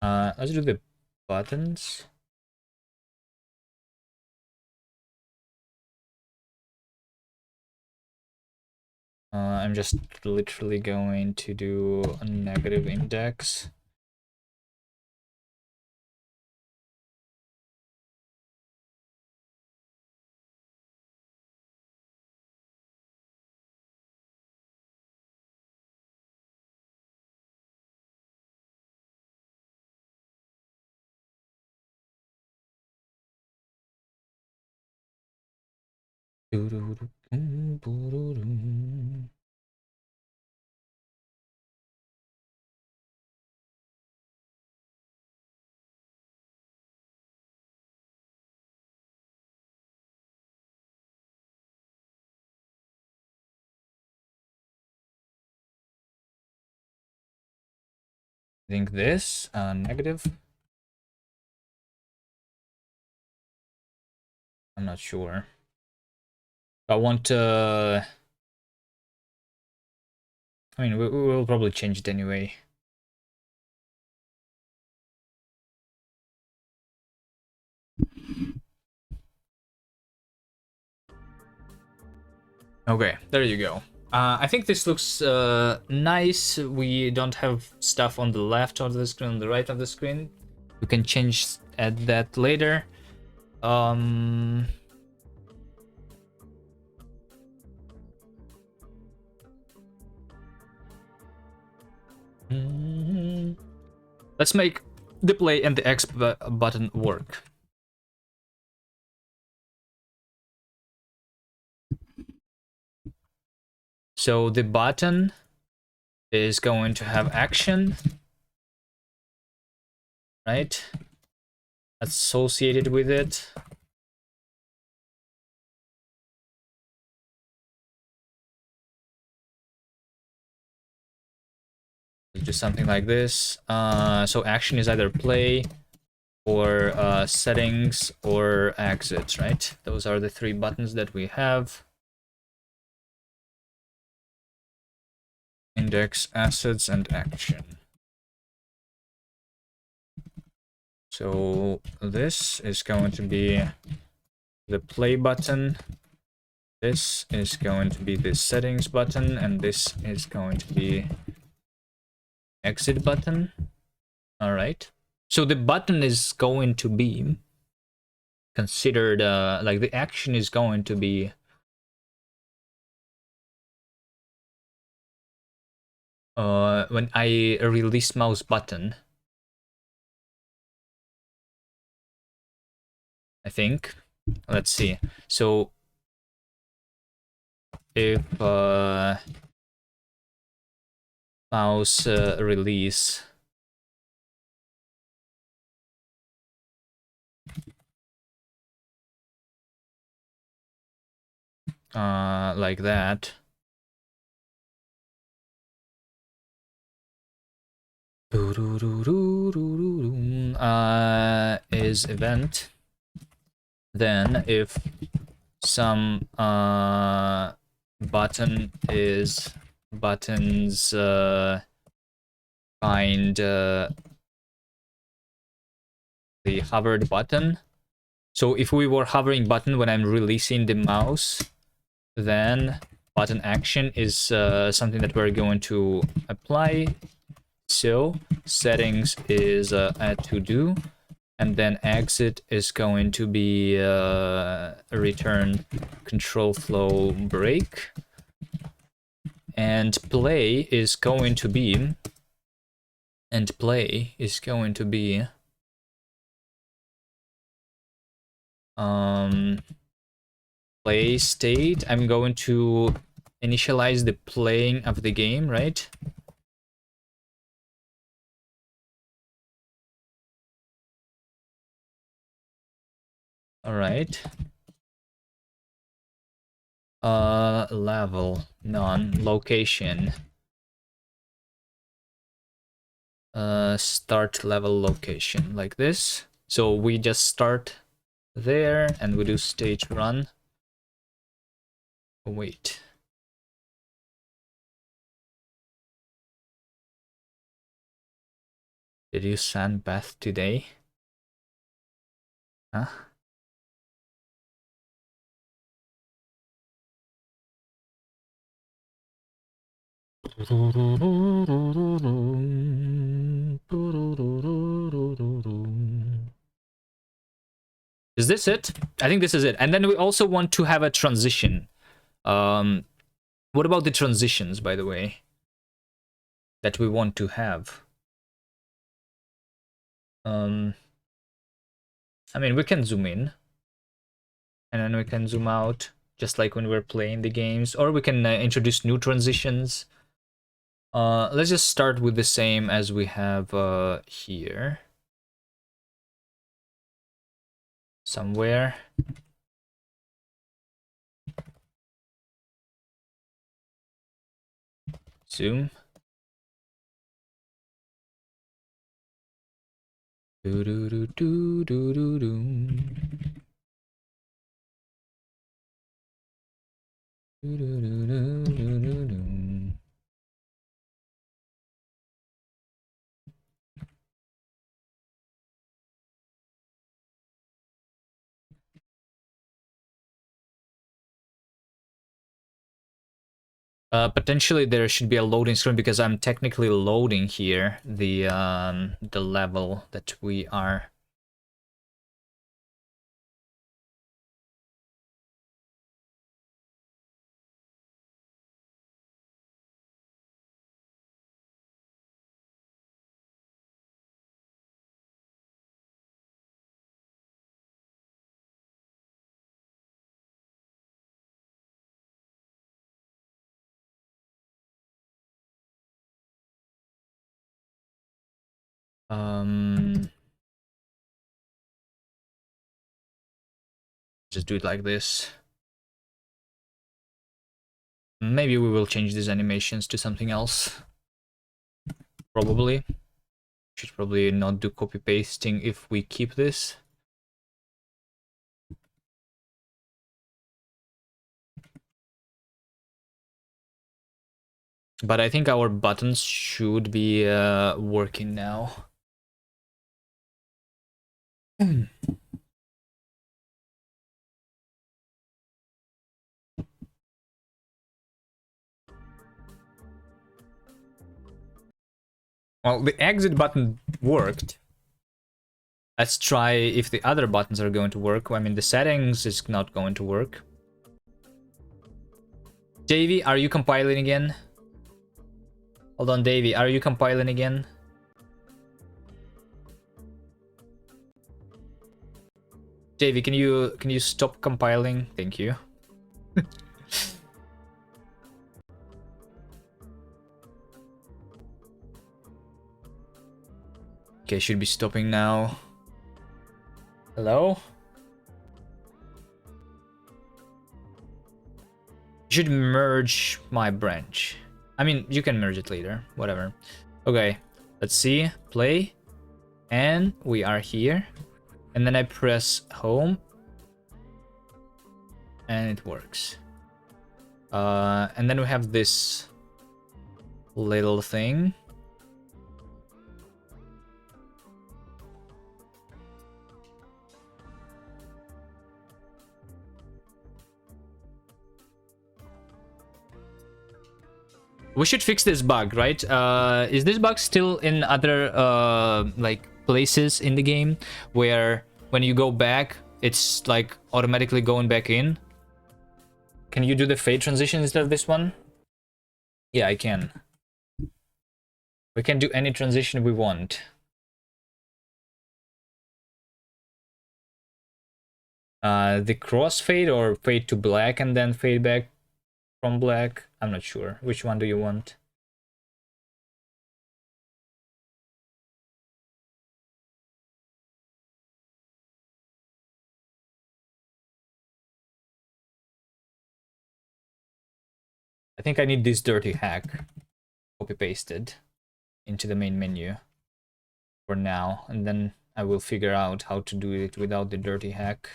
Let's do the buttons. I'm just literally going to do a negative index. I think this negative. I'm not sure. I want I mean, we'll probably change it anyway. Okay, there you go. I think this looks nice. We don't have stuff on the left of the screen, on the right of the screen. We can change at that later. Let's make the play and the X button work. So the button is going to have action, right? Associated with it. Do something like this. So action is either play or settings or exit, right? Those are the three buttons that we have. Index, assets, and action. So this is going to be the play button. This is going to be the settings button, and this is going to be exit button. All right. So the button is going to be considered like the action is going to be when I release mouse button, I think. Let's see. So if mouse release like that, Is event. Then if some button is buttons find the hovered button. So if we were hovering button when I'm releasing the mouse, then button action is something that we're going to apply. So settings is add to do, and then exit is going to be return control flow break, and play is going to be play state. I'm going to initialize the playing of the game, right? All right. Level, none, location. Start level location, like this. So we just start there and we do stage run. Oh, wait. Did you sandbath today? Huh? Is this it? I think this is it. And then we also want to have a transition. What about the transitions, by the way, that we want to have? I mean, we can zoom in, and then we can zoom out, just like when we're playing the games, or we can introduce new transitions. Let's just start with the same as we have here. Somewhere. Zoom. Do do do do do do do. Do do do do do do do. Potentially there should be a loading screen because I'm technically loading here the level that we are. Just do it like this. Maybe we will change these animations to something else. Probably. Should probably not do copy pasting if we keep this. But I think our buttons should be working now. Well, the exit button worked. Let's try if the other buttons are going to work. I mean, the settings is not going to work. Davey, are you compiling again? Hold on, Davey, are you compiling again? Davey, can you stop compiling? Thank you. Okay, should be stopping now. Hello? Should merge my branch. I mean, you can merge it later, whatever. Okay, Let's see, play, and we are here. And then I press home, and it works. And then we have this little thing. We should fix this bug, right? Is this bug still in other like places in the game where when you go back, it's like automatically going back in? Can you do the fade transition instead of this one? Yeah, I can. We can do any transition we want. The crossfade or fade to black and then fade back from black? I'm not sure. Which one do you want? I think I need this dirty hack copy pasted into the main menu for now, and then I will figure out how to do it without the dirty hack.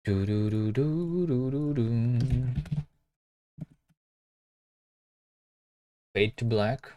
Do do do do do do do. Fade to black.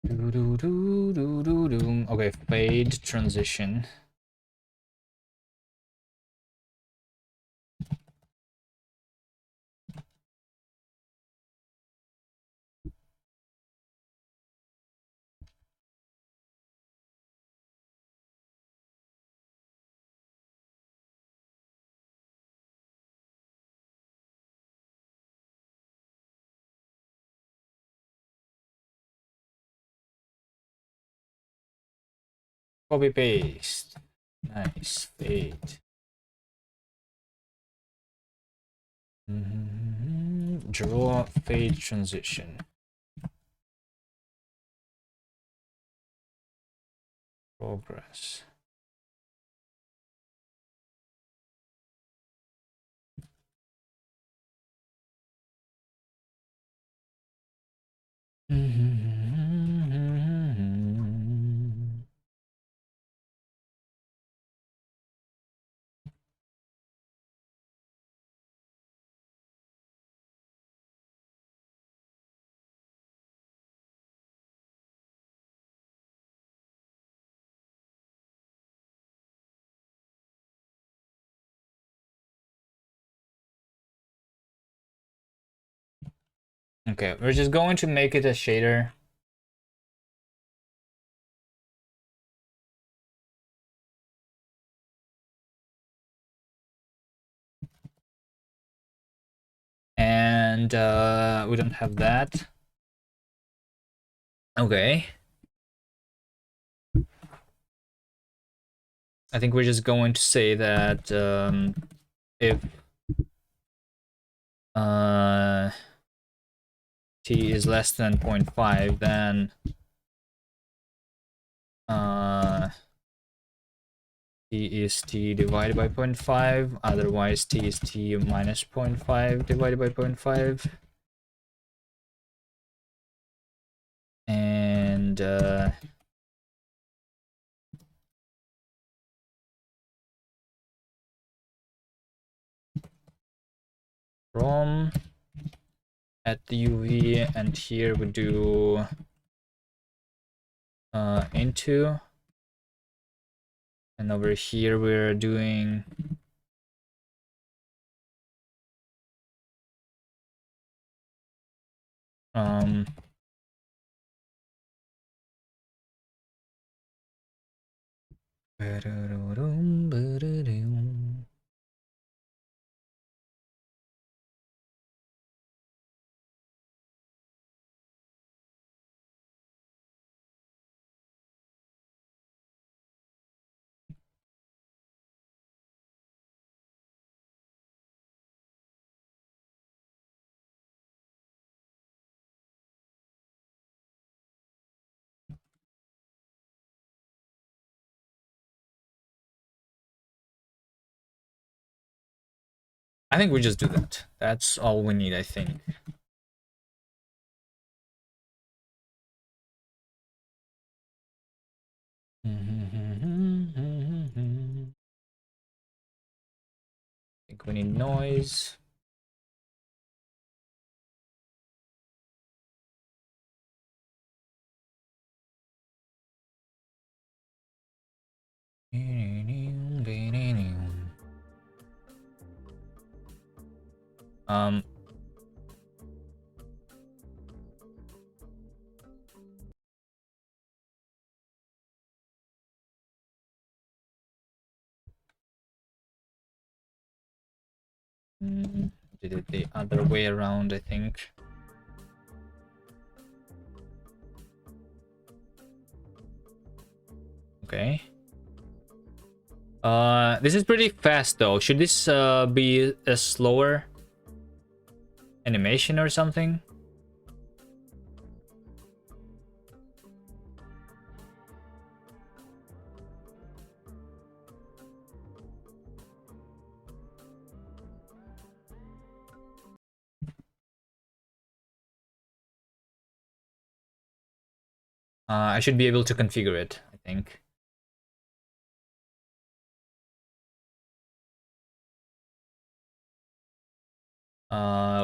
Do do do do do do. Okay, fade transition. Copy paste. Nice. Fade. Draw fade transition. Progress. Okay, we're just going to make it a shader. And we don't have that. Okay. I think we're just going to say that if t is less than 0.5, then t is t divided by 0.5, otherwise t is t minus 0.5 divided by 0.5. And from at the UV, and here we do into, and over here we're doing I think we just do that. That's all we need, I think. I think we need noise. Um, did it the other way around, I think. Okay. This is pretty fast though. Should this be a slower animation or something? I should be able to configure it, I think.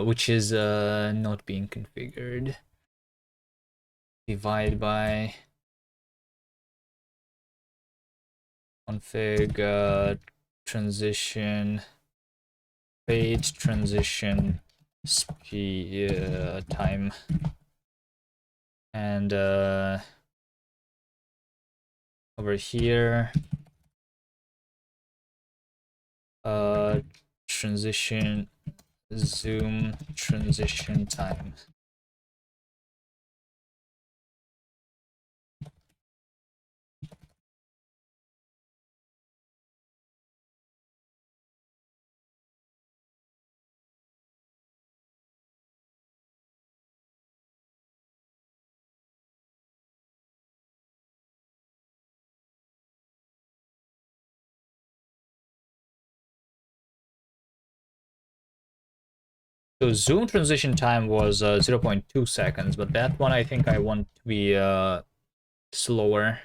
Which is not being configured. Divide by config transition fade transition speed time, and over here transition zoom transition time. So zoom transition time was 0.2 seconds, but that one I think I want to be slower.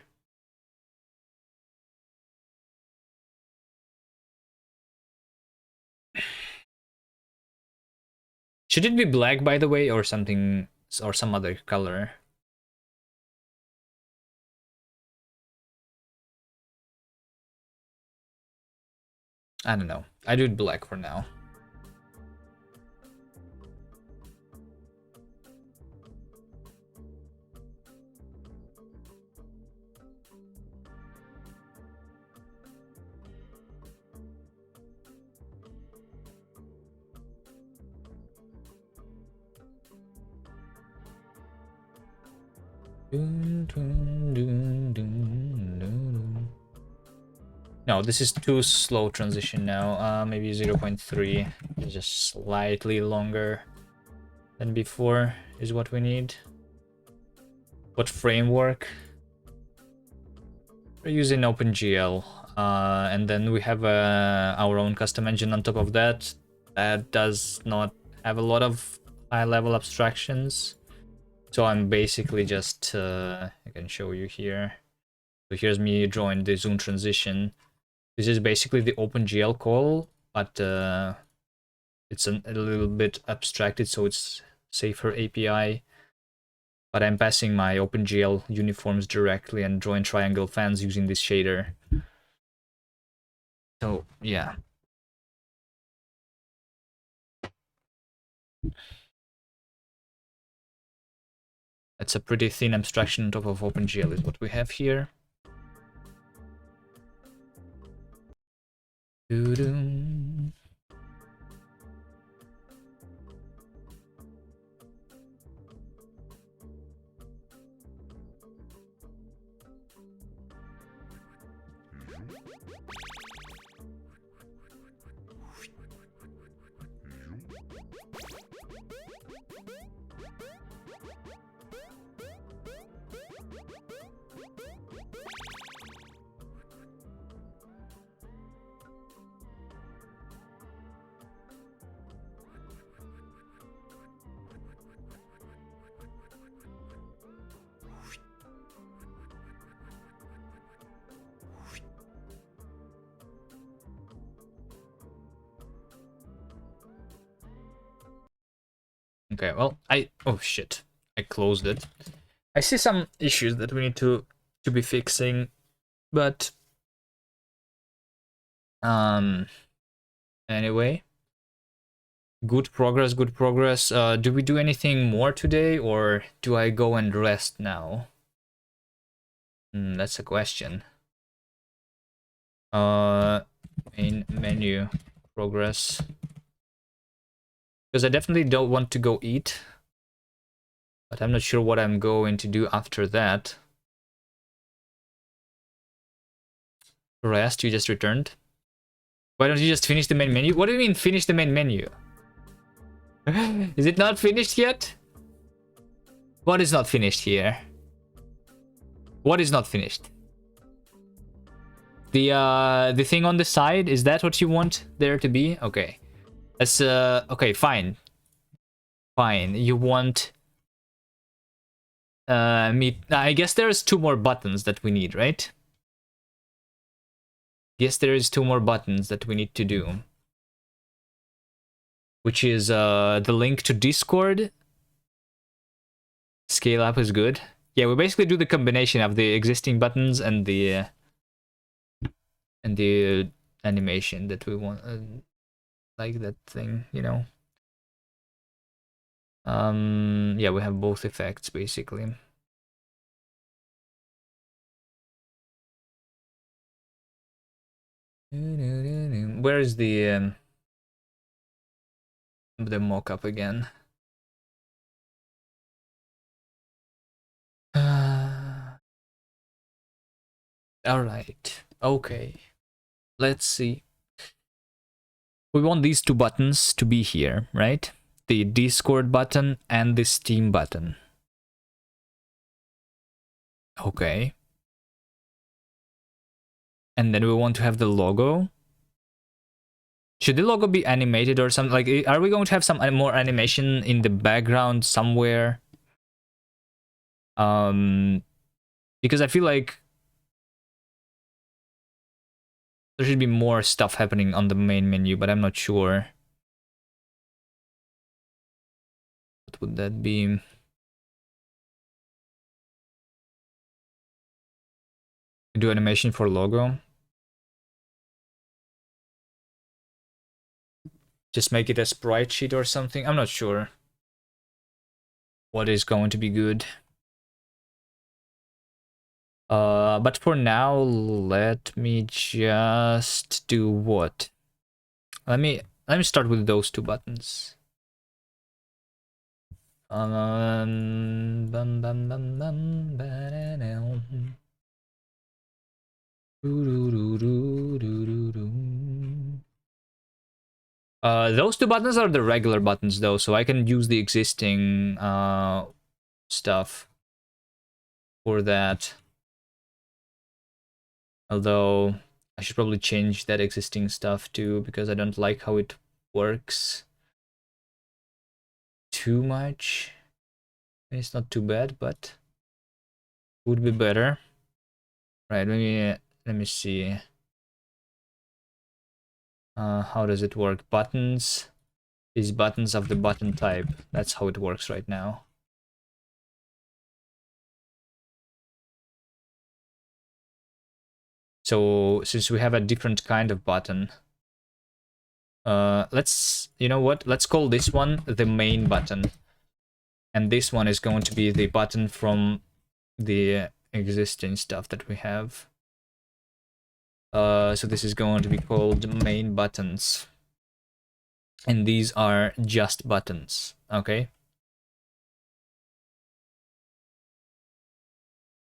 Should it be black, by the way, or something, or some other color? I don't know. I do it black for now. No, this is too slow transition now. Maybe 0.3. Just slightly longer than before is what we need. What framework? We're using OpenGL. And then we have our own custom engine on top of that. That does not have a lot of high-level abstractions. So I'm basically just, I can show you here. So here's me drawing the zoom transition. This is basically the OpenGL call, but it's a little bit abstracted, so it's safer API. But I'm passing my OpenGL uniforms directly and drawing triangle fans using this shader. So, yeah. That's a pretty thin abstraction on top of OpenGL is what we have here. Doo-doo. Okay, well, oh shit, I closed it. I see some issues that we need to be fixing, but anyway, good progress, good progress. Do we do anything more today, or do I go and rest now? That's a question. Main menu progress, because I definitely don't want to go eat, but I'm not sure what I'm going to do after that. Rest, you just returned. Why don't you just finish the main menu? What do you mean finish the main menu? Is it not finished yet? What is not finished here? What is not finished? The thing on the side, is that what you want there to be? Okay. That's okay, fine. Fine. You want me, I guess there's 2 more buttons that we need, right? Yes, there is 2 more buttons that we need to do. Which is the link to Discord. Scale up is good. Yeah, we basically do the combination of the existing buttons and the animation that we want, like that thing, you know. Yeah, we have both effects basically. Where is the mock-up again? All right. Okay. Let's see. We want these 2 buttons to be here, right? The Discord button and the Steam button. Okay. And then we want to have the logo. Should the logo be animated or something? Like, are we going to have some more animation in the background somewhere? Because I feel like there should be more stuff happening on the main menu, but I'm not sure. What would that be? Do animation for logo. Just make it a sprite sheet or something. I'm not sure what is going to be good. But for now, let me just do what? Let me start with those 2 buttons. Bum, bum, bum, bum, ba-da-dum. Those 2 buttons are the regular buttons though, so I can use the existing stuff for that. Although I should probably change that existing stuff too, because I don't like how it works too much. It's not too bad, but would be better. Right, let me see. How does it work? Buttons, is buttons of the button type. That's how it works right now. So since we have a different kind of button, let's, you know what? Let's call this one the main button. And this one is going to be the button from the existing stuff that we have. So this is going to be called main buttons. And these are just buttons, okay?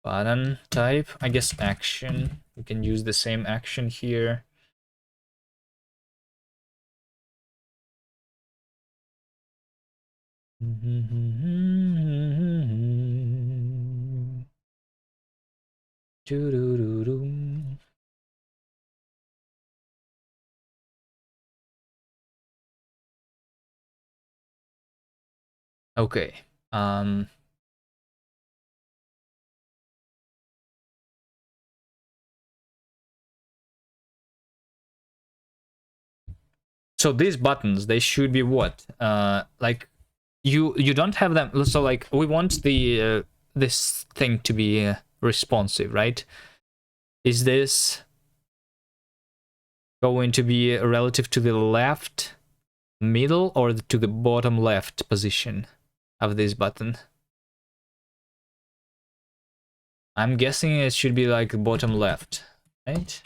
Button type, I guess action. We can use the same action here. Okay. So these buttons, they should be what? Like you don't have them. So like we want the this thing to be responsive, right? Is this going to be relative to the left, middle, or to the bottom left position of this button? I'm guessing it should be like bottom left, right?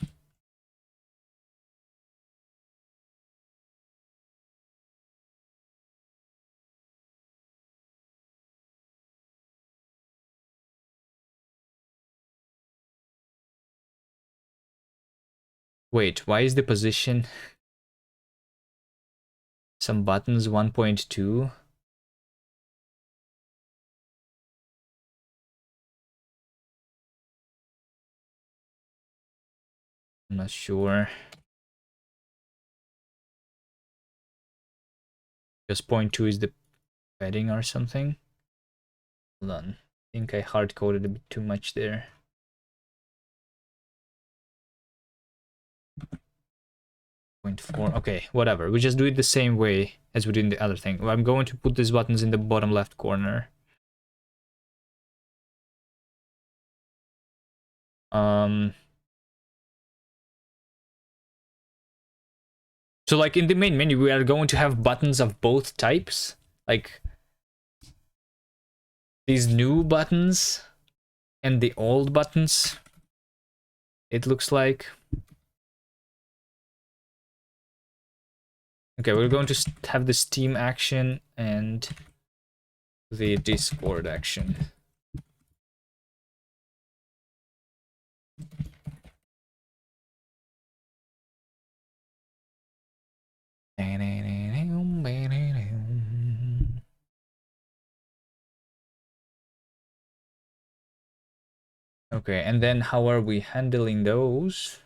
Wait, why is the position some buttons 1.2? I'm not sure. Because 0.2 is the padding or something. Hold on. I think I hard-coded a bit too much there. Point 4. Okay, whatever. We just do it the same way as we did in the other thing. I'm going to put these buttons in the bottom left corner. So like in the main menu, we are going to have buttons of both types. Like these new buttons and the old buttons. It looks like. Okay, we're going to have the Steam action and the Discord action. Okay, and then how are we handling those?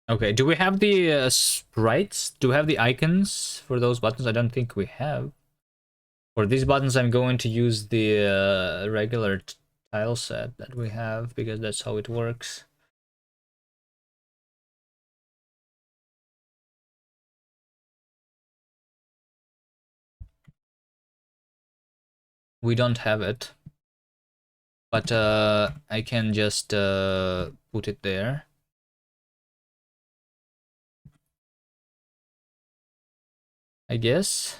Okay, do we have the sprites? Do we have the icons for those buttons? I don't think we have. For these buttons, I'm going to use the regular tile set that we have because that's how it works. We don't have it, but I can just put it there. I guess.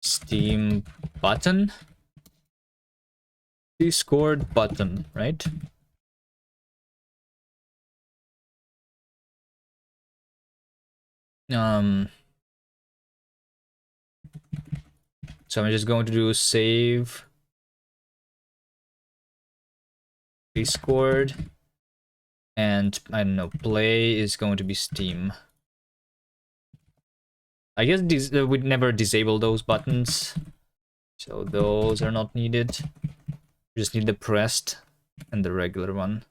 Steam button. Discord button, right? So I'm just going to do save Discord, and I don't know, play is going to be Steam. I guess we'd never disable those buttons, so those are not needed. We just need the pressed and the regular one.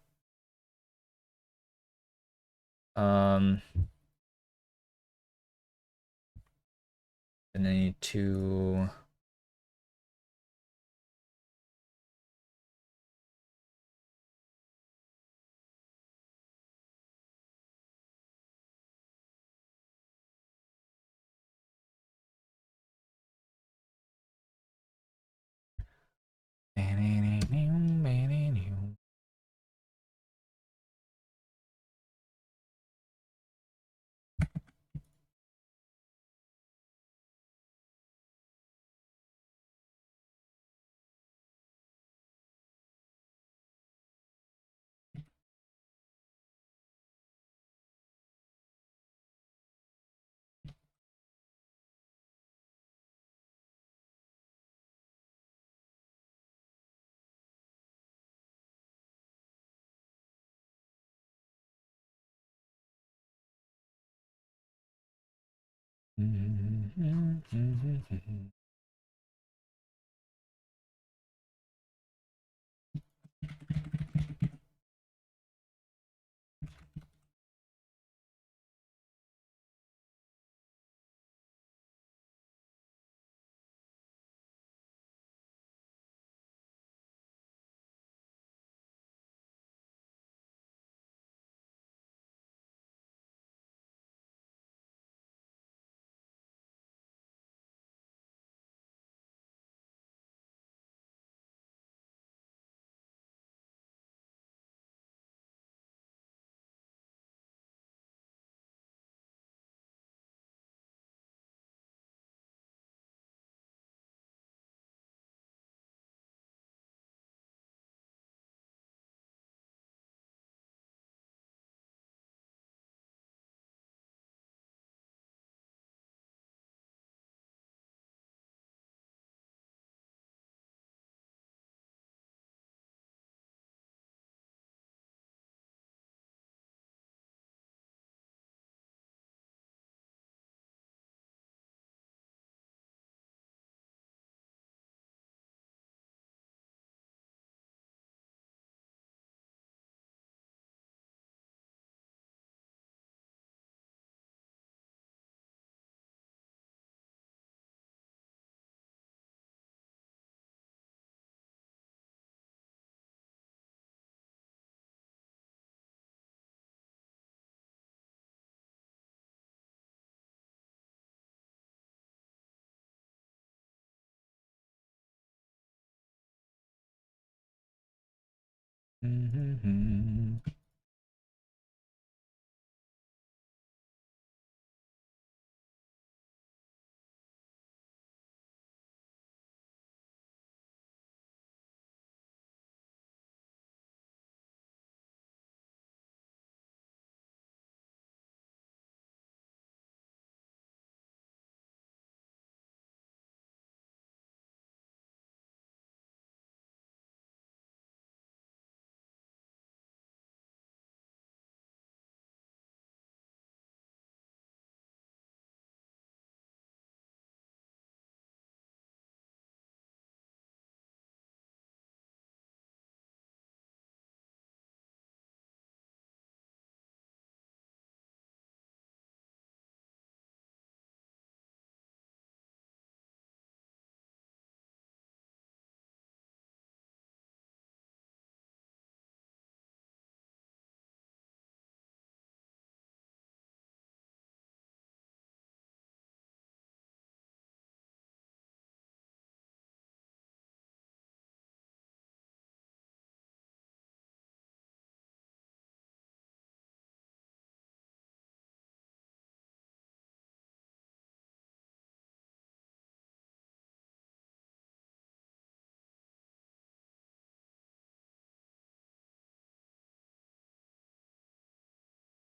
Then I need to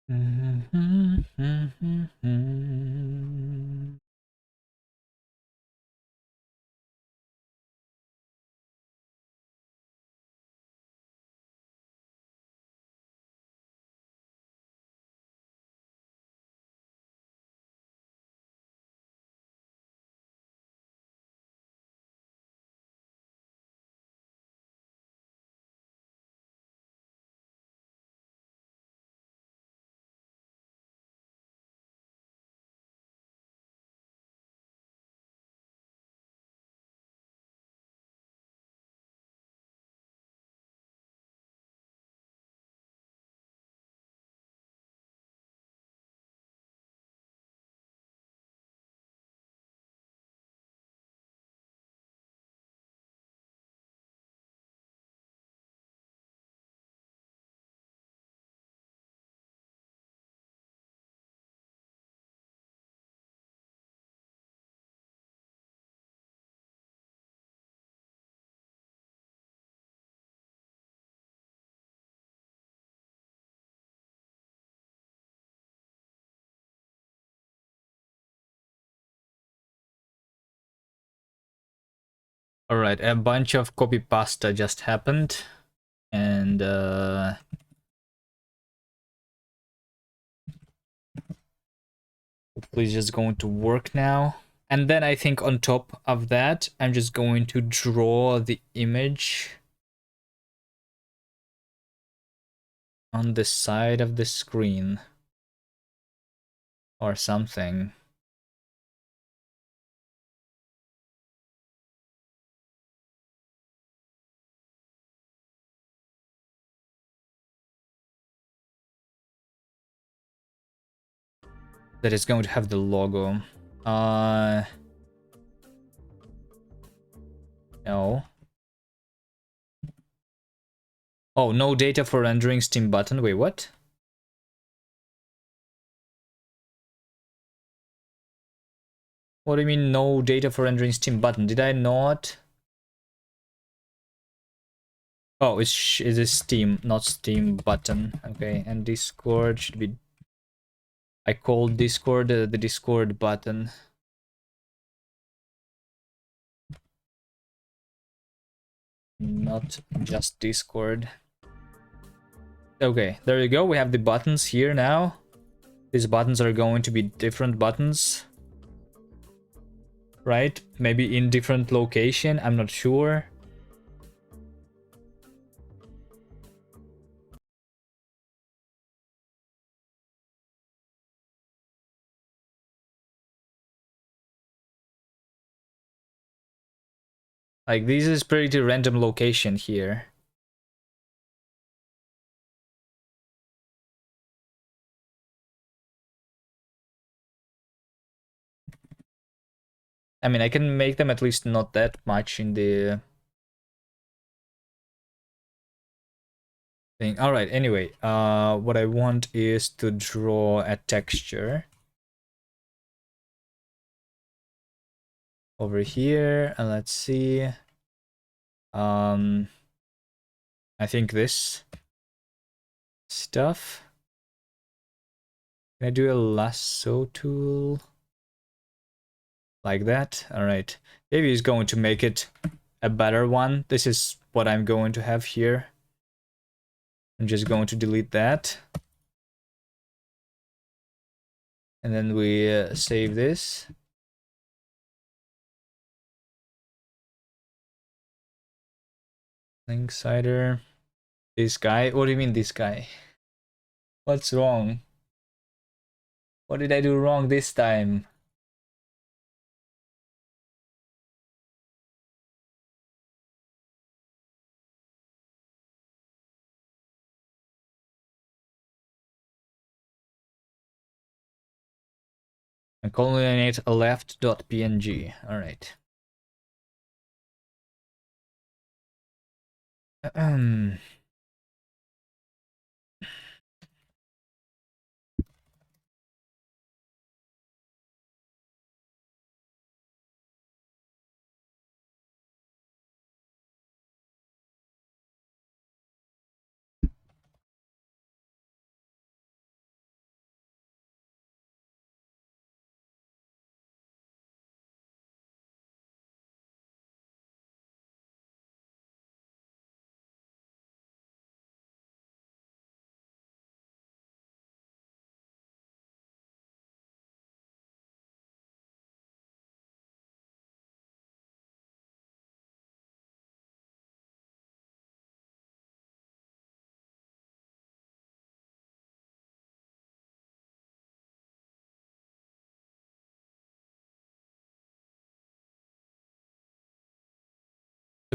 All right, a bunch of copy pasta just happened, and hopefully it's just going to work now. And then I think on top of that, I'm just going to draw the image on the side of the screen or something. That is going to have the logo. No. Oh, no data for rendering Steam button. Wait, what? What do you mean no data for rendering Steam button? Did I not? Oh, it is Steam, not Steam button. Okay, and Discord should be... I called Discord the Discord button. Not just Discord. Okay, there you go. We have the buttons here now. These buttons are going to be different buttons. Right? Maybe in different location. I'm not sure. Like, this is pretty random location here. I mean, I can make them at least not that much in the thing. All right, anyway, what I want is to draw a texture over here, and let's see. I think this stuff. Can I do a lasso tool? Like that? All right. Maybe he's going to make it a better one. This is what I'm going to have here. I'm just going to delete that. And then we save this. Linksider. This guy? What do you mean this guy? What's wrong? What did I do wrong this time? I'm calling it a left.png. All right.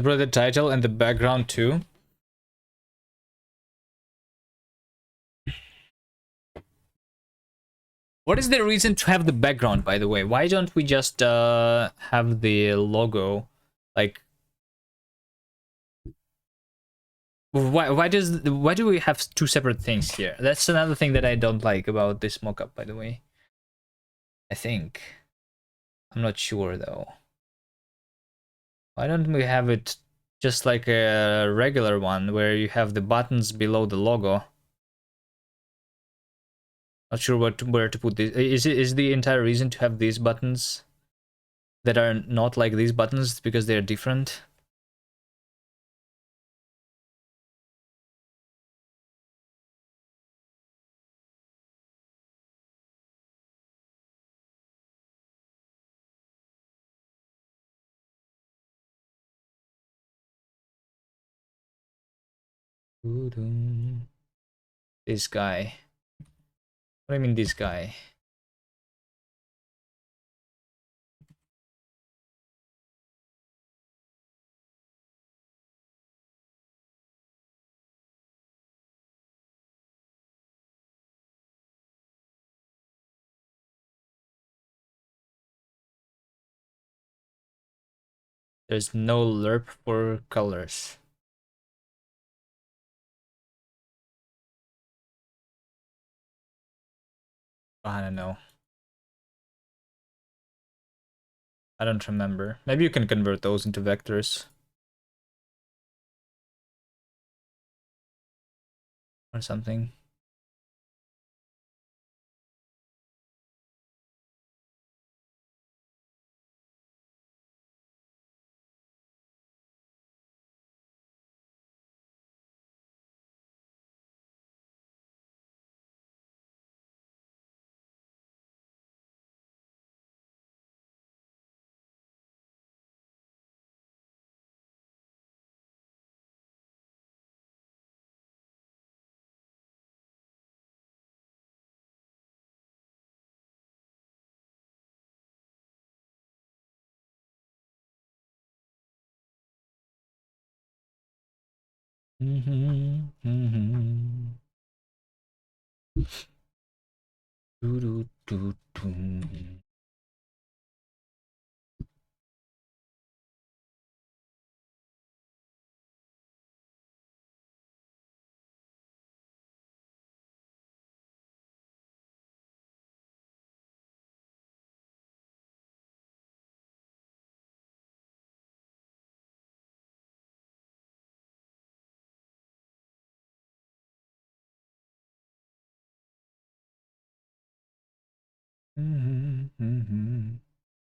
Separate the title and the background too. What is the reason to have the background, by the way? Why don't we just have the logo? Like, why do we have two separate things here? That's another thing that I don't like about this mockup, by the way. I think. I'm not sure though. Why don't we have it just like a regular one where you have the buttons below the logo? Not sure where to put this. Is the entire reason to have these buttons that are not like these buttons because they're different? This guy. What do I mean this guy? There's no lerp for colors. I don't know. I don't remember. Maybe you can convert those into vectors. Or something.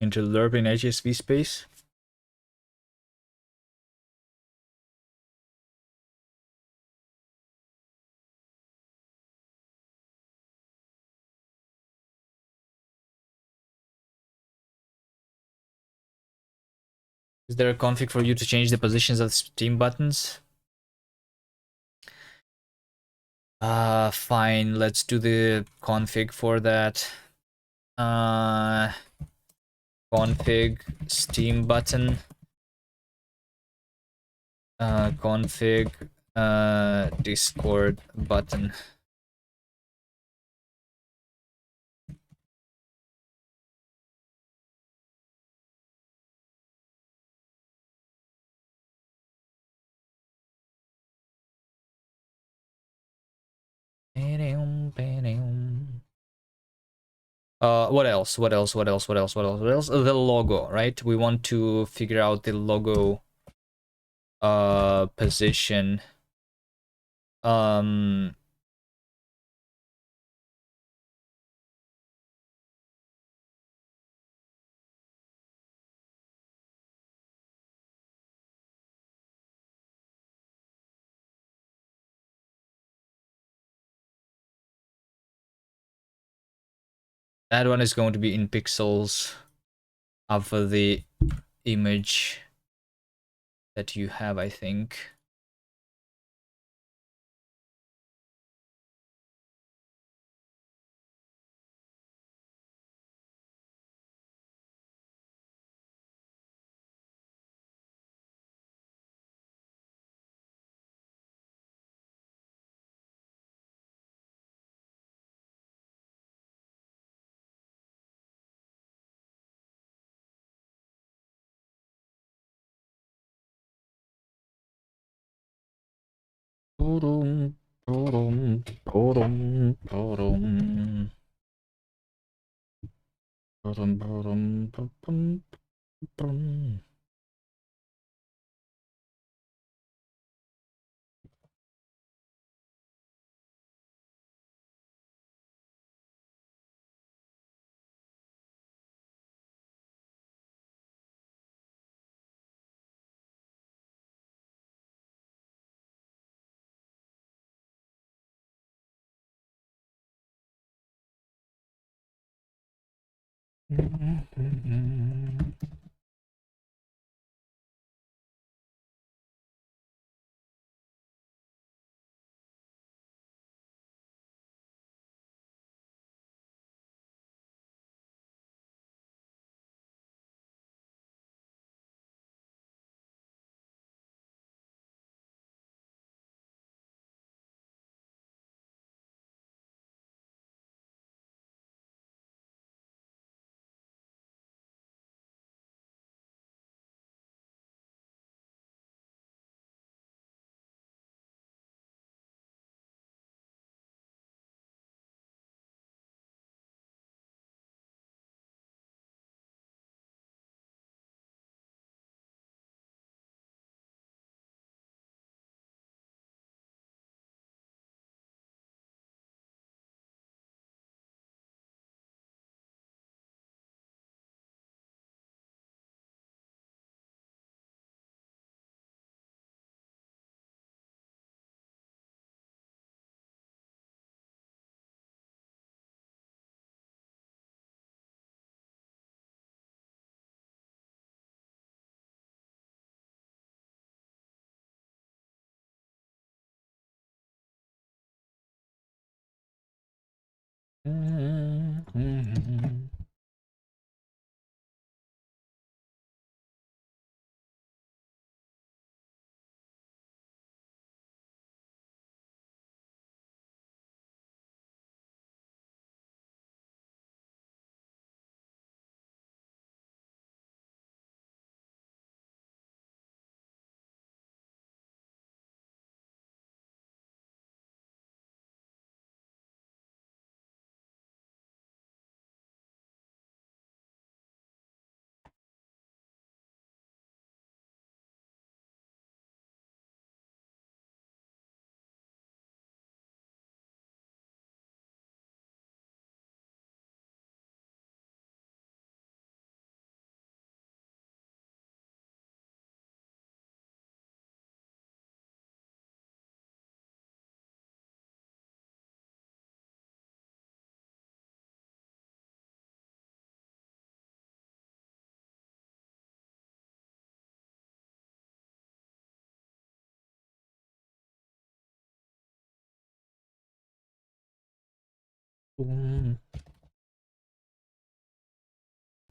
Into lerp in HSV space. Is there a config for you to change the positions of Steam buttons? Fine. Let's do the config for that. Config Steam button. Config Discord button. What else? What else? What else? What else? What else? What else? The logo, right? We want to figure out the logo position. That one is going to be in pixels of the image that you have, I think.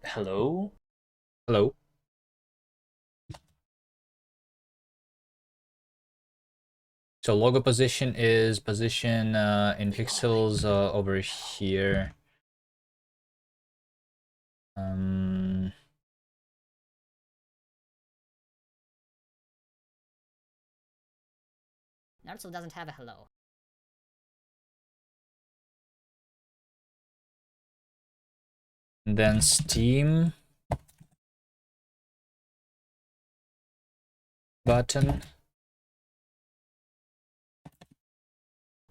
Hello? Hello? So logo position is position in pixels over here. Also doesn't have a hello. And then Steam button.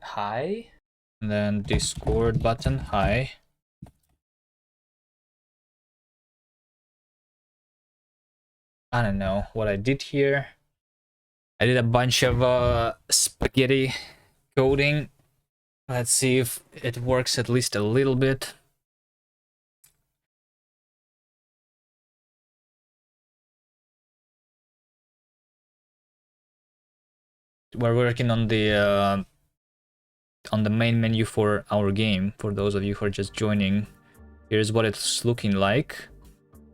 Hi. And then Discord button. Hi. I don't know what I did here. I did a bunch of spaghetti coding. Let's see if it works at least a little bit. We're working on the main menu for our game. For those of you who are just joining, here's what it's looking like.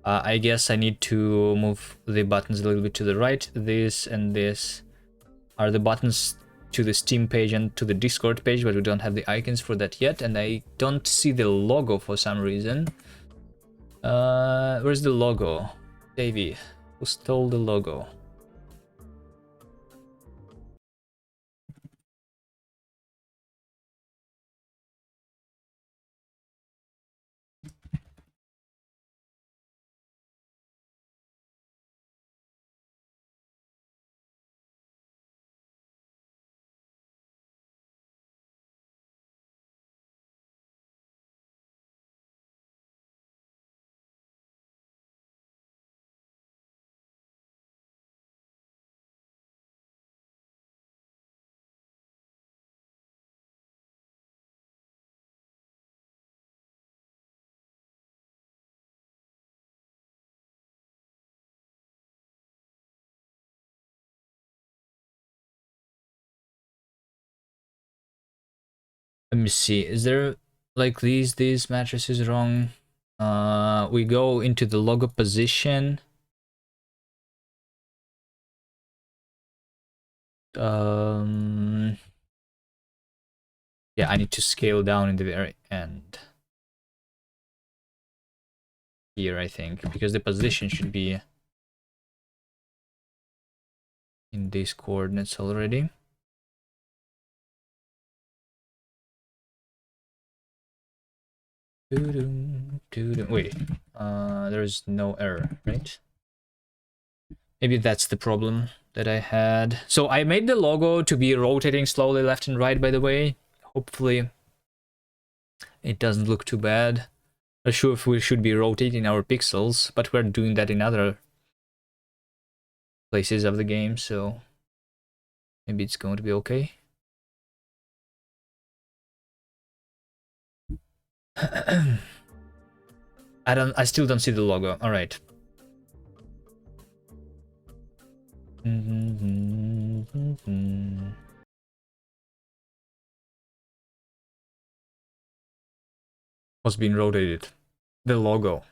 I guess I need to move the buttons a little bit to the right. This and this are the buttons to the Steam page and to the Discord page, but we don't have the icons for that yet, and I don't see the logo for some reason. Where's the logo? Davey, who stole the logo? Let me see. Is there like these matrices wrong? We go into the logo position. Yeah, I need to scale down in the very end here, I think, because the position should be in these coordinates already. Wait, there's no error, right? Maybe that's the problem that I had. So I made the logo to be rotating slowly left and right, by the way. Hopefully it doesn't look too bad. Not sure if we should be rotating our pixels, but we're doing that in other places of the game, so maybe it's going to be okay. I still don't see the logo. All right. What's being rotated? The logo.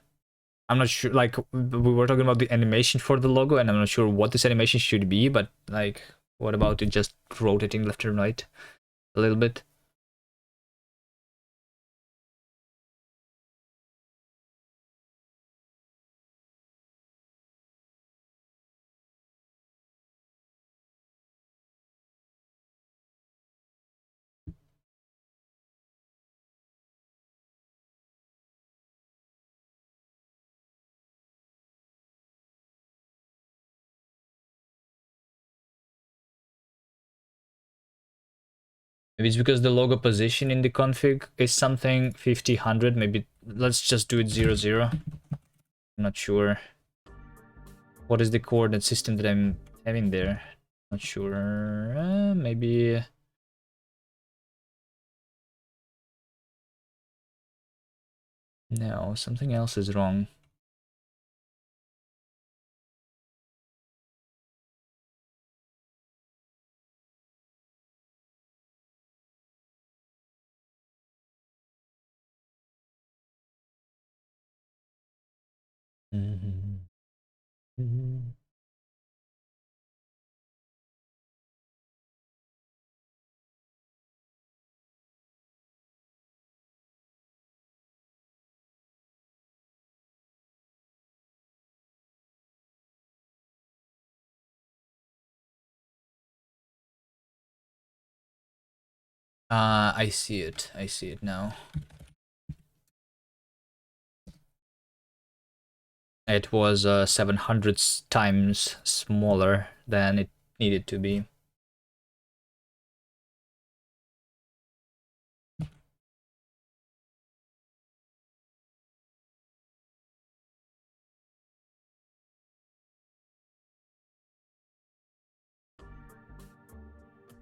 I'm not sure, like, we were talking about the animation for the logo, and I'm not sure what this animation should be, but, like, what about it just rotating left and right a little bit? Maybe it's because the logo position in the config is something 50-100. Maybe let's just do it 0-0. I'm not sure. What is the coordinate system that I'm having there? Not sure. Maybe. No, something else is wrong. I see it. I see it now. It was 700 times smaller than it needed to be.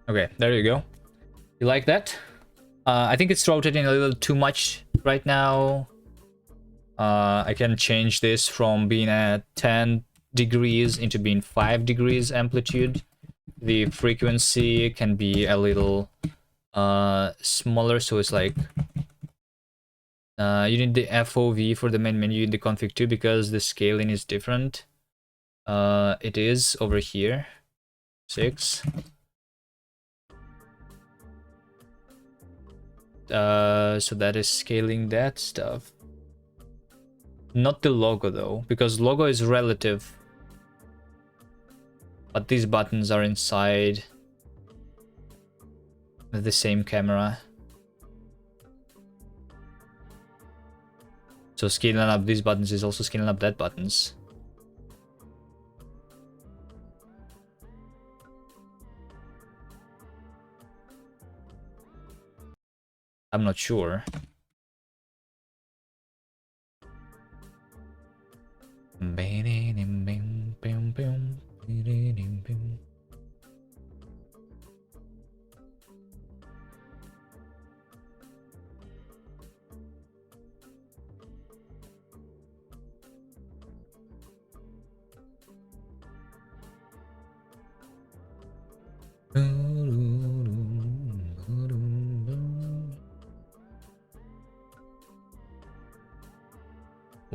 Okay, there you go. You like that? I think it's rotating a little too much right now. I can change this from being at 10 degrees into being 5 degrees amplitude. The frequency can be a little smaller, so it's like you need the FOV for the main menu in the config too, because the scaling is different. It is over here, 6. So that is scaling that stuff. Not the logo though, because logo is relative. But these buttons are inside the same camera. So scaling up these buttons is also scaling up that buttons. I'm not sure.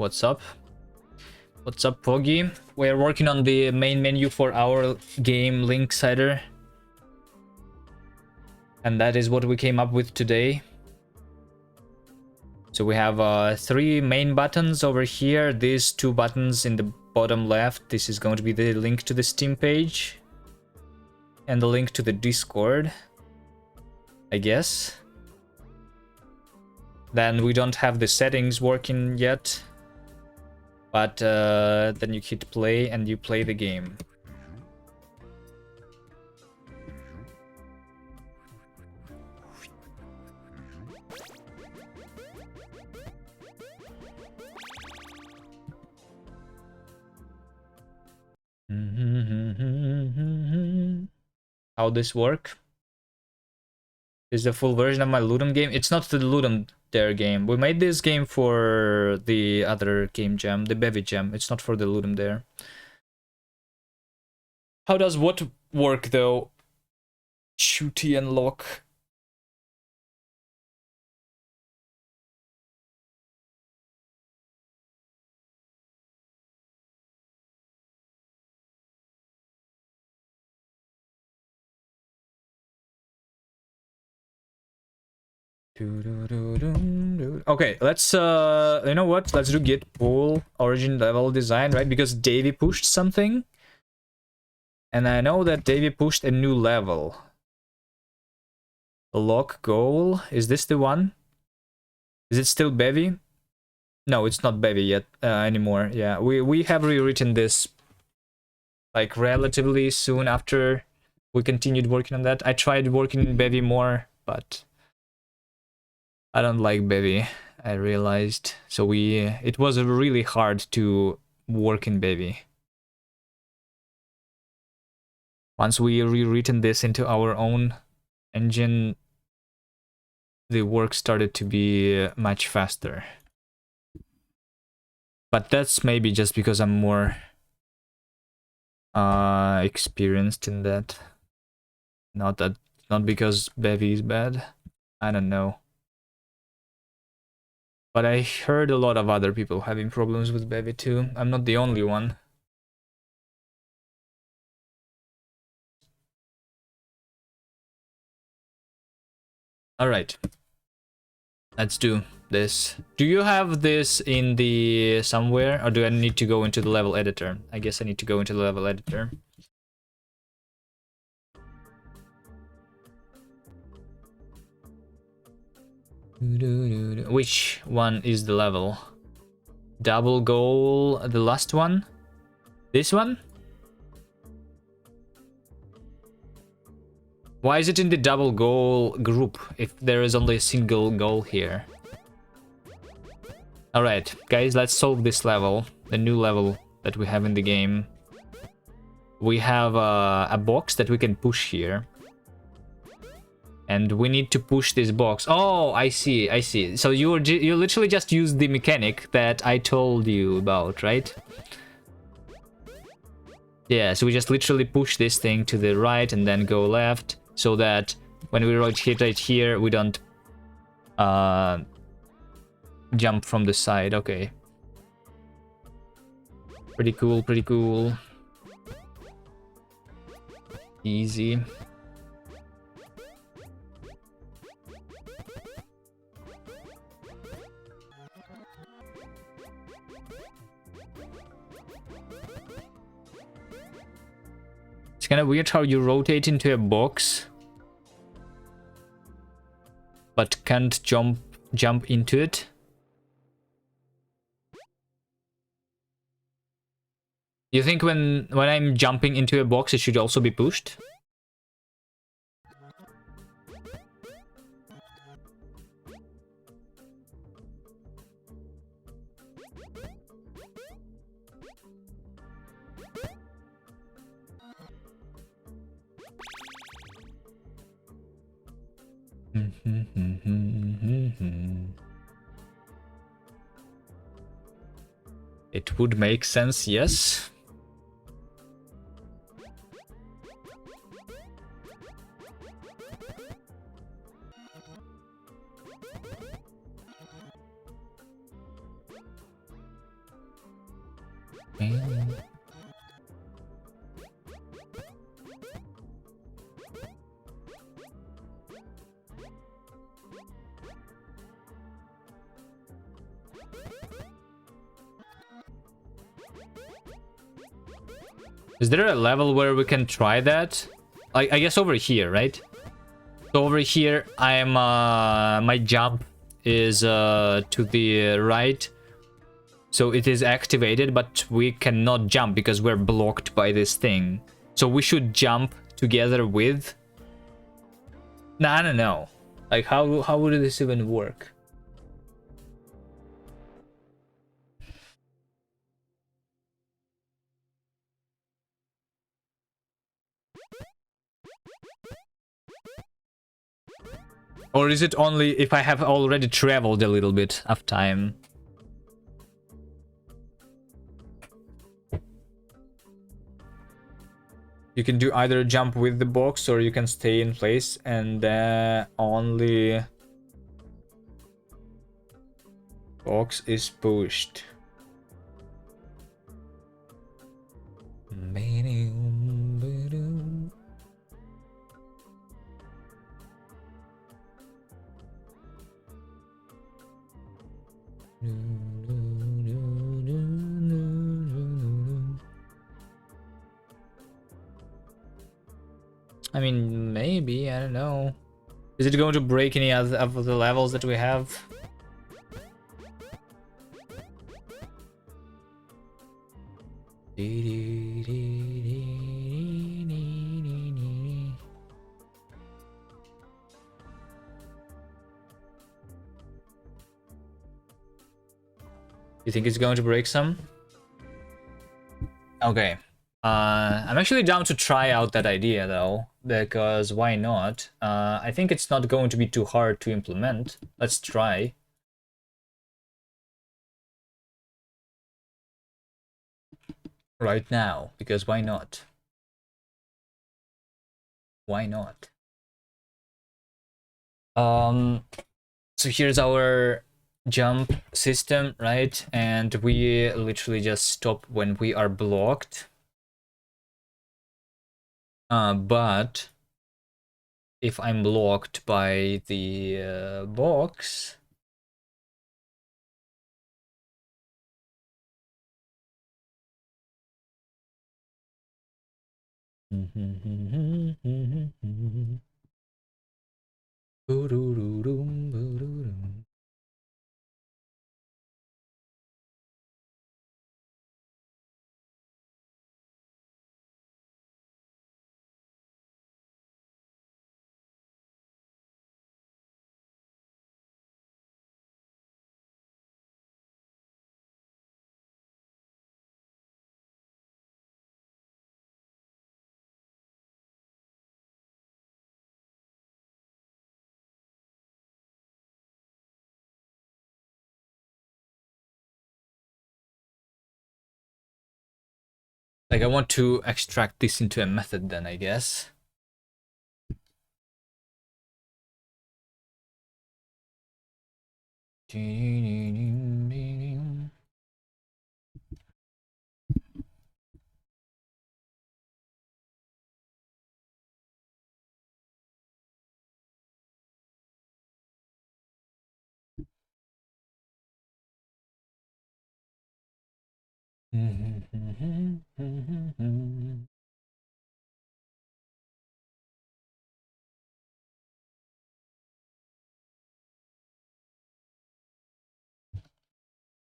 What's up? What's up, Poggy? We're working on the main menu for our game Linksider. And that is what we came up with today. So we have 3 main buttons over here. These 2 buttons in the bottom left. This is going to be the link to the Steam page. And the link to the Discord, I guess. Then we don't have the settings working yet. But then you hit play and you play the game. How this work? Is the full version of my Ludum game? It's not the Ludum Dare game. We made this game for the other game jam, the Bevy jam. It's not for the Ludum Dare. How does what work though? Shooty and lock. Okay, let's you know what? Let's do git pull origin level design, right? Because Davey pushed something. And I know that Davey pushed a new level. Lock goal. Is this the one? Is it still Bevy? No, it's not Bevy yet anymore. Yeah, we have rewritten this like relatively soon after we continued working on that. I tried working in Bevy more, but I don't like Bevy, I realized. So it was really hard to work in Bevy. Once we rewritten this into our own engine, the work started to be much faster. But that's maybe just because I'm more experienced in that. Not because Bevy is bad. I don't know. But I heard a lot of other people having problems with Bevy too. I'm not the only one. Alright. Let's do this. Do you have this in the somewhere, or do I need to go into the level editor? I guess I need to go into the level editor. Which one is the level? Double goal, the last one? This one? Why is it in the double goal group if there is only a single goal here? Alright, guys, let's solve this level, the new level that we have in the game. We have a box that we can push here. And we need to push this box. Oh, I see, I see. So you literally just use the mechanic that I told you about, right? Yeah, so we just literally push this thing to the right and then go left, so that when we hit right here, we don't jump from the side. Okay. Pretty cool, pretty cool. Easy. It's kind of weird how you rotate into a box, but can't jump into it. You think when I'm jumping into a box, it should also be pushed? It would make sense, yes. Is there a level where we can try that? I guess over here, right? So over here, I'm my jump is to the right. So it is activated, but we cannot jump because we're blocked by this thing. So we should jump together with... Nah, I don't know. Like, how would this even work? Or is it only if I have already traveled a little bit of time? You can do either jump with the box or you can stay in place and only box is pushed. I mean, maybe, I don't know. Is it going to break any other of the levels that we have? You think it's going to break some? Okay. I'm actually down to try out that idea though, because why not? I think it's not going to be too hard to implement. Let's try. Right now, because why not? Why not? So here's our jump system, right? And we literally just stop when we are blocked. But if I'm blocked by the box, like I want to extract this into a method then, I guess.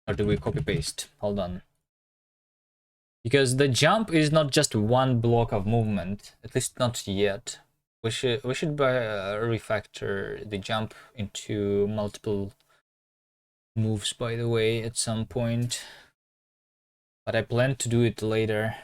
Or do we copy paste? Hold on. Because the jump is not just one block of movement, at least not yet. We should refactor the jump into multiple moves, by the way, at some point. But I plan to do it later.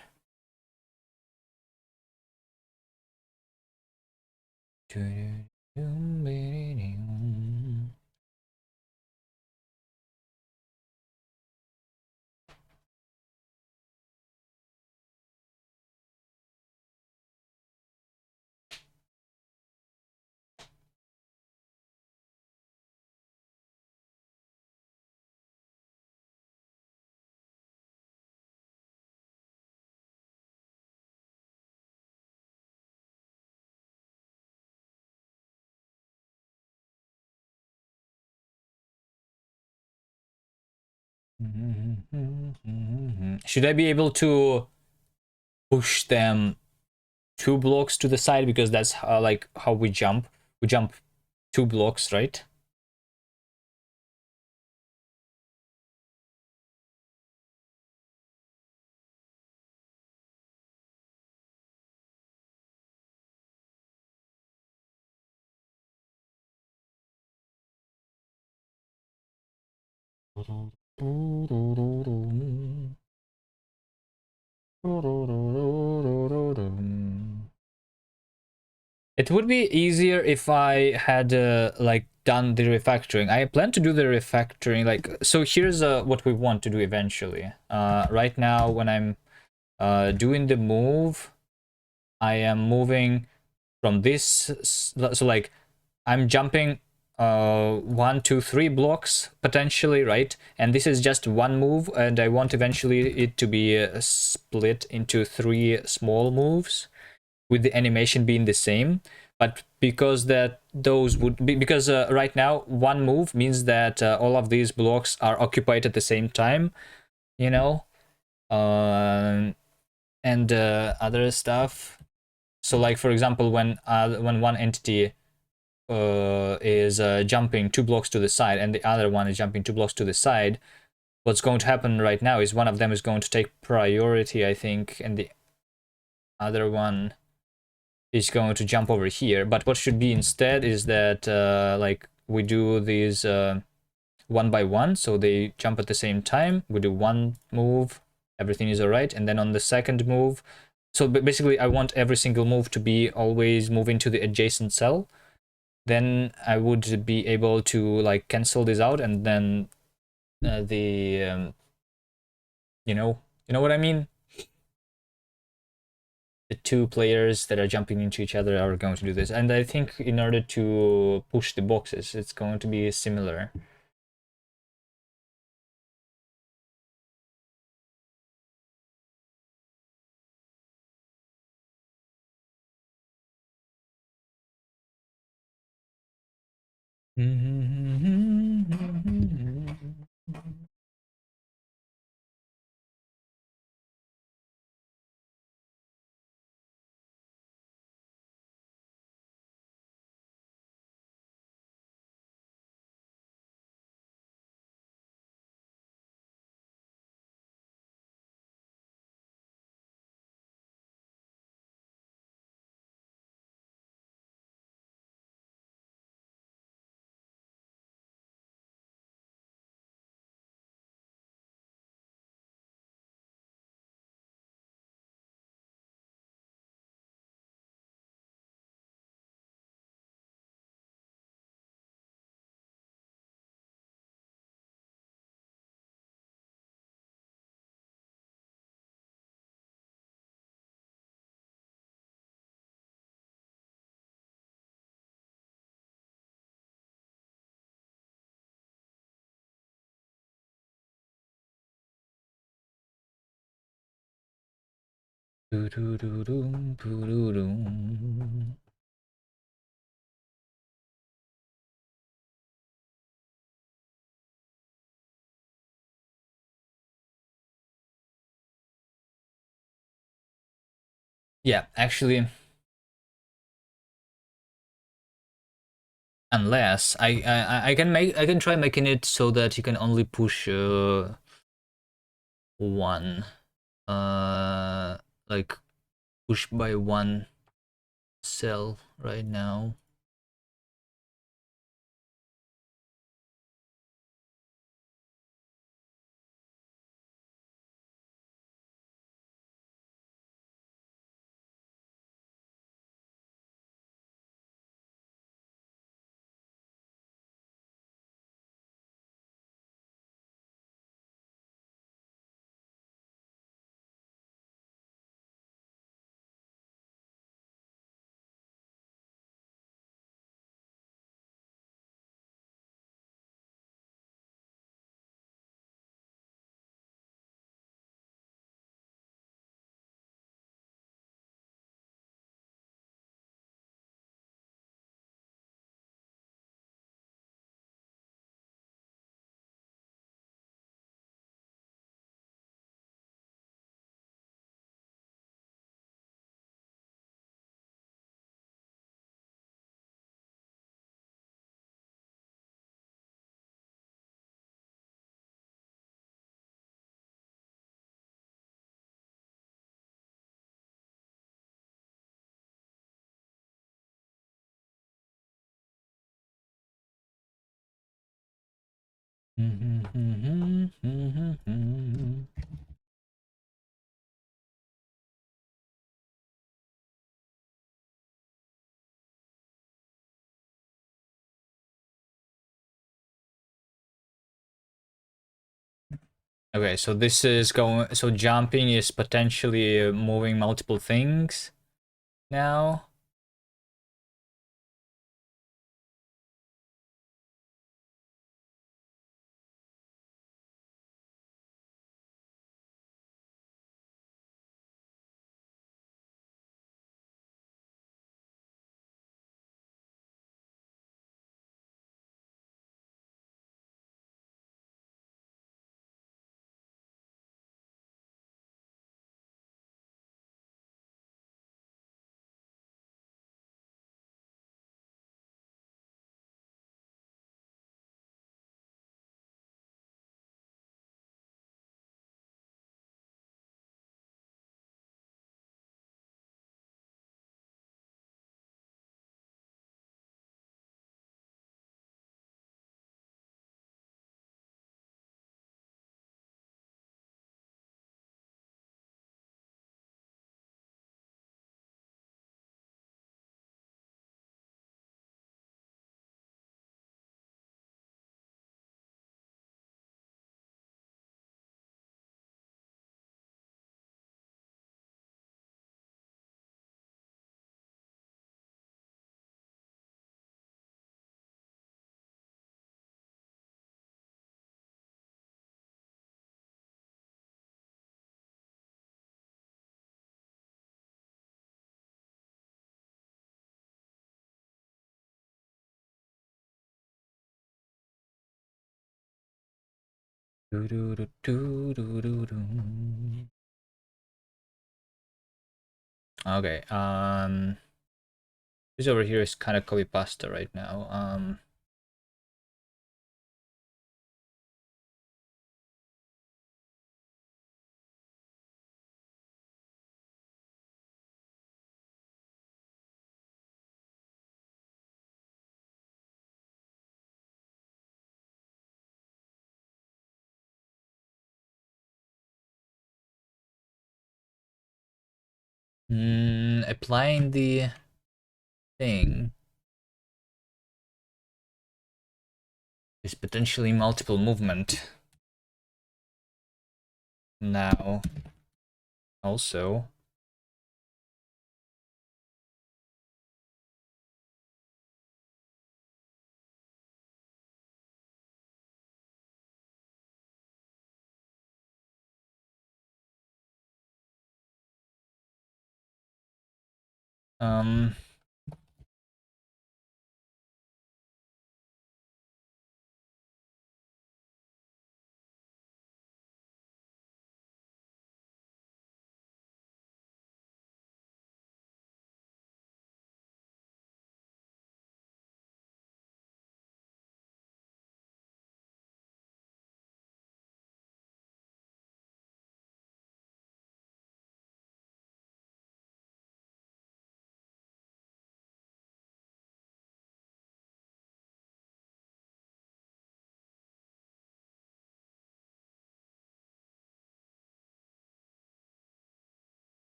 Should I be able to push them 2 blocks to the side, because that's like how we jump. We jump 2 blocks, right? It would be easier if I had like done the refactoring. I plan to do the refactoring, like, so here's what we want to do eventually. Right now when I'm doing the move, I am moving from this, so like I'm jumping 1, 2, 3 blocks potentially, right? And this is just one move, and I want eventually it to be split into 3 small moves, with the animation being the same. But because that those would be, because right now one move means that all of these blocks are occupied at the same time, you know, and other stuff. So like for example, when one entity is jumping 2 blocks to the side and the other one is jumping 2 blocks to the side, what's going to happen right now is one of them is going to take priority, I think, and the other one is going to jump over here. But what should be instead is that like we do these one by one, so they jump at the same time. We do one move, everything is all right, and then on the second move, so basically I want every single move to be always moving to the adjacent cell. Then I would be able to like cancel this out, and then the you know what I mean. The 2 players that are jumping into each other are going to do this, and I think in order to push the boxes, it's going to be similar. Yeah, actually, unless I can try making it so that you can only push one, uh like push by one cell right now. Okay, so this is going. So jumping is potentially moving multiple things now. Okay. This over here is kind of copy pasta right now. Applying the thing is potentially multiple movement now. Also. Um.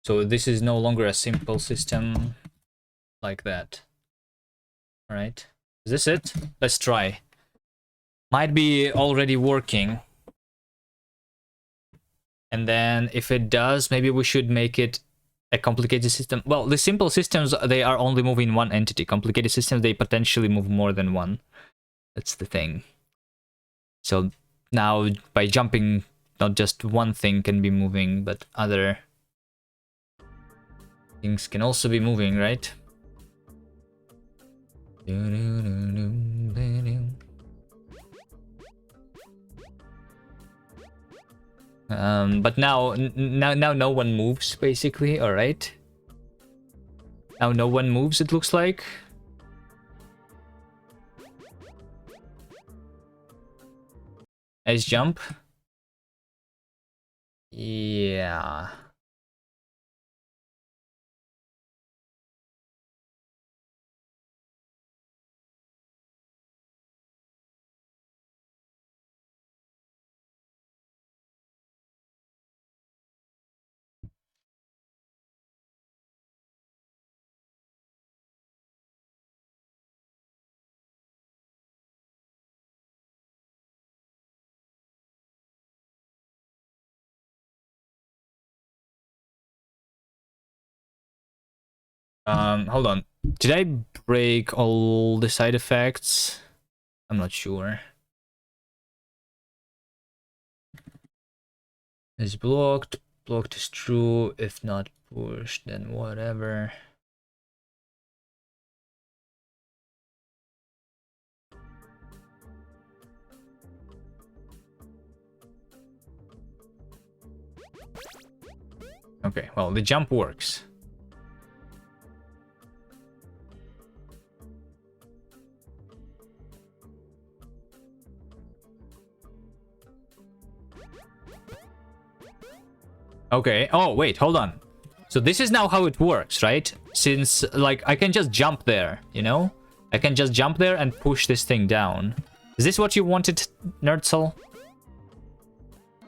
So this is no longer a simple system like that. All right. Is this it? Let's try. Might be already working. And then if it does, maybe we should make it a complicated system. Well, the simple systems, they are only moving one entity. Complicated systems, they potentially move more than one. That's the thing. So now by jumping, not just one thing can be moving, but other things can also be moving, right? But now no one moves, basically. All right. Now no one moves, it looks like. Nice jump. Yeah. Hold on. Did I break all the side effects? I'm not sure. Is blocked. Blocked is true. If not pushed, then whatever. Okay, well, the jump works. Okay. Oh, wait, hold on. So this is now how it works, right? Since, like, I can just jump there, you know? I can just jump there and push this thing down. Is this what you wanted, Nerdsoul?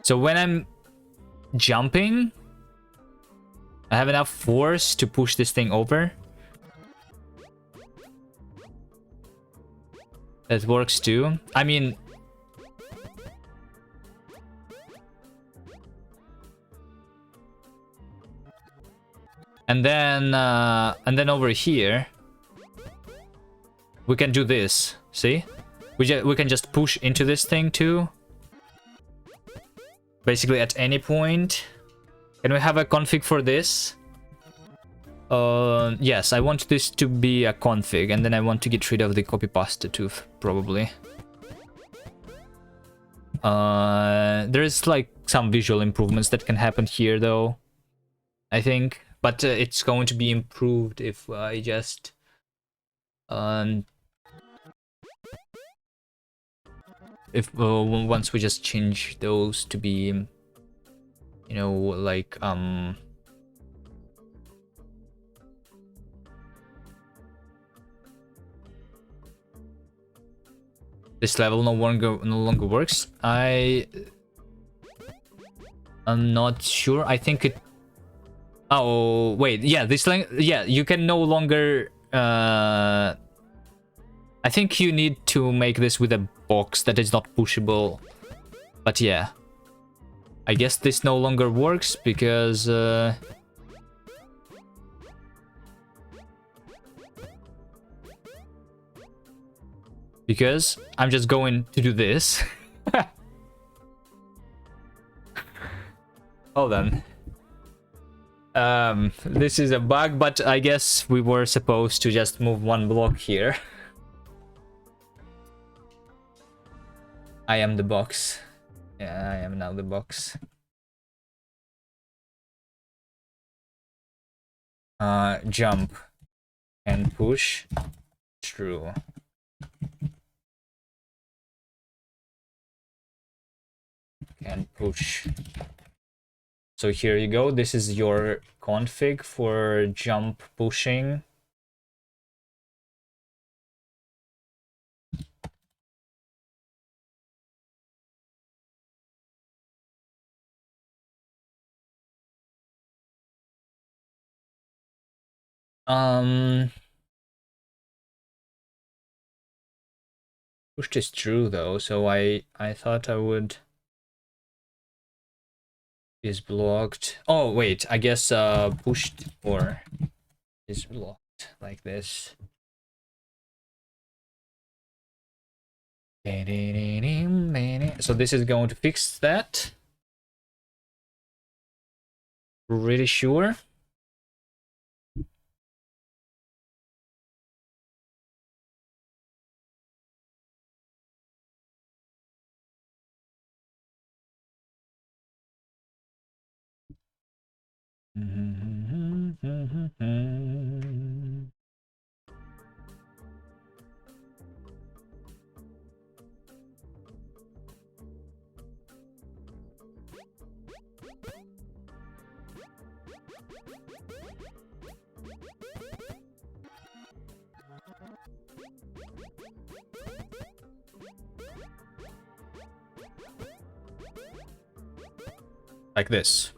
So when I'm jumping, I have enough force to push this thing over. That works too. I mean... And then over here, we can do this. See? We can just push into this thing too. Basically at any point. Can we have a config for this? Yes, I want this to be a config, and then I want to get rid of the copy pasta too, probably. There's like some visual improvements that can happen here though, I think. But it's going to be improved if I just... once we just change those to be, you know, like this level no longer works. I'm not sure. I think it... Oh wait, yeah, this thing, yeah, you can no longer I think you need to make this with a box that is not pushable. But yeah. I guess this no longer works because... because I'm just going to do this. Hold on. This is a bug, but I guess we were supposed to just move one block here. I am the box. Yeah, I am now the box. Jump and push. True. And push. So here you go. This is your config for jump pushing. Pushed is true though, so I thought I would... Is blocked. Oh wait, I guess pushed or is blocked like this. So this is going to fix that. Pretty sure. Like this.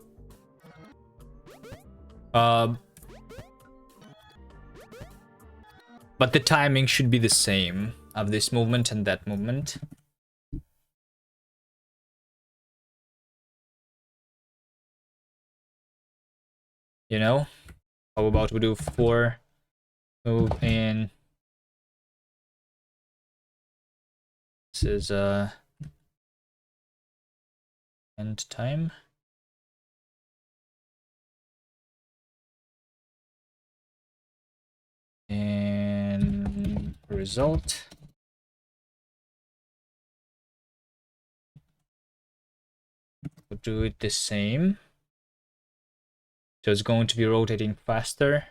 But the timing should be the same of this movement and that movement. You know? How about we do 4, move in. This is end time. And result. We'll do it the same. So it's going to be rotating faster.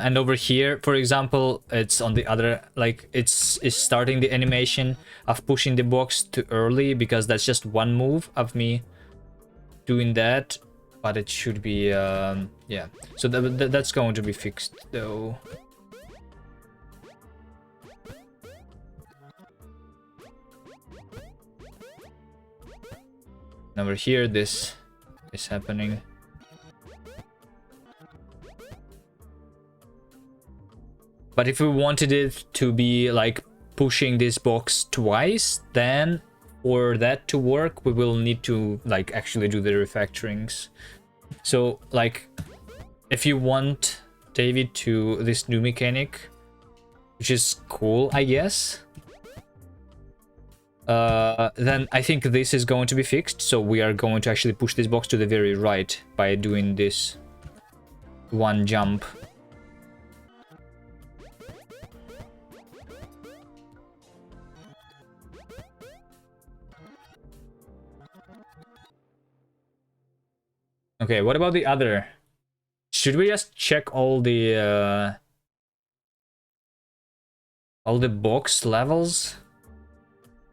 And over here, for example, it's on the other, like it's starting the animation of pushing the box too early, because that's just one move of me doing that, but it should be yeah, so that's going to be fixed though. And over here, this is happening. But if we wanted it to be like pushing this box twice, then for that to work, we will need to like actually do the refactorings. So like, if you want David to this new mechanic, which is cool, I guess, then I think this is going to be fixed. So we are going to actually push this box to the very right by doing this one jump. Okay, what about the other? Should we just check all the box levels?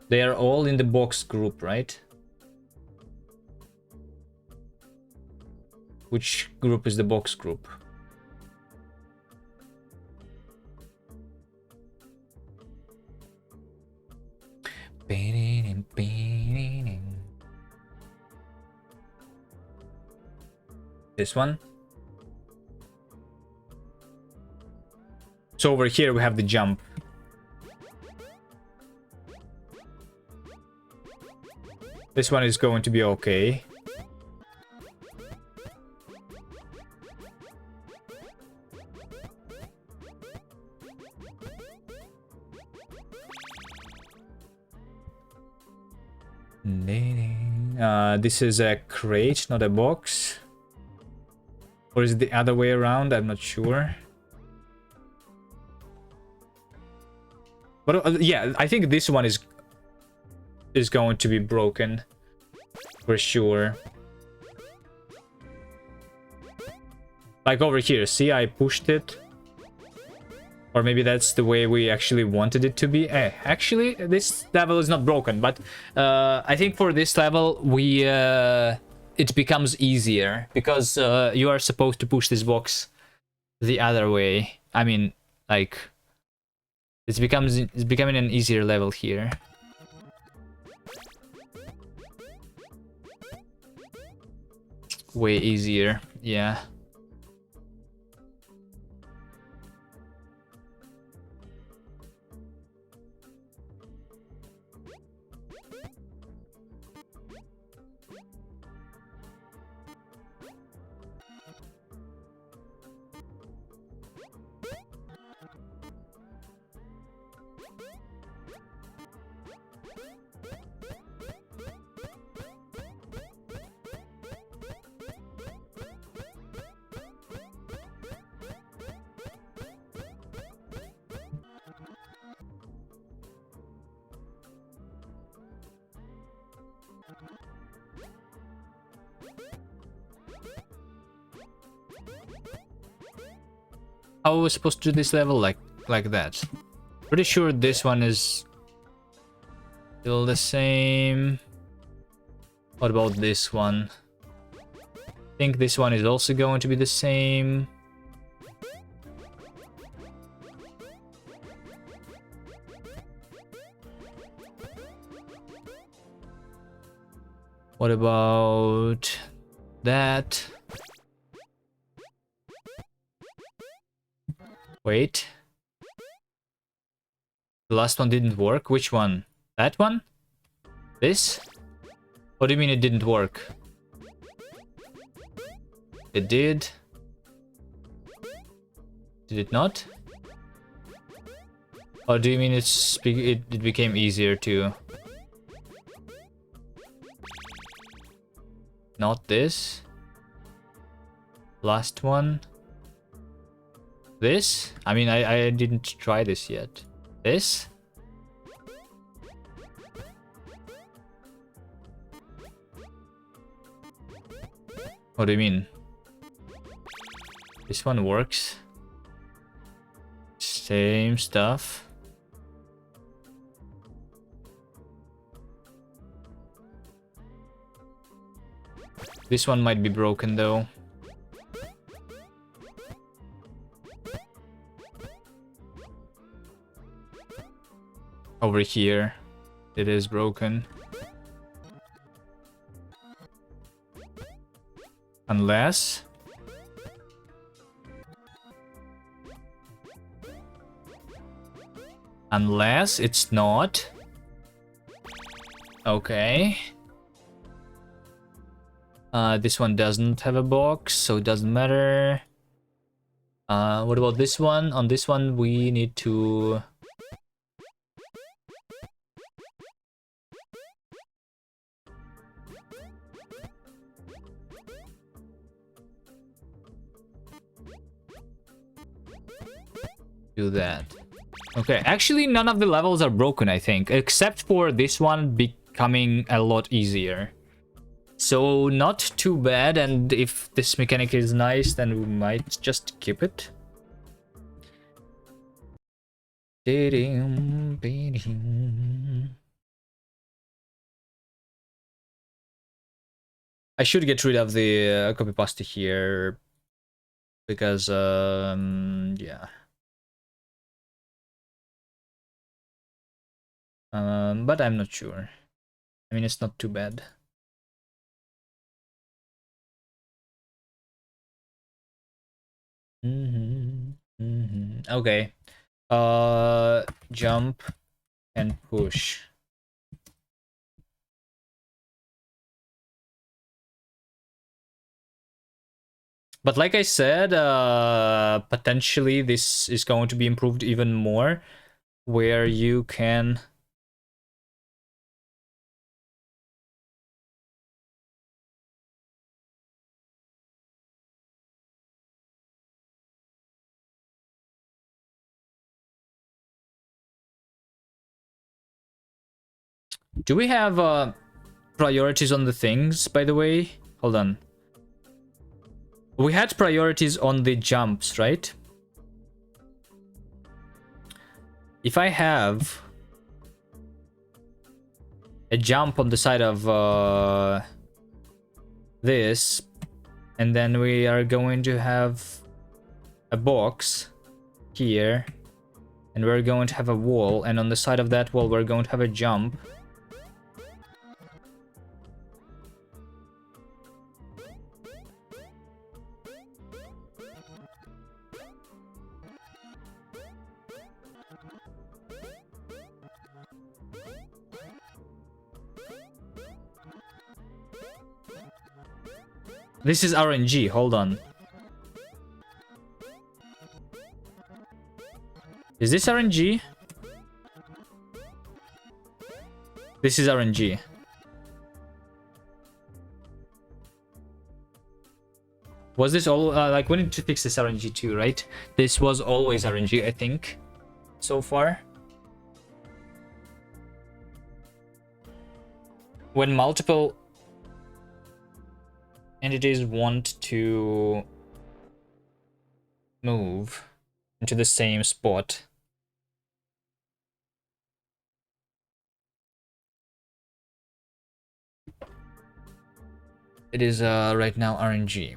They are all in the box group, right? Which group is the box group? This one. So over here we have the jump. This one is going to be okay. This is a crate, not a box. Or is it the other way around? I'm not sure. But yeah, I think this one is going to be broken for sure. Like over here, see, I pushed it. Or maybe that's the way we actually wanted it to be. Actually, this level is not broken, but I think for this level, it becomes easier, because you are supposed to push this box the other way. I mean, like, it's becoming an easier level here. Way easier, yeah. how are we supposed to do this level like that? Pretty sure this one is still the same. What about this one? I think this one is also going to be the same. What about that? Wait. The last one didn't work. Which one? That one? This? What do you mean it didn't work? It did. Did it not? Or do you mean it became easier to... Not this. Last one. This? I mean, I didn't try this yet. This? What do you mean? This one works. Same stuff. This one might be broken though. Over here, it is broken. Unless... Unless it's not. Okay. This one doesn't have a box, so it doesn't matter. What about this one? On this one, we need to... do that. Okay, actually none of the levels are broken, I think, except for this one becoming a lot easier. So not too bad, and if this mechanic is nice, then we might just keep it. I should get rid of the copy pasta here because yeah. But I'm not sure. I mean, it's not too bad. Okay. Jump and push. But like I said, potentially this is going to be improved even more, where you can... Do we have priorities on the things, by the way? Hold on. We had priorities on the jumps, right? If I have a jump on the side of this, and then we are going to have a box here, and we're going to have a wall, and on the side of that wall we're going to have a jump. This is RNG, hold on. Is this RNG? This is RNG. Was this all, like, we need to fix this RNG too, right? This was always RNG, I think, so far. When multiple entities want to move, into the same spot. It is right now RNG.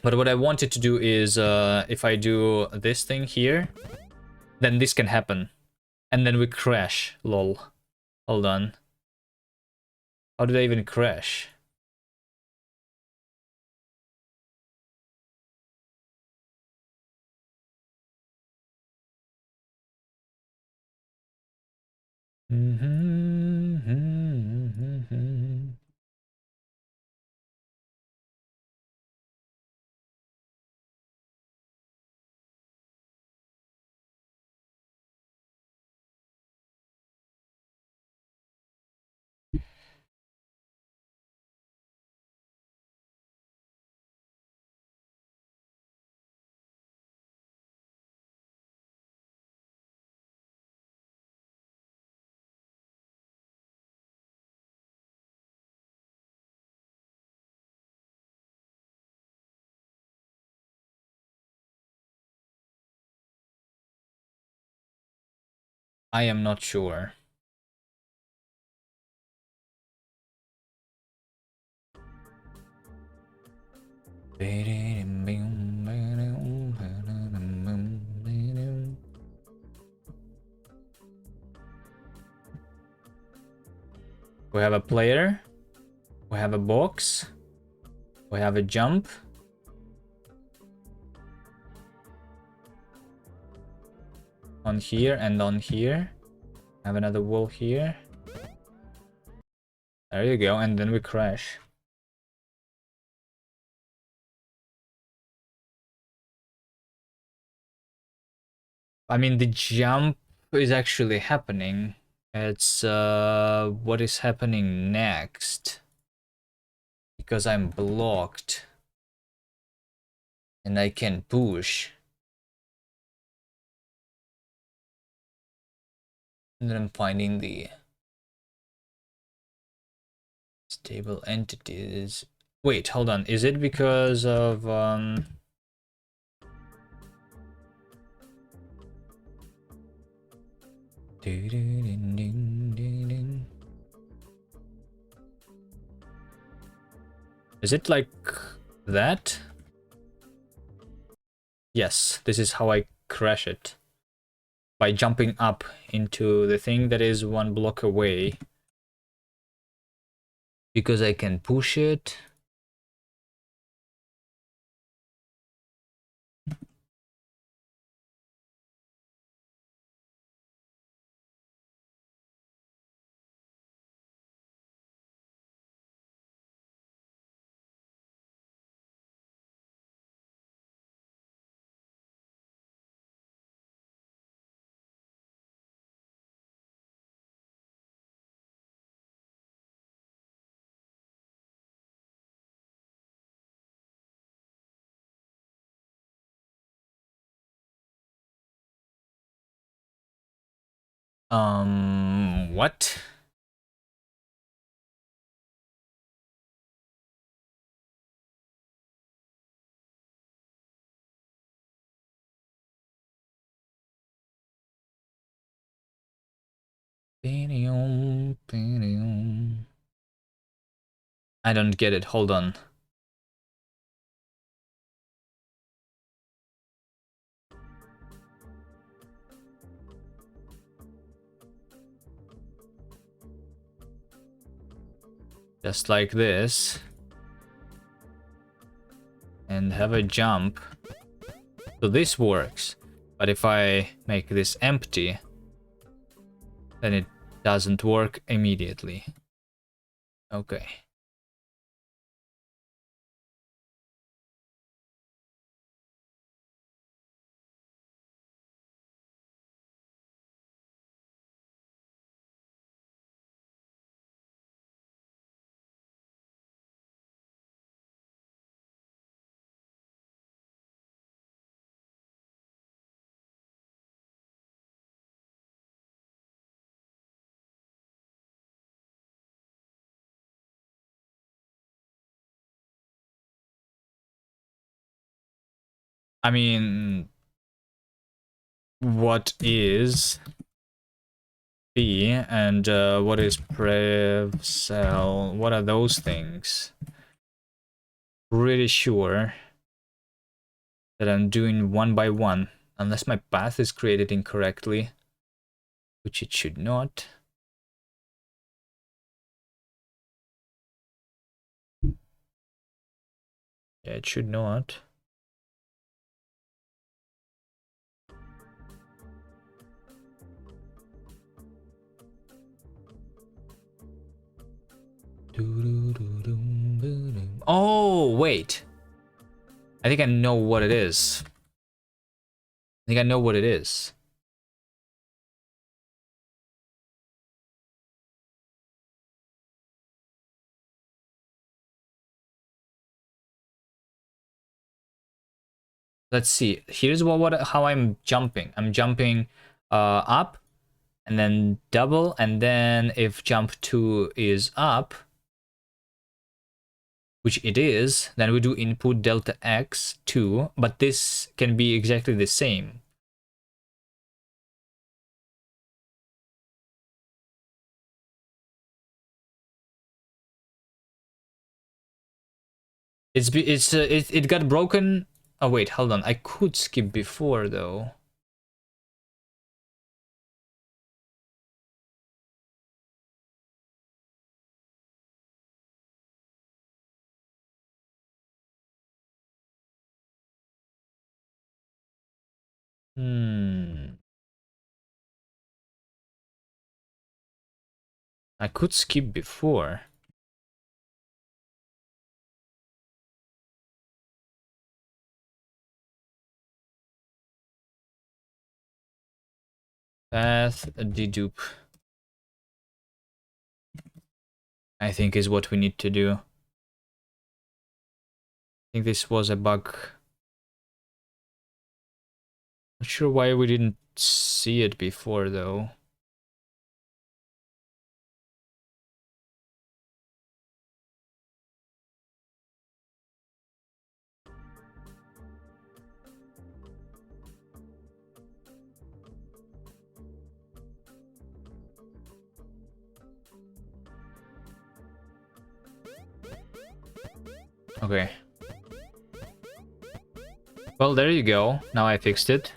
But what I wanted to do is if I do this thing here, then this can happen. And then we crash. Lol. Hold on. How did I even crash? I am not sure. We have a player. We have a box. We have a jump. On here and on here. Have another wall here. There you go, and then we crash. I mean, the jump is actually happening. It's what is happening next? Because I'm blocked. And I can push. And then I'm finding the stable entities. Wait, hold on. Is it because of is it like that? Yes, this is how I crash it. By jumping up into the thing that is one block away. Because I can push it. What? I don't get it. Hold on. Just like this. And have a jump. So this works. But if I make this empty, then it doesn't work immediately. Okay. I mean, what is P and what is prev cell? What are those things? Pretty sure that I'm doing one by one, unless my path is created incorrectly, which it should not. Yeah, it should not. Oh, wait. I think I know what it is. I think I know what it is. Let's see. Here's how I'm jumping. I'm jumping up and then double, and then if jump 2 is up, which it is, then we do input delta x 2, but this can be exactly the same. It got broken. Oh wait, hold on. I could skip before though. I could skip before. Path dedupe, I think, is what we need to do. I think this was a bug. Not sure why we didn't see it before though. Okay. Well, there you go. Now I fixed it.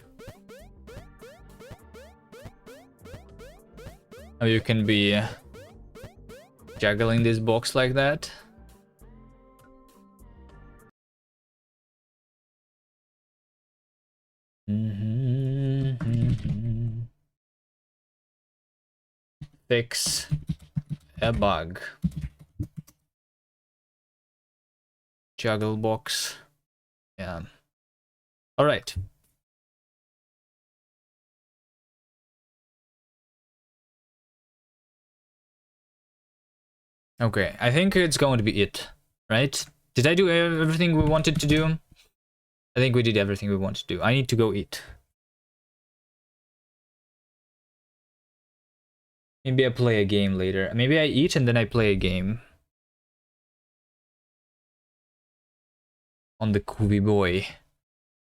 Now you can be juggling this box like that. Fix a bug. Juggle box. Yeah. All right. Okay, I think it's going to be it, right? Did I do everything we wanted to do? I think we did everything we wanted to do. I need to go eat. Maybe I play a game later. Maybe I eat and then I play a game. On the Kubi Boy.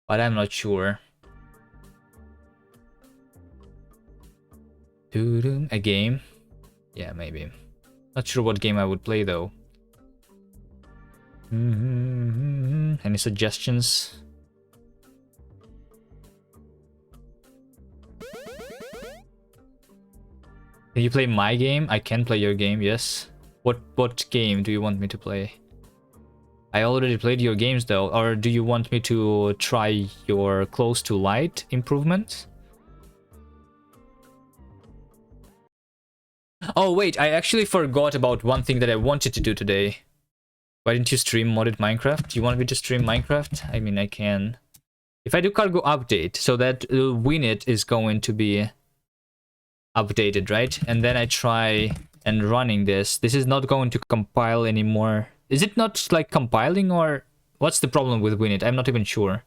But I'm not sure. A game? Yeah, maybe. Not sure what game I would play though. Any suggestions? Can you play my game? I can play your game, yes. What game do you want me to play? I already played your games though, or do you want me to try your close to light improvements? Oh wait, I actually forgot about one thing that I wanted to do today. Why didn't you stream modded Minecraft? Do you want me to stream Minecraft? I mean, I can. If I do cargo update, so that Winit is going to be updated, right? And then I try and running this. This is not going to compile anymore. Is it not like compiling, or what's the problem with Winit? I'm not even sure.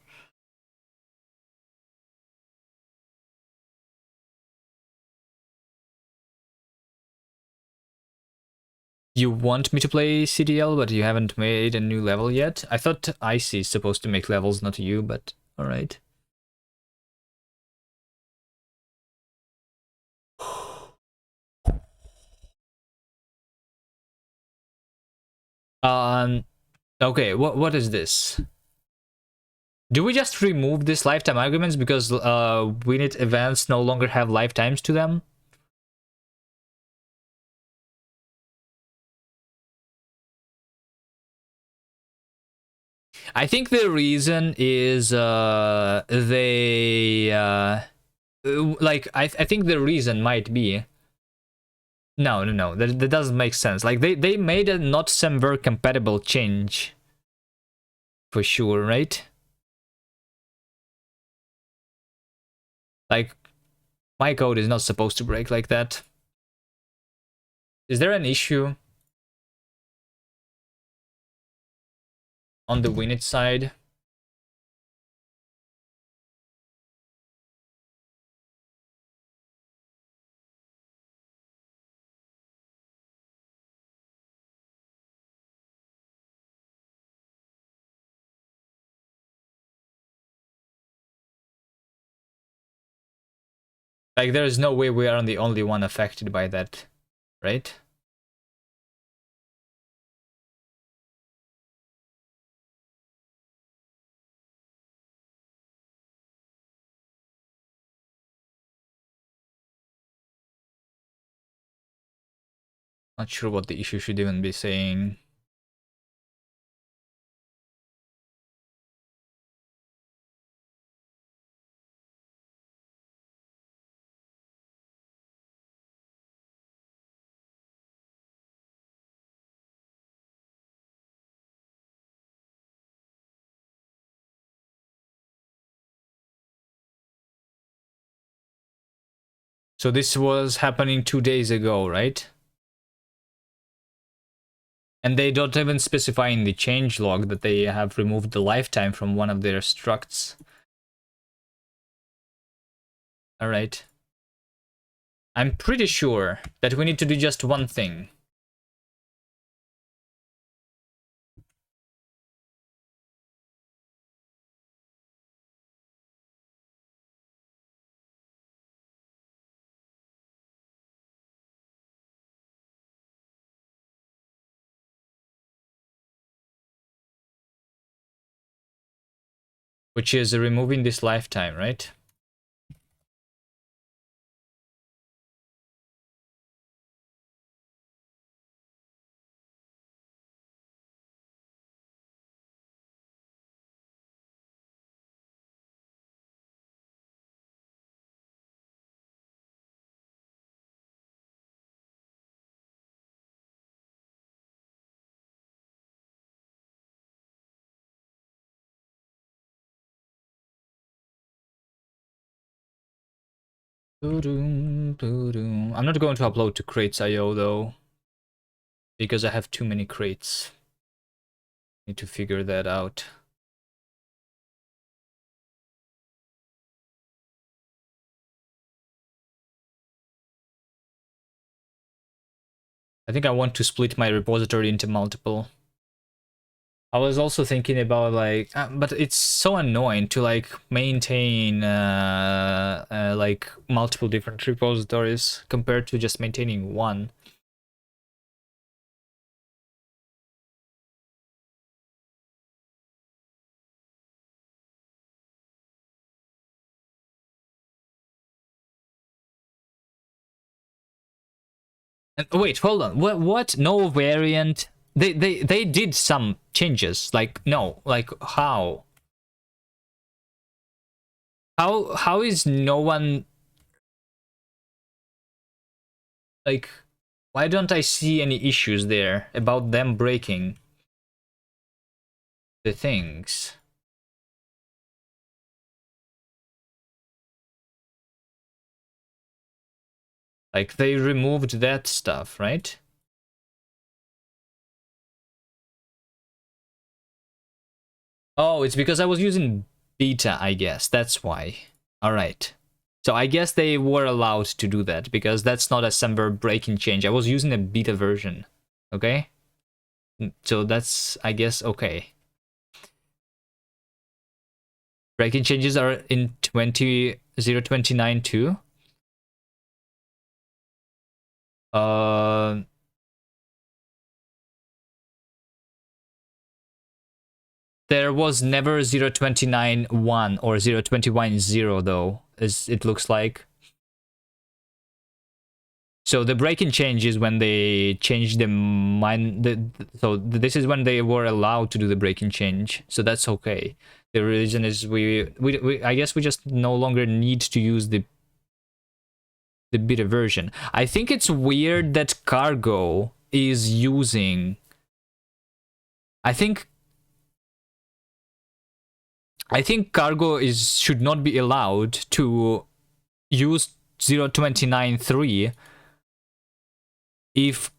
You want me to play CDL, but you haven't made a new level yet? I thought Icy is supposed to make levels, not you, but All right. Okay, what is this? Do we just remove these lifetime arguments because winit events no longer have lifetimes to them? I think the reason is they like I think the reason might be no, that doesn't make sense. Like they made a not semver compatible change for sure, right? Like my code is not supposed to break like that. Is there an issue on the winit side? Like there is no way we are the only one affected by that, right? Not sure what the issue should even be saying. So this was happening 2 days ago, right? And they don't even specify in the change log that they have removed the lifetime from one of their structs. All right. I'm pretty sure that we need to do just one thing. Which is removing this lifetime, right? I'm not going to upload to crates.io though, because I have too many crates. Need to figure that out. I think I want to split my repository into multiple. I was also thinking about like, but it's so annoying to like maintain like multiple different repositories compared to just maintaining one. And wait, hold on. What? No variant? They did some changes. Like no, like how? How is no one like? Why don't I see any issues there about them breaking the things? Like they removed that stuff, right? Oh, it's because I was using beta, I guess. That's why. All right. So I guess they were allowed to do that because that's not a Semver breaking change. I was using a beta version. Okay? So that's, I guess, okay. Breaking changes are in 029 too. There was never 029.1 or 021.0 though, as it looks like. So the breaking change is when they changed the so this is when they were allowed to do the breaking change. So that's okay. The reason is we I guess we just no longer need to use the beta version. I think it's weird that cargo is using. I think cargo should not be allowed to use 029.3 if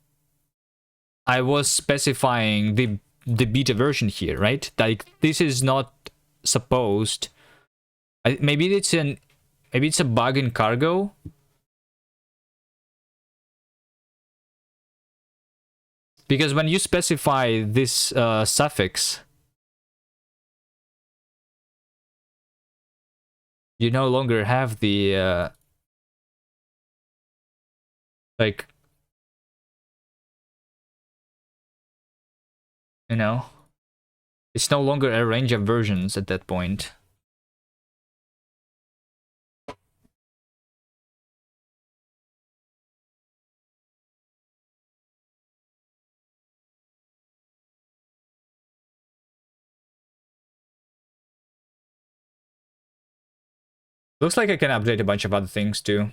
I was specifying the beta version here, right? Like this is not supposed. Maybe it's a bug in cargo. Because when you specify this suffix, you no longer have the like, you know, it's no longer a range of versions at that point. Looks like I can update a bunch of other things too.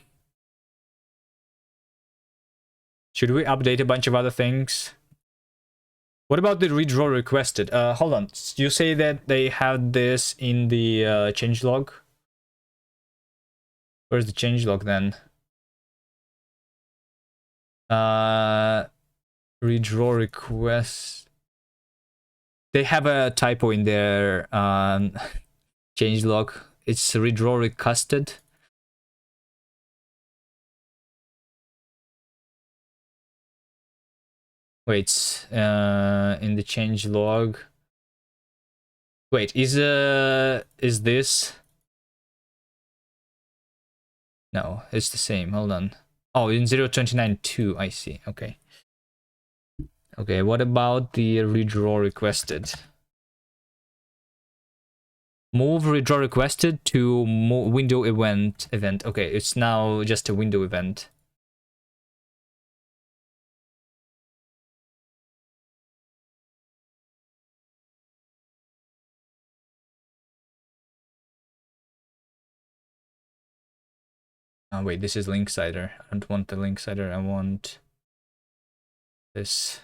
Should we update a bunch of other things? What about the redraw requested? Hold on. You say that they had this in the changelog? Where's the changelog then? Redraw request. They have a typo in their changelog. It's redraw requested. Wait, in the changelog. Wait, is this? No, it's the same. Hold on. Oh, in 029.2, I see. Okay. Okay, what about the redraw requested? Move redraw requested to window event. Okay, it's now just a window event. Oh, wait, this is linksider. I don't want the linksider. I want this.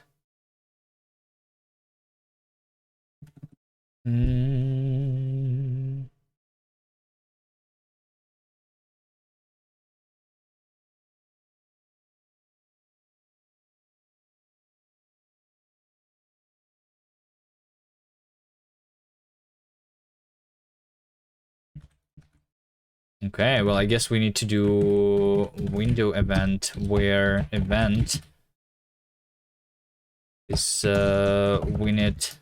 Okay, well, I guess we need to do window event where event is winit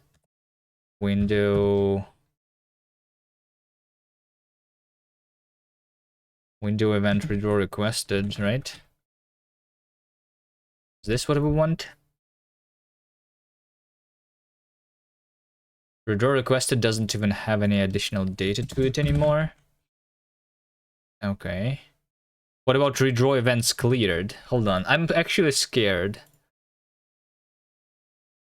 window event redraw requested, right? Is this what we want? Redraw requested doesn't even have any additional data to it anymore. Okay. What about redraw events cleared? Hold on, I'm actually scared.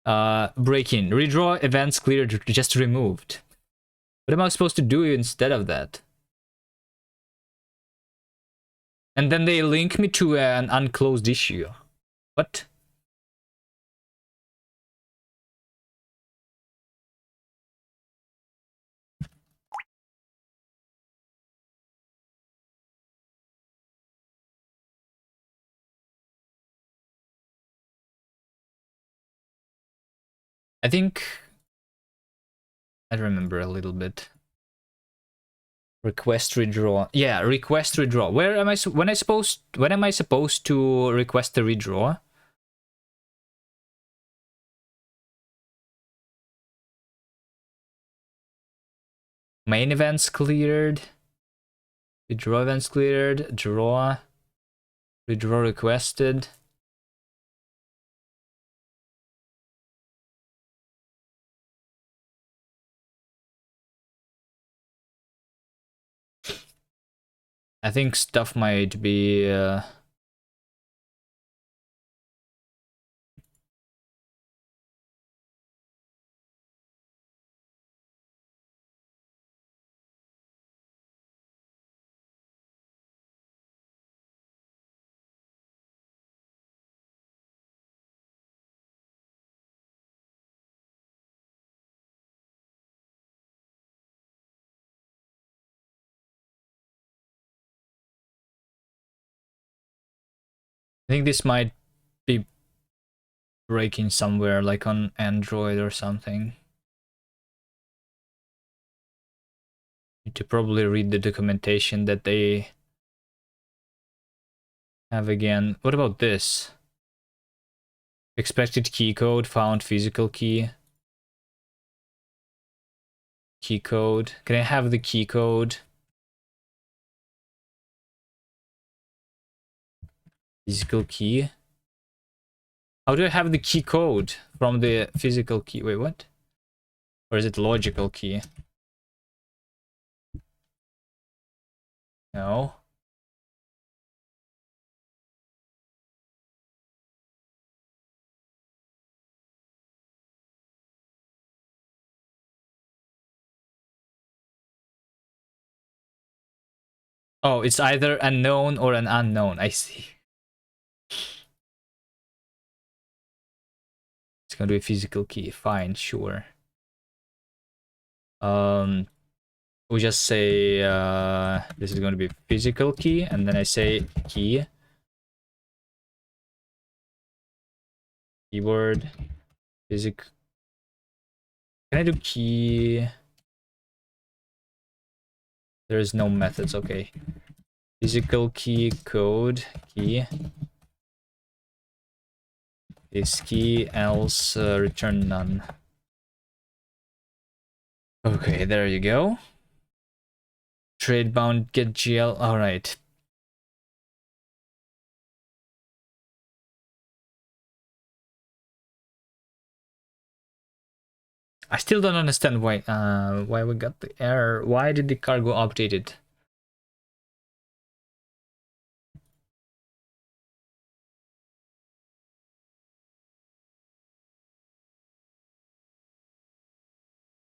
Break-in. Redraw events cleared, just removed. What am I supposed to do instead of that? And then they link me to an unclosed issue. What? I think I remember a little bit. Request redraw. Yeah, request redraw. Where am I? When am I supposed to request the redraw? Main events cleared. Withdraw events cleared. Draw. Withdraw requested. I think stuff might be... I think this might be breaking somewhere, like on Android or something. Need to probably read the documentation that they have again. What about this? Expected key code, found physical key. Key code. Can I have the key code? Physical key. How do I have the key code from the physical key? Wait, what? Or is it logical key? No. Oh, it's either a known or an unknown. I see. It's gonna be a physical key. Fine, sure. We just say this is gonna be physical key, and then I say key. Keyboard. Physic. Can I do key? There is no methods. Okay. Physical key code key is key, else return none. Okay, there you go. Trade bound get GL. All right. I still don't understand why we got the error. Why did the cargo update it?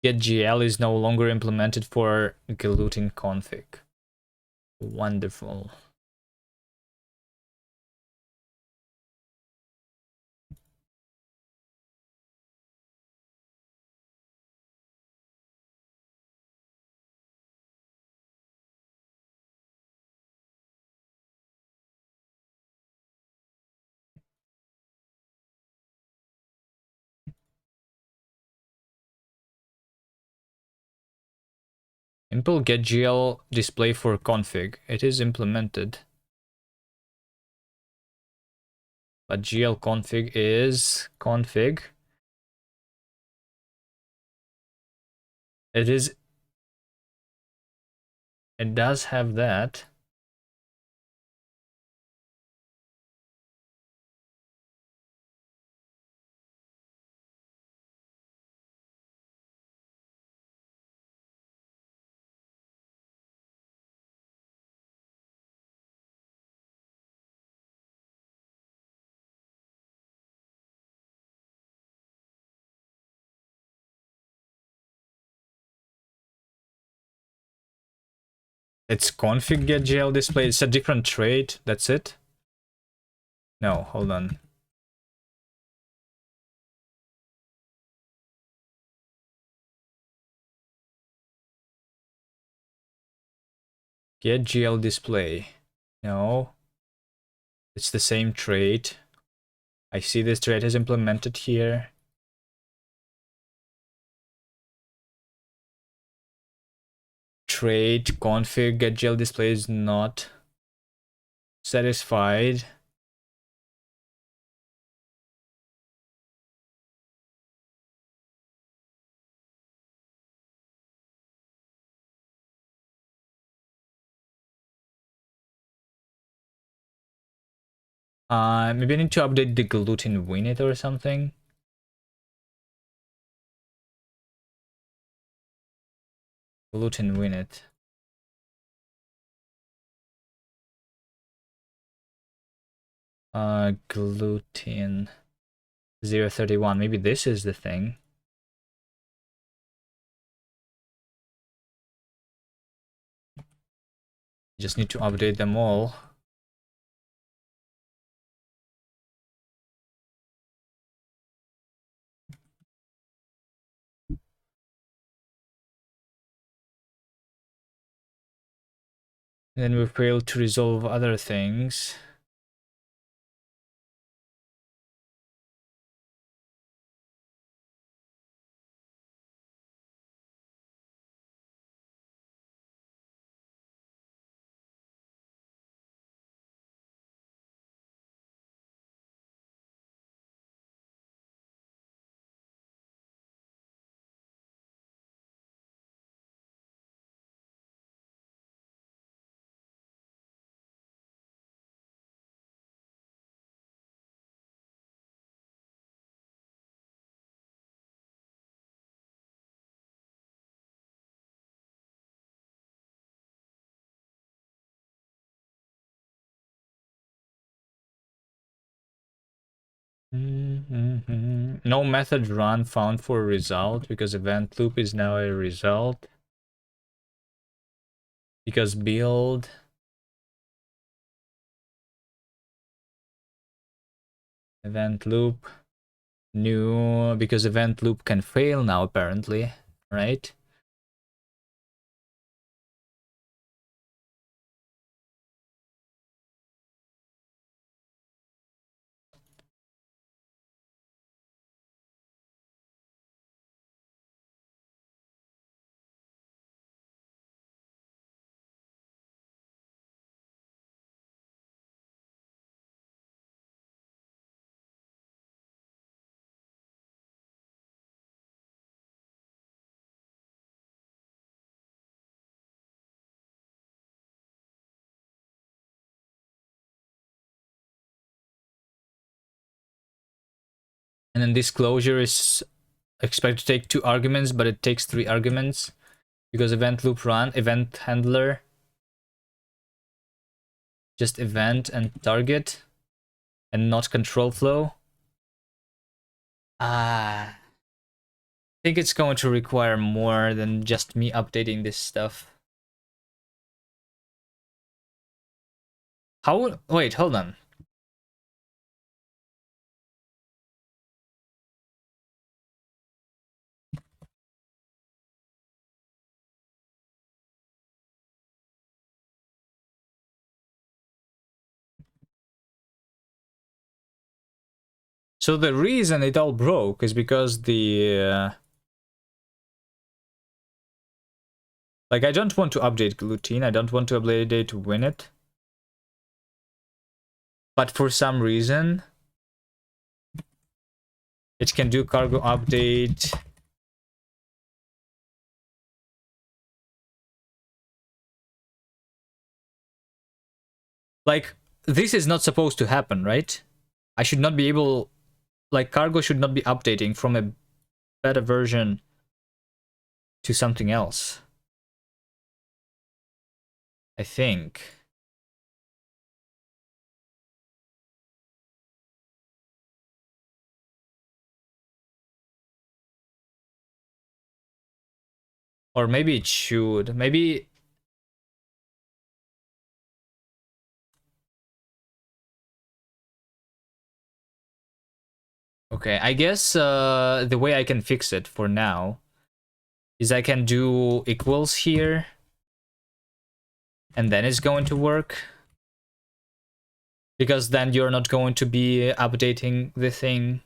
Get GL is no longer implemented for gluten config. Wonderful. Impl get GL display for config. It is implemented. But GL config is config. It does have that. It's config get GL display. It's a different trait. That's it. No, hold on. Get GL display. No. It's the same trait. I see this trait is implemented here. Trait config get GL display is not satisfied. Maybe I need to update the gluten winnet or something. Gluten winnet. Gluten 031. Maybe this is the thing. Just need to update them all. And then we failed to resolve other things. No method run found for a result because event loop is now a result. Because build event loop new, because event loop can fail now apparently, right? And then this closure is expected to take 2 arguments, but it takes 3 arguments because event loop run, event handler, just event and target, and not control flow. I think it's going to require more than just me updating this stuff. How? Wait, hold on. So the reason it all broke is because the... like, I don't want to update gluten, I don't want to update winnet. But for some reason, it can do cargo update. Like, this is not supposed to happen, right? I should not be able... like, cargo should not be updating from a beta version to something else. I think. Or maybe it should. Maybe... okay, I guess the way I can fix it for now is I can do equals here, and then it's going to work. Because then you're not going to be updating the thing.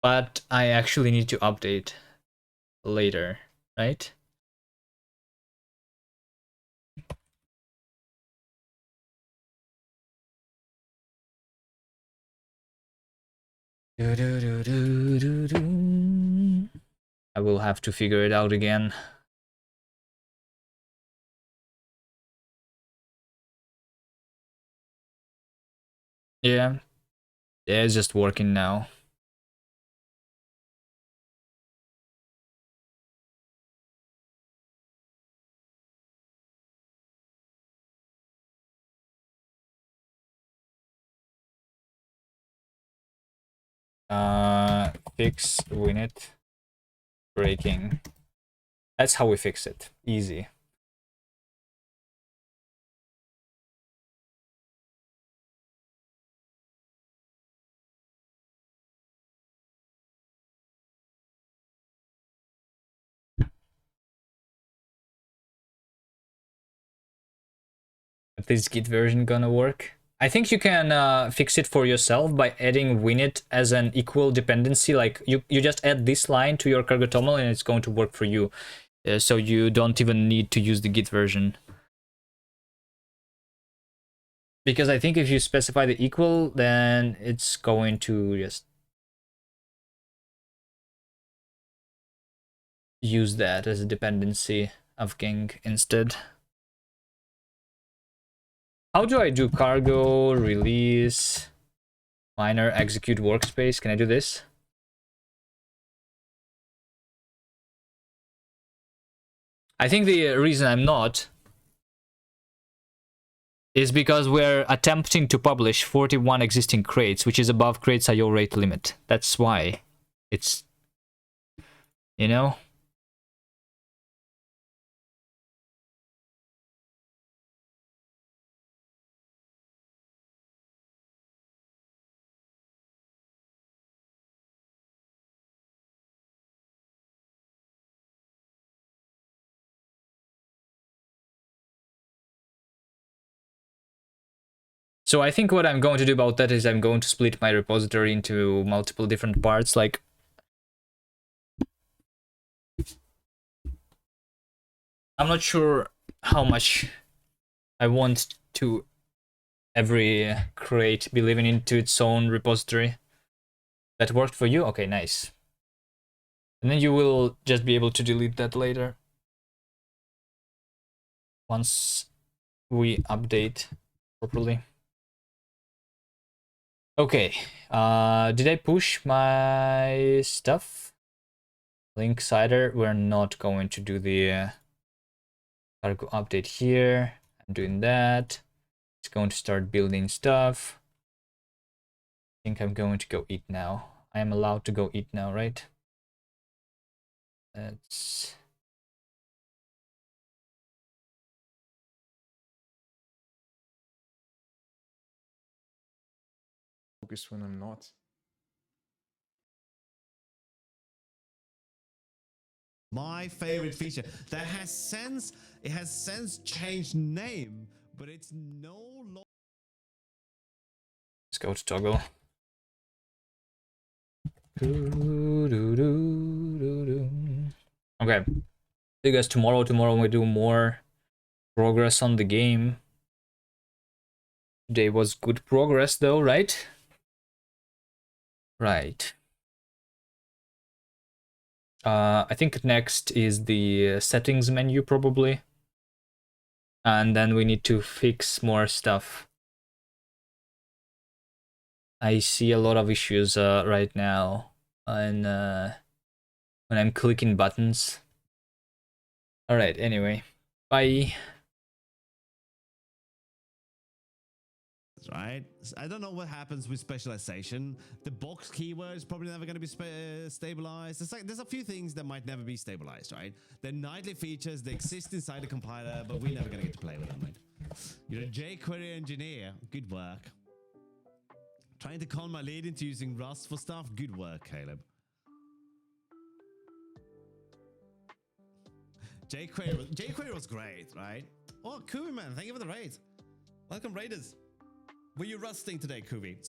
But I actually need to update later, right? I will have to figure it out again. Yeah. Yeah, it's just working now. Fix winit breaking. That's how we fix it. Easy. Is this Git version gonna work? I think you can fix it for yourself by adding winit as an equal dependency. Like you just add this line to your cargo toml and it's going to work for you. So you don't even need to use the Git version. Because I think if you specify the equal, then it's going to just use that as a dependency of Ging instead. How do I do cargo, release, minor, execute workspace? Can I do this? I think the reason I'm not is because we're attempting to publish 41 existing crates, which is above crates IO rate limit. That's why it's, you know? So I think what I'm going to do about that is I'm going to split my repository into multiple different parts. Like, I'm not sure how much I want to every crate be living into its own repository. That worked for you? Okay, nice. And then you will just be able to delete that later. Once we update properly. Okay, did I push my stuff? Linksider, we're not going to do the cargo update here. I'm doing that. It's going to start building stuff. I think I'm going to go eat now. I am allowed to go eat now, right? Let's... focus when I'm not. My favorite feature that has since changed name, but it's no longer. Let's go to toggle. Okay. See you guys tomorrow. Tomorrow we do more progress on the game. Today was good progress though, right? Right. I think next is the settings menu probably. And then we need to fix more stuff. I see a lot of issues right now and when I'm clicking buttons. All right, anyway, bye. Right? I don't know what happens with specialization. The box keyword is probably never going to be stabilized. It's like there's a few things that might never be stabilized, right? They're nightly features, they exist inside the compiler, but we're never going to get to play with them, right? You're a jQuery engineer. Good work. Trying to con my lead into using Rust for stuff. Good work, Caleb. jQuery was great, right? Oh, Kuvi man, thank you for the raid. Welcome, Raiders. Were you rusting today, Kuvi?